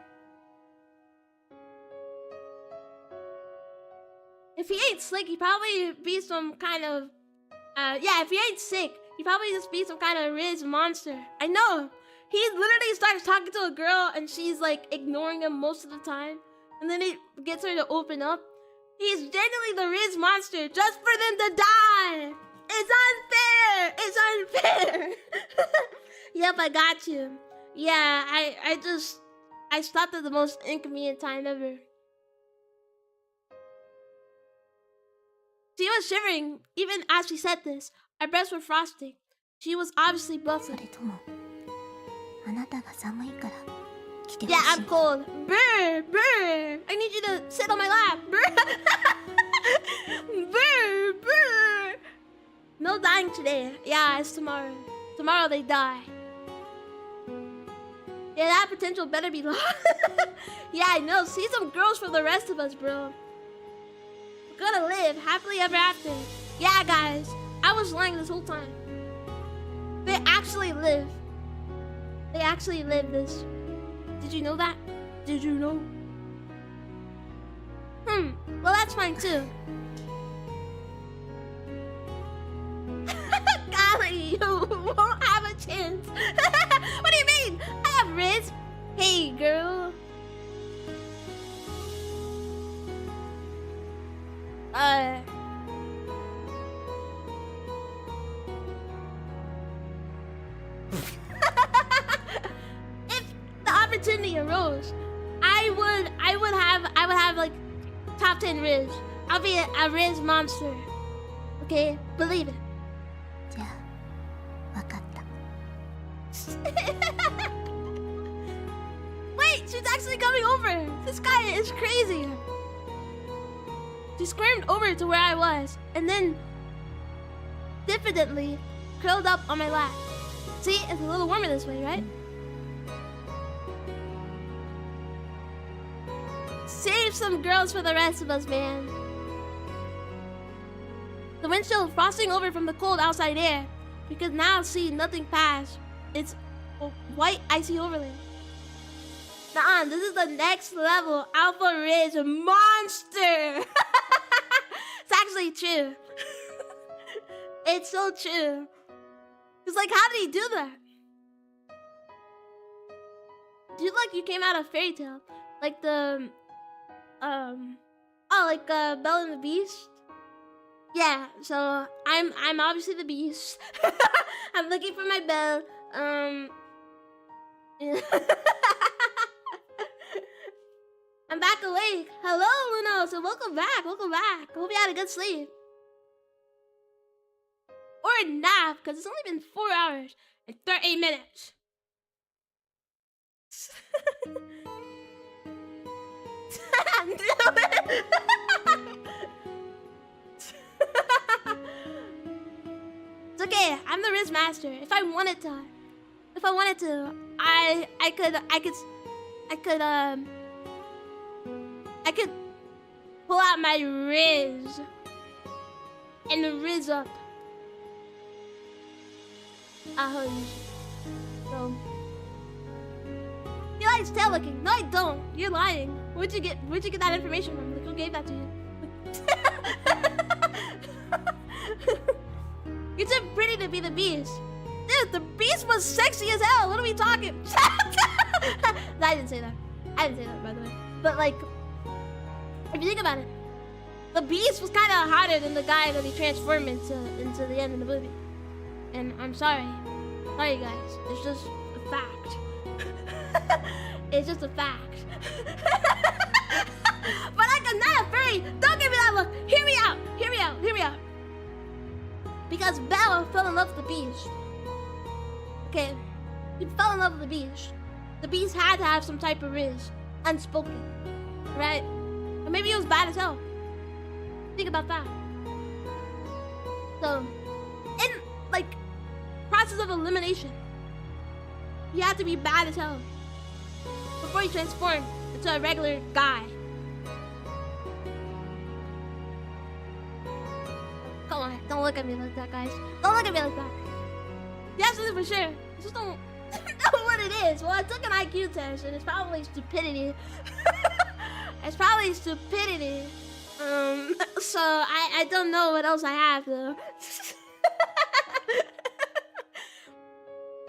Speaker 1: If he ain't slick, he'd probably be some kind of yeah, if he ain't sick, he'd probably just be some kind of Riz monster. I know. He literally starts talking to a girl and she's like ignoring him most of the time. And then he gets her to open up. He's genuinely the Riz monster just for them to die. It's unfair. It's unfair. Yep, I got you. Yeah, I stopped at the most inconvenient time ever. She was shivering even as she said this. Our breasts were frosting. She was obviously buffeted. Yeah, I'm cold. Brr, brr. I need you to sit on my lap. Brr. Brr, brr. No dying today. Yeah, it's tomorrow. Tomorrow they die. Yeah, that potential better be lost. Yeah, I know. See some girls for the rest of us, bro. We're gonna live happily ever after. Yeah, guys. I was lying this whole time. They actually live. They actually live this. Did you know that? Did you know? Well, that's fine too. Golly, you won't have a chance. What do you mean? I have Riz. Hey, girl. opportunity arose, I would have like top 10 Riz. I'll be a Riz monster. Okay, believe it.
Speaker 2: じゃあわかった。
Speaker 1: Wait, she's actually coming over. This guy is crazy. She squirmed over to where I was, and then diffidently curled up on my lap. See, it's a little warmer this way, right? Save some girls for the rest of us, man. The windshield frosting over from the cold outside air. We could now see nothing past. It's a white icy overlay. Nah, this is the next level Alpha Riz monster. It's actually true. It's so true. It's like, how did he do that? Do you like you came out of fairy tale? Like the Belle and the Beast? Yeah, so I'm obviously the Beast. I'm looking for my Belle. Yeah. I'm back awake. Hello, Luno. So welcome back. Welcome back. Hope you had a good sleep. Or a nap, because it's only been 4 hours and 38 minutes. It's okay. I'm the Riz Master. If I wanted to, I could pull out my Riz and Riz up. So he likes tail licking. No, I don't. You're lying. Where'd you get that information from? Like, who gave that to you? You're too pretty to be the Beast. Dude, the Beast was sexy as hell. What are we talking? No, I didn't say that. I didn't say that, by the way. But like, if you think about it, the Beast was kind of hotter than the guy that he transformed into the end of the movie. And I'm sorry. Sorry, guys. It's just a fact. It's just a fact. But I'm not a furry. Don't give me that look. Hear me out. Hear me out. Hear me out. Because Belle fell in love with the Beast. Okay. He fell in love with the Beast. The Beast had to have some type of Riz. Unspoken. Right? Or maybe it was bad as hell. Think about that. So, in, like, process of elimination, you have to be bad as hell before you transform into a regular guy. Come on, don't look at me like that, guys. Don't look at me like that. You have something for sure. I just don't know what it is. Well, I took an IQ test, and it's probably stupidity. It's probably stupidity. So I don't know what else I have, though.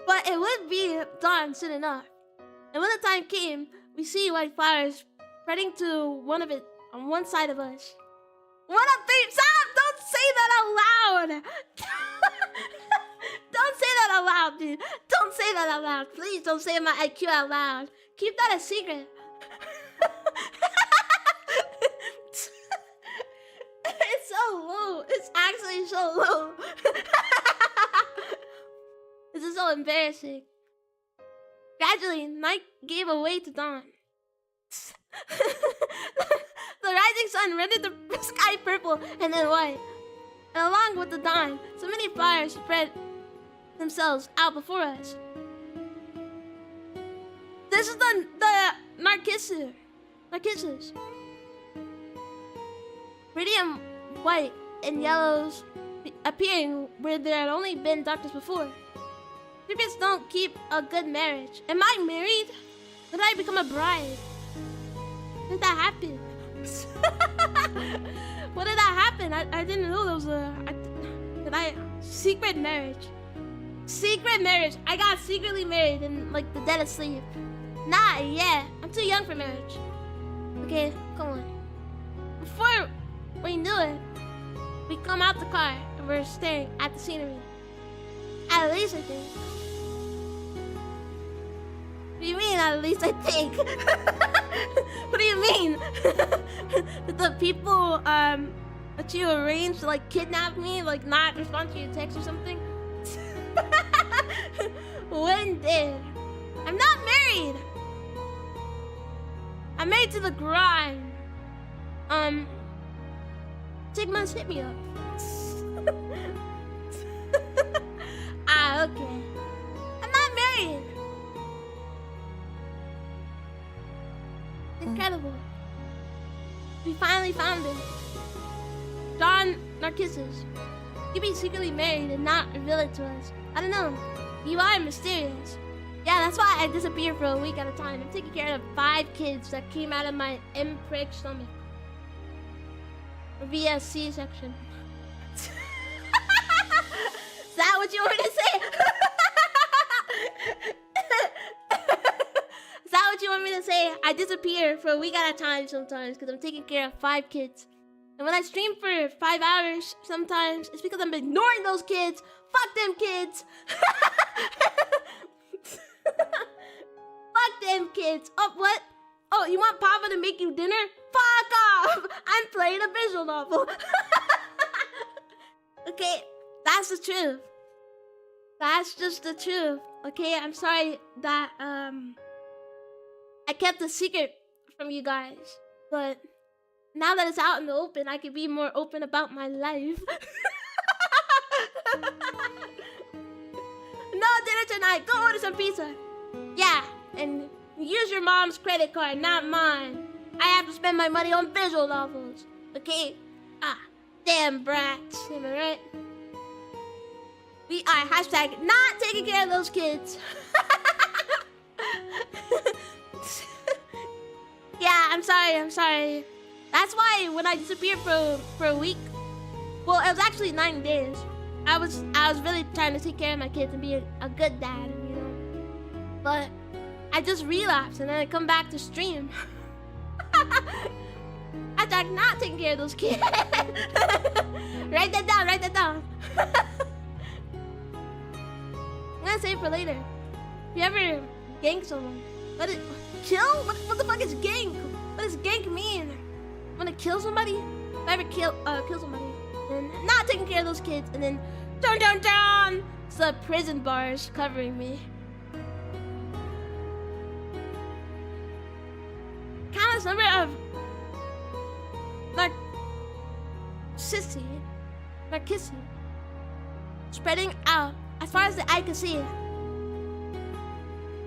Speaker 1: But it would be dawn soon enough. And when the time came, we see white flowers spreading to one of it on one side of us. What a thing! Stop! Don't say that out loud! Don't say that out loud, dude. Don't say that out loud. Please don't say my IQ out loud. Keep that a secret. It's so low. It's actually so low. This is so embarrassing. Gradually, night gave way to dawn. The rising sun rendered the sky purple and then white. And along with the dawn, so many flowers spread themselves out before us. This is the Narcissus. Radiant white and yellows appearing where there had only been darkness before. Creepers don't keep a good marriage. Am I married? When did I become a bride? When did that happen? When did that happen? I didn't know there was secret marriage. Secret marriage. I got secretly married in like the dead of sleep. Nah, yeah. I'm too young for marriage. Okay, come on. Before we knew it, we come out the car and we're staring at the scenery. At least I think. do you mean, at least I think? What do you mean? Did the people that you arranged to like kidnap me like not respond to your text or something? When did? I'm not married. I'm married to the grind. Sigma's hit me up. Okay. I'm not married. Incredible. We finally found it. John Narcissus. You be secretly married and not reveal it to us. I don't know. You are mysterious. Yeah, that's why I disappear for a week at a time. I'm taking care of 5 kids that came out of my imprick stomach. Via C-section. Is that what you want me to say? Is that what you want me to say? I disappear for a week at a time sometimes because I'm taking care of 5 kids. And when I stream for 5 hours sometimes, it's because I'm ignoring those kids. Fuck them kids. Fuck them kids. Oh, what? Oh, you want Papa to make you dinner? Fuck off! I'm playing a visual novel. Okay, that's the truth. That's just the truth. Okay, I'm sorry that I kept a secret from you guys, but now that it's out in the open, I can be more open about my life. No dinner tonight. Go order some pizza. Yeah, and use your mom's credit card, not mine. I have to spend my money on visual novels. Okay? Ah, damn brats. Am I right? We are hashtag not taking care of those kids. Yeah, I'm sorry. That's why when I disappeared for a week, well, it was actually 9 days. I was really trying to take care of my kids and be a good dad, you know. But I just relapsed and then I come back to stream. Hashtag not taking care of those kids. Write that down. I'm gonna save it for later. If you ever gank someone, kill? What the fuck is gank? What does gank mean? Wanna kill somebody? If I ever kill somebody, then not taking care of those kids, and then dun. It's the prison bars covering me. Countless number of Narcissi spreading out as far as the eye can see.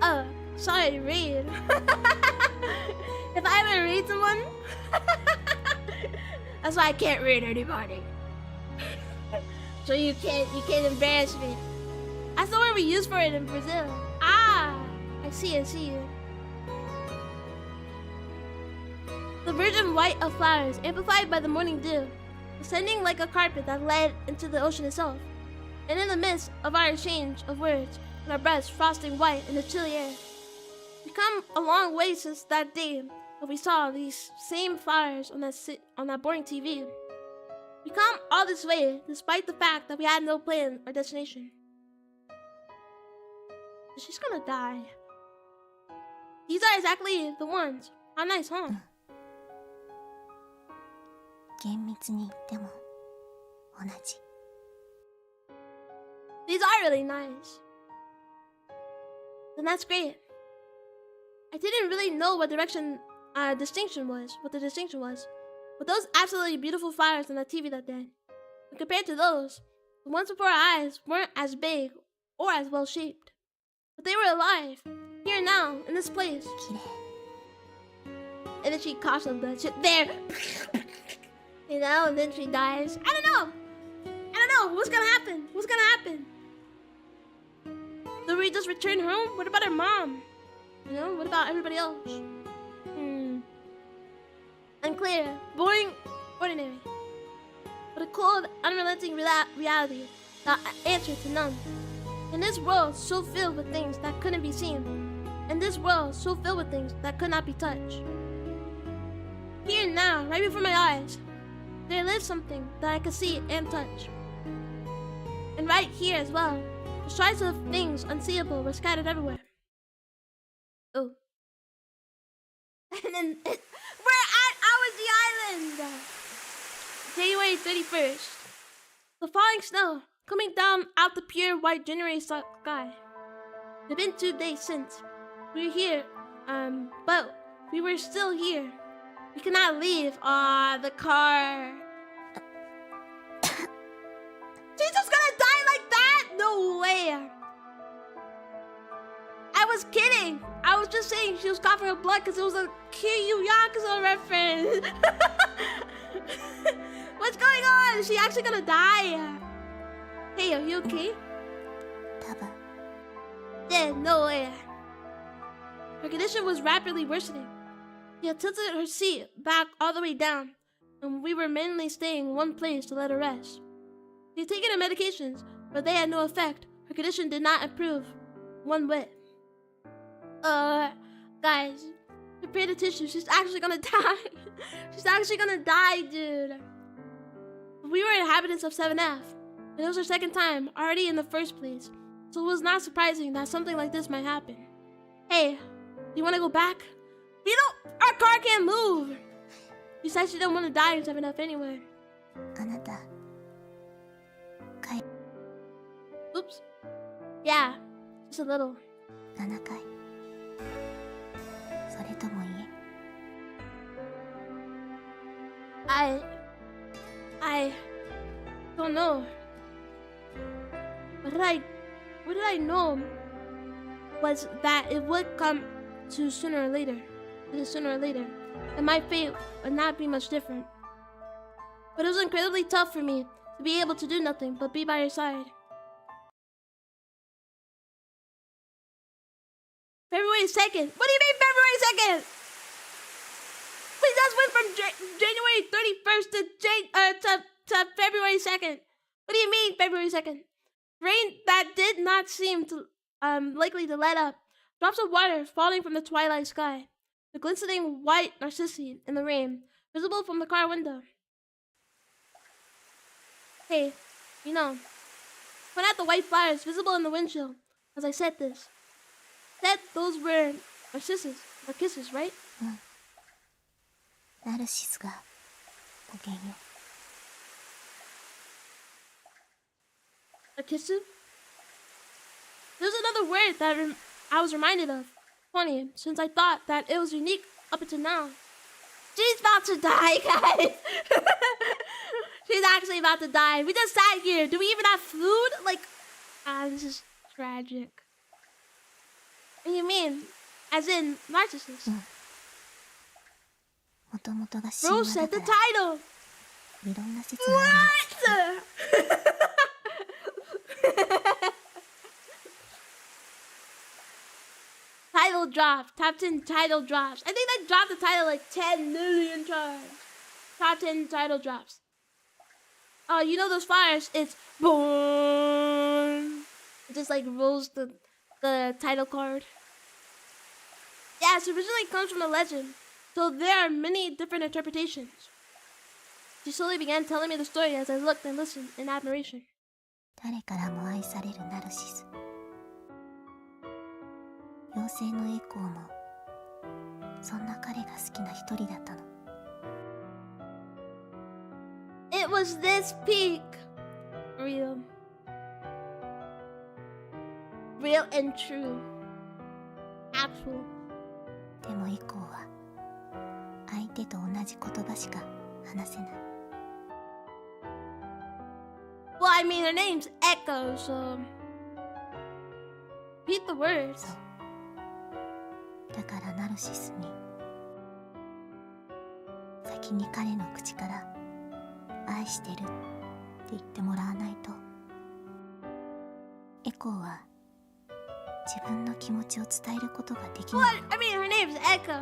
Speaker 1: Oh, sorry to read. If I ever read someone, that's why I can't read anybody. So you can't embarrass me. That's the word we use for it in Brazil. Ah, I see. The virgin white of flowers, amplified by the morning dew, ascending like a carpet that led into the ocean itself. And in the midst of our exchange of words, and our breaths frosting white in the chilly air, we come a long way since that day when we saw these same flowers on that boring TV. We come all this way despite the fact that we had no plan or destination. She's gonna die. These are exactly the ones. How nice, huh?
Speaker 2: 厳密に言っても同じ。
Speaker 1: These are really nice. Then that's great. I didn't really know what the distinction was. But those absolutely beautiful flowers on the TV that day, when compared to those, the ones before our eyes weren't as big or as well shaped. But they were alive, here and now, in this place. And then she coughs on the shit there. You know, and then she dies. I don't know. What's gonna happen? Do we just return home? What about her mom? You know, what about everybody else? Unclear, boring, ordinary. But a cold, unrelenting reality that answered to none. In this world so filled with things that couldn't be seen. In this world so filled with things that could not be touched. Here and now, right before my eyes, there lives something that I could see and touch. And right here as well, the shards of things unseeable were scattered everywhere. And then we're at Awaji Island. January 31st. The falling snow coming down out the pure white January sky. It's been 2 days since we were here, but we were still here. We cannot leave. The car. She's just gonna die like that? No way. I was kidding. I was just saying she was coughing up blood because it was a Kaiju Yakuza reference. What's going on? Is she actually gonna die? Hey, are you okay?
Speaker 2: 多分
Speaker 1: Yeah, no way. Her condition was rapidly worsening. She had tilted her seat back all the way down, and we were mainly staying in one place to let her rest. She had taken her medications, but they had no effect. Her condition did not improve one whit. Guys, prepare the tissue. She's actually gonna die. She's actually gonna die, dude. We were inhabitants of 7F, and it was our second time already in the first place, so it was not surprising that something like this might happen. Hey, do you want to go back? Our car can't move. Besides, she didn't want to die in 7F anyway.
Speaker 2: あなた
Speaker 1: Oops. Yeah, just a little.
Speaker 2: 7回それともいえ
Speaker 1: I don't know. What did I know was that it would come to sooner or later. And my fate would not be much different. But it was incredibly tough for me to be able to do nothing but be by your side. February 2nd. What do you mean February 2nd? We just went from January 31st to February 2nd. What do you mean February 2nd? Rain that did not seem to likely to let up. Drops of water falling from the twilight sky. The glistening white narcissi in the rain, visible from the car window. Hey, you know, point out the white flowers visible in the windshield as I said this. Said those were narcissus, or kisses, right?
Speaker 2: ナルシスがごきげんよ
Speaker 1: Narcissu? There's another word that I was reminded of. Funny, since I thought that it was unique up until now. She's about to die, guys. She's actually about to die. We just sat here. Do we even have food? Like, this is tragic. What do you mean? As in, Narcissus?
Speaker 2: もともとが神
Speaker 1: Bro
Speaker 2: 話
Speaker 1: said
Speaker 2: だ
Speaker 1: the
Speaker 2: から
Speaker 1: title.
Speaker 2: いろんな説があるんですけど
Speaker 1: What? Title dropped. Top 10 title drops. I think they dropped the title like 10 million times. Top 10 title drops. Oh, you know those fires? It's boom. It just like rolls the title card. Yeah, it originally comes from a legend, so there are many different interpretations. She slowly began telling me the story as I looked and listened in admiration.
Speaker 2: 誰からも愛されるナルシス妖精のエコーもそんな彼が好きな一人だったの
Speaker 1: It was this peak. Real and true. Actual.
Speaker 2: でもエコーは相手と同じ言葉しか話せない
Speaker 1: Well, I mean, her name's Echo, so repeat the words.
Speaker 2: だからナルシスに先に彼の口から愛してるって言ってもらわないとエコーは自分の気持ちを伝えることができない
Speaker 1: What? I mean, her name's Echo.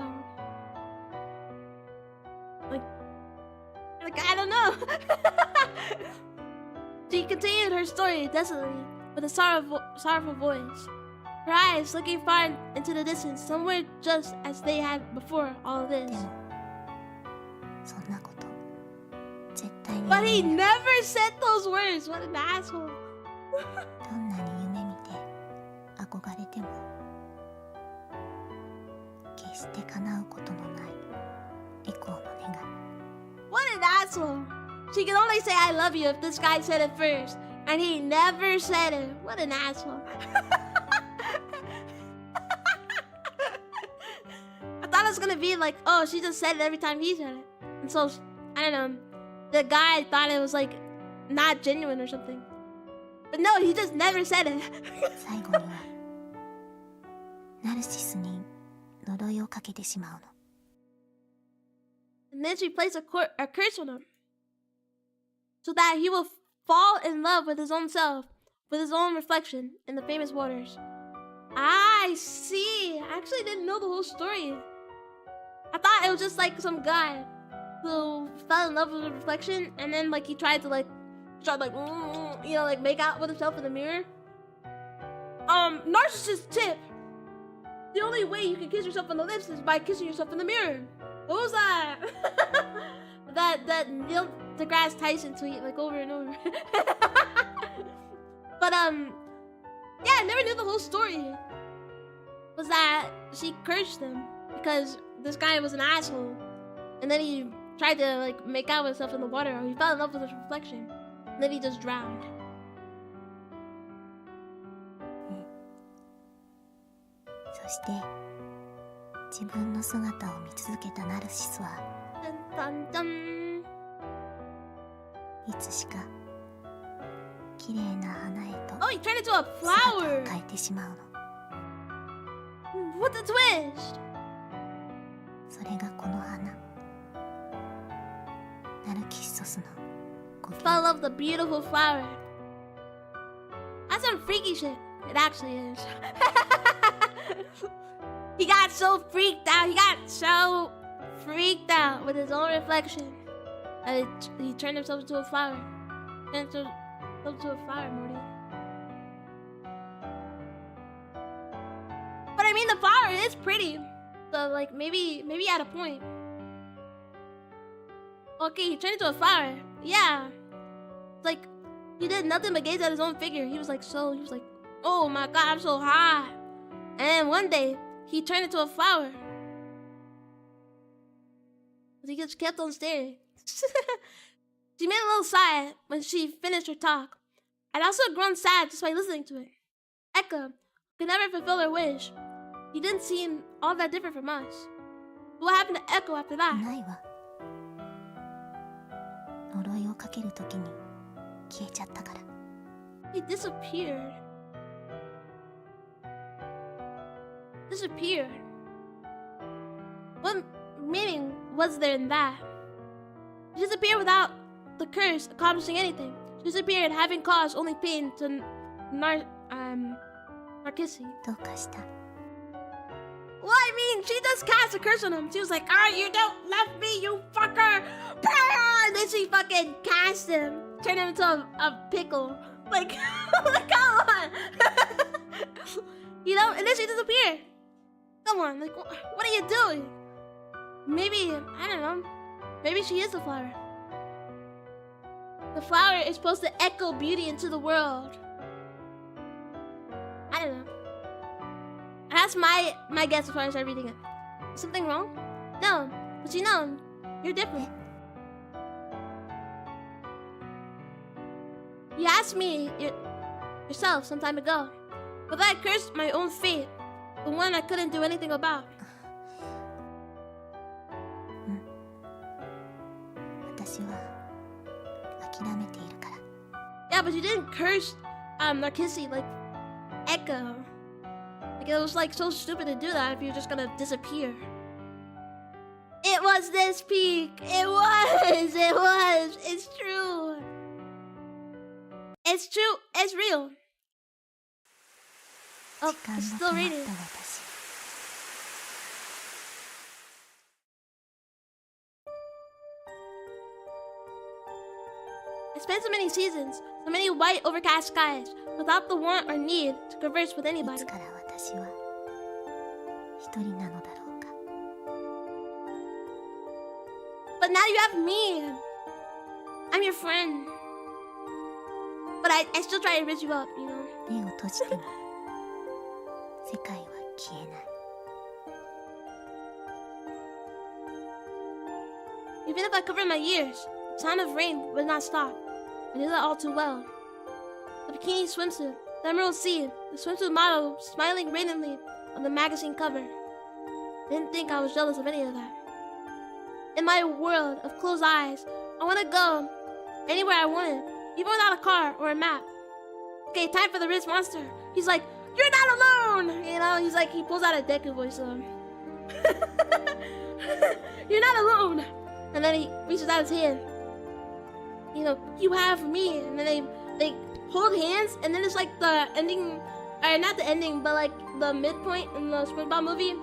Speaker 1: Like I don't know. She continued her story desolately with a sorrowful voice. Her eyes looking far into the distance, somewhere just as they had before all of this.
Speaker 2: でもそんなこと絶対に
Speaker 1: But he
Speaker 2: やめない
Speaker 1: never said those words. What an asshole.
Speaker 2: どんなに夢見て憧れても決して叶うことのないエコーの願い。
Speaker 1: What an asshole! She can only say I love you if this guy said it first, and he never said it. What an asshole! I thought it was gonna be like, oh, she just said it every time he said it, and so I don't know. The guy thought it was like not genuine or something, but no, he just never said it.
Speaker 2: 最後にはナルシスに呪いをかけてしまうの。
Speaker 1: And then she plays a curse on him, so that he will fall in love with his own self, with his own reflection in the famous waters. I see. I actually didn't know the whole story. I thought it was just like some guy who fell in love with a reflection, and then like he tried to like make out with himself in the mirror. Narcissist tip: the only way you can kiss yourself on the lips is by kissing yourself in the mirror. What was that? that Neil deGrasse Tyson tweet like over and over. But yeah, I never knew the whole story. Was that she cursed him because this guy was an asshole, and then he tried to like make out with himself in the water, or he fell in love with his reflection, and then he just drowned.
Speaker 2: そして自分の姿を見続けたナルシスは
Speaker 1: Dun, dun, dun.
Speaker 2: いつしか綺麗な花へと
Speaker 1: Oh, he turned into a
Speaker 2: 姿を
Speaker 1: flower.
Speaker 2: 変えてしまうの。
Speaker 1: What a twist!
Speaker 2: それがこの花ナルキッソスの語源。
Speaker 1: Fell in love with the beautiful flower. That's some freaky shit. It actually is. He got so freaked out. He got so freaked out with his own reflection. And he turned himself into a flower. Turned himself into a flower, Morty. But I mean, the flower is pretty. So like maybe at a point. Okay, he turned into a flower. Yeah. It's like he did nothing but gaze at his own figure. He was like, oh my god, I'm so hot. And then one day he turned into a flower. He just kept on staring. She made a little sigh when she finished her talk. I'd also grown sad just by listening to it. Eka could never fulfill her wish. He didn't seem all that different from us. But what happened to Echo after
Speaker 2: い
Speaker 1: that?
Speaker 2: ないわ。呪いをかけるときに消えちゃったから。
Speaker 1: He disappeared. Disappeared? What meaning was there in that? She disappeared without the curse accomplishing anything. She disappeared having caused only pain to Narcissu.
Speaker 2: どうかした？
Speaker 1: Well, I mean, she just cast a curse on him. She was like, you don't love me, you fucker! And then she fucking cast him. Turned him into a pickle. Like, come on! You know, and then she disappeared. Come on, like, what are you doing? Maybe, I don't know. Maybe she is the flower. The flower is supposed to echo beauty into the world. I don't know. That's my guess as far as everything. Is something wrong? No, but you know, you're different. You asked me yourself some time ago, but I cursed my own fate, the one I couldn't do anything about.
Speaker 2: 私は諦めているから。
Speaker 1: Yeah, but you didn't curse Narcissu like Echo. Like it was like so stupid to do that if you're just gonna disappear. It was this peak. It was. It's true. It's true. It's real. Oh,
Speaker 2: 時間
Speaker 1: it's
Speaker 2: の
Speaker 1: still
Speaker 2: 止まっ
Speaker 1: reading.
Speaker 2: た私。
Speaker 1: I spent so many seasons, so many white overcast skies, without the want or need to converse with
Speaker 2: い
Speaker 1: anybody.
Speaker 2: つから私は一人なのだろうか。
Speaker 1: But now you have me. I'm your friend. But I still try to raise you up, you know?
Speaker 2: 目を閉じても世界は消えない。
Speaker 1: Even if I covered my ears, the sound of rain would not stop. I knew that all too well. The bikini swimsuit, the emerald sea, the swimsuit model smiling radiantly on the magazine cover. I didn't think I was jealous of any of that. In my world of closed eyes, I want to go anywhere I wanted, even without a car or a map. Okay, time for the Riz monster. He's like, "You're not alone!" You know, he's like, he pulls out a Deku voice. You're not alone! And then he reaches out his hand. You know, you have me. And then they hold hands, and then it's like the ending, or not the ending, but like the midpoint in the SpongeBob movie,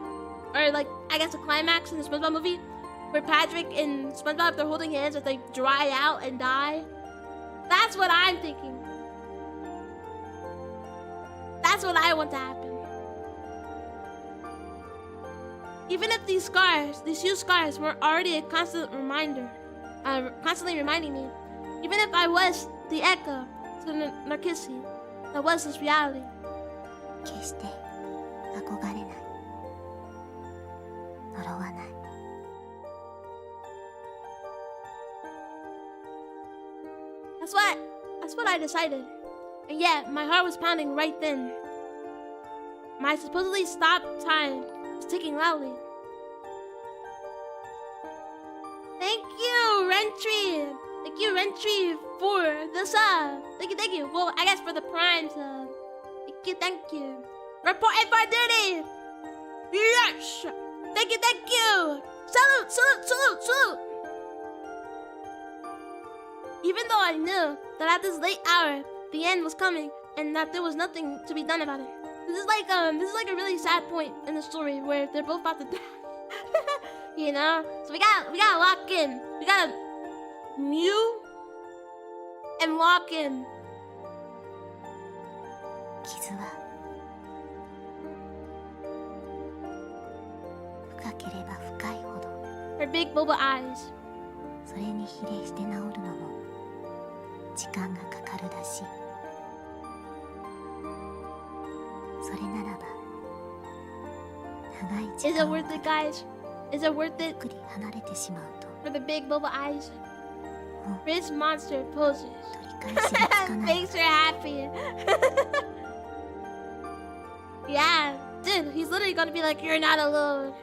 Speaker 1: or like, I guess the climax in the SpongeBob movie, where Patrick and SpongeBob, they're holding hands as they dry out and die. That's what I'm thinking. That's what I want to happen. Even if these scars, these huge scars, were already a constant reminder, constantly reminding me, even if I was the echo to Narcissu, that was this reality.
Speaker 2: 決して憧れない。呪わない。
Speaker 1: That's what I decided. And yet, my heart was pounding right then. My supposedly stopped time was ticking loudly. Thank you, Rentry! Thank you, Rentry, for the sub. Thank you. Well, I guess for the Prime sub. Thank you. Reporting for duty! Yes! Thank you! Salute! Even though I knew that at this late hour, the end was coming, and that there was nothing to be done about it. This is like a really sad point in the story where they're both about to die. You know? So we gotta lock in. We gotta mute and lock in.
Speaker 2: 傷は深ければ深いほど
Speaker 1: Her big boba eyes.
Speaker 2: それに比例して治るのも時間がかかるだし、それならば長い
Speaker 1: Is
Speaker 2: 時
Speaker 1: it
Speaker 2: 間を
Speaker 1: worth it, guys? Is it worth
Speaker 2: ゆ
Speaker 1: it
Speaker 2: っくり離れてしまうと
Speaker 1: for the big boba eyes?
Speaker 2: もう
Speaker 1: Rich monster poses.
Speaker 2: 取り返しがつかない。
Speaker 1: Makes her happy. Yeah, dude, he's literally gonna be like, "You're not alone."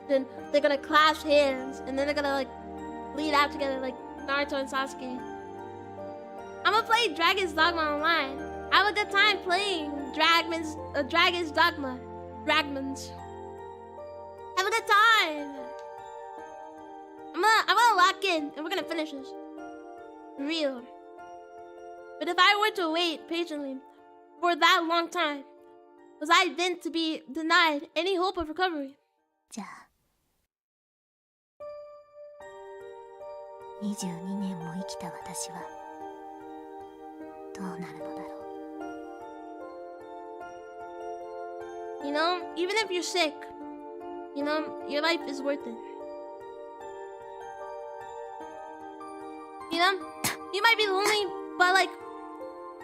Speaker 1: Then they're gonna clasp hands, and then they're gonna like lead out together like Naruto and Sasuke. I'm gonna play Dragon's Dogma online. I have a good time playing Dragon's Dogma. Dragmans. Have a good time. I'm gonna lock in, and we're gonna finish this. Real. But if I were to wait patiently for that long time, was I then to be denied any hope of recovery?
Speaker 2: じゃあ22年も生きた私はどうなるのだろう。
Speaker 1: You know, even if you're sick, you know, your life is worth it. You know, you might be lonely, but like,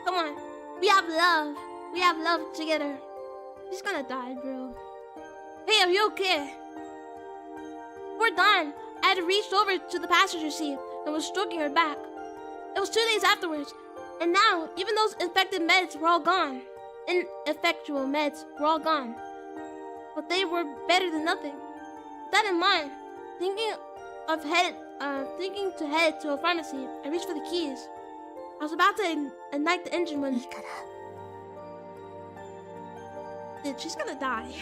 Speaker 1: come on, we have love. We have love together. She's gonna die, bro. Hey, are you okay? We're done. I had reached over to the passenger seat and was stroking her back. It was 2 days afterwards, and now even those infected meds were all gone. Ineffectual meds were all gone. But they were better than nothing. With that in mind, thinking to head to a pharmacy, I reached for the keys. I was about to ignite the engine
Speaker 2: い
Speaker 1: when
Speaker 2: いから
Speaker 1: Dude, she's gonna die.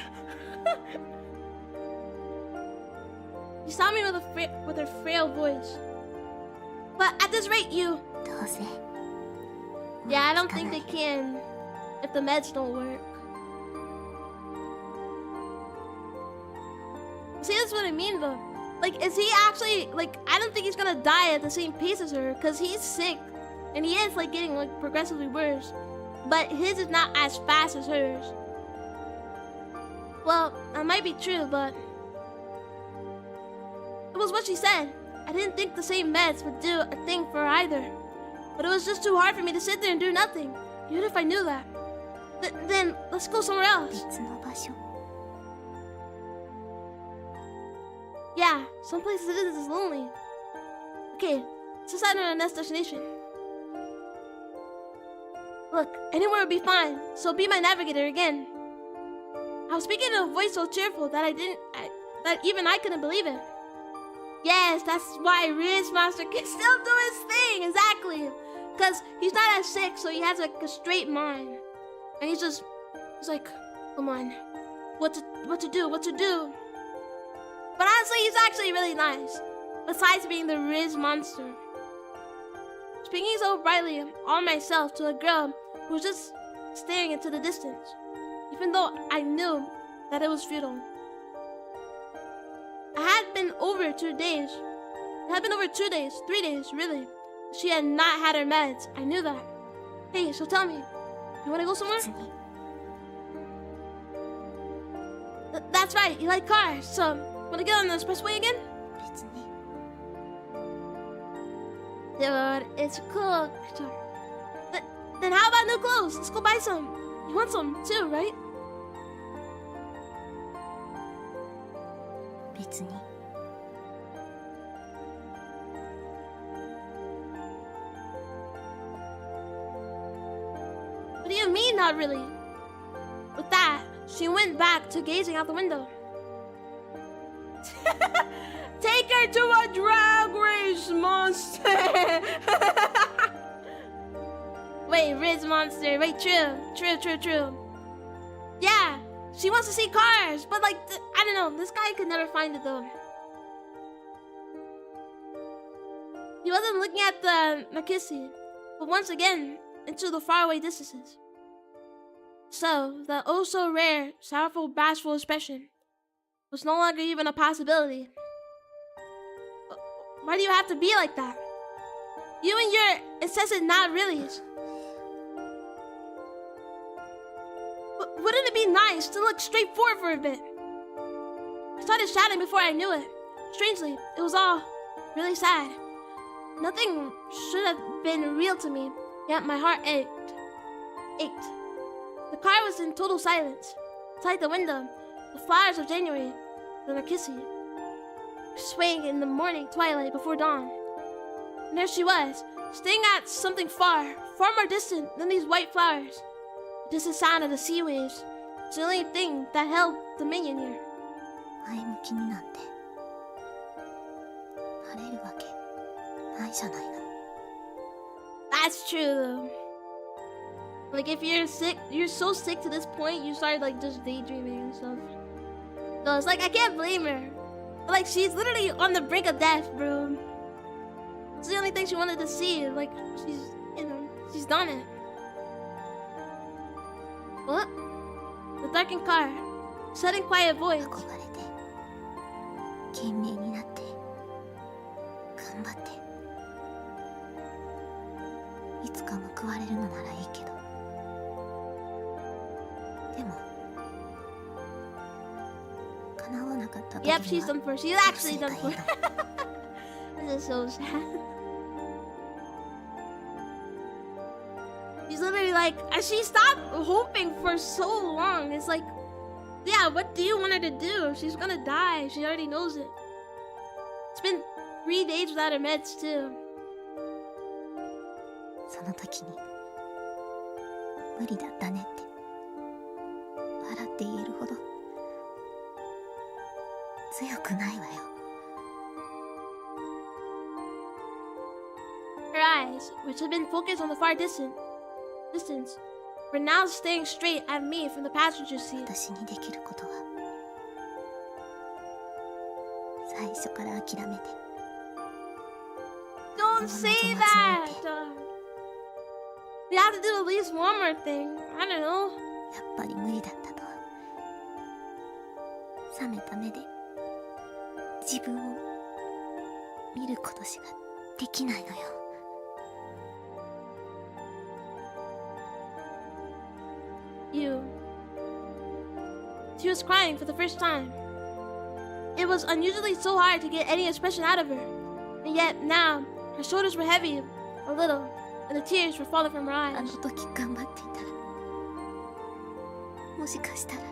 Speaker 1: She saw me with her frail voice. But at this rate, you...
Speaker 2: どうせ
Speaker 1: Yeah, I don't think they can if the meds don't work. See, that's what I mean, though. Like, is he actually... Like, I don't think he's gonna die at the same pace as her, because he's sick. And he is, like, getting, like, progressively worse. But his is not as fast as hers. Well, that might be true, but... It was what she said. I didn't think the same meds would do a thing for either. But it was just too hard for me to sit there and do nothing, even if I knew that. Then, let's go somewhere else.
Speaker 2: 別の場所
Speaker 1: Yeah, someplace that isn't as lonely. Okay, let's decide on our next destination. Look, anywhere would be fine, so be my navigator again. I was speaking in a voice so cheerful that that even I couldn't believe it. Yes, that's why Riz Monster can still do his thing, exactly. Because he's not as sick, so he has like a straight mind. And he's like, come on, what to do? But honestly, he's actually really nice, besides being the Riz Monster. Speaking so brightly all myself to a girl who was just staring into the distance, even though I knew that it was futile. It had been over 2 days. 3 days, really. She had not had her meds. I knew that. Hey, so tell me, you wanna go somewhere? That's right, you like cars, so wanna get on the expressway again? Dude, it's cool. Then how about new clothes? Let's go buy some. You want some too, right?
Speaker 2: 別に
Speaker 1: What do you mean, not really? With that, she went back to gazing out the window. Take her to a drag race, monster! Wait, Riz Monster. Wait, true. Yeah, she wants to see cars, but like, I don't know, this guy could never find it though. He wasn't looking at the Narcissu, but once again, into the faraway distances. So, the oh-so-rare, sorrowful, bashful expression was no longer even a possibility. Why do you have to be like that? You and your incessant not reallys. Wouldn't it be nice to look straight forward for a bit? I started shouting before I knew it. Strangely, it was all really sad. Nothing should have been real to me, yet my heart ached. The car was in total silence. Inside the window, the flowers of January, the Narcissu, swaying in the morning twilight before dawn. And there she was, staring at something far more distant than these white flowers. The distant sound of the sea waves was the only thing that held dominion here.
Speaker 2: 前向きになんてなれるわけないじゃないの。
Speaker 1: That's true though. Like if you're sick, you're so sick to this point, you start like just daydreaming and stuff. So it's like I can't blame her. But, like she's literally on the brink of death, bro. It's the only thing she wanted to see. Like she's done it. What? The darkened car, sudden quiet voice.
Speaker 2: 憧れて懸命になって頑張っていつか報われるのならいいけどでも叶わなかった時には
Speaker 1: Yep, she's done for. She's actually done for. This is so sad. She's literally like, she stopped hoping for so long. It's like, yeah, what do you want her to do? She's gonna die. She already knows it. It's been 3 days without her meds too.
Speaker 2: その時に無理だったねって笑って言えるほど強くないわよ。
Speaker 1: Her eyes, which had been focused on the far distance, were now staring straight at me from the passenger seat.
Speaker 2: 私にできることは最初から諦めて
Speaker 1: Don't say that! We have to do at least one more thing. I don't know.
Speaker 2: やっぱり無理だったと冷めた目で自分を見ることしかできないのよ。
Speaker 1: You. She was crying for the first time. It was unusually so hard to get any expression out of her. And yet now, her shoulders were heavy, a little, and the tears were falling from her
Speaker 2: あ
Speaker 1: eyes.
Speaker 2: の時頑張っていたらもしかしたらって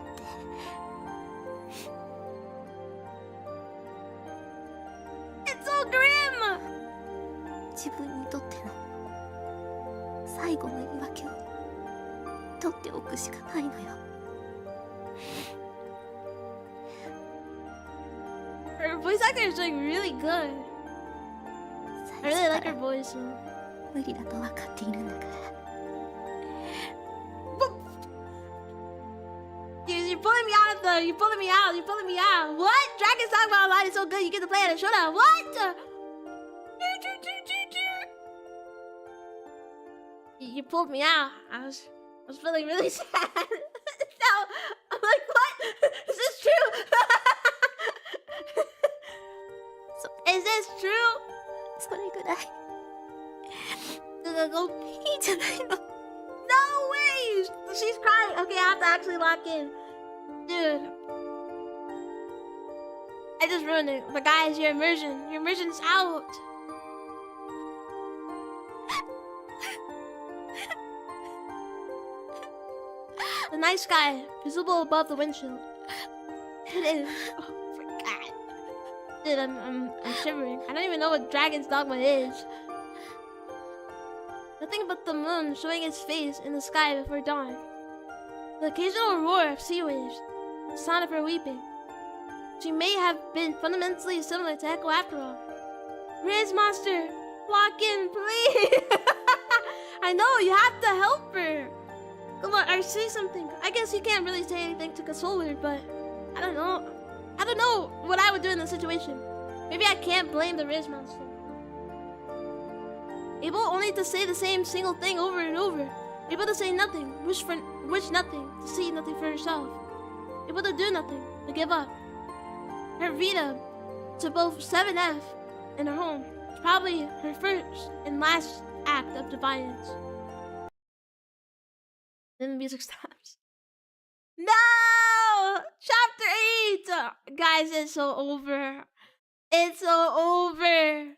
Speaker 1: It's so grim!
Speaker 2: 自分にとっての最後の言い訳を取っておくしかないのよ。
Speaker 1: Her voice actor is doing really good. I really like her voice.
Speaker 2: 無理だと分かっているんだから。
Speaker 1: You're pulling me out of the. You're pulling me out. You're pulling me out. What? Dragon's Dogma Online is so good. You get to play at a showdown. What? You pulled me out. I was feeling really sad. Now I'm like, what? Is this true? Is this true?
Speaker 2: それぐらい
Speaker 1: Go.
Speaker 2: いいじゃないの。
Speaker 1: No way! She's crying. Okay, I have to actually lock in. Dude. I just ruined it. But guys, your immersion's out. The night sky, visible above the windshield. It is. Oh my god. Dude, I'm shivering. I don't even know what Dragon's Dogma is. Nothing but the moon showing its face in the sky before dawn. The occasional roar of sea waves, the sound of her weeping. She may have been fundamentally similar to Echo after all. Riz Monster, lock in, please! I know, you have to help her! Come on, or say something. I guess you can't really say anything to console her, but I don't know. I don't know what I would do in this situation. Maybe I can't blame the Riz Monster. Able only to say the same single thing over and over. Able to say nothing, wish nothing, to see nothing for herself. Able to do nothing, to give up. Her Vita to both 7F and her home. It's probably her first and last act of defiance. Then the music stops. No! Chapter 8! Guys, it's so over. It's so over.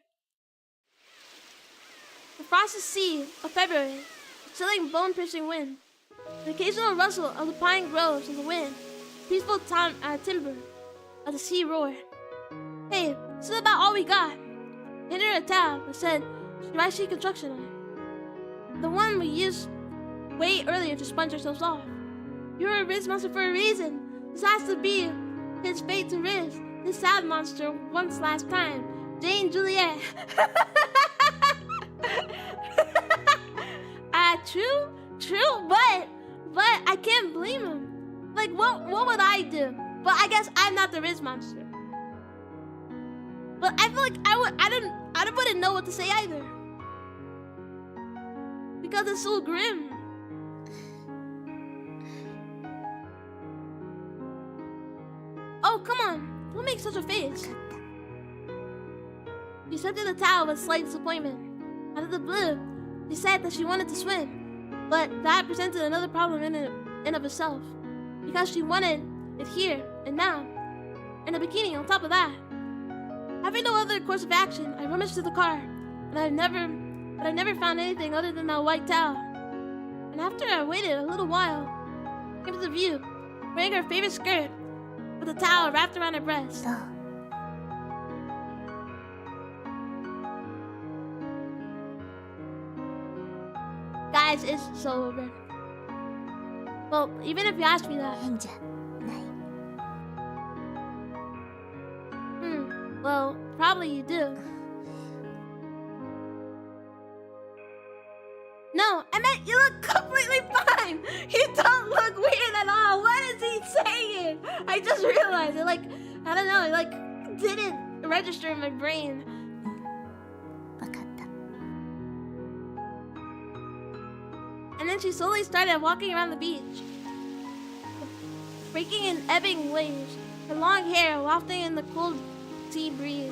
Speaker 1: The frosty sea of February, a chilling bone-piercing wind, the occasional rustle of the pine groves in the wind, peaceful timber of the sea roar. Hey, this is about all we got. Handed her a tab that said Shiraishi Construction on it. The one we used way earlier to sponge ourselves off. You're a Riz Monster for a reason. This has to be his fate to Riz, this sad monster once last time. Jane Juliet. True, but I can't blame him. Like, what would I do? But I guess I'm not the Riz Monster. But I feel like I wouldn't know what to say either. Because it's so grim. Oh, come on. Don't make such a face. She accepted the towel with slight disappointment. Out of the blue, she said that she wanted to swim. But that presented another problem in of itself. Because she wanted it here and now. And a bikini on top of that. Having no other course of action, I rummaged through the car. But I never found anything other than that white towel. And after I waited a little while, I came to the view, wearing her favorite skirt, with a towel wrapped around her breast. Guys, it's so over. Well, even if you asked me that. Well, probably you do. No, I meant you look completely fine. You don't look weird at all. What is he saying? I just realized it. Like, I don't know. It like didn't register in my brain. And then she slowly started walking around the beach, breaking in ebbing waves, her long hair wafting in the cold sea breeze.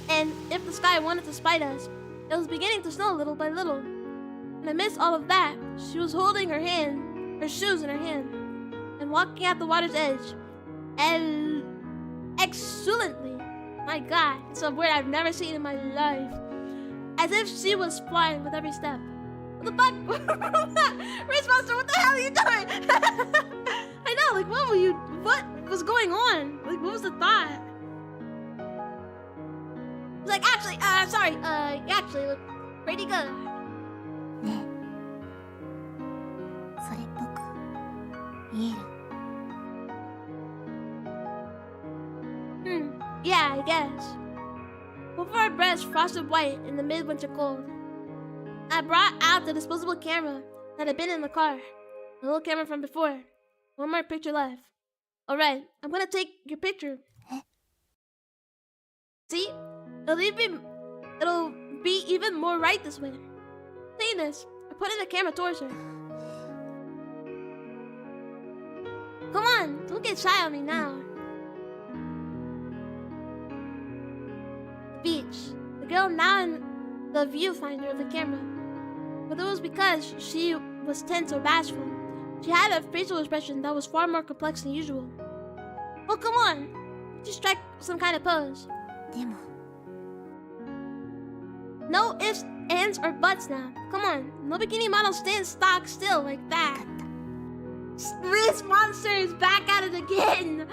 Speaker 1: And if the sky wanted to spite us, it was beginning to snow little by little. And amidst all of that, she was holding her shoes in her hand, and walking at the water's edge. Excellently. My god, it's a word I've never seen in my life. As if she was flying with every step. What the fuck? Riz Monster, what the hell are you doing? I know, like, what was going on? Like, what was the thought? like, actually, sorry, you actually look pretty good.
Speaker 2: ねえそれっぽく見える
Speaker 1: Yeah, I guess. Both of our breasts frosted white in the midwinter cold. I brought out the disposable camera that had been in the car. The little camera from before. One more picture left. Alright, I'm gonna take your picture. See? It'll be even more right this way. Saying this, I put in the camera towards her. Come on, don't get shy on me now. The beach. The girl now in the viewfinder of the camera. Whether it was because she was tense or bashful, she had a facial expression that was far more complex than usual. Well, come on. Just strike some kind of pose.
Speaker 2: でも
Speaker 1: No ifs, ands, or buts now. Come on. No bikini model stands stock still like that. This monster is back at it again.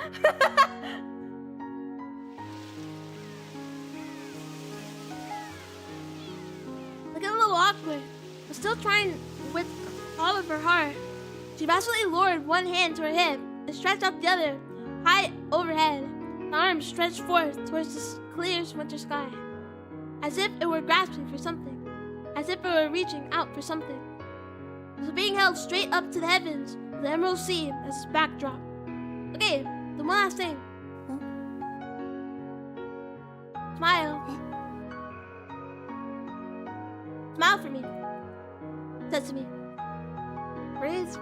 Speaker 1: Looking a little awkward, but still trying with all of her heart. She vastly lowered one hand to her hip and stretched out the other high overhead. The arms stretched forth towards the clear winter sky, as if it were grasping for something, as if it were reaching out for something. It was being held straight up to the heavens with the emerald sea as its backdrop. Okay, the one last thing. Smile. Smile for me. Said to me. Praise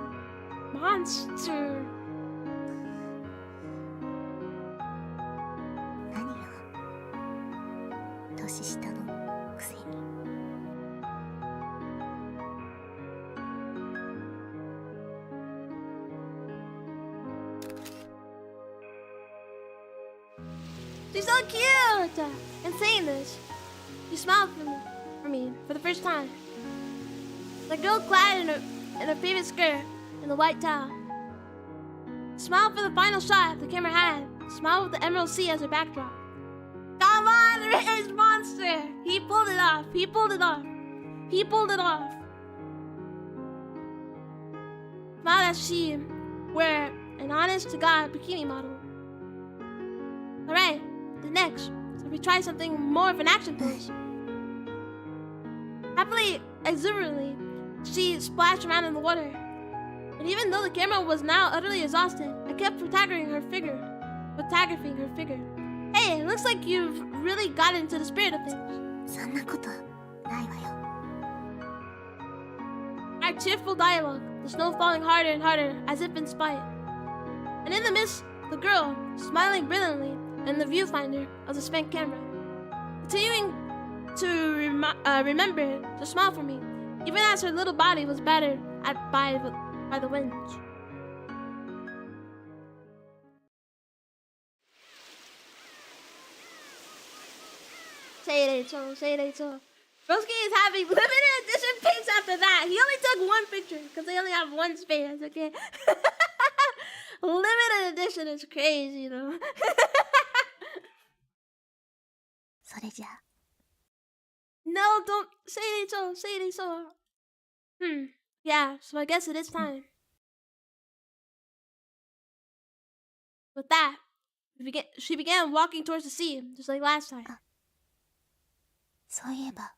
Speaker 1: monster.
Speaker 2: 何よ年下のくせに
Speaker 1: She's so cute! And saying this, she smiled for me for the first time. The girl clad in her favorite skirt and the white towel. Smiled for the final shot the camera had. Smiled with the emerald sea as her backdrop. Come on, Rage Monster! He pulled it off. He pulled it off. He pulled it off. Smiled as she were an honest-to-God bikini model. Alright, the next. So we try something more of an action pose. Happily, exuberantly, she splashed around in the water. And even though the camera was now utterly exhausted, I kept photographing her figure. Hey, it looks like you've really gotten into the spirit of things.
Speaker 2: そんなことないわよ
Speaker 1: Our tearful dialogue, the snow falling harder and harder, as if in spite. And in the mist, the girl, smiling brilliantly in the viewfinder of the spent camera, continuing to remember to smile for me, even as her little body was battered by the winds. Say it ain't so, say it ain't so. Broski is having limited edition pics after that. He only took one picture because they only have one space, okay? Limited edition is crazy, though.
Speaker 2: それじゃ
Speaker 1: No, don't say it ain't so, say it ain't so. Yeah, so I guess it is time. With that, she began walking towards the sea, just like last time.
Speaker 2: そういえば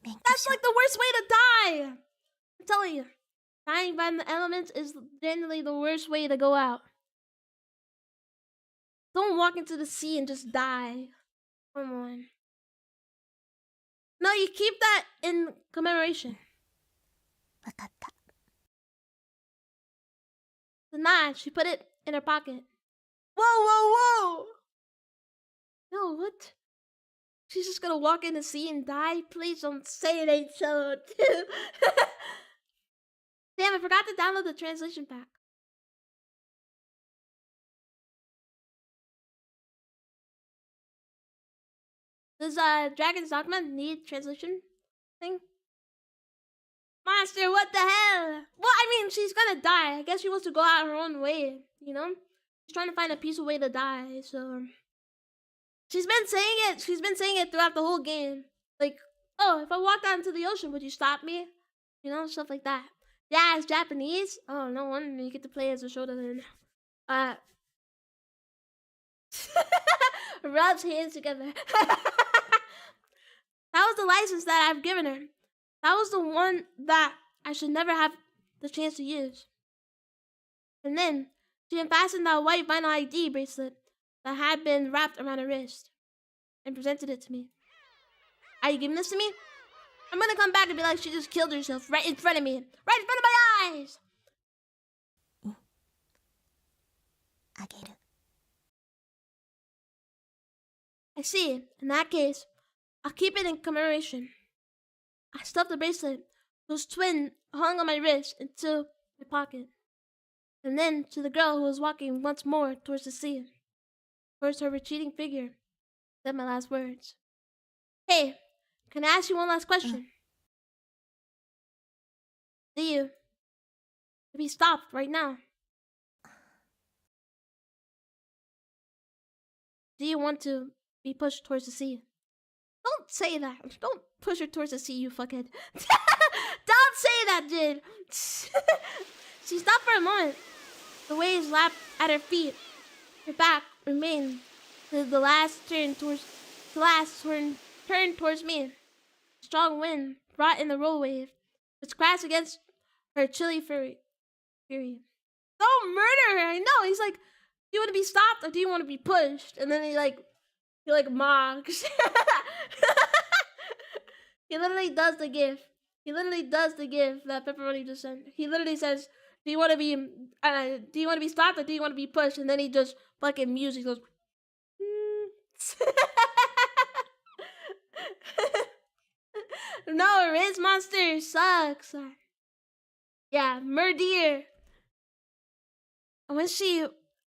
Speaker 2: 勉強
Speaker 1: That's
Speaker 2: しよ
Speaker 1: like the worst way to die! I'm telling you. Dying by the elements is generally the worst way to go out. Don't walk into the sea and just die. Come on. No, you keep that in commemoration.
Speaker 2: わかった
Speaker 1: The knife, she put it in her pocket. Whoa! No, what? She's just gonna walk in the sea and die? Please don't say it ain't so. Damn, I forgot to download the translation pack. Does Dragon's Dogma need translation thing? Monster, what the hell? Well, I mean, she's gonna die. I guess she wants to go out her own way, you know? She's trying to find a peaceful way to die, so... She's been saying it. She's been saying it throughout the whole game. Like, oh, if I walked out into the ocean, would you stop me? You know, stuff like that. Yeah, it's Japanese. Oh, no wonder you get to play as a Shota then. Rubs hands together. That was the license that I've given her. That was the one that I should never have the chance to use. And then she unfastened that white vinyl ID bracelet that had been wrapped around her wrist and presented it to me. Are you giving this to me? I'm gonna come back and be like she just killed herself right in front of me. Right in front of my eyes!
Speaker 2: あげる。
Speaker 1: I see. In that case, I'll keep it in commemoration. I stuffed the bracelet, whose twin hung on my wrist, into my pocket. And then to the girl who was walking once more towards the sea, towards her retreating figure, said my last words. Hey, can I ask you one last question? Do you to be stopped right now? Do you want to be pushed towards the sea? Don't say that. Don't push her towards the sea, you fuckhead. Don't say that, dude. She stopped for a moment. The waves lapped at her feet. Her back remained the last turn towards me. A strong wind brought in the roll wave, which crashed against her chilly fury. Don't murder her! I know. He's like, do you want to be stopped or do you want to be pushed? And then he mocks. He literally does the gif. He literally does the gif that Pepperoni just sent. He literally says, do you want to be stopped or do you want to be pushed? And then he just fucking music goes. No, Riz Monster sucks. Yeah, Murdeer. And when she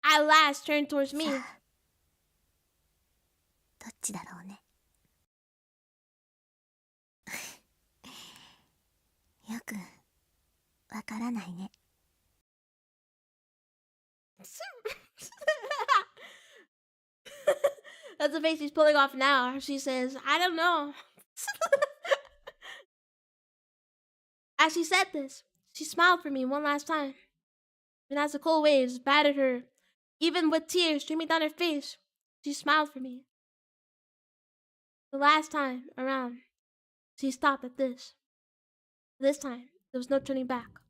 Speaker 1: at last turned towards me.
Speaker 2: どっちだろうね。よくわからないね。
Speaker 1: That's the face she's pulling off now. She says, I don't know. As she said this, she smiled for me one last time. And as the cold waves battered her, even with tears streaming down her face, she smiled for me. The last time around, she stopped at this. This time, there was no turning back.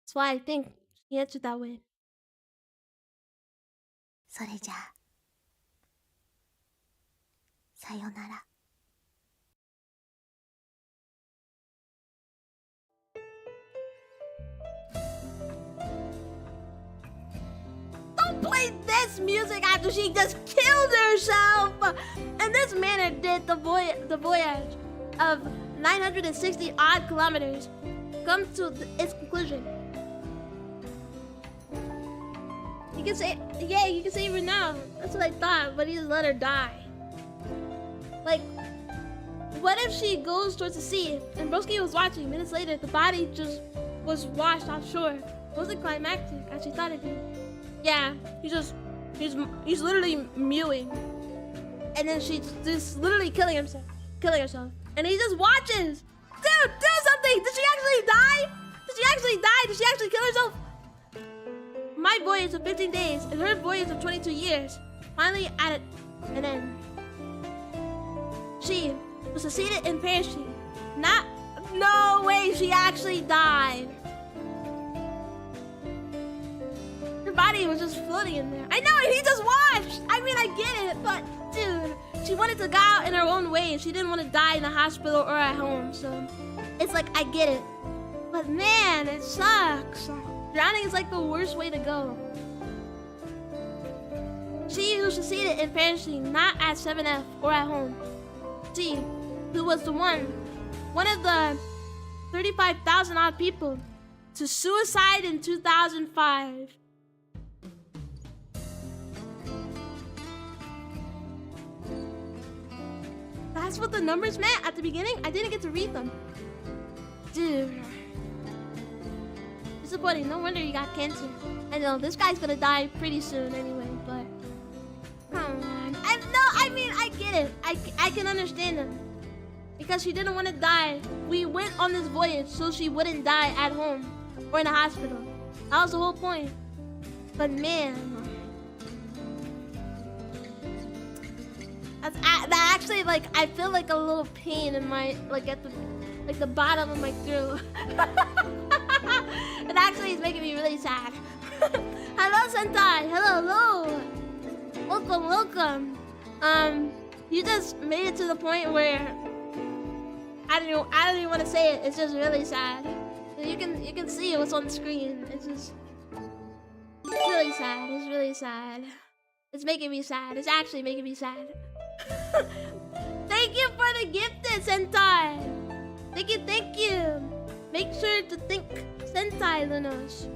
Speaker 1: That's why I think she answered that way.
Speaker 2: それじゃあ、さよなら。
Speaker 1: Don't play this music after she just killed herself! And this manner did the voyage of 960 odd kilometers come to its conclusion. You can say, yeah, you can save her now. That's what I thought, but he just let her die. Like, what if she goes towards the sea and Broski was watching? Minutes later, the body just was washed offshore. It wasn't climactic as she thought it'd be. Yeah, he's literally mewing, and then she's just literally killing herself. And he just watches. Dude, do something! Did she actually die? Did she actually kill herself? My voyage of 15 days and her voyage of 22 years finally at an end. She was succeeded in perishing. No way, she actually died. Her body was just floating in there. I know, and he just watched. I mean, I get it, but dude, she wanted to go out in her own way. She didn't want to die in a hospital or at home, so it's like, I get it. But man, it sucks. Drowning is like the worst way to go. She who succeeded in perishing not at 7F or at home. She who was the one of the 35,000 odd people to suicide in 2005. That's what the numbers meant at the beginning? I didn't get to read them. Dude. Disappointing. No wonder you got cancer. I know, this guy's gonna die pretty soon anyway, but... Come on. I it. I can understand him. Because she didn't want to die. We went on this voyage so she wouldn't die at home or in a hospital. That was the whole point. But man, that actually, like, I feel like a little pain in my, like, at the bottom of my throat. It actually is making me really sad. Hello, Sentai. Hello. Welcome. You just made it to the point where I don't even want to say it. It's just really sad. You can see what's on the screen. It's really sad. It's really sad. It's making me sad. It's actually making me sad. Thank you for the gifted, Sentai. Thank you. Make sure to thank Sentai Lunos.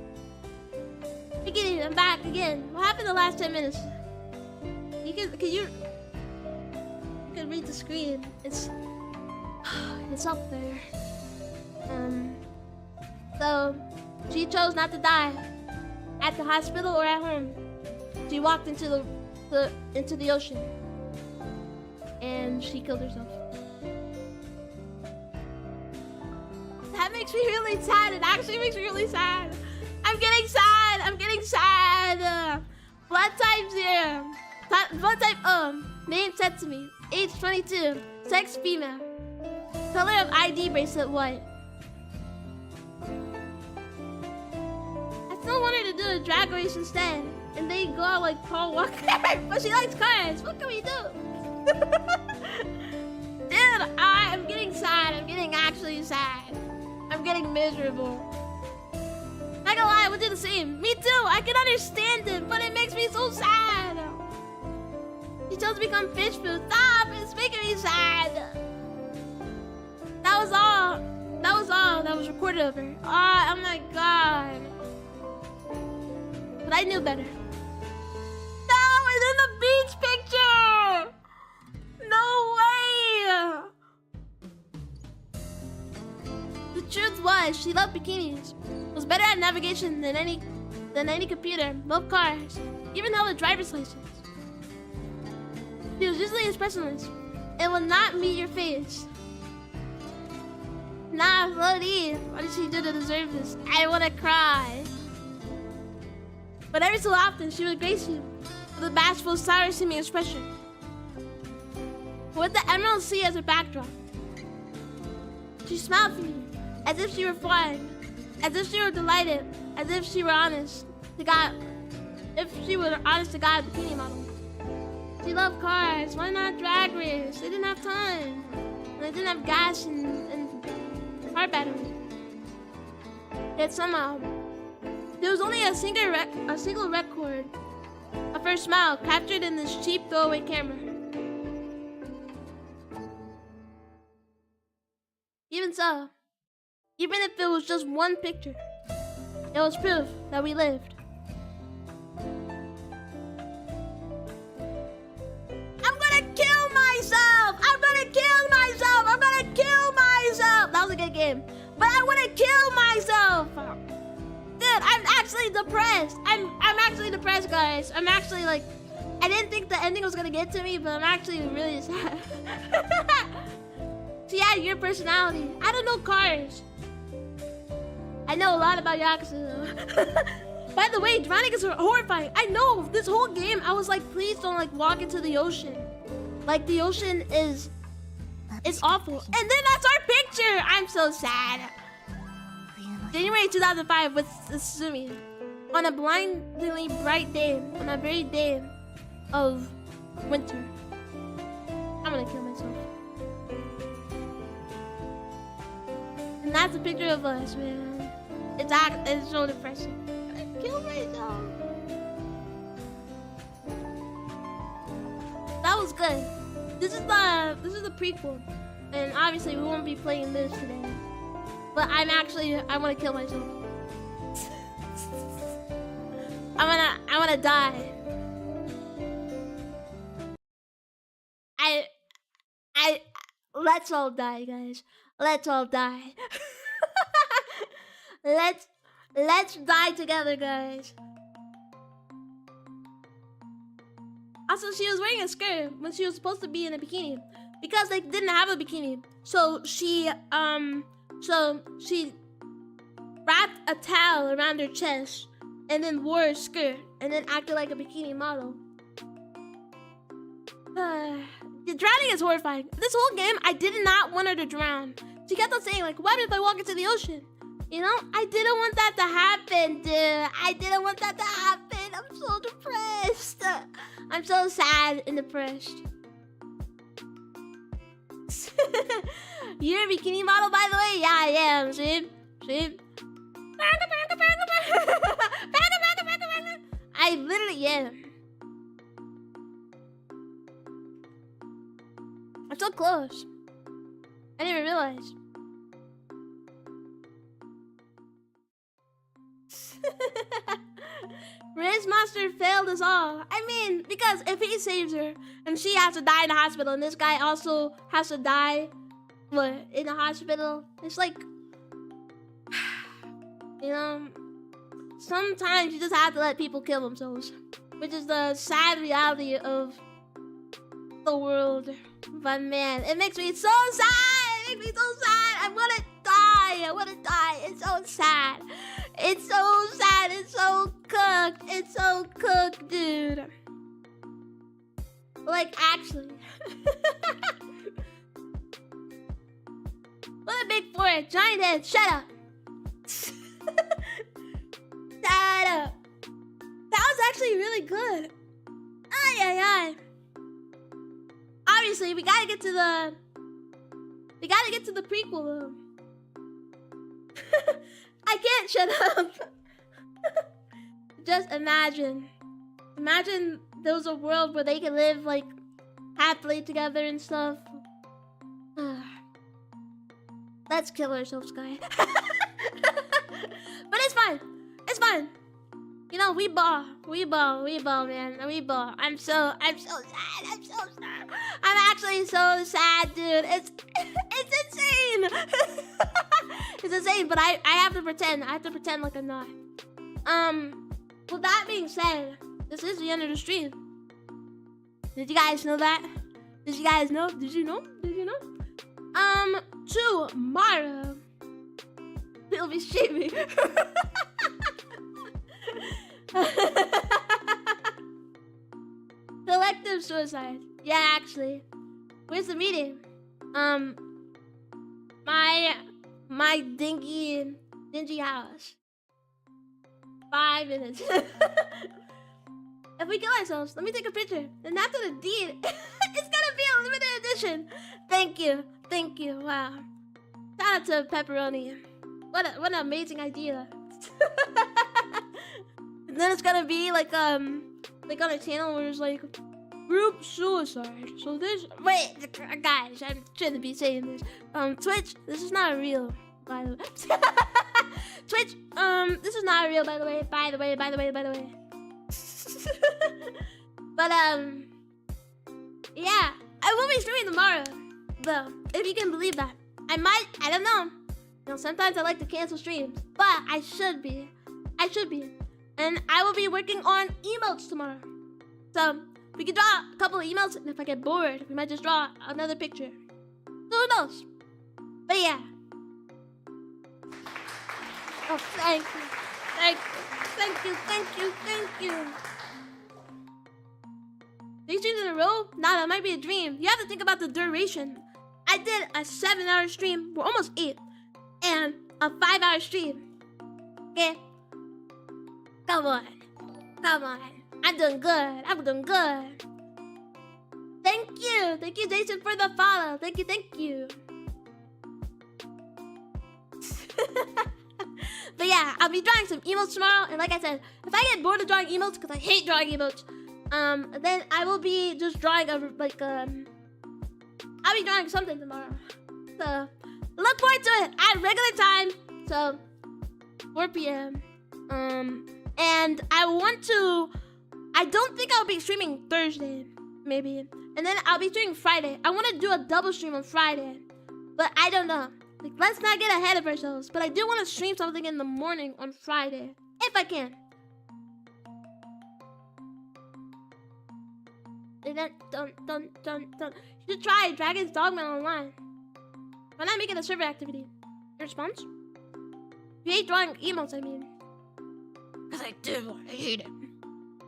Speaker 1: I'm back again. What happened the last 10 minutes? You can read the screen. It's up there. So she chose not to die at the hospital or at home. She walked into the ocean and she killed herself. That makes me really sad. It actually makes me really sad. I'm getting sad. Blood type 0. Blood type Name Setsumi. Age 22. Sex female. Color of ID bracelet white. I still want her to do a drag race instead. And then go out like Paul Walker. But she likes cars. What can we do? Dude, I'm getting sad. I'm getting actually sad. I'm getting miserable. Not gonna lie, I would do the same. Me too. I can understand it, but it makes me so sad. She chose to become fish food. Stop! It's making me sad. That was all that was recorded of her. Oh my god. But I knew better. No, it's in the beach picture! No way! The truth was, she loved bikinis. Was better at navigation than any computer. Loved cars. Even held a driver's license. She was usually expressionless. It will not meet your face. Nah, Floaty. What did she do to deserve this? I wanna cry. But every so often, she would grace you with a bashful, sour-seeming expression. With the Emerald Sea as her backdrop. She smiled for you, as if she were flying, as if she were delighted, as if she were honest to God, bikini model. She loved cars. Why not drag race? They didn't have time. And they didn't have gas and car batteries. Yet somehow, there was only a single record of her smile captured in this cheap throwaway camera. Even so, even if it was just one picture, it was proof that we lived. I'm gonna kill myself! That was a good game. But I wanna kill myself! Dude, I'm actually depressed. I'm actually depressed, guys. I'm actually like, I didn't think the ending was gonna get to me, but I'm actually really sad. She had your personality. I don't know cars. I know a lot about Yakuza though. By the way, drowning is horrifying. I know, this whole game, I was like, please don't like walk into the ocean. Like the ocean is awful. And then that's our picture. I'm so sad. January 2005 with Sumi. On a blindingly bright day, on a very day of winter. I'm gonna kill myself. And that's a picture of us, man. It's so depressing. I kill myself. That was good. This is the prequel, and obviously we won't be playing this today. But I want to kill myself. I wanna die. Let's all die, guys. Let's all die. Let's die together, guys. Also, she was wearing a skirt when she was supposed to be in a bikini because they didn't have a bikini. So she wrapped a towel around her chest and then wore a skirt and then acted like a bikini model. Drowning is horrifying. This whole game, I did not want her to drown. She kept on saying, like, what if I walk into the ocean? You know, I didn't want that to happen, dude. I didn't want that to happen. I'm so depressed. I'm so sad and depressed. You're a bikini model, by the way? Yeah, I am. See? I literally am. I'm so close. I didn't even realize. Riz Monster failed us all. I mean, because if he saves her and she has to die in the hospital and this guy also has to die in the hospital, it's like, you know, sometimes you just have to let people kill themselves, which is the sad reality of the world. But man, it makes me so sad. It makes me so sad. I want to die. I want to die. It's so sad. It's so sad. It's so cooked. It's so cooked, dude. Like, actually. What a big forehead. Giant head. Shut up. Shut up. That was actually really good. Ay, ay, ay. Obviously, we gotta get to the prequel though. I can't shut up. Just imagine there was a world where they could live like happily together and stuff. Let's kill ourselves, guy. But it's fine. It's fine. You know, we ball, man. We ball. I'm so sad. I'm so sad. I'm actually so sad, dude. It's insane. It's insane, but I have to pretend. I have to pretend like I'm not. With that being said, this is the end of the stream. Did you guys know that? Did you guys know? Did you know? Did you know? Tomorrow we'll be streaming. Collective suicide. Yeah, actually. Where's the meeting? My dingy house. 5 minutes. If we kill ourselves, let me take a picture. And after the deed, it's gonna be a limited edition. Thank you. Wow. Shout out to Pepperoni. What an amazing idea. And then it's gonna be like on a channel where it's like group suicide. So this guys, I shouldn't be saying this. Twitch, this is not real, by the way. Twitch, this is not real, by the way. By the way. But yeah, I will be streaming tomorrow, though, if you can believe that. I don't know. You know, sometimes I like to cancel streams, but I should be. And I will be working on emotes tomorrow. So we can draw a couple of emotes, and if I get bored, we might just draw another picture. So who knows? But yeah. Oh, thank you. 3 streams in a row? Nah, that might be a dream. You have to think about the duration. I did a 7-hour stream. We're almost 8. And a 5-hour stream. Okay? Come on. I'm doing good. Thank you, Jason, for the follow. Thank you. But yeah, I'll be drawing some emotes tomorrow. And like I said, if I get bored of drawing emotes, because I hate drawing emotes, then I will be just drawing I'll be drawing something tomorrow. So look forward to it at regular time. So 4 p.m. And I don't think I'll be streaming Thursday, maybe. And then I'll be streaming Friday. I want to do a double stream on Friday, but I don't know. Like, let's not get ahead of ourselves. But I do want to stream something in the morning on Friday, if I can. event. Dun. You should try Dragon's Dogma online. Why not make it a server activity? Your response? You hate drawing emotes, I mean. Cause I do. I hate it.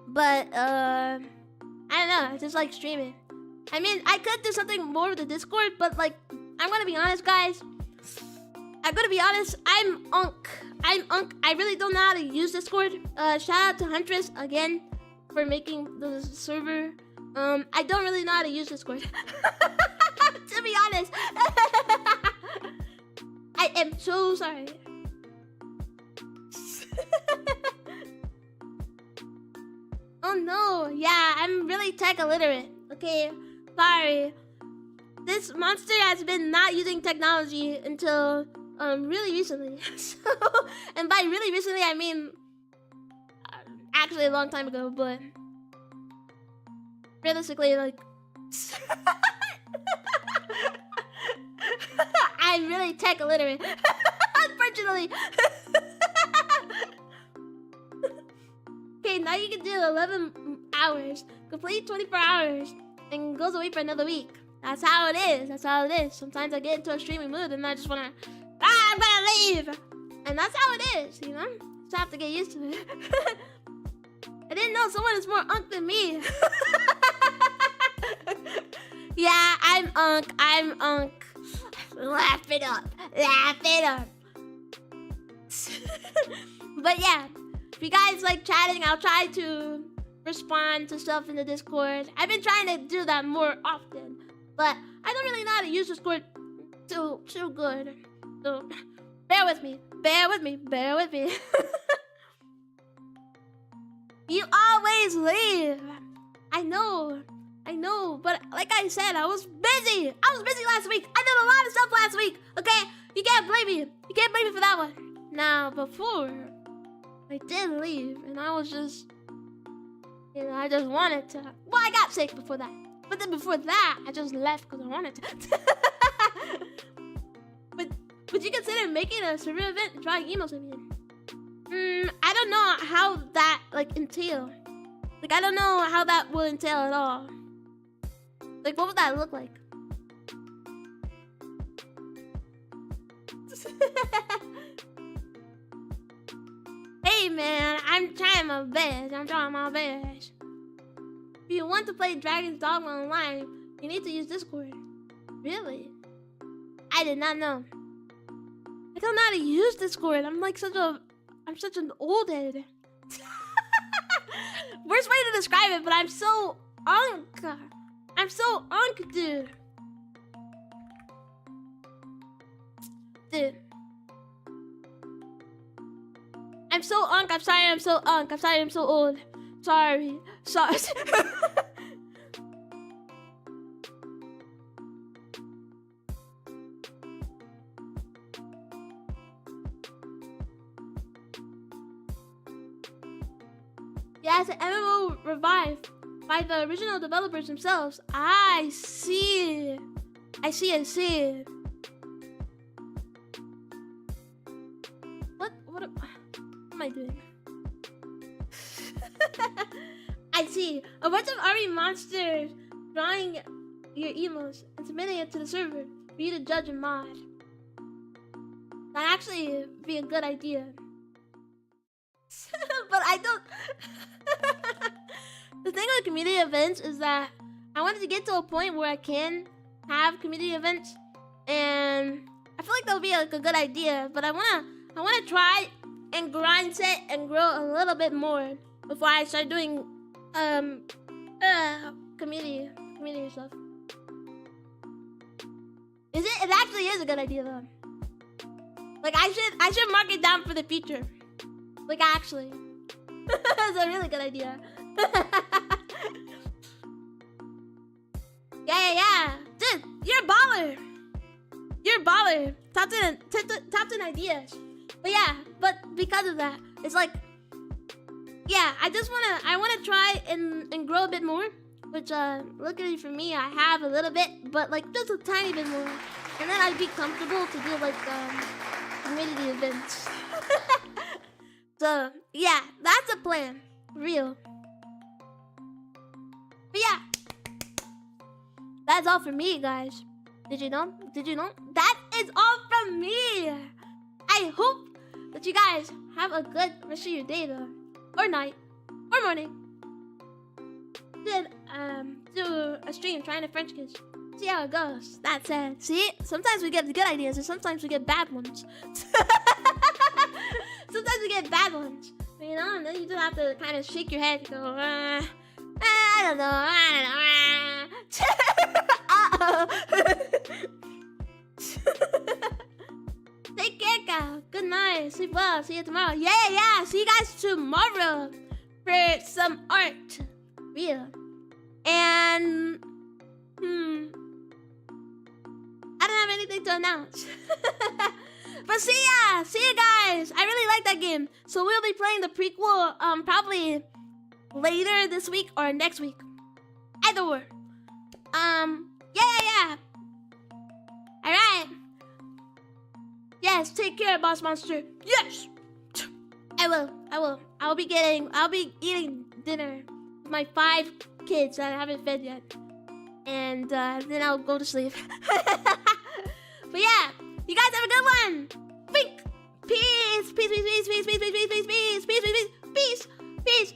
Speaker 1: But I don't know. I just like streaming. I mean, I could do something more with the Discord, but like, I'm gonna be honest, guys. I'm gonna be honest. I'm unk. I really don't know how to use Discord. Shout out to Huntress again for making the server. I don't really know how to use Discord. To be honest. I am so sorry. Oh no, yeah, I'm really tech illiterate. Okay, sorry. This monster has been not using technology until really recently. So, and by really recently I mean actually a long time ago, but realistically, like I'm really tech illiterate. Unfortunately. Okay, now you can do 11 hours, complete 24 hours, and goes away for another week. That's how it is. That's how it is. Sometimes I get into a streaming mood and I just wanna, I'm gonna leave. And that's how it is, you know? Just have to get used to it. I didn't know someone is more unk than me. Yeah, I'm unk. Laugh it up. But yeah, if you guys like chatting, I'll try to respond to stuff in the Discord. I've been trying to do that more often, but I don't really know how to use Discord too good. So bear with me. You always leave. I know, but like I said, I was busy. Last week. I did a lot of stuff last week, okay? You can't blame me. For that one. Now, before, I did leave, and I was just, you know, I just wanted to. Well, I got sick before that. But then before that, I just left because I wanted to. But would you consider making a server event and drawing emails, I mean? I don't know how that, like, entail. Like, I don't know how that will entail at all. Like, what would that look like? Hey, man, I'm trying my best. I'm trying my best. If you want to play Dragon's Dogma online, you need to use Discord. Really? I did not know. I don't know how to use Discord. I'm such an old head. Worst way to describe it, but I'm so unk. Dude. I'm so unk. I'm sorry I'm so unk. I'm sorry I'm so old. Sorry. Yeah, it's an MMO revived by the original developers themselves. I see. What am I doing? I see. A bunch of army monsters drawing your emos and submitting it to the server for you to judge and mod. That'd actually be a good idea. But I don't... The thing with community events is that I wanted to get to a point where I can have community events, and I feel like that would be like a good idea. But I wanna try and grind set and grow a little bit more before I start doing community stuff. It actually is a good idea though. Like I should mark it down for the future. Like actually. It's a really good idea. Yeah. Dude, you're a baller. Top 10 ideas. But yeah, but because of that, it's like, yeah, I wanna try and grow a bit more. Which luckily for me, I have a little bit, but like just a tiny bit more. And then I'd be comfortable to do like community events. So yeah, that's a plan. Real. But yeah, That's all from me, guys. Did you know? Did you know? That is all from me. I hope that you guys have a good rest of your day, though, or night, or morning. Did do a stream trying to French kiss. See how it goes. That's it. See, sometimes we get the good ideas, and sometimes we get bad ones. Sometimes we get bad ones, you know, and then you just have to kind of shake your head and go, I don't know. Take care, guys. Good night. Sleep well. See you tomorrow. Yeah. See you guys tomorrow for some art. Real. And I don't have anything to announce. But see ya guys. I really like that game. So we'll be playing the prequel probably later this week or next week. Either way. Yeah. Alright. Yes, take care, Boss Monster. Yes! I will. I'll be eating dinner with my 5 kids that I haven't fed yet. And then I'll go to sleep. But yeah, you guys have a good one. Peace. Peace.